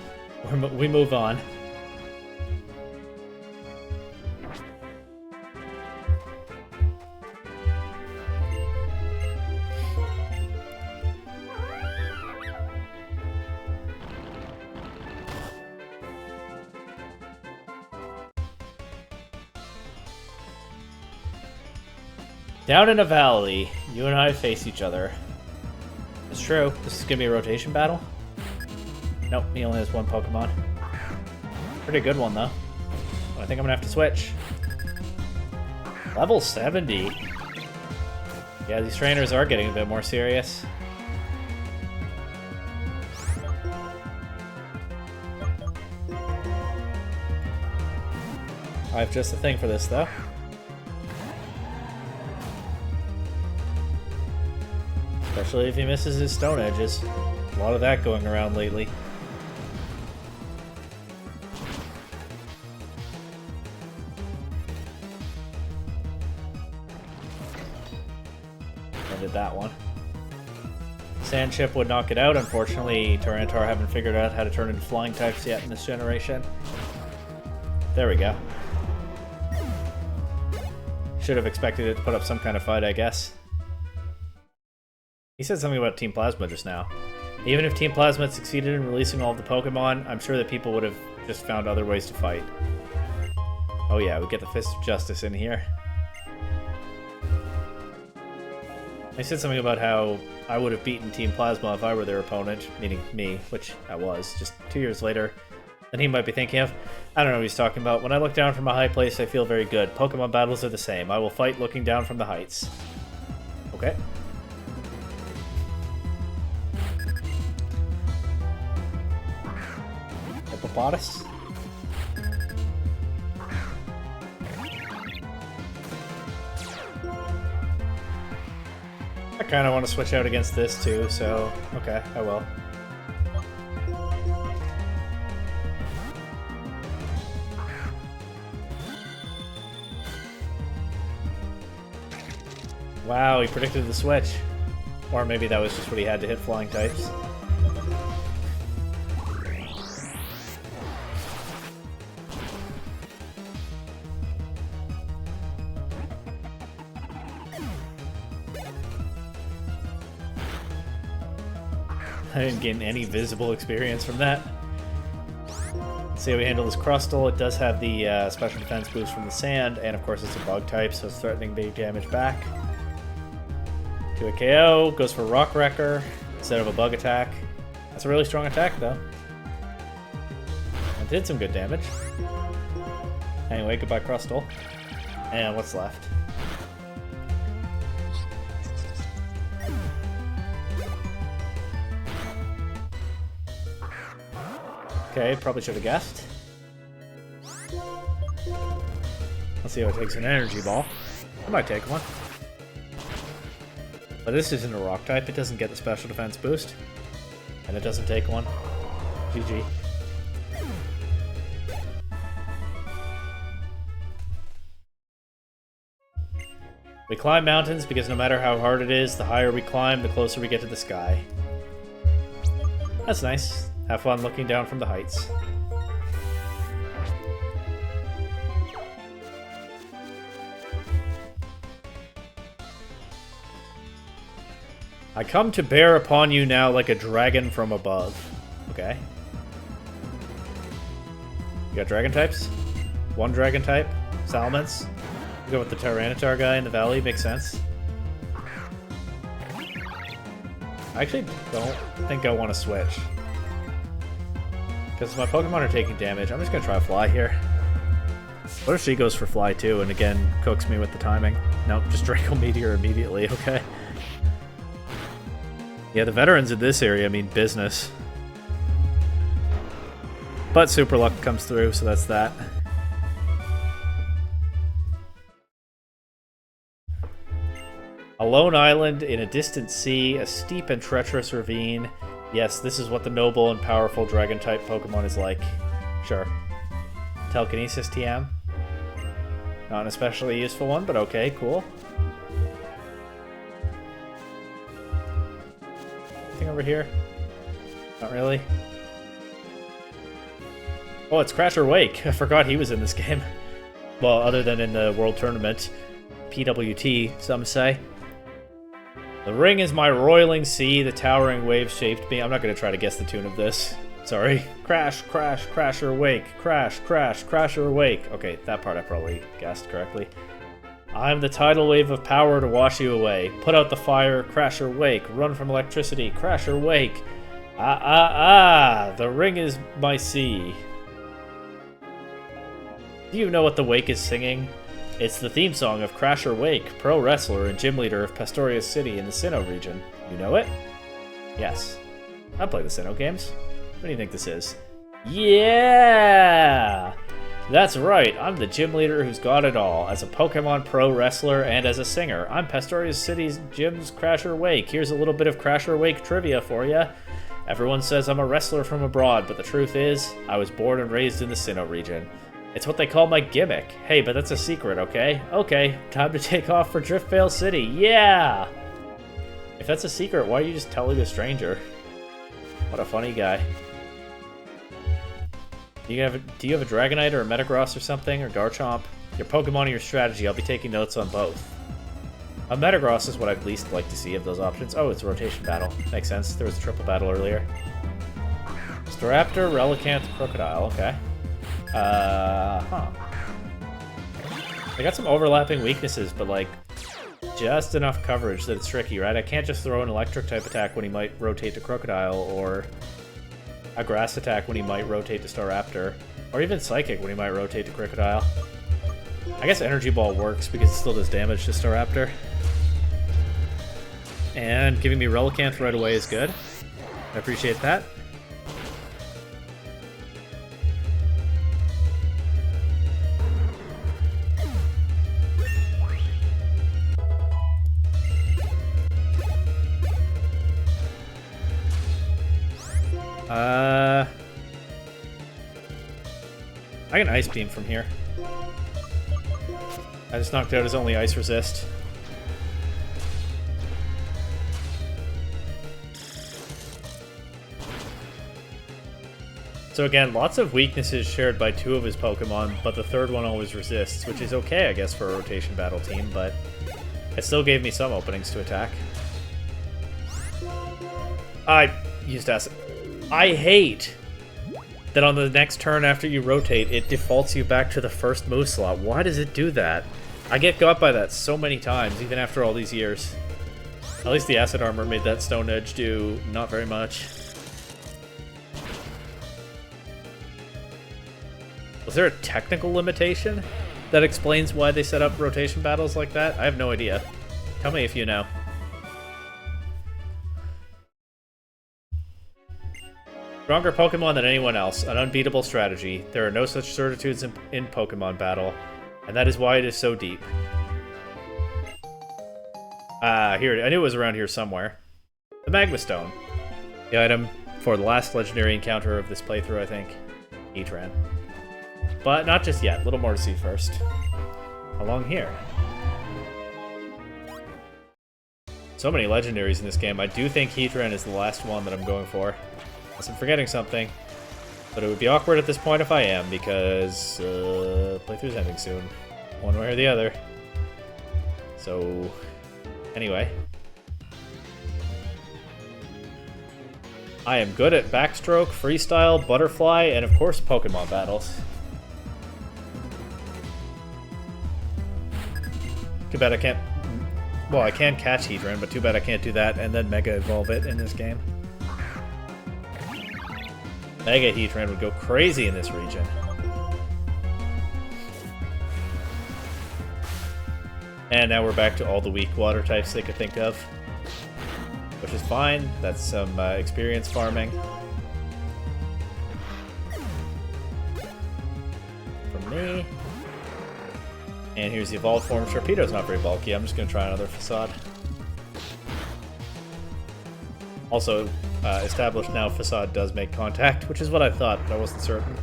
We move on. Down in a valley, you and I face each other. It's true. This is gonna be a rotation battle? Nope, he only has one Pokemon. Pretty good one, though. I think I'm gonna have to switch. Level 70. Yeah, these trainers are getting a bit more serious. I have just the thing for this, though. Especially if he misses his Stone Edges. A lot of that going around lately. I did that one. Sand Chip would knock it out. Unfortunately, Tyranitar haven't figured out how to turn into flying types yet in this generation. There we go. Should have expected it to put up some kind of fight, I guess. He said something about Team Plasma just now. Even if Team Plasma had succeeded in releasing all of the Pokemon, I'm sure that people would have just found other ways to fight. Oh yeah, we get the Fist of Justice in here. I said something about how I would have beaten Team Plasma if I were their opponent, meaning me, which I was, just 2 years later. Then he might be thinking of, I don't know what he's talking about. When I look down from a high place, I feel very good. Pokemon battles are the same. I will fight looking down from the heights. Okay. Hippopotamus? I kind of want to switch out against this too, so okay, I will. Wow, he predicted the switch. Or maybe that was just what he had to hit flying types. I didn't gain any visible experience from that. Let's see how we handle this Crustle. It does have the special defense boost from the sand, and of course it's a bug type, so it's threatening big damage back. To a KO, goes for Rock Wrecker instead of a bug attack. That's a really strong attack though. It did some good damage. Anyway, goodbye Crustle. And what's left? Okay, probably should have guessed. Let's see how it takes an energy ball. I might take one. But this isn't a rock type, it doesn't get the special defense boost. And it doesn't take one. GG. We climb mountains because no matter how hard it is, the higher we climb, the closer we get to the sky. That's nice. Have fun looking down from the heights. I come to bear upon you now like a dragon from above. Okay. You got dragon types? One dragon type? Salamence? Go with the Tyranitar guy in the valley, makes sense. I actually don't think I want to switch. Because my Pokemon are taking damage, I'm just going to try Fly here. What if she goes for Fly too, and again, cooks me with the timing? Nope, just Draco Meteor immediately, okay. Yeah, the veterans in this area mean business. But Super Luck comes through, so that's that. A lone island in a distant sea, a steep and treacherous ravine. Yes, this is what the noble and powerful Dragon-type Pokemon is like. Sure. Telekinesis TM. Not an especially useful one, but okay, cool. Anything over here? Not really. Oh, it's Crasher Wake. I forgot he was in this game. Well, other than in the World Tournament. PWT, some say. The ring is my roiling sea, the towering wave-shaped beam. I'm not going to try to guess the tune of this. Sorry. Crash, crash, crasher, wake. Crash, crash, crasher, wake. Okay, that part I probably guessed correctly. I'm the tidal wave of power to wash you away. Put out the fire, crasher, wake. Run from electricity, crasher, wake. Ah, ah, ah! The ring is my sea. Do you know what the wake is singing? It's the theme song of Crasher Wake, pro wrestler and gym leader of Pastoria City in the Sinnoh region. You know it? Yes. I play the Sinnoh games. What do you think this is? Yeah! That's right, I'm the gym leader who's got it all. As a Pokemon pro wrestler and as a singer, I'm Pastoria City's gym's Crasher Wake. Here's a little bit of Crasher Wake trivia for you. Everyone says I'm a wrestler from abroad, but the truth is, I was born and raised in the Sinnoh region. It's what they call my gimmick. Hey, but that's a secret, okay? Okay, time to take off for Driftvale City. Yeah! If that's a secret, why are you just telling a stranger? What a funny guy. Do you have a Dragonite or a Metagross or something? Or Garchomp? Your Pokemon or your strategy, I'll be taking notes on both. A Metagross is what I'd least like to see of those options. Oh, it's a rotation battle. Makes sense. There was a triple battle earlier. Staraptor, Relicanth, Crocodile. Okay. Huh. I got some overlapping weaknesses, but like just enough coverage that it's tricky, right? I can't just throw an electric type attack when he might rotate to Crocodile, or a grass attack when he might rotate to Staraptor, or even Psychic when he might rotate to Crocodile. I guess Energy Ball works because it still does damage to Staraptor. And giving me Relicanth right away is good. I appreciate that. I can Ice Beam from here. I just knocked out his only Ice Resist. So again, lots of weaknesses shared by 2 of his Pokemon, but the third one always resists, which is okay, I guess, for a rotation battle team, but it still gave me some openings to attack. I used Acid. I hate that on the next turn after you rotate, it defaults you back to the first move slot. Why does it do that? I get got by that so many times, even after all these years. At least the Acid Armor made that Stone Edge do not very much. Was there a technical limitation that explains why they set up rotation battles like that? I have no idea. Tell me if you know. Stronger Pokemon than anyone else, an unbeatable strategy. There are no such certitudes in Pokemon battle, and that is why it is so deep. Here, I knew it was around here somewhere. The Magma Stone. The item for the last legendary encounter of this playthrough, I think. Heatran. But not just yet, a little more to see first. Along here. So many legendaries in this game. I do think Heatran is the last one that I'm going for. Unless I'm forgetting something. But it would be awkward at this point if I am, because playthrough's ending soon. One way or the other. So, anyway. I am good at Backstroke, Freestyle, Butterfly, and of course Pokemon battles. Too bad I can't... Well, I can catch Heatran, but too bad I can't do that and then Mega Evolve it in this game. Mega Heatran would go crazy in this region. And now we're back to all the weak water types they could think of. Which is fine. That's some experience farming. From me. And here's the evolved form. Sharpedo's not very bulky. I'm just going to try another Facade. Also, established now, Facade does make contact, which is what I thought, but I wasn't certain.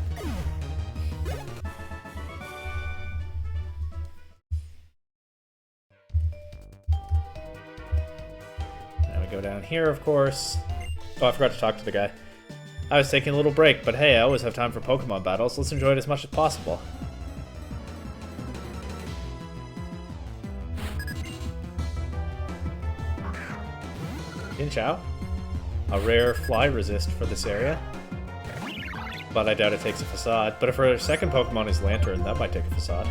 Now we go down here, of course. Oh, I forgot to talk to the guy. I was taking a little break, but hey, I always have time for Pokemon battles. Let's enjoy it as much as possible. Pinch out. A rare Fly Resist for this area. But I doubt it takes a Facade. But if our second Pokemon is Lantern, that might take a Facade.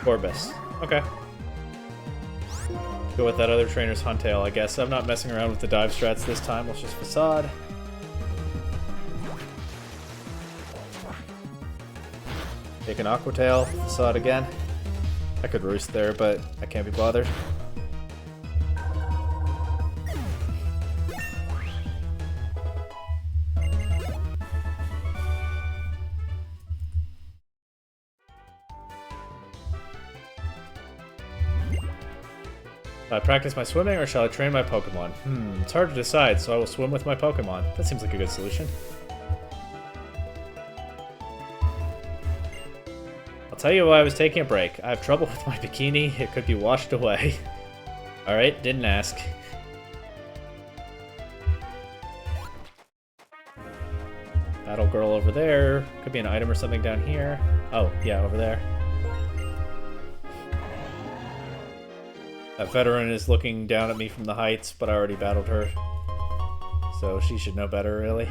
Corvus. Okay. Go with that other trainer's Huntail, I guess. I'm not messing around with the dive strats this time. Let's just Facade. Take an Aqua Tail, Facade again. I could Roost there, but I can't be bothered. Shall I practice my swimming or shall I train my Pokemon? It's hard to decide, so I will swim with my Pokemon. That seems like a good solution. I'll tell you why I was taking a break. I have trouble with my bikini. It could be washed away. Alright, didn't ask. Battle Girl over there. Could be an item or something down here. Oh, yeah, over there. That veteran is looking down at me from the heights, but I already battled her. so she should know better, really.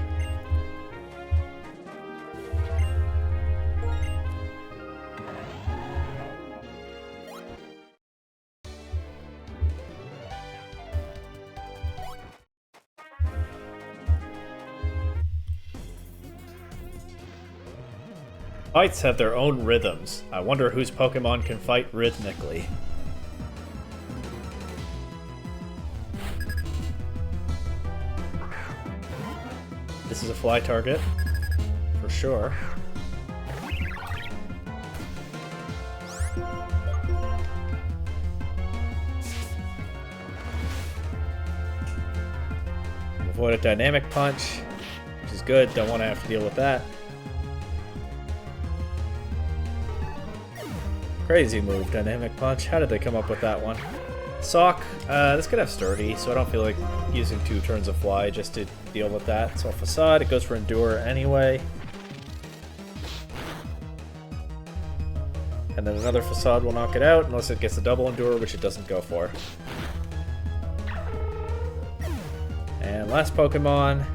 Fights have their own rhythms. I wonder whose Pokemon can fight rhythmically. This is a fly target, for sure. Avoid a dynamic punch, which is good. Don't want to have to deal with that. Crazy move, dynamic punch. How did they come up with that one? Sock. This could have sturdy, so I don't feel like using 2 turns of fly just to deal with that. So facade, it goes for endure anyway. And then another facade will knock it out, unless it gets a double endure, which it doesn't go for. And last Pokemon,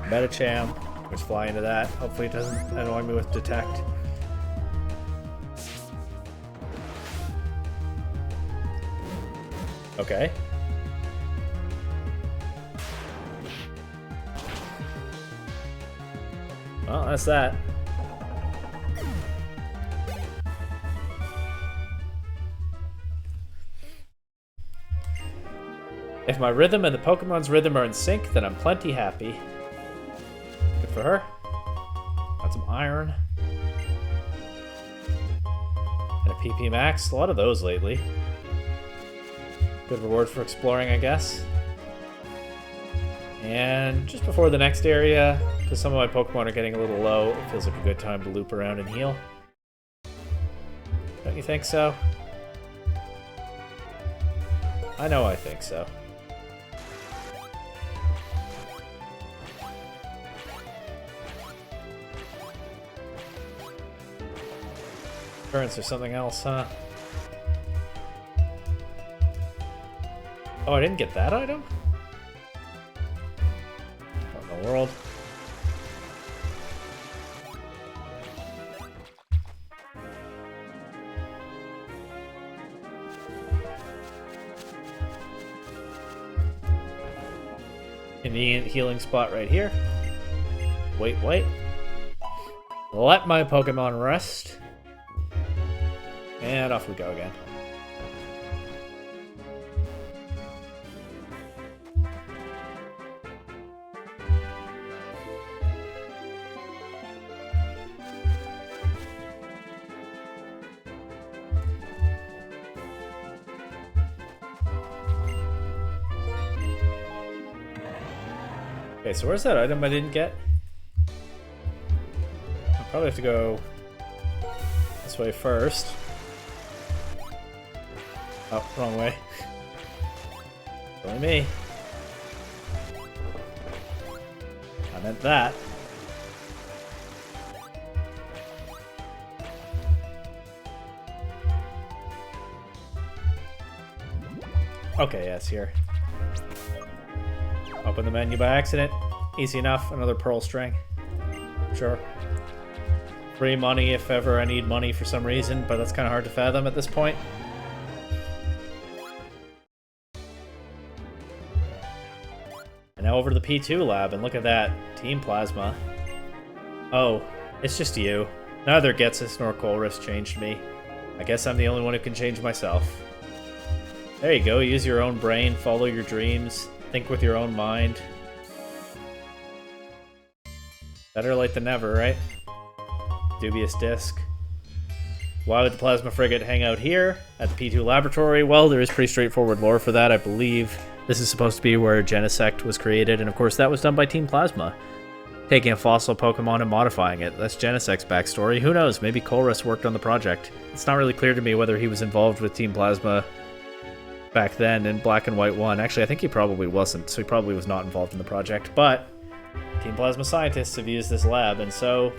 Metacham, which fly into that. Hopefully it doesn't annoy me with detect. Okay. Well, that's that. If my rhythm and the Pokemon's rhythm are in sync, then I'm plenty happy. Good for her. Got some iron. And a PP Max. A lot of those lately. Good reward for exploring, I guess. And just before the next area, because some of my Pokemon are getting a little low, it feels like a good time to loop around and heal. Don't you think so? I know I think so. Turns or something else, huh? Oh, I didn't get that item? What in the world? Convenient healing spot right here. Wait. Let my Pokemon rest. And off we go again. Okay, so where's that item I didn't get? I'll probably have to go this way first. Oh, wrong way. Only me. I meant that. Okay, yes, here. Open the menu by accident. Easy enough. Another pearl string. Sure. Free money if ever I need money for some reason, but that's kind of hard to fathom at this point. And now over to the P2 lab, and look at that. Team Plasma. Oh, it's just you. Neither Getsus nor Colress changed me. I guess I'm the only one who can change myself. There you go. Use your own brain. Follow your dreams. Think with your own mind. Better late than never, right? Dubious disc. Why would the Plasma Frigate hang out here at the P2 laboratory? Well, there is pretty straightforward lore for that, I believe. This is supposed to be where Genesect was created, and of course that was done by Team Plasma. Taking a fossil Pokemon and modifying it. That's Genesect's backstory. Who knows? Maybe Colress worked on the project. It's not really clear to me whether he was involved with Team Plasma back then in Black and White 1. Actually, I think he probably wasn't, so he probably was not involved in the project. But Team Plasma scientists have used this lab, and so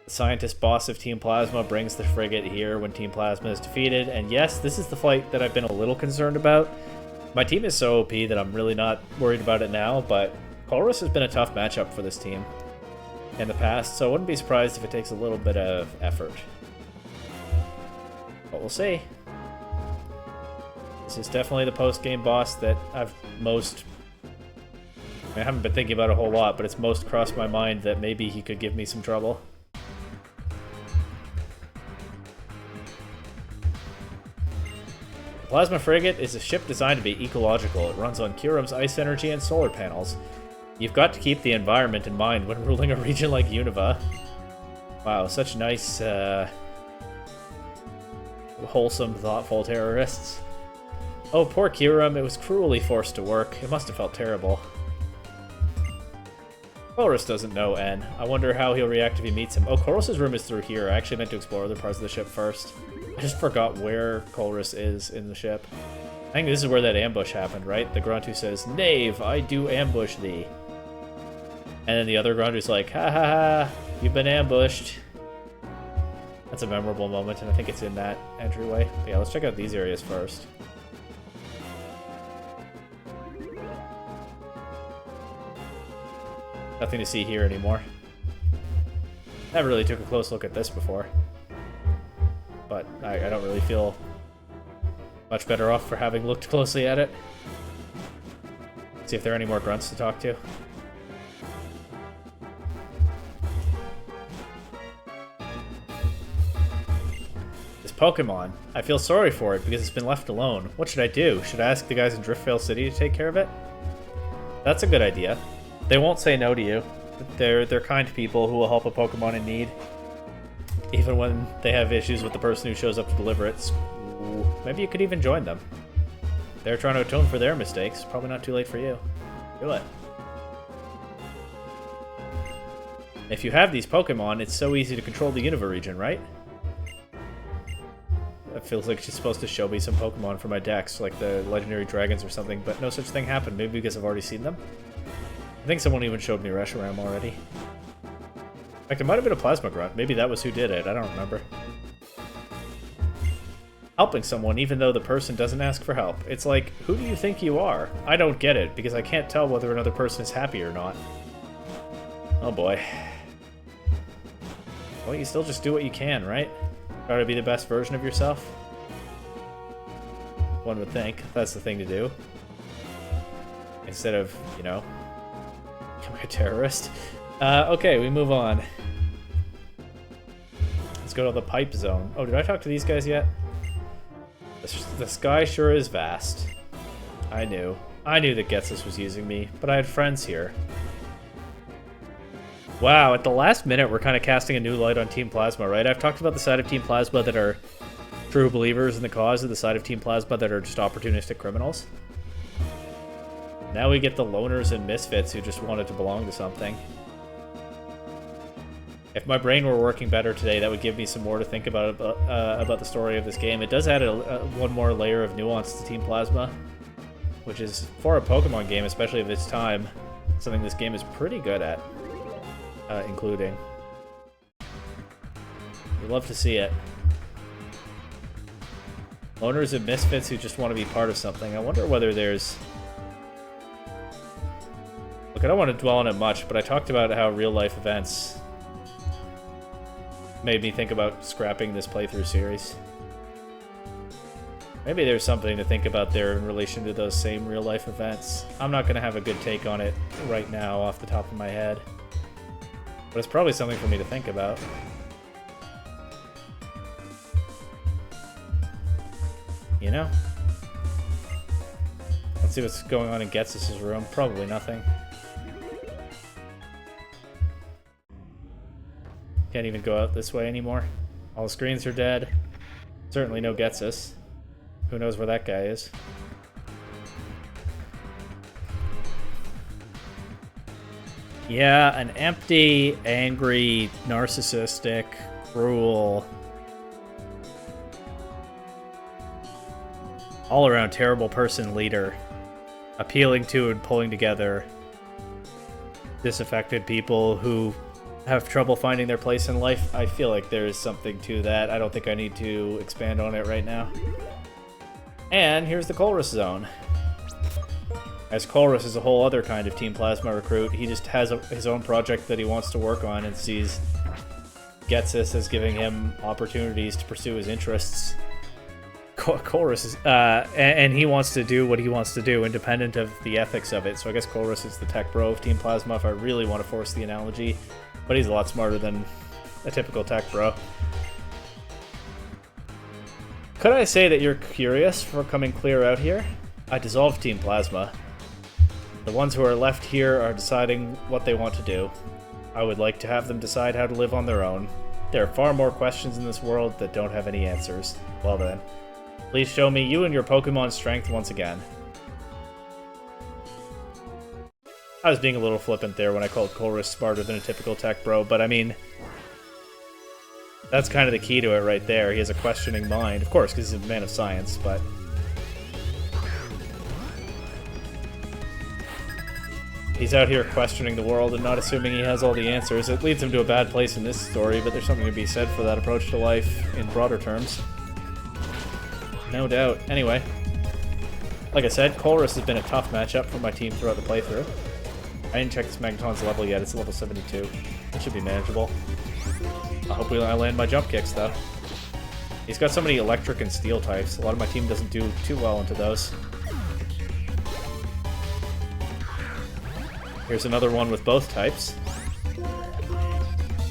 the scientist boss of Team Plasma brings the frigate here when Team Plasma is defeated. And yes, this is the fight that I've been a little concerned about. My team is so OP that I'm really not worried about it now, but Colress has been a tough matchup for this team in the past, so I wouldn't be surprised if it takes a little bit of effort. But we'll see. This is definitely the post-game boss that I haven't been thinking about a whole lot, but it's most crossed my mind that maybe he could give me some trouble. Plasma Frigate is a ship designed to be ecological. It runs on Kyurem's ice energy and solar panels. You've got to keep the environment in mind when ruling a region like Unova. Wow, such nice, wholesome, thoughtful terrorists. Oh, poor Kyurem, it was cruelly forced to work. It must have felt terrible. Colress doesn't know N. I wonder how he'll react if he meets him. Oh, Colress's room is through here. I actually meant to explore other parts of the ship first. I just forgot where Colress is in the ship. I think this is where that ambush happened, right? The Grunt who says, "Knave, I do ambush thee." And then the other Grunt who's like, "Ha ha ha, you've been ambushed." That's a memorable moment, and I think it's in that entryway. But yeah, let's check out these areas first. Nothing to see here anymore. Never really took a close look at this before. But I don't really feel much better off for having looked closely at it. See if there are any more grunts to talk to. This Pokemon, I feel sorry for it because it's been left alone. What should I do? Should I ask the guys in Driftvale City to take care of it? That's a good idea. They won't say no to you. They're kind people who will help a Pokemon in need. Even when they have issues with the person who shows up to deliver it. Ooh, maybe you could even join them. They're trying to atone for their mistakes. Probably not too late for you. Do it. If you have these Pokemon, it's so easy to control the Unova region, right? It feels like she's supposed to show me some Pokemon for my decks, like the legendary dragons or something, but no such thing happened. Maybe because I've already seen them? I think someone even showed me Reshiram already. In fact, it might have been a Plasma Grunt. Maybe that was who did it. I don't remember. Helping someone even though the person doesn't ask for help. It's like, who do you think you are? I don't get it, because I can't tell whether another person is happy or not. Oh boy. Well, you still just do what you can, right? Try to be the best version of yourself. One would think that's the thing to do. Instead of, you know, becoming a terrorist. Okay, we move on. Let's go to the pipe zone. Oh, did I talk to these guys yet? The sky sure is vast. I knew. I knew that Getsus was using me, but I had friends here. Wow, at the last minute, we're kind of casting a new light on Team Plasma, right? I've talked about the side of Team Plasma that are true believers in the cause, and the side of Team Plasma that are just opportunistic criminals. Now we get the loners and misfits who just wanted to belong to something. If my brain were working better today, that would give me some more to think about the story of this game. It does add one more layer of nuance to Team Plasma, which is, for a Pokemon game, especially of its time, something this game is pretty good at, including. We'd love to see it. Loners and misfits who just want to be part of something. I wonder whether there's... Look, I don't want to dwell on it much, but I talked about how real-life events made me think about scrapping this playthrough series. Maybe there's something to think about there in relation to those same real-life events. I'm not going to have a good take on it right now off the top of my head. But it's probably something for me to think about. You know? Let's see what's going on in Getsus' room. Probably nothing. Can't even go out this way anymore. All the screens are dead. Certainly no Getsus. Who knows where that guy is? Yeah, an empty, angry, narcissistic, cruel, all-around terrible person leader, appealing to and pulling together disaffected people who have trouble finding their place in life. I feel like there is something to that. I don't think I need to expand on it right now. And here's the Colress Zone. As Colrus is a whole other kind of Team Plasma recruit. He just has his own project that he wants to work on and gets this as giving him opportunities to pursue his interests. Colrus is, and he wants to do what he wants to do, independent of the ethics of it. So I guess Colrus is the tech bro of Team Plasma, if I really want to force the analogy. But he's a lot smarter than a typical tech bro. Could I say that you're curious for coming clear out here? I dissolved Team Plasma. The ones who are left here are deciding what they want to do. I would like to have them decide how to live on their own. There are far more questions in this world that don't have any answers. Well then. Please show me you and your Pokemon strength once again. I was being a little flippant there when I called Colrus smarter than a typical tech bro, but I mean, that's kind of the key to it right there. He has a questioning mind, of course, because he's a man of science, but he's out here questioning the world and not assuming he has all the answers. It leads him to a bad place in this story, but there's something to be said for that approach to life in broader terms. No doubt. Anyway, like I said, Colrus has been a tough matchup for my team throughout the playthrough. I didn't check this Magneton's level yet. It's level 72. It should be manageable. I hope I land my jump kicks, though. He's got so many electric and steel types. A lot of my team doesn't do too well into those. Here's another one with both types.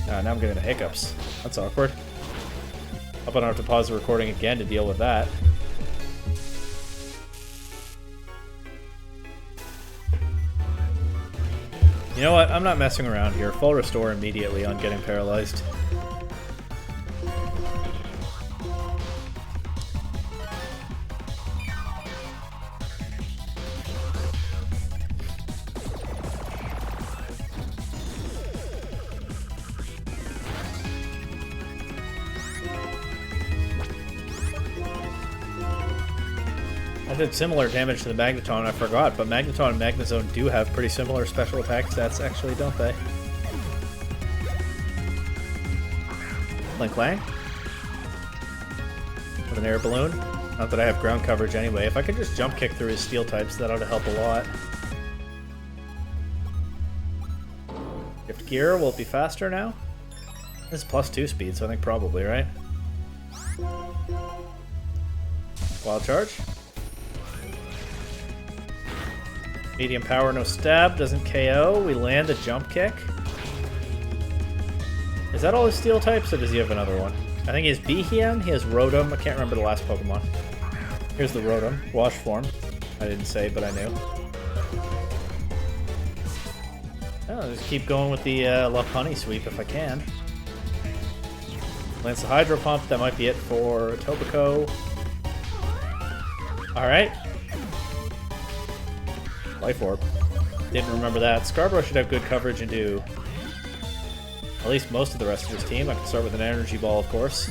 Now I'm getting the hiccups. That's awkward. Hope I don't have to pause the recording again to deal with that. You know what? I'm not messing around here. Full restore immediately on getting paralyzed. Did similar damage to the Magneton, I forgot, but Magneton and Magnezone do have pretty similar special attack stats, actually, don't they? Link Lang? With an air balloon? Not that I have ground coverage anyway. If I could just jump kick through his steel types, that ought to help a lot. Gift Gear, will it be faster now? This is +2 speed, so I think probably, right? Wild Charge? Medium power, no stab, doesn't KO. We land a jump kick. Is that all his steel types, or does he have another one? I think he has Behem, he has Rotom. I can't remember the last Pokemon. Here's the Rotom, wash form. I didn't say, but I knew. I'll just keep going with the Lopunny sweep if I can. Lands the Hydro Pump, that might be it for Topico. Alright. Life Orb. Didn't remember that. Scarborough should have good coverage into at least most of the rest of his team. I can start with an Energy Ball, of course.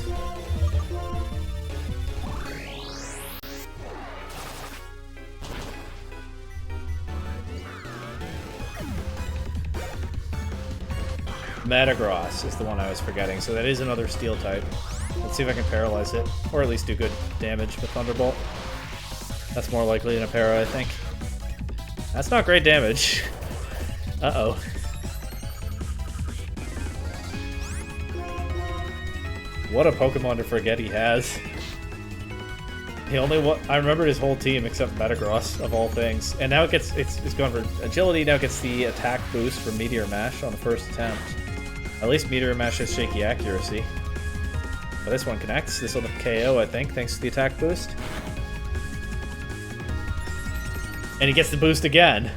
Metagross is the one I was forgetting, so that is another Steel type. Let's see if I can paralyze it, or at least do good damage with Thunderbolt. That's more likely than a para, I think. That's not great damage. Uh-oh. What a Pokemon to forget he has. He only I remember his whole team except Metagross, of all things. And now it's going for agility, now it gets the attack boost from Meteor Mash on the first attempt. At least Meteor Mash has shaky accuracy. But this one connects. This will KO, I think, thanks to the attack boost. And he gets the boost again.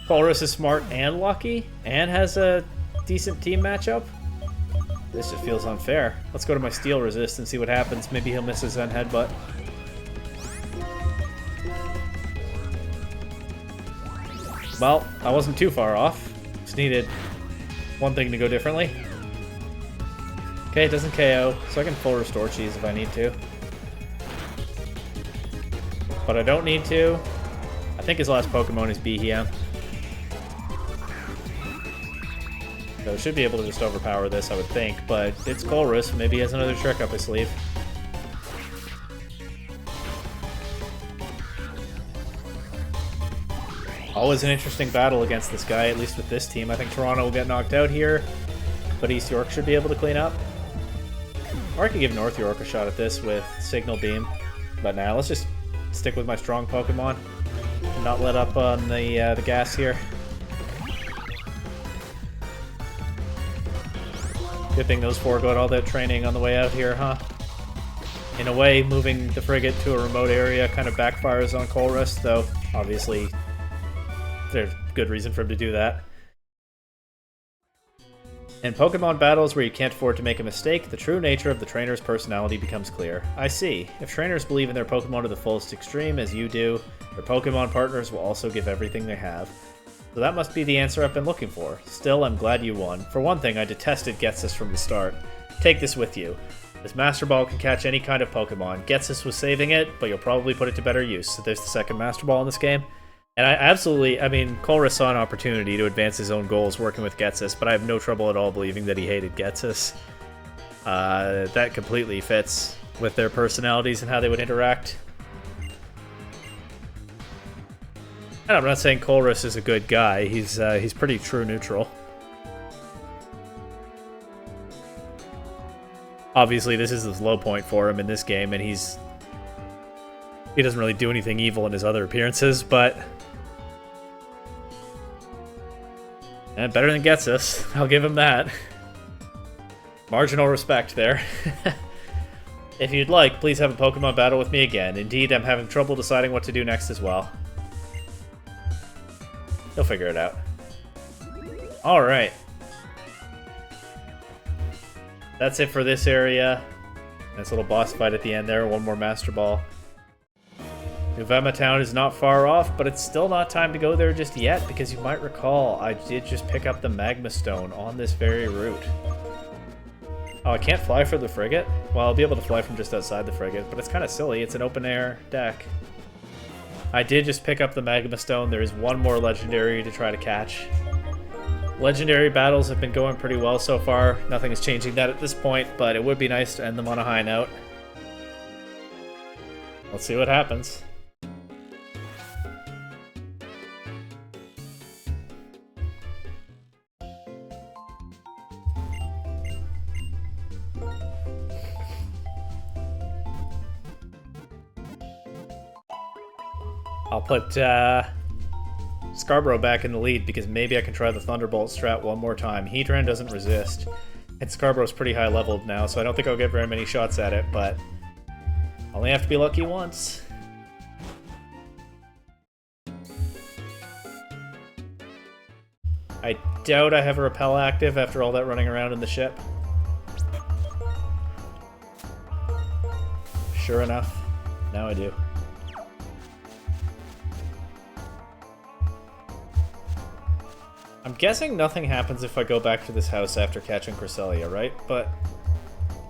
Colrus is smart and lucky, and has a decent team matchup. This just feels unfair. Let's go to my Steel Resist and see what happens. Maybe he'll miss his Zen Headbutt. Well, I wasn't too far off. Just needed one thing to go differently. Okay, it doesn't KO, so I can full restore cheese if I need to. But I don't need to. I think his last Pokemon is Behem. So I should be able to just overpower this, I would think, but it's Colrus. Maybe he has another trick up his sleeve. Always an interesting battle against this guy, at least with this team. I think Toronto will get knocked out here, but East York should be able to clean up. Or I could give North York a shot at this with Signal Beam. But now let's just stick with my strong Pokemon. Not let up on the gas here. Good thing those four got all that training on the way out here, huh? In a way, moving the frigate to a remote area kind of backfires on Colress, though obviously there's good reason for him to do that. In Pokemon battles where you can't afford to make a mistake, the true nature of the trainer's personality becomes clear. I see. If trainers believe in their Pokemon to the fullest extreme, as you do, their Pokemon partners will also give everything they have. So that must be the answer I've been looking for. Still, I'm glad you won. For one thing, I detested Getsus from the start. Take this with you. This Master Ball can catch any kind of Pokemon. Getsus was saving it, but you'll probably put it to better use. So there's the second Master Ball in this game. And I mean, Colress saw an opportunity to advance his own goals working with Getsus, but I have no trouble at all believing that he hated Getsus. That completely fits with their personalities and how they would interact. And I'm not saying Colress is a good guy. He's pretty true neutral. Obviously, this is his low point for him in this game, and he doesn't really do anything evil in his other appearances, but and better than Getsus. I'll give him that. Marginal respect there. If you'd like, please have a Pokemon battle with me again. Indeed, I'm having trouble deciding what to do next as well. You'll figure it out. Alright. That's it for this area. Nice little boss fight at the end there. One more Master Ball. Nuvema Town is not far off, but it's still not time to go there just yet, because you might recall I did just pick up the Magma Stone on this very route. Oh, I can't fly for the frigate? Well, I'll be able to fly from just outside the frigate, but it's kind of silly. It's an open-air deck. I did just pick up the Magma Stone. There is one more Legendary to try to catch. Legendary battles have been going pretty well so far. Nothing is changing that at this point, but it would be nice to end them on a high note. Let's see what happens. I'll put Scarborough back in the lead because maybe I can try the Thunderbolt strat one more time. Heatran doesn't resist, and Scarborough's pretty high leveled now, so I don't think I'll get very many shots at it, but I only have to be lucky once. I doubt I have a Repel active after all that running around in the ship. Sure enough, now I do. I'm guessing nothing happens if I go back to this house after catching Cresselia, right? But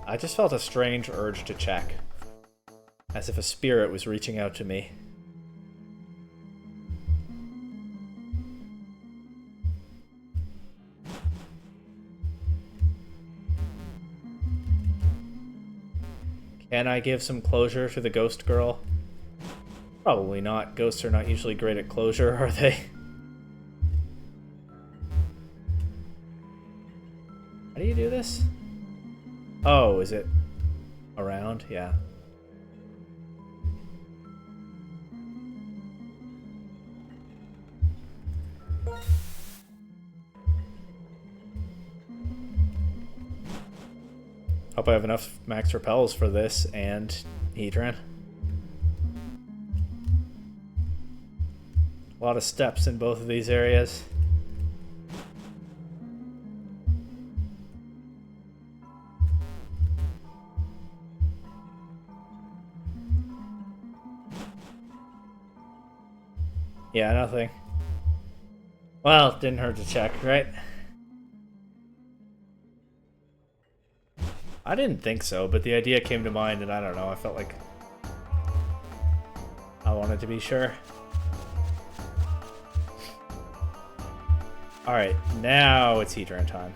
I just felt a strange urge to check. As if a spirit was reaching out to me. Can I give some closure to the ghost girl? Probably not. Ghosts are not usually great at closure, are they? How do you do this? Oh, is it around? Yeah. Hope I have enough max repels for this and Heatran. A lot of steps in both of these areas. Yeah, nothing. Well, it didn't hurt to check, right? I didn't think so, but the idea came to mind, and I don't know, I felt like I wanted to be sure. Alright, now it's Heatran time.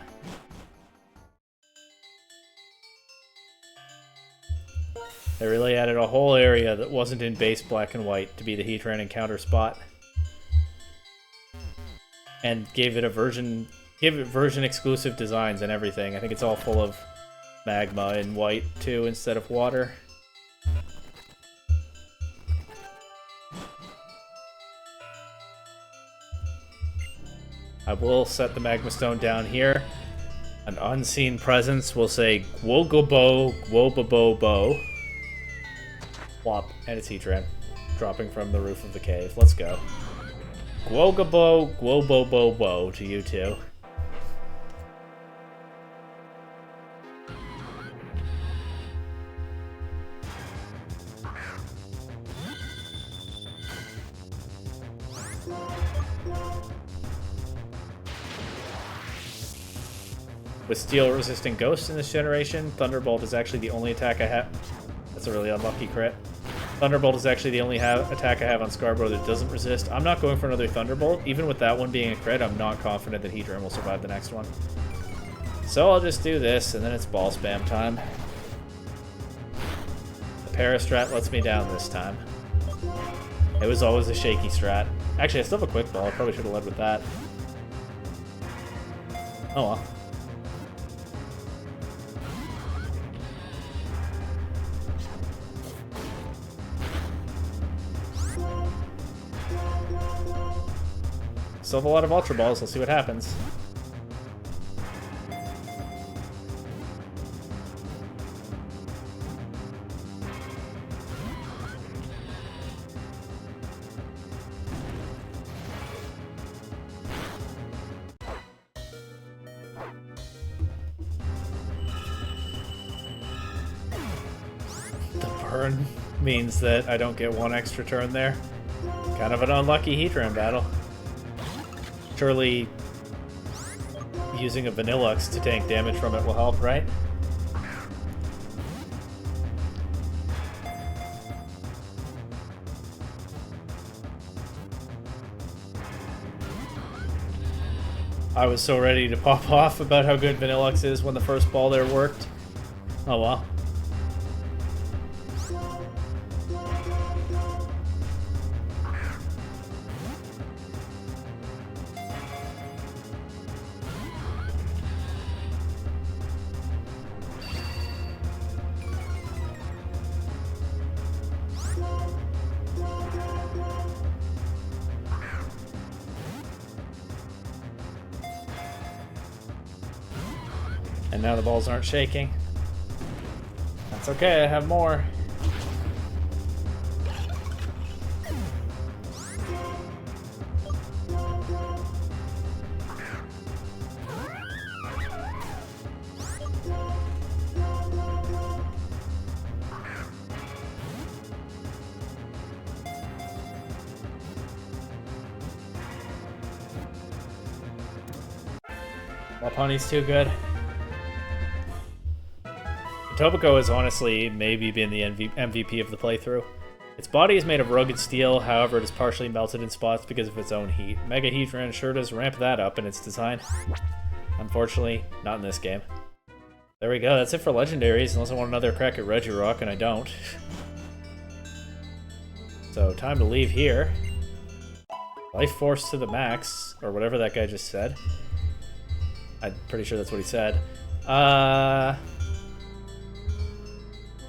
They really added a whole area that wasn't in base black and white to be the Heatran encounter spot. and gave it version exclusive designs and everything. I think it's all full of magma and white too instead of water. I will set the magma stone down here. An unseen presence will say Gwogabo, Gwobobo. Whop, and it's Heatran, dropping from the roof of the cave. Let's go. Gwogabo, Gwobobo to you two. With steel-resistant ghosts in this generation, Thunderbolt is actually the only attack I have. That's a really unlucky crit. Thunderbolt is actually the only attack I have on Scarborough that doesn't resist. I'm not going for another Thunderbolt. Even with that one being a crit, I'm not confident that Heatran will survive the next one. So I'll just do this, and then it's ball spam time. The Parastrat lets me down this time. It was always a shaky strat. Actually, I still have a quick ball. I probably should have led with that. Oh well. Still have a lot of Ultra Balls, we'll see what happens. The burn means that I don't get one extra turn there. Kind of an unlucky Heatran battle. Surely using a Vanillux to tank damage from it will help, right? I was so ready to pop off about how good Vanillux is when the first ball there worked. Oh well. And now the balls aren't shaking. That's okay, I have more. Lopunny's too good. Tobacco has honestly maybe been the MVP of the playthrough. Its body is made of rugged steel, however it is partially melted in spots because of its own heat. Mega Heatran sure does ramp that up in its design. Unfortunately, not in this game. There we go, that's it for legendaries, unless I want another crack at Regirock, and I don't. So, time to leave here. Life Force to the max, or whatever that guy just said. I'm pretty sure that's what he said.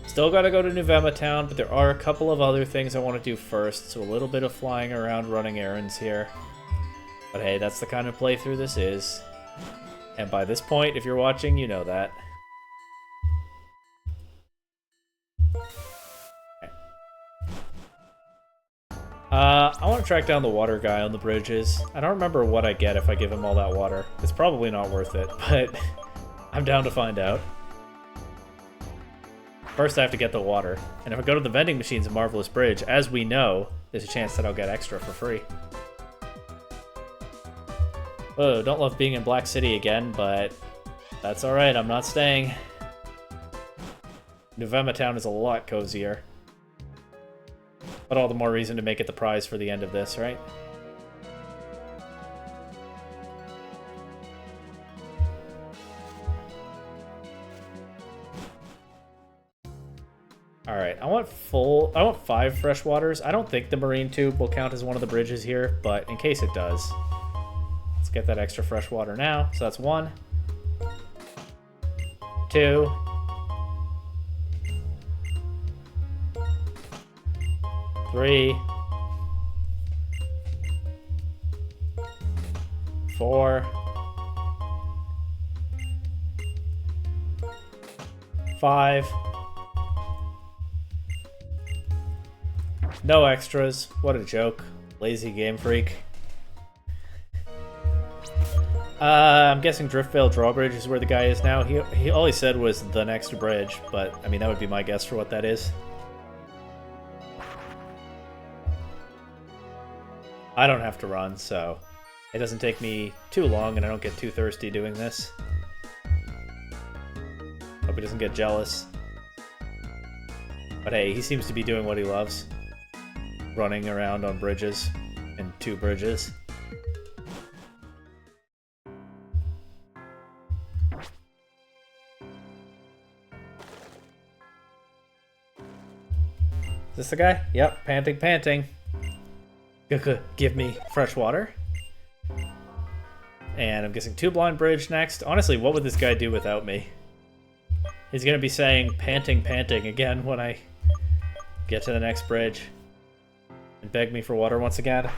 Still gotta go to Nuvema Town, but there are a couple of other things I want to do first, so a little bit of flying around running errands here. But hey, that's the kind of playthrough this is. And by this point, if you're watching, you know that. Okay. I want to track down the water guy on the bridges. I don't remember what I get if I give him all that water. It's probably not worth it, but I'm down to find out. First, I have to get the water. And if I go to the vending machines in Marvelous Bridge, as we know, there's a chance that I'll get extra for free. Oh, don't love being in Black City again, but that's alright, I'm not staying. Nuvema Town is a lot cozier. But all the more reason to make it the prize for the end of this, right? Alright, I want 5 freshwaters. I don't think the marine tube will count as one of the bridges here, but in case it does, let's Let's get that extra fresh water now. So that's 1, 2, 3, 4, 5. No extras. What a joke. Lazy game freak. I'm guessing Driftvale Drawbridge is where the guy is now. He all he said was the next bridge, but I mean that would be my guess for what that is. I don't have to run, so it doesn't take me too long and I don't get too thirsty doing this. Hope he doesn't get jealous. But hey, he seems to be doing what he loves. Running around on bridges and 2 bridges. Is this the guy? Yep, panting, panting. Give me fresh water. And I'm guessing 2 blind bridge next. Honestly, what would this guy do without me? He's gonna be saying panting, panting again when I get to the next bridge. And beg me for water once again.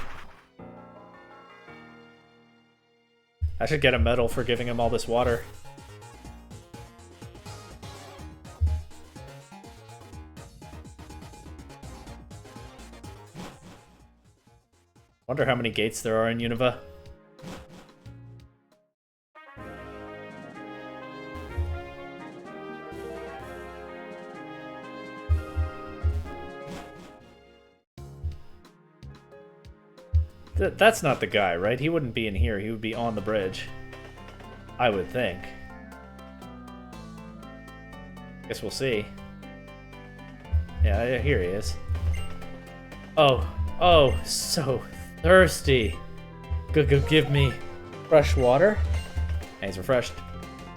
I should get a medal for giving him all this water. Wonder how many gates there are in Unova. That's not the guy, right? He wouldn't be in here. He would be on the bridge. I would think. Guess we'll see. Yeah, here he is. Oh, so thirsty. Go give me fresh water. And he's refreshed.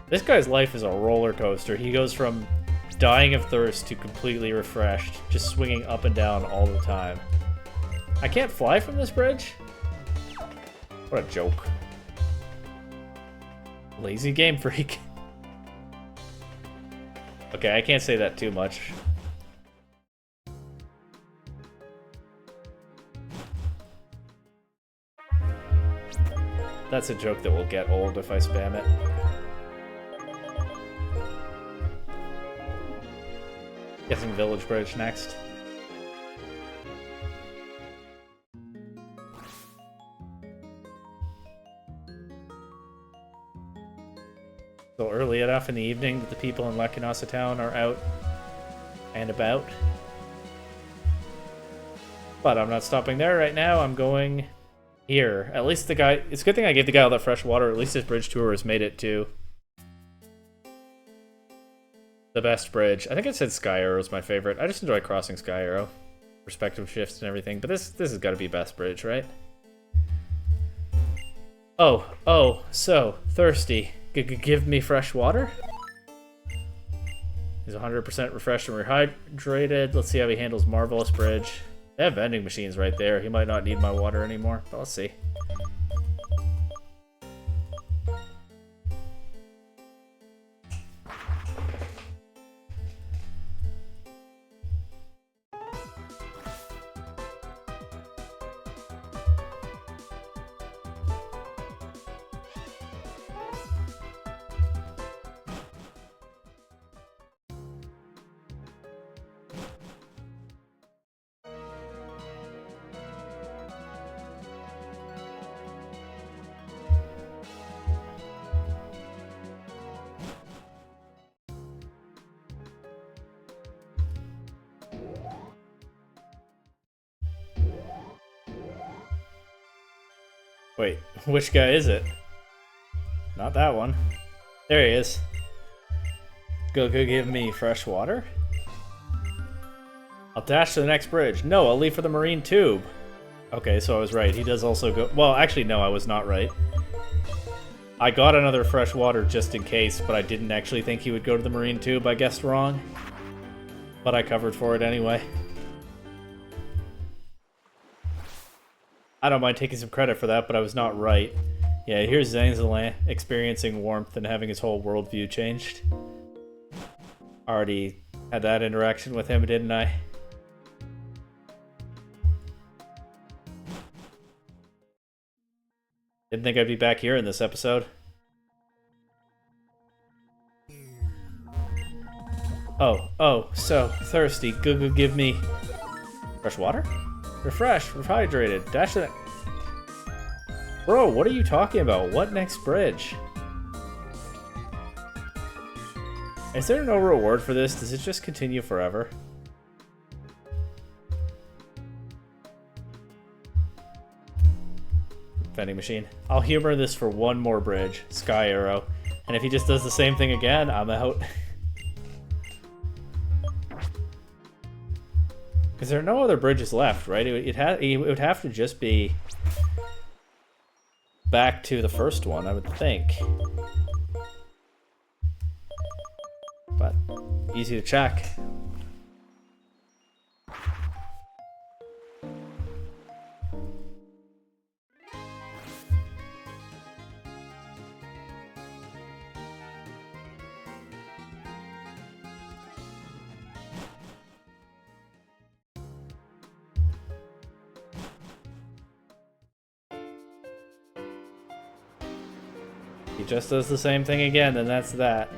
This guy's life is a roller coaster. He goes from dying of thirst to completely refreshed, just swinging up and down all the time. I can't fly from this bridge? What a joke. Lazy game freak. Okay, I can't say that too much. That's a joke that will get old if I spam it. Guessing Village Bridge next. Still early enough in the evening that the people in Lekinasa Town are out and about. But I'm not stopping there right now. I'm going here. At least the guy... It's a good thing I gave the guy all that fresh water. At least his bridge tour has made it to the best bridge. I think I said Sky Arrow is my favorite. I just enjoy crossing Sky Arrow. Perspective shifts and everything. But this has got to be best bridge, right? Oh, so thirsty. Give me fresh water? He's 100% refreshed and rehydrated. Let's see how he handles Marvelous Bridge. They have vending machines right there. He might not need my water anymore, but let's see. Wait, which guy is it? Not that one. There he is. Go give me fresh water? I'll dash to the next bridge. No, I'll leave for the marine tube. Okay, so I was right. He does also go... Well, actually, no, I was not right. I got another fresh water just in case, but I didn't actually think he would go to the marine tube. I guessed wrong. But I covered for it anyway. I don't mind taking some credit for that, but I was not right. Yeah, here's Zhang's experiencing warmth and having his whole worldview changed. Already had that interaction with him, didn't I? Didn't think I'd be back here in this episode. Oh, so thirsty. Goo give me fresh water? Refresh, rehydrated, dash it. Bro, what are you talking about? What next bridge? Is there no reward for this? Does it just continue forever? Vending machine. I'll humor this for one more bridge, Sky Arrow. And if he just does the same thing again, I'm out. Because there are no other bridges left, right? It would have to just be back to the first one, I would think. But easy to check. He just does the same thing again, and that's that.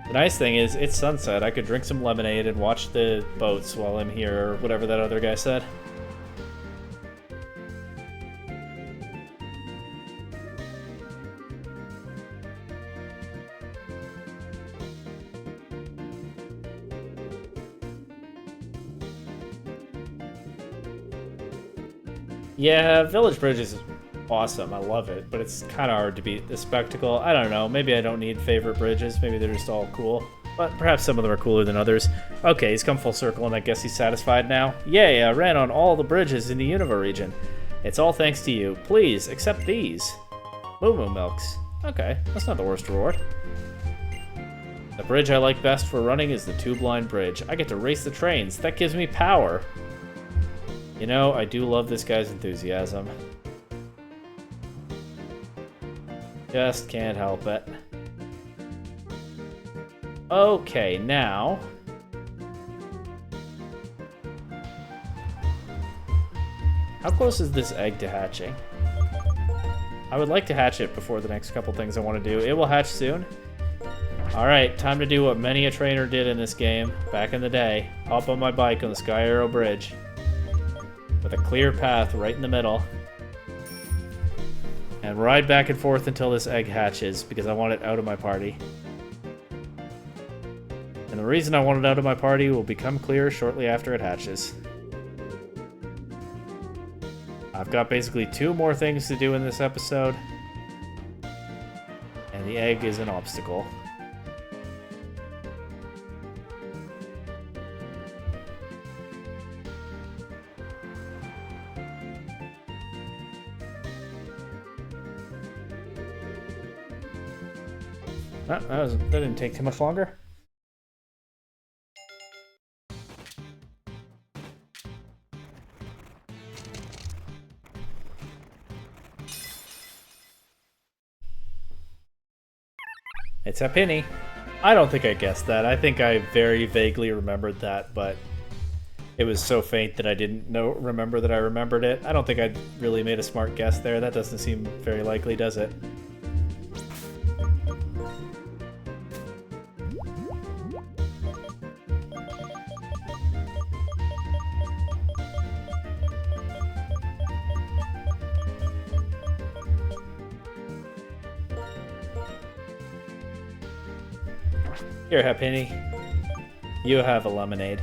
The nice thing is, it's sunset. I could drink some lemonade and watch the boats while I'm here, or whatever that other guy said. Yeah, Village Bridge is awesome. I love it, but it's kind of hard to beat the spectacle. I don't know. Maybe I don't need favorite bridges. Maybe they're just all cool. But perhaps some of them are cooler than others. Okay, he's come full circle, and I guess he's satisfied now. Yay, I ran on all the bridges in the Unova region. It's all thanks to you. Please, accept these. Moo Milks. Okay, that's not the worst reward. The bridge I like best for running is the two-line bridge. I get to race the trains. That gives me power. You know, I do love this guy's enthusiasm. Just can't help it. Okay, now... how close is this egg to hatching? I would like to hatch it before the next couple things I want to do. It will hatch soon. Alright, time to do what many a trainer did in this game back in the day. Hop on my bike on the Sky Arrow Bridge. With a clear path right in the middle. And ride back and forth until this egg hatches, because I want it out of my party. And the reason I want it out of my party will become clear shortly after it hatches. I've got basically 2 more things to do in this episode. And the egg is an obstacle. That didn't take too much longer. It's a penny. I don't think I guessed that. I think I very vaguely remembered that, but it was so faint that I didn't remember that I remembered it. I don't think I really made a smart guess there. That doesn't seem very likely, does it? Here, Happini. You have a lemonade.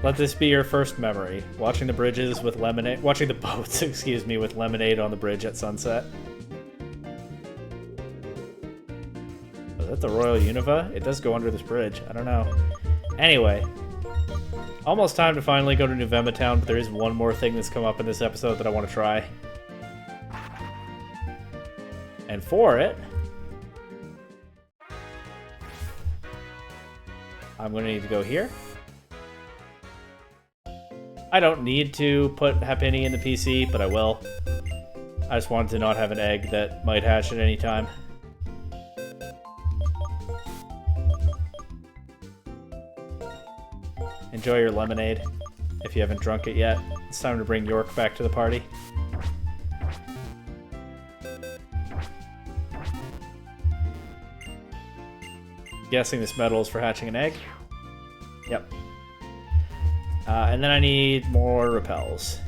Let this be your first memory. Watching the bridges with lemonade... watching the boats, excuse me, with lemonade on the bridge at sunset. Was that the Royal Unova? It does go under this bridge. I don't know. Anyway. Almost time to finally go to Nuvema Town, but there is one more thing that's come up in this episode that I want to try. And for it... I'm going to need to go here. I don't need to put Happini in the PC, but I will. I just wanted to not have an egg that might hatch at any time. Enjoy your lemonade, if you haven't drunk it yet. It's time to bring York back to the party. Guessing this medal is for hatching an egg. Yep. And then I need more repels.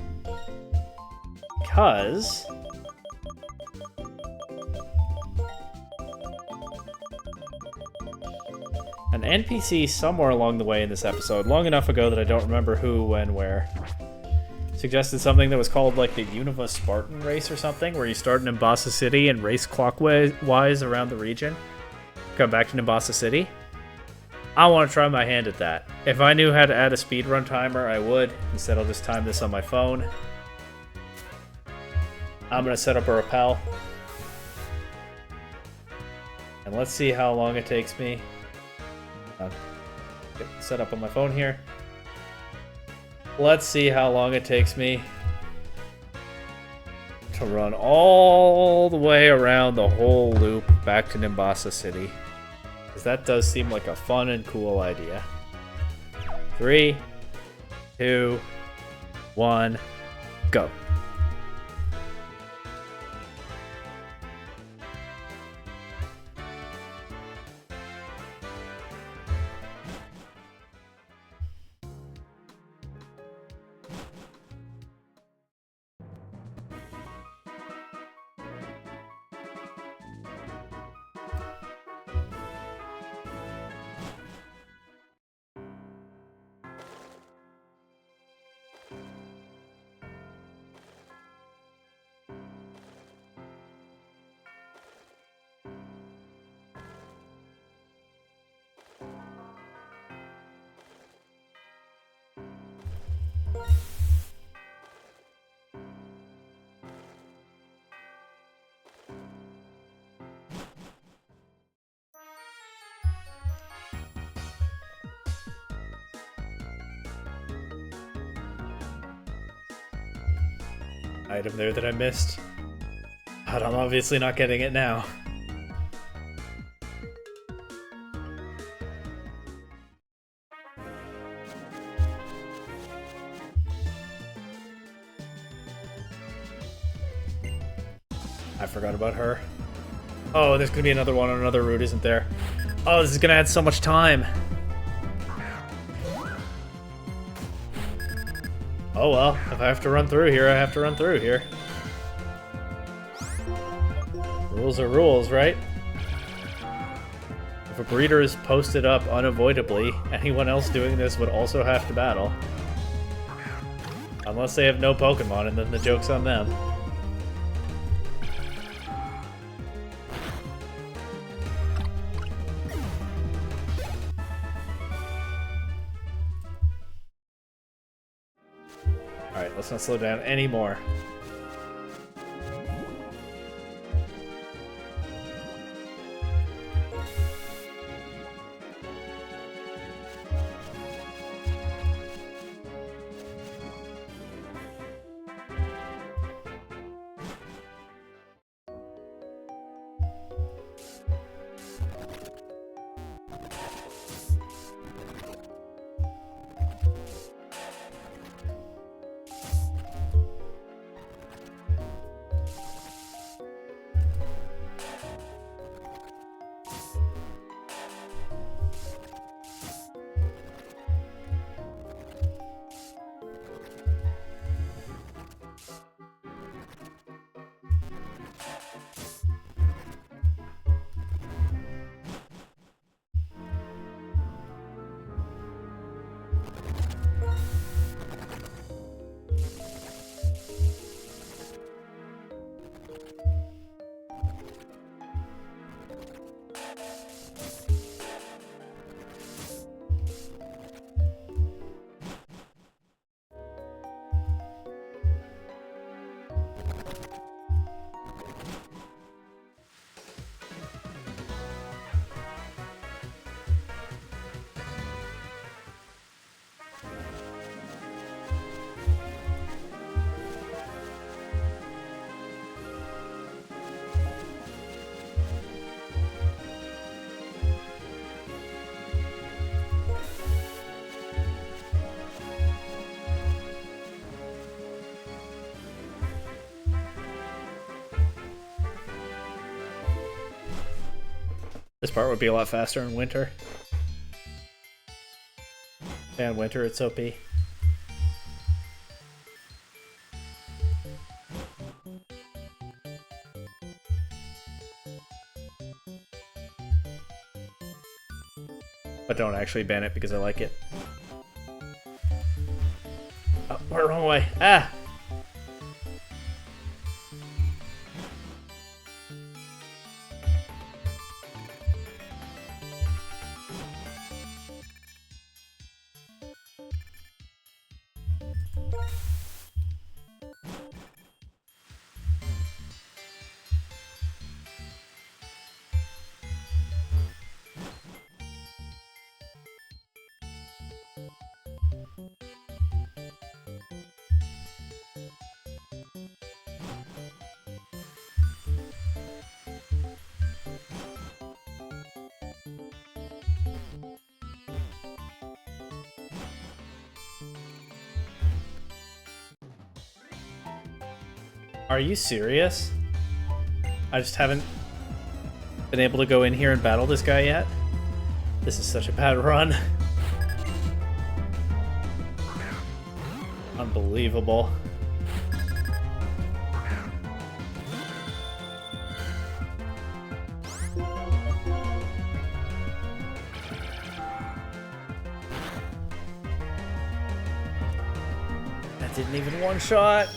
Because... an NPC somewhere along the way in this episode, long enough ago that I don't remember who, when, where, suggested something that was called like the Unova Spartan race or something, where you start in Nimbasa City and race clockwise around the region. Come back to Nimbasa City. I want to try my hand at that. If I knew how to add a speedrun timer, I would. Instead, I'll just time this on my phone. I'm going to set up a rappel. And let's see how long it takes me. Get set up on my phone here. Let's see how long it takes me to run all the way around the whole loop back to Nimbasa City. Because that does seem like a fun and cool idea. 3, 2, 1, go. Item there that I missed. But I'm obviously not getting it now. I forgot about her. Oh, there's gonna be another one on another route, isn't there? Oh, this is gonna add so much time. Oh well, if I have to run through here, I have to run through here. Rules are rules, right? If a breeder is posted up unavoidably, anyone else doing this would also have to battle. Unless they have no Pokemon, and then the joke's on them. Alright, let's not slow down anymore. part would be a lot faster in winter. And winter, it's OP. But don't actually ban it because I like it. Oh, we're wrong way. Ah! Are you serious? I just haven't been able to go in here and battle this guy yet? This is such a bad run. Unbelievable. That didn't even one shot.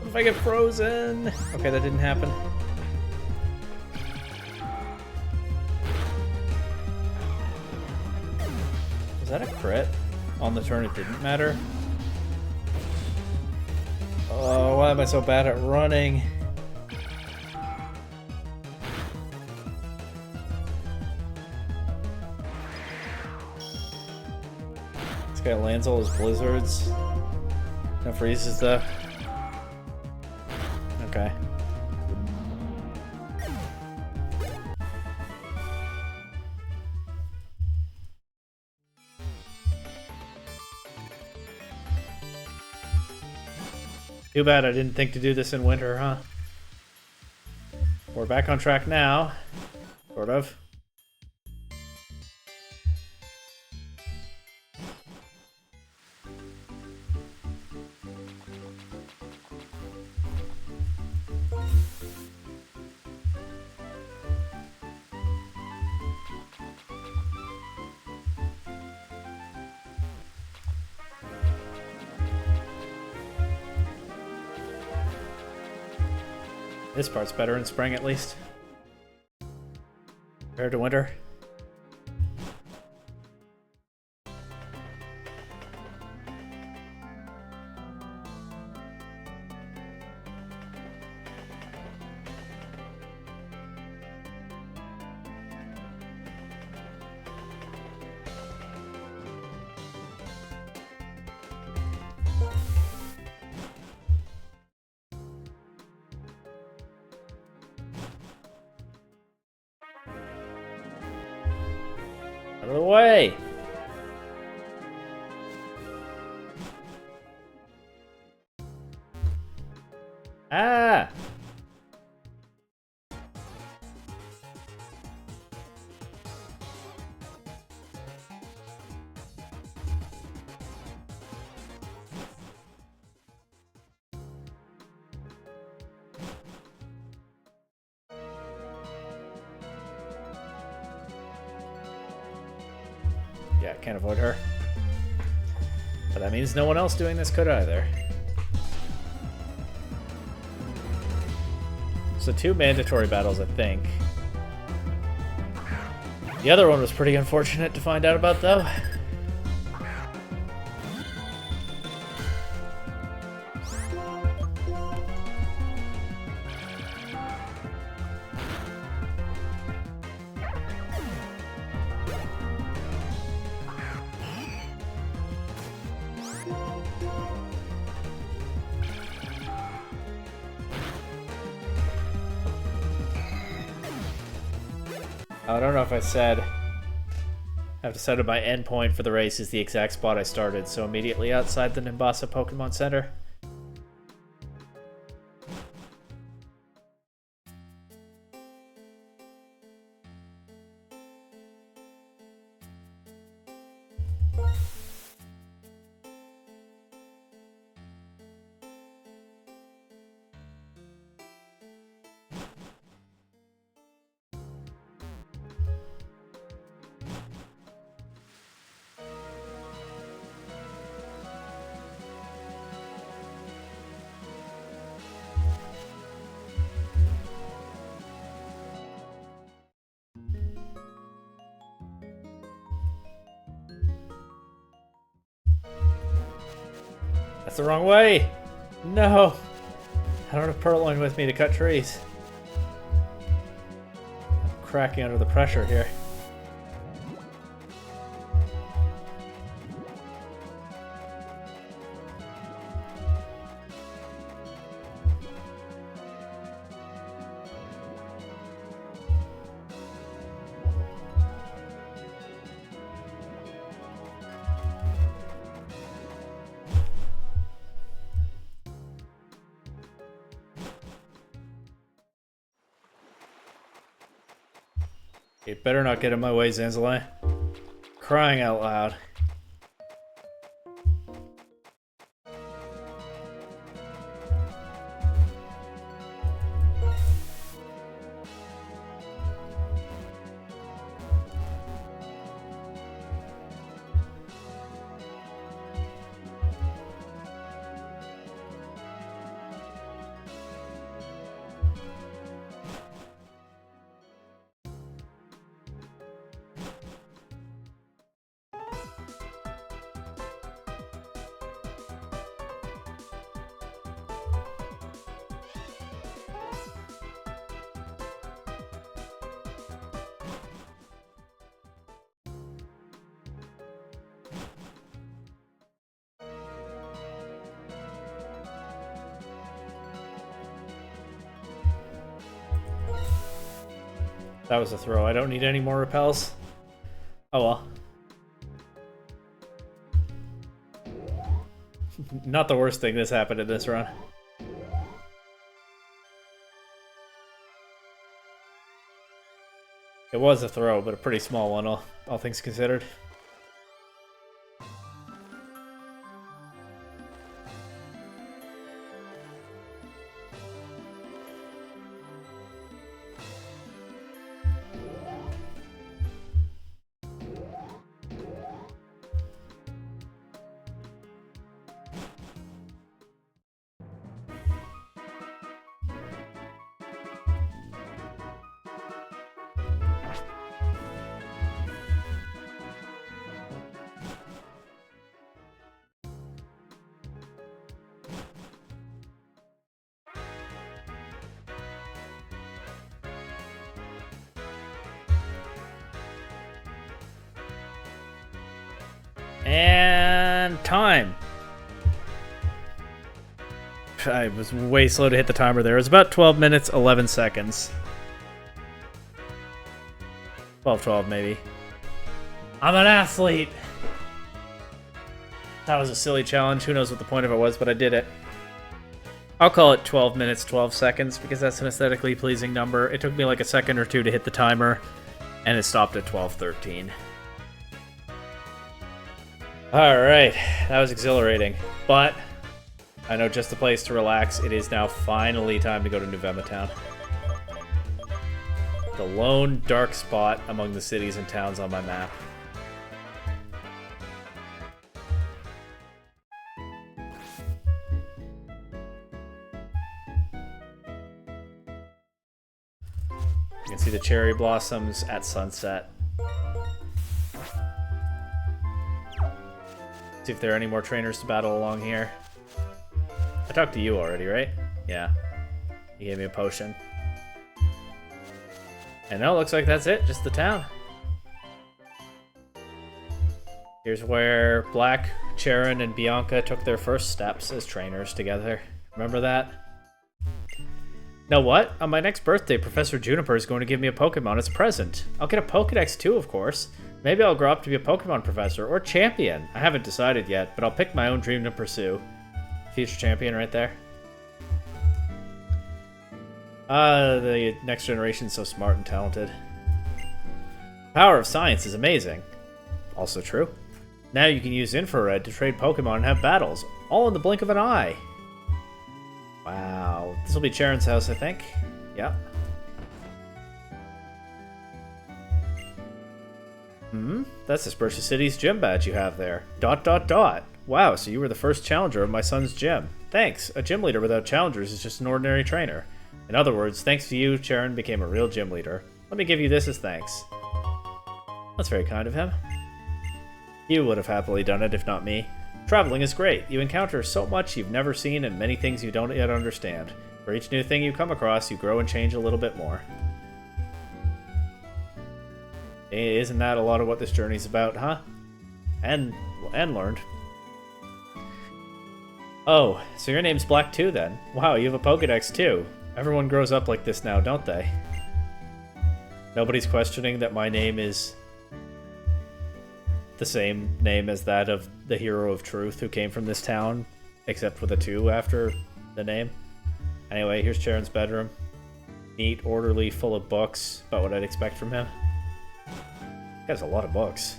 What if I get frozen? Okay, that didn't happen. Was that a crit? On the turn it didn't matter? Oh, why am I so bad at running? This guy lands all his blizzards. No freezes though. Okay. Too bad I didn't think to do this in winter, huh? We're back on track now. Sort of. This part's better in spring, at least. Compared to winter. Out of the way! Ah! Yeah, can't avoid her. But that means no one else doing this could either. So 2 mandatory battles, I think. The other one was pretty unfortunate to find out about, though. I don't know if I said. I have decided my endpoint for the race is the exact spot I started, so immediately outside the Nimbasa Pokemon Center. the wrong way! No! I don't have purloin with me to cut trees. I'm cracking under the pressure here. It better not get in my way, Zanzalai. Crying out loud. That was a throw. I don't need any more repels. Oh well. Not the worst thing that's happened in this run. It was a throw, but a pretty small one, all things considered. And time. I was way slow to hit the timer there. It was about 12 minutes, 11 seconds. 12 maybe. I'm an athlete. That was a silly challenge. Who knows what the point of it was, but I did it. I'll call it 12 minutes, 12 seconds because that's an aesthetically pleasing number. It took me like a second or two to hit the timer, and it stopped at 12:13. Alright, that was exhilarating, but I know just the place to relax. It is now finally time to go to Nuvema Town. The lone dark spot among the cities and towns on my map. You can see the cherry blossoms at sunset. See if there are any more trainers to battle along here. I talked to you already, right? Yeah. You gave me a potion. And now it looks like that's it, just the town. Here's where Black, Charon, and Bianca took their first steps as trainers together. Remember that? Now what? On my next birthday, Professor Juniper is going to give me a Pokemon as a present. I'll get a Pokedex too, of course. Maybe I'll grow up to be a Pokemon professor or champion. I haven't decided yet, but I'll pick my own dream to pursue. Future champion right there. The next generation's so smart and talented. Power of science is amazing. Also true. Now you can use infrared to trade Pokemon and have battles, all in the blink of an eye. Wow. This will be Charon's house, I think. Yep. That's Dispersia City's gym badge you have there. ... Wow, so you were the first challenger of my son's gym. Thanks. A gym leader without challengers is just an ordinary trainer. In other words, thanks to you, Charon became a real gym leader. Let me give you this as thanks. That's very kind of him. You would have happily done it, if not me. Traveling is great. You encounter so much you've never seen and many things you don't yet understand. For each new thing you come across, you grow and change a little bit more. Isn't that a lot of what this journey's about, huh? And learned. Oh, so your name's Black too then? Wow, you have a Pokedex too. Everyone grows up like this now, don't they? Nobody's questioning that my name is the same name as that of the hero of truth who came from this town, except with a 2 after the name. Anyway, here's Charon's bedroom. Neat, orderly, full of books, about what I'd expect from him. He has a lot of books.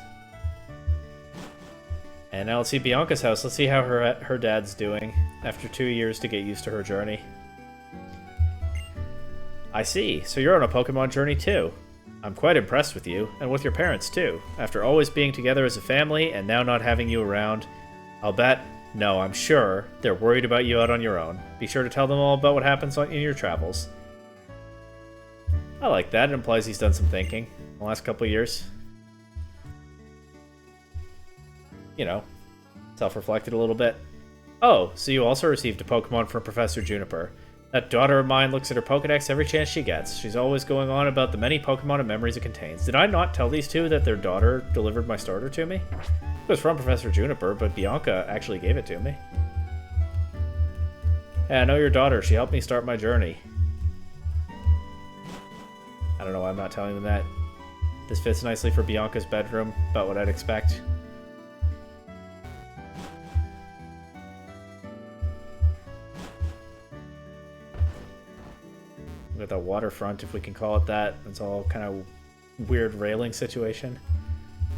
And now let's see Bianca's house. Let's see how her dad's doing after 2 years to get used to her journey. I see. So you're on a Pokemon journey too. I'm quite impressed with you, and with your parents too. After always being together as a family, and now not having you around, I'll bet, no, I'm sure, they're worried about you out on your own. Be sure to tell them all about what happens in your travels. I like that. It implies he's done some thinking in the last couple of years. You know, self-reflected a little bit. Oh, so you also received a Pokemon from Professor Juniper. That daughter of mine looks at her Pokedex every chance she gets. She's always going on about the many Pokemon and memories it contains. Did I not tell these two that their daughter delivered my starter to me? It was from Professor Juniper, but Bianca actually gave it to me. Hey, I know your daughter. She helped me start my journey. I don't know why I'm not telling them that. This fits nicely for Bianca's bedroom, about what I'd expect. With a waterfront, if we can call it that. It's all kind of weird railing situation.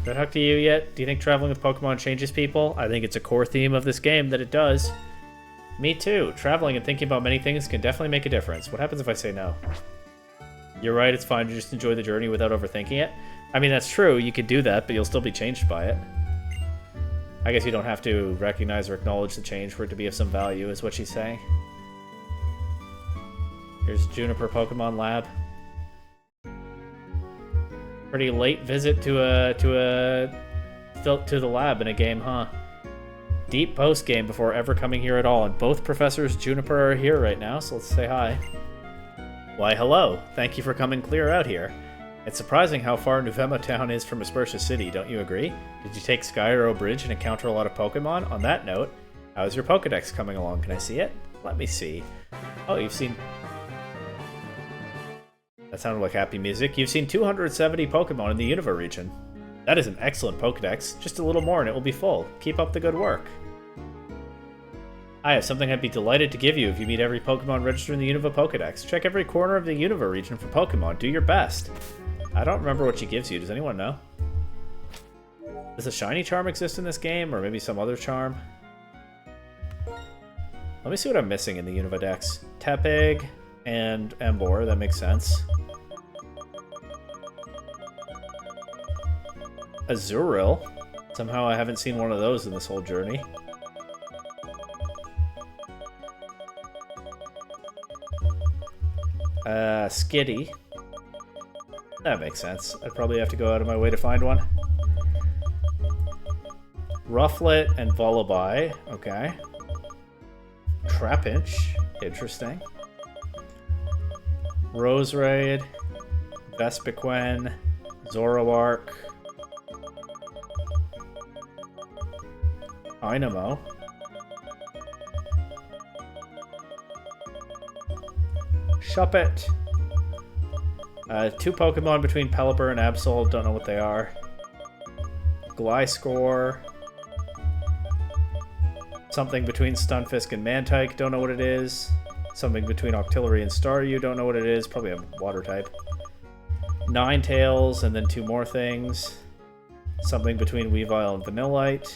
Red Huck to you yet? Do you think traveling with Pokemon changes people? I think it's a core theme of this game that it does. Me too. Traveling and thinking about many things can definitely make a difference. What happens if I say no? You're right, it's fine to just enjoy the journey without overthinking it. I mean, that's true, you could do that, but you'll still be changed by it. I guess you don't have to recognize or acknowledge the change for it to be of some value, is what she's saying. Here's Juniper Pokemon Lab. Pretty late visit to the lab in a game, huh? Deep post game before ever coming here at all, and both Professors Juniper are here right now, so let's say hi. Why, hello. Thank you for coming clear out here. It's surprising how far Nuvema town is from Aspertia City, don't you agree? Did you take Sky Arrow Bridge and encounter a lot of Pokemon? On that note, how's your Pokedex coming along? Can I see it? Let me see. Oh, you've seen... That sounded like happy music. You've seen 270 Pokemon in the Unova region. That is an excellent Pokedex. Just a little more and it will be full. Keep up the good work. I have something I'd be delighted to give you if you meet every Pokemon registered in the Unova Pokedex. Check every corner of the Unova region for Pokemon. Do your best. I don't remember what she gives you. Does anyone know? Does a shiny charm exist in this game? Or maybe some other charm? Let me see what I'm missing in the Unova Dex. Tepig and Emboar. That makes sense. Azurill. Somehow I haven't seen one of those in this whole journey. Skitty. That makes sense. I'd probably have to go out of my way to find one. Rufflet and Vullaby. Okay. Trapinch. Interesting. Roserade. Vespiquen. Zoroark. Dynamo. Shuppet. 2 Pokemon between Pelipper and Absol. Don't know what they are. Gliscor. Something between Stunfisk and Mantike. Don't know what it is. Something between Octillery and Staryu. Don't know what it is. Probably a water type. Ninetales, and then 2 more things. Something between Weavile and Vanillite.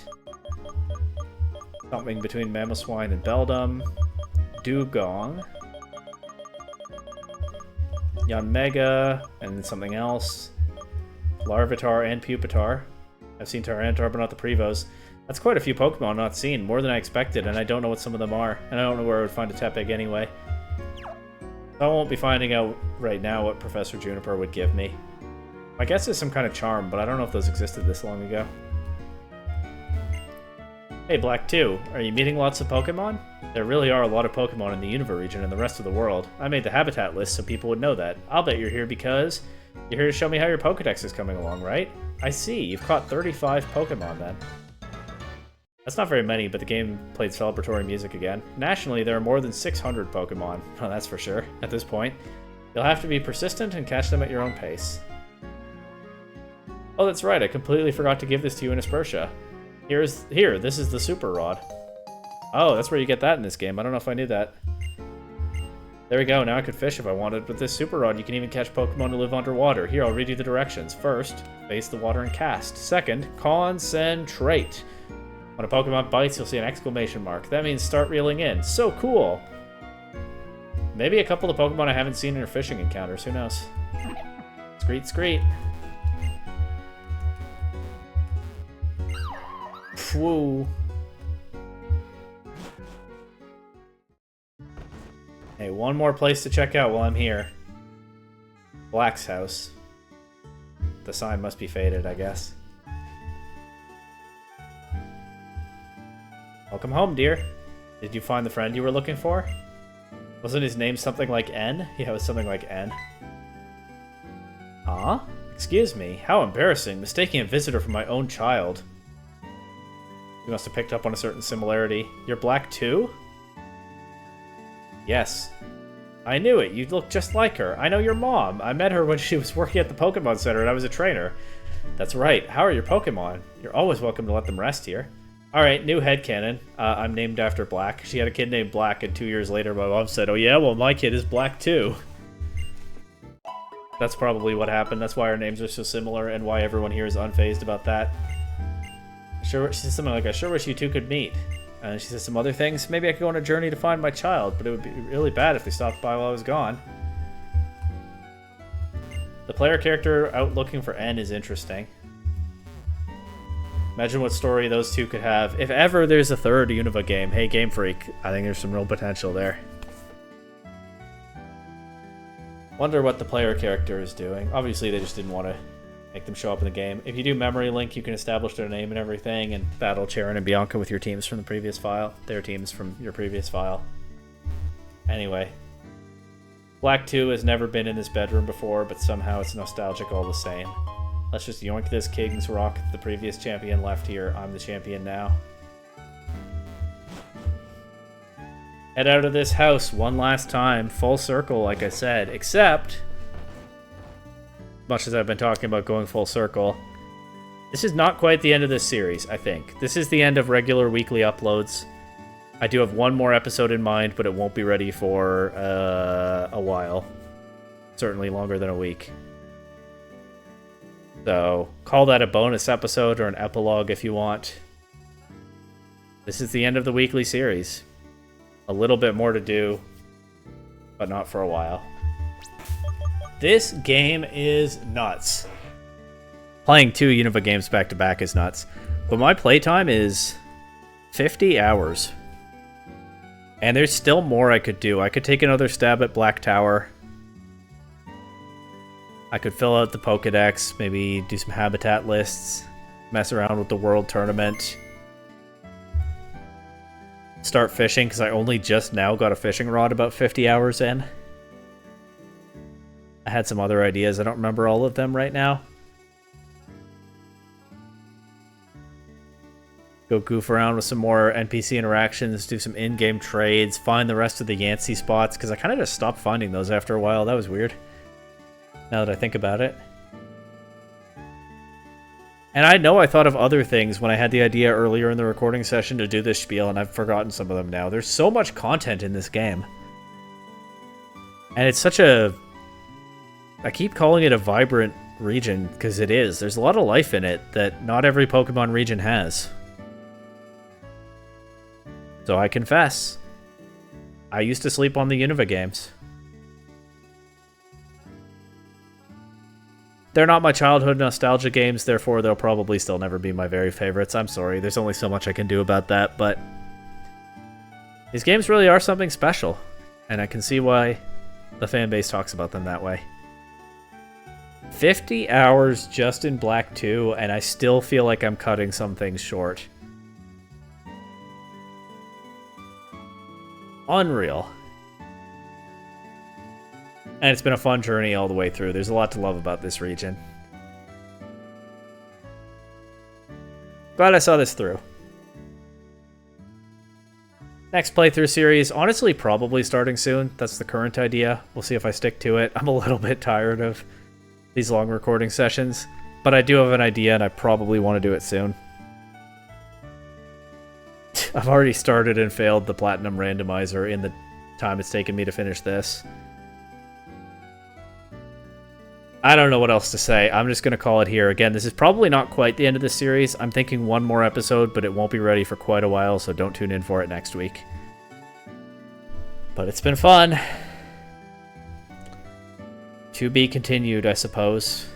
Something between Mamoswine and Beldum. Dugong. Yanmega, and something else. Larvitar and Pupitar. I've seen Tyranitar, but not the Prevos. That's quite a few Pokemon not seen, more than I expected, and I don't know what some of them are. And I don't know where I would find a Tepig anyway. I won't be finding out right now what Professor Juniper would give me. My guess is some kind of charm, but I don't know if those existed this long ago. Hey, Black 2, are you meeting lots of Pokemon? There really are a lot of Pokemon in the Unova region and the rest of the world. I made the habitat list so people would know that. I'll bet you're here because you're here to show me how your Pokedex is coming along, right? I see, you've caught 35 Pokemon then. That's not very many, but the game played celebratory music again. Nationally, there are more than 600 Pokemon. Oh, that's for sure, at this point. You'll have to be persistent and catch them at your own pace. Oh, that's right, I completely forgot to give this to you in Aspertia. Here, this is the Super Rod. Oh, that's where you get that in this game. I don't know if I knew that. There we go, now I could fish if I wanted. With this Super Rod, you can even catch Pokemon who live underwater. Here, I'll read you the directions. First, face the water and cast. Second, concentrate. When a Pokemon bites, you'll see an exclamation mark. That means start reeling in. So cool! Maybe a couple of Pokemon I haven't seen in your fishing encounters. Who knows? Screet, screet. Whoa. Hey, one more place to check out while I'm here. Black's house. The sign must be faded, I guess. Welcome home, dear. Did you find the friend you were looking for? Wasn't his name something like N? Yeah, it was something like N. Huh? Excuse me, how embarrassing, mistaking a visitor for my own child. You must have picked up on a certain similarity. You're Black too? Yes. I knew it, you look just like her. I know your mom. I met her when she was working at the Pokemon Center and I was a trainer. That's right, how are your Pokemon? You're always welcome to let them rest here. Alright, new headcanon. I'm named after Black. She had a kid named Black, and 2 years later my mom said, oh yeah, well my kid is Black too. That's probably what happened. That's why our names are so similar, and why everyone here is unfazed about that. Sure, she said something like, I sure wish you two could meet. And she said some other things. Maybe I could go on a journey to find my child, but it would be really bad if they stopped by while I was gone. The player character out looking for N is interesting. Imagine what story those two could have. If ever there's a third Unova game, hey Game Freak, I think there's some real potential there. Wonder what the player character is doing. Obviously they just didn't want to make them show up in the game. If you do memory link, you can establish their name and everything, and battle Charon and Bianca with your teams from the previous file. Their teams from your previous file. Anyway. Black 2 has never been in this bedroom before, but somehow it's nostalgic all the same. Let's just yoink this King's Rock. The previous champion left here. I'm the champion now. Head out of this house one last time. Full circle, like I said. Except, much as I've been talking about going full circle, this is not quite the end of this series, I think. This is the end of regular weekly uploads. I do have one more episode in mind, but it won't be ready for a while. Certainly longer than a week. So, call that a bonus episode or an epilogue if you want. This is the end of the weekly series. A little bit more to do, but not for a while. This game is nuts. Playing 2 Unova games back to back is nuts. But my playtime is 50 hours. And there's still more I could do. I could take another stab at Black Tower. I could fill out the Pokedex, maybe do some habitat lists, mess around with the World Tournament, start fishing, because I only just now got a fishing rod about 50 hours in. I had some other ideas, I don't remember all of them right now. Go goof around with some more NPC interactions, do some in-game trades, find the rest of the Yancey spots, because I kind of just stopped finding those after a while. That was weird, now that I think about it. And I know I thought of other things when I had the idea earlier in the recording session to do this spiel, and I've forgotten some of them now. There's so much content in this game. And it's such a... I keep calling it a vibrant region, because it is. There's a lot of life in it that not every Pokemon region has. So I confess, I used to sleep on the Unova games. They're not my childhood nostalgia games, therefore they'll probably still never be my very favorites. I'm sorry, there's only so much I can do about that, but these games really are something special, and I can see why the fanbase talks about them that way. 50 hours just in Black 2, and I still feel like I'm cutting some things short. unreal. And it's been a fun journey all the way through. There's a lot to love about this region. Glad I saw this through. Next playthrough series, honestly, probably starting soon. That's the current idea. We'll see if I stick to it. I'm a little bit tired of these long recording sessions, but I do have an idea and I probably want to do it soon. I've already started and failed the Platinum Randomizer in the time it's taken me to finish this. I don't know what else to say. I'm just going to call it here. Again, this is probably not quite the end of the series. I'm thinking one more episode, but it won't be ready for quite a while, so don't tune in for it next week. But it's been fun. To be continued, I suppose.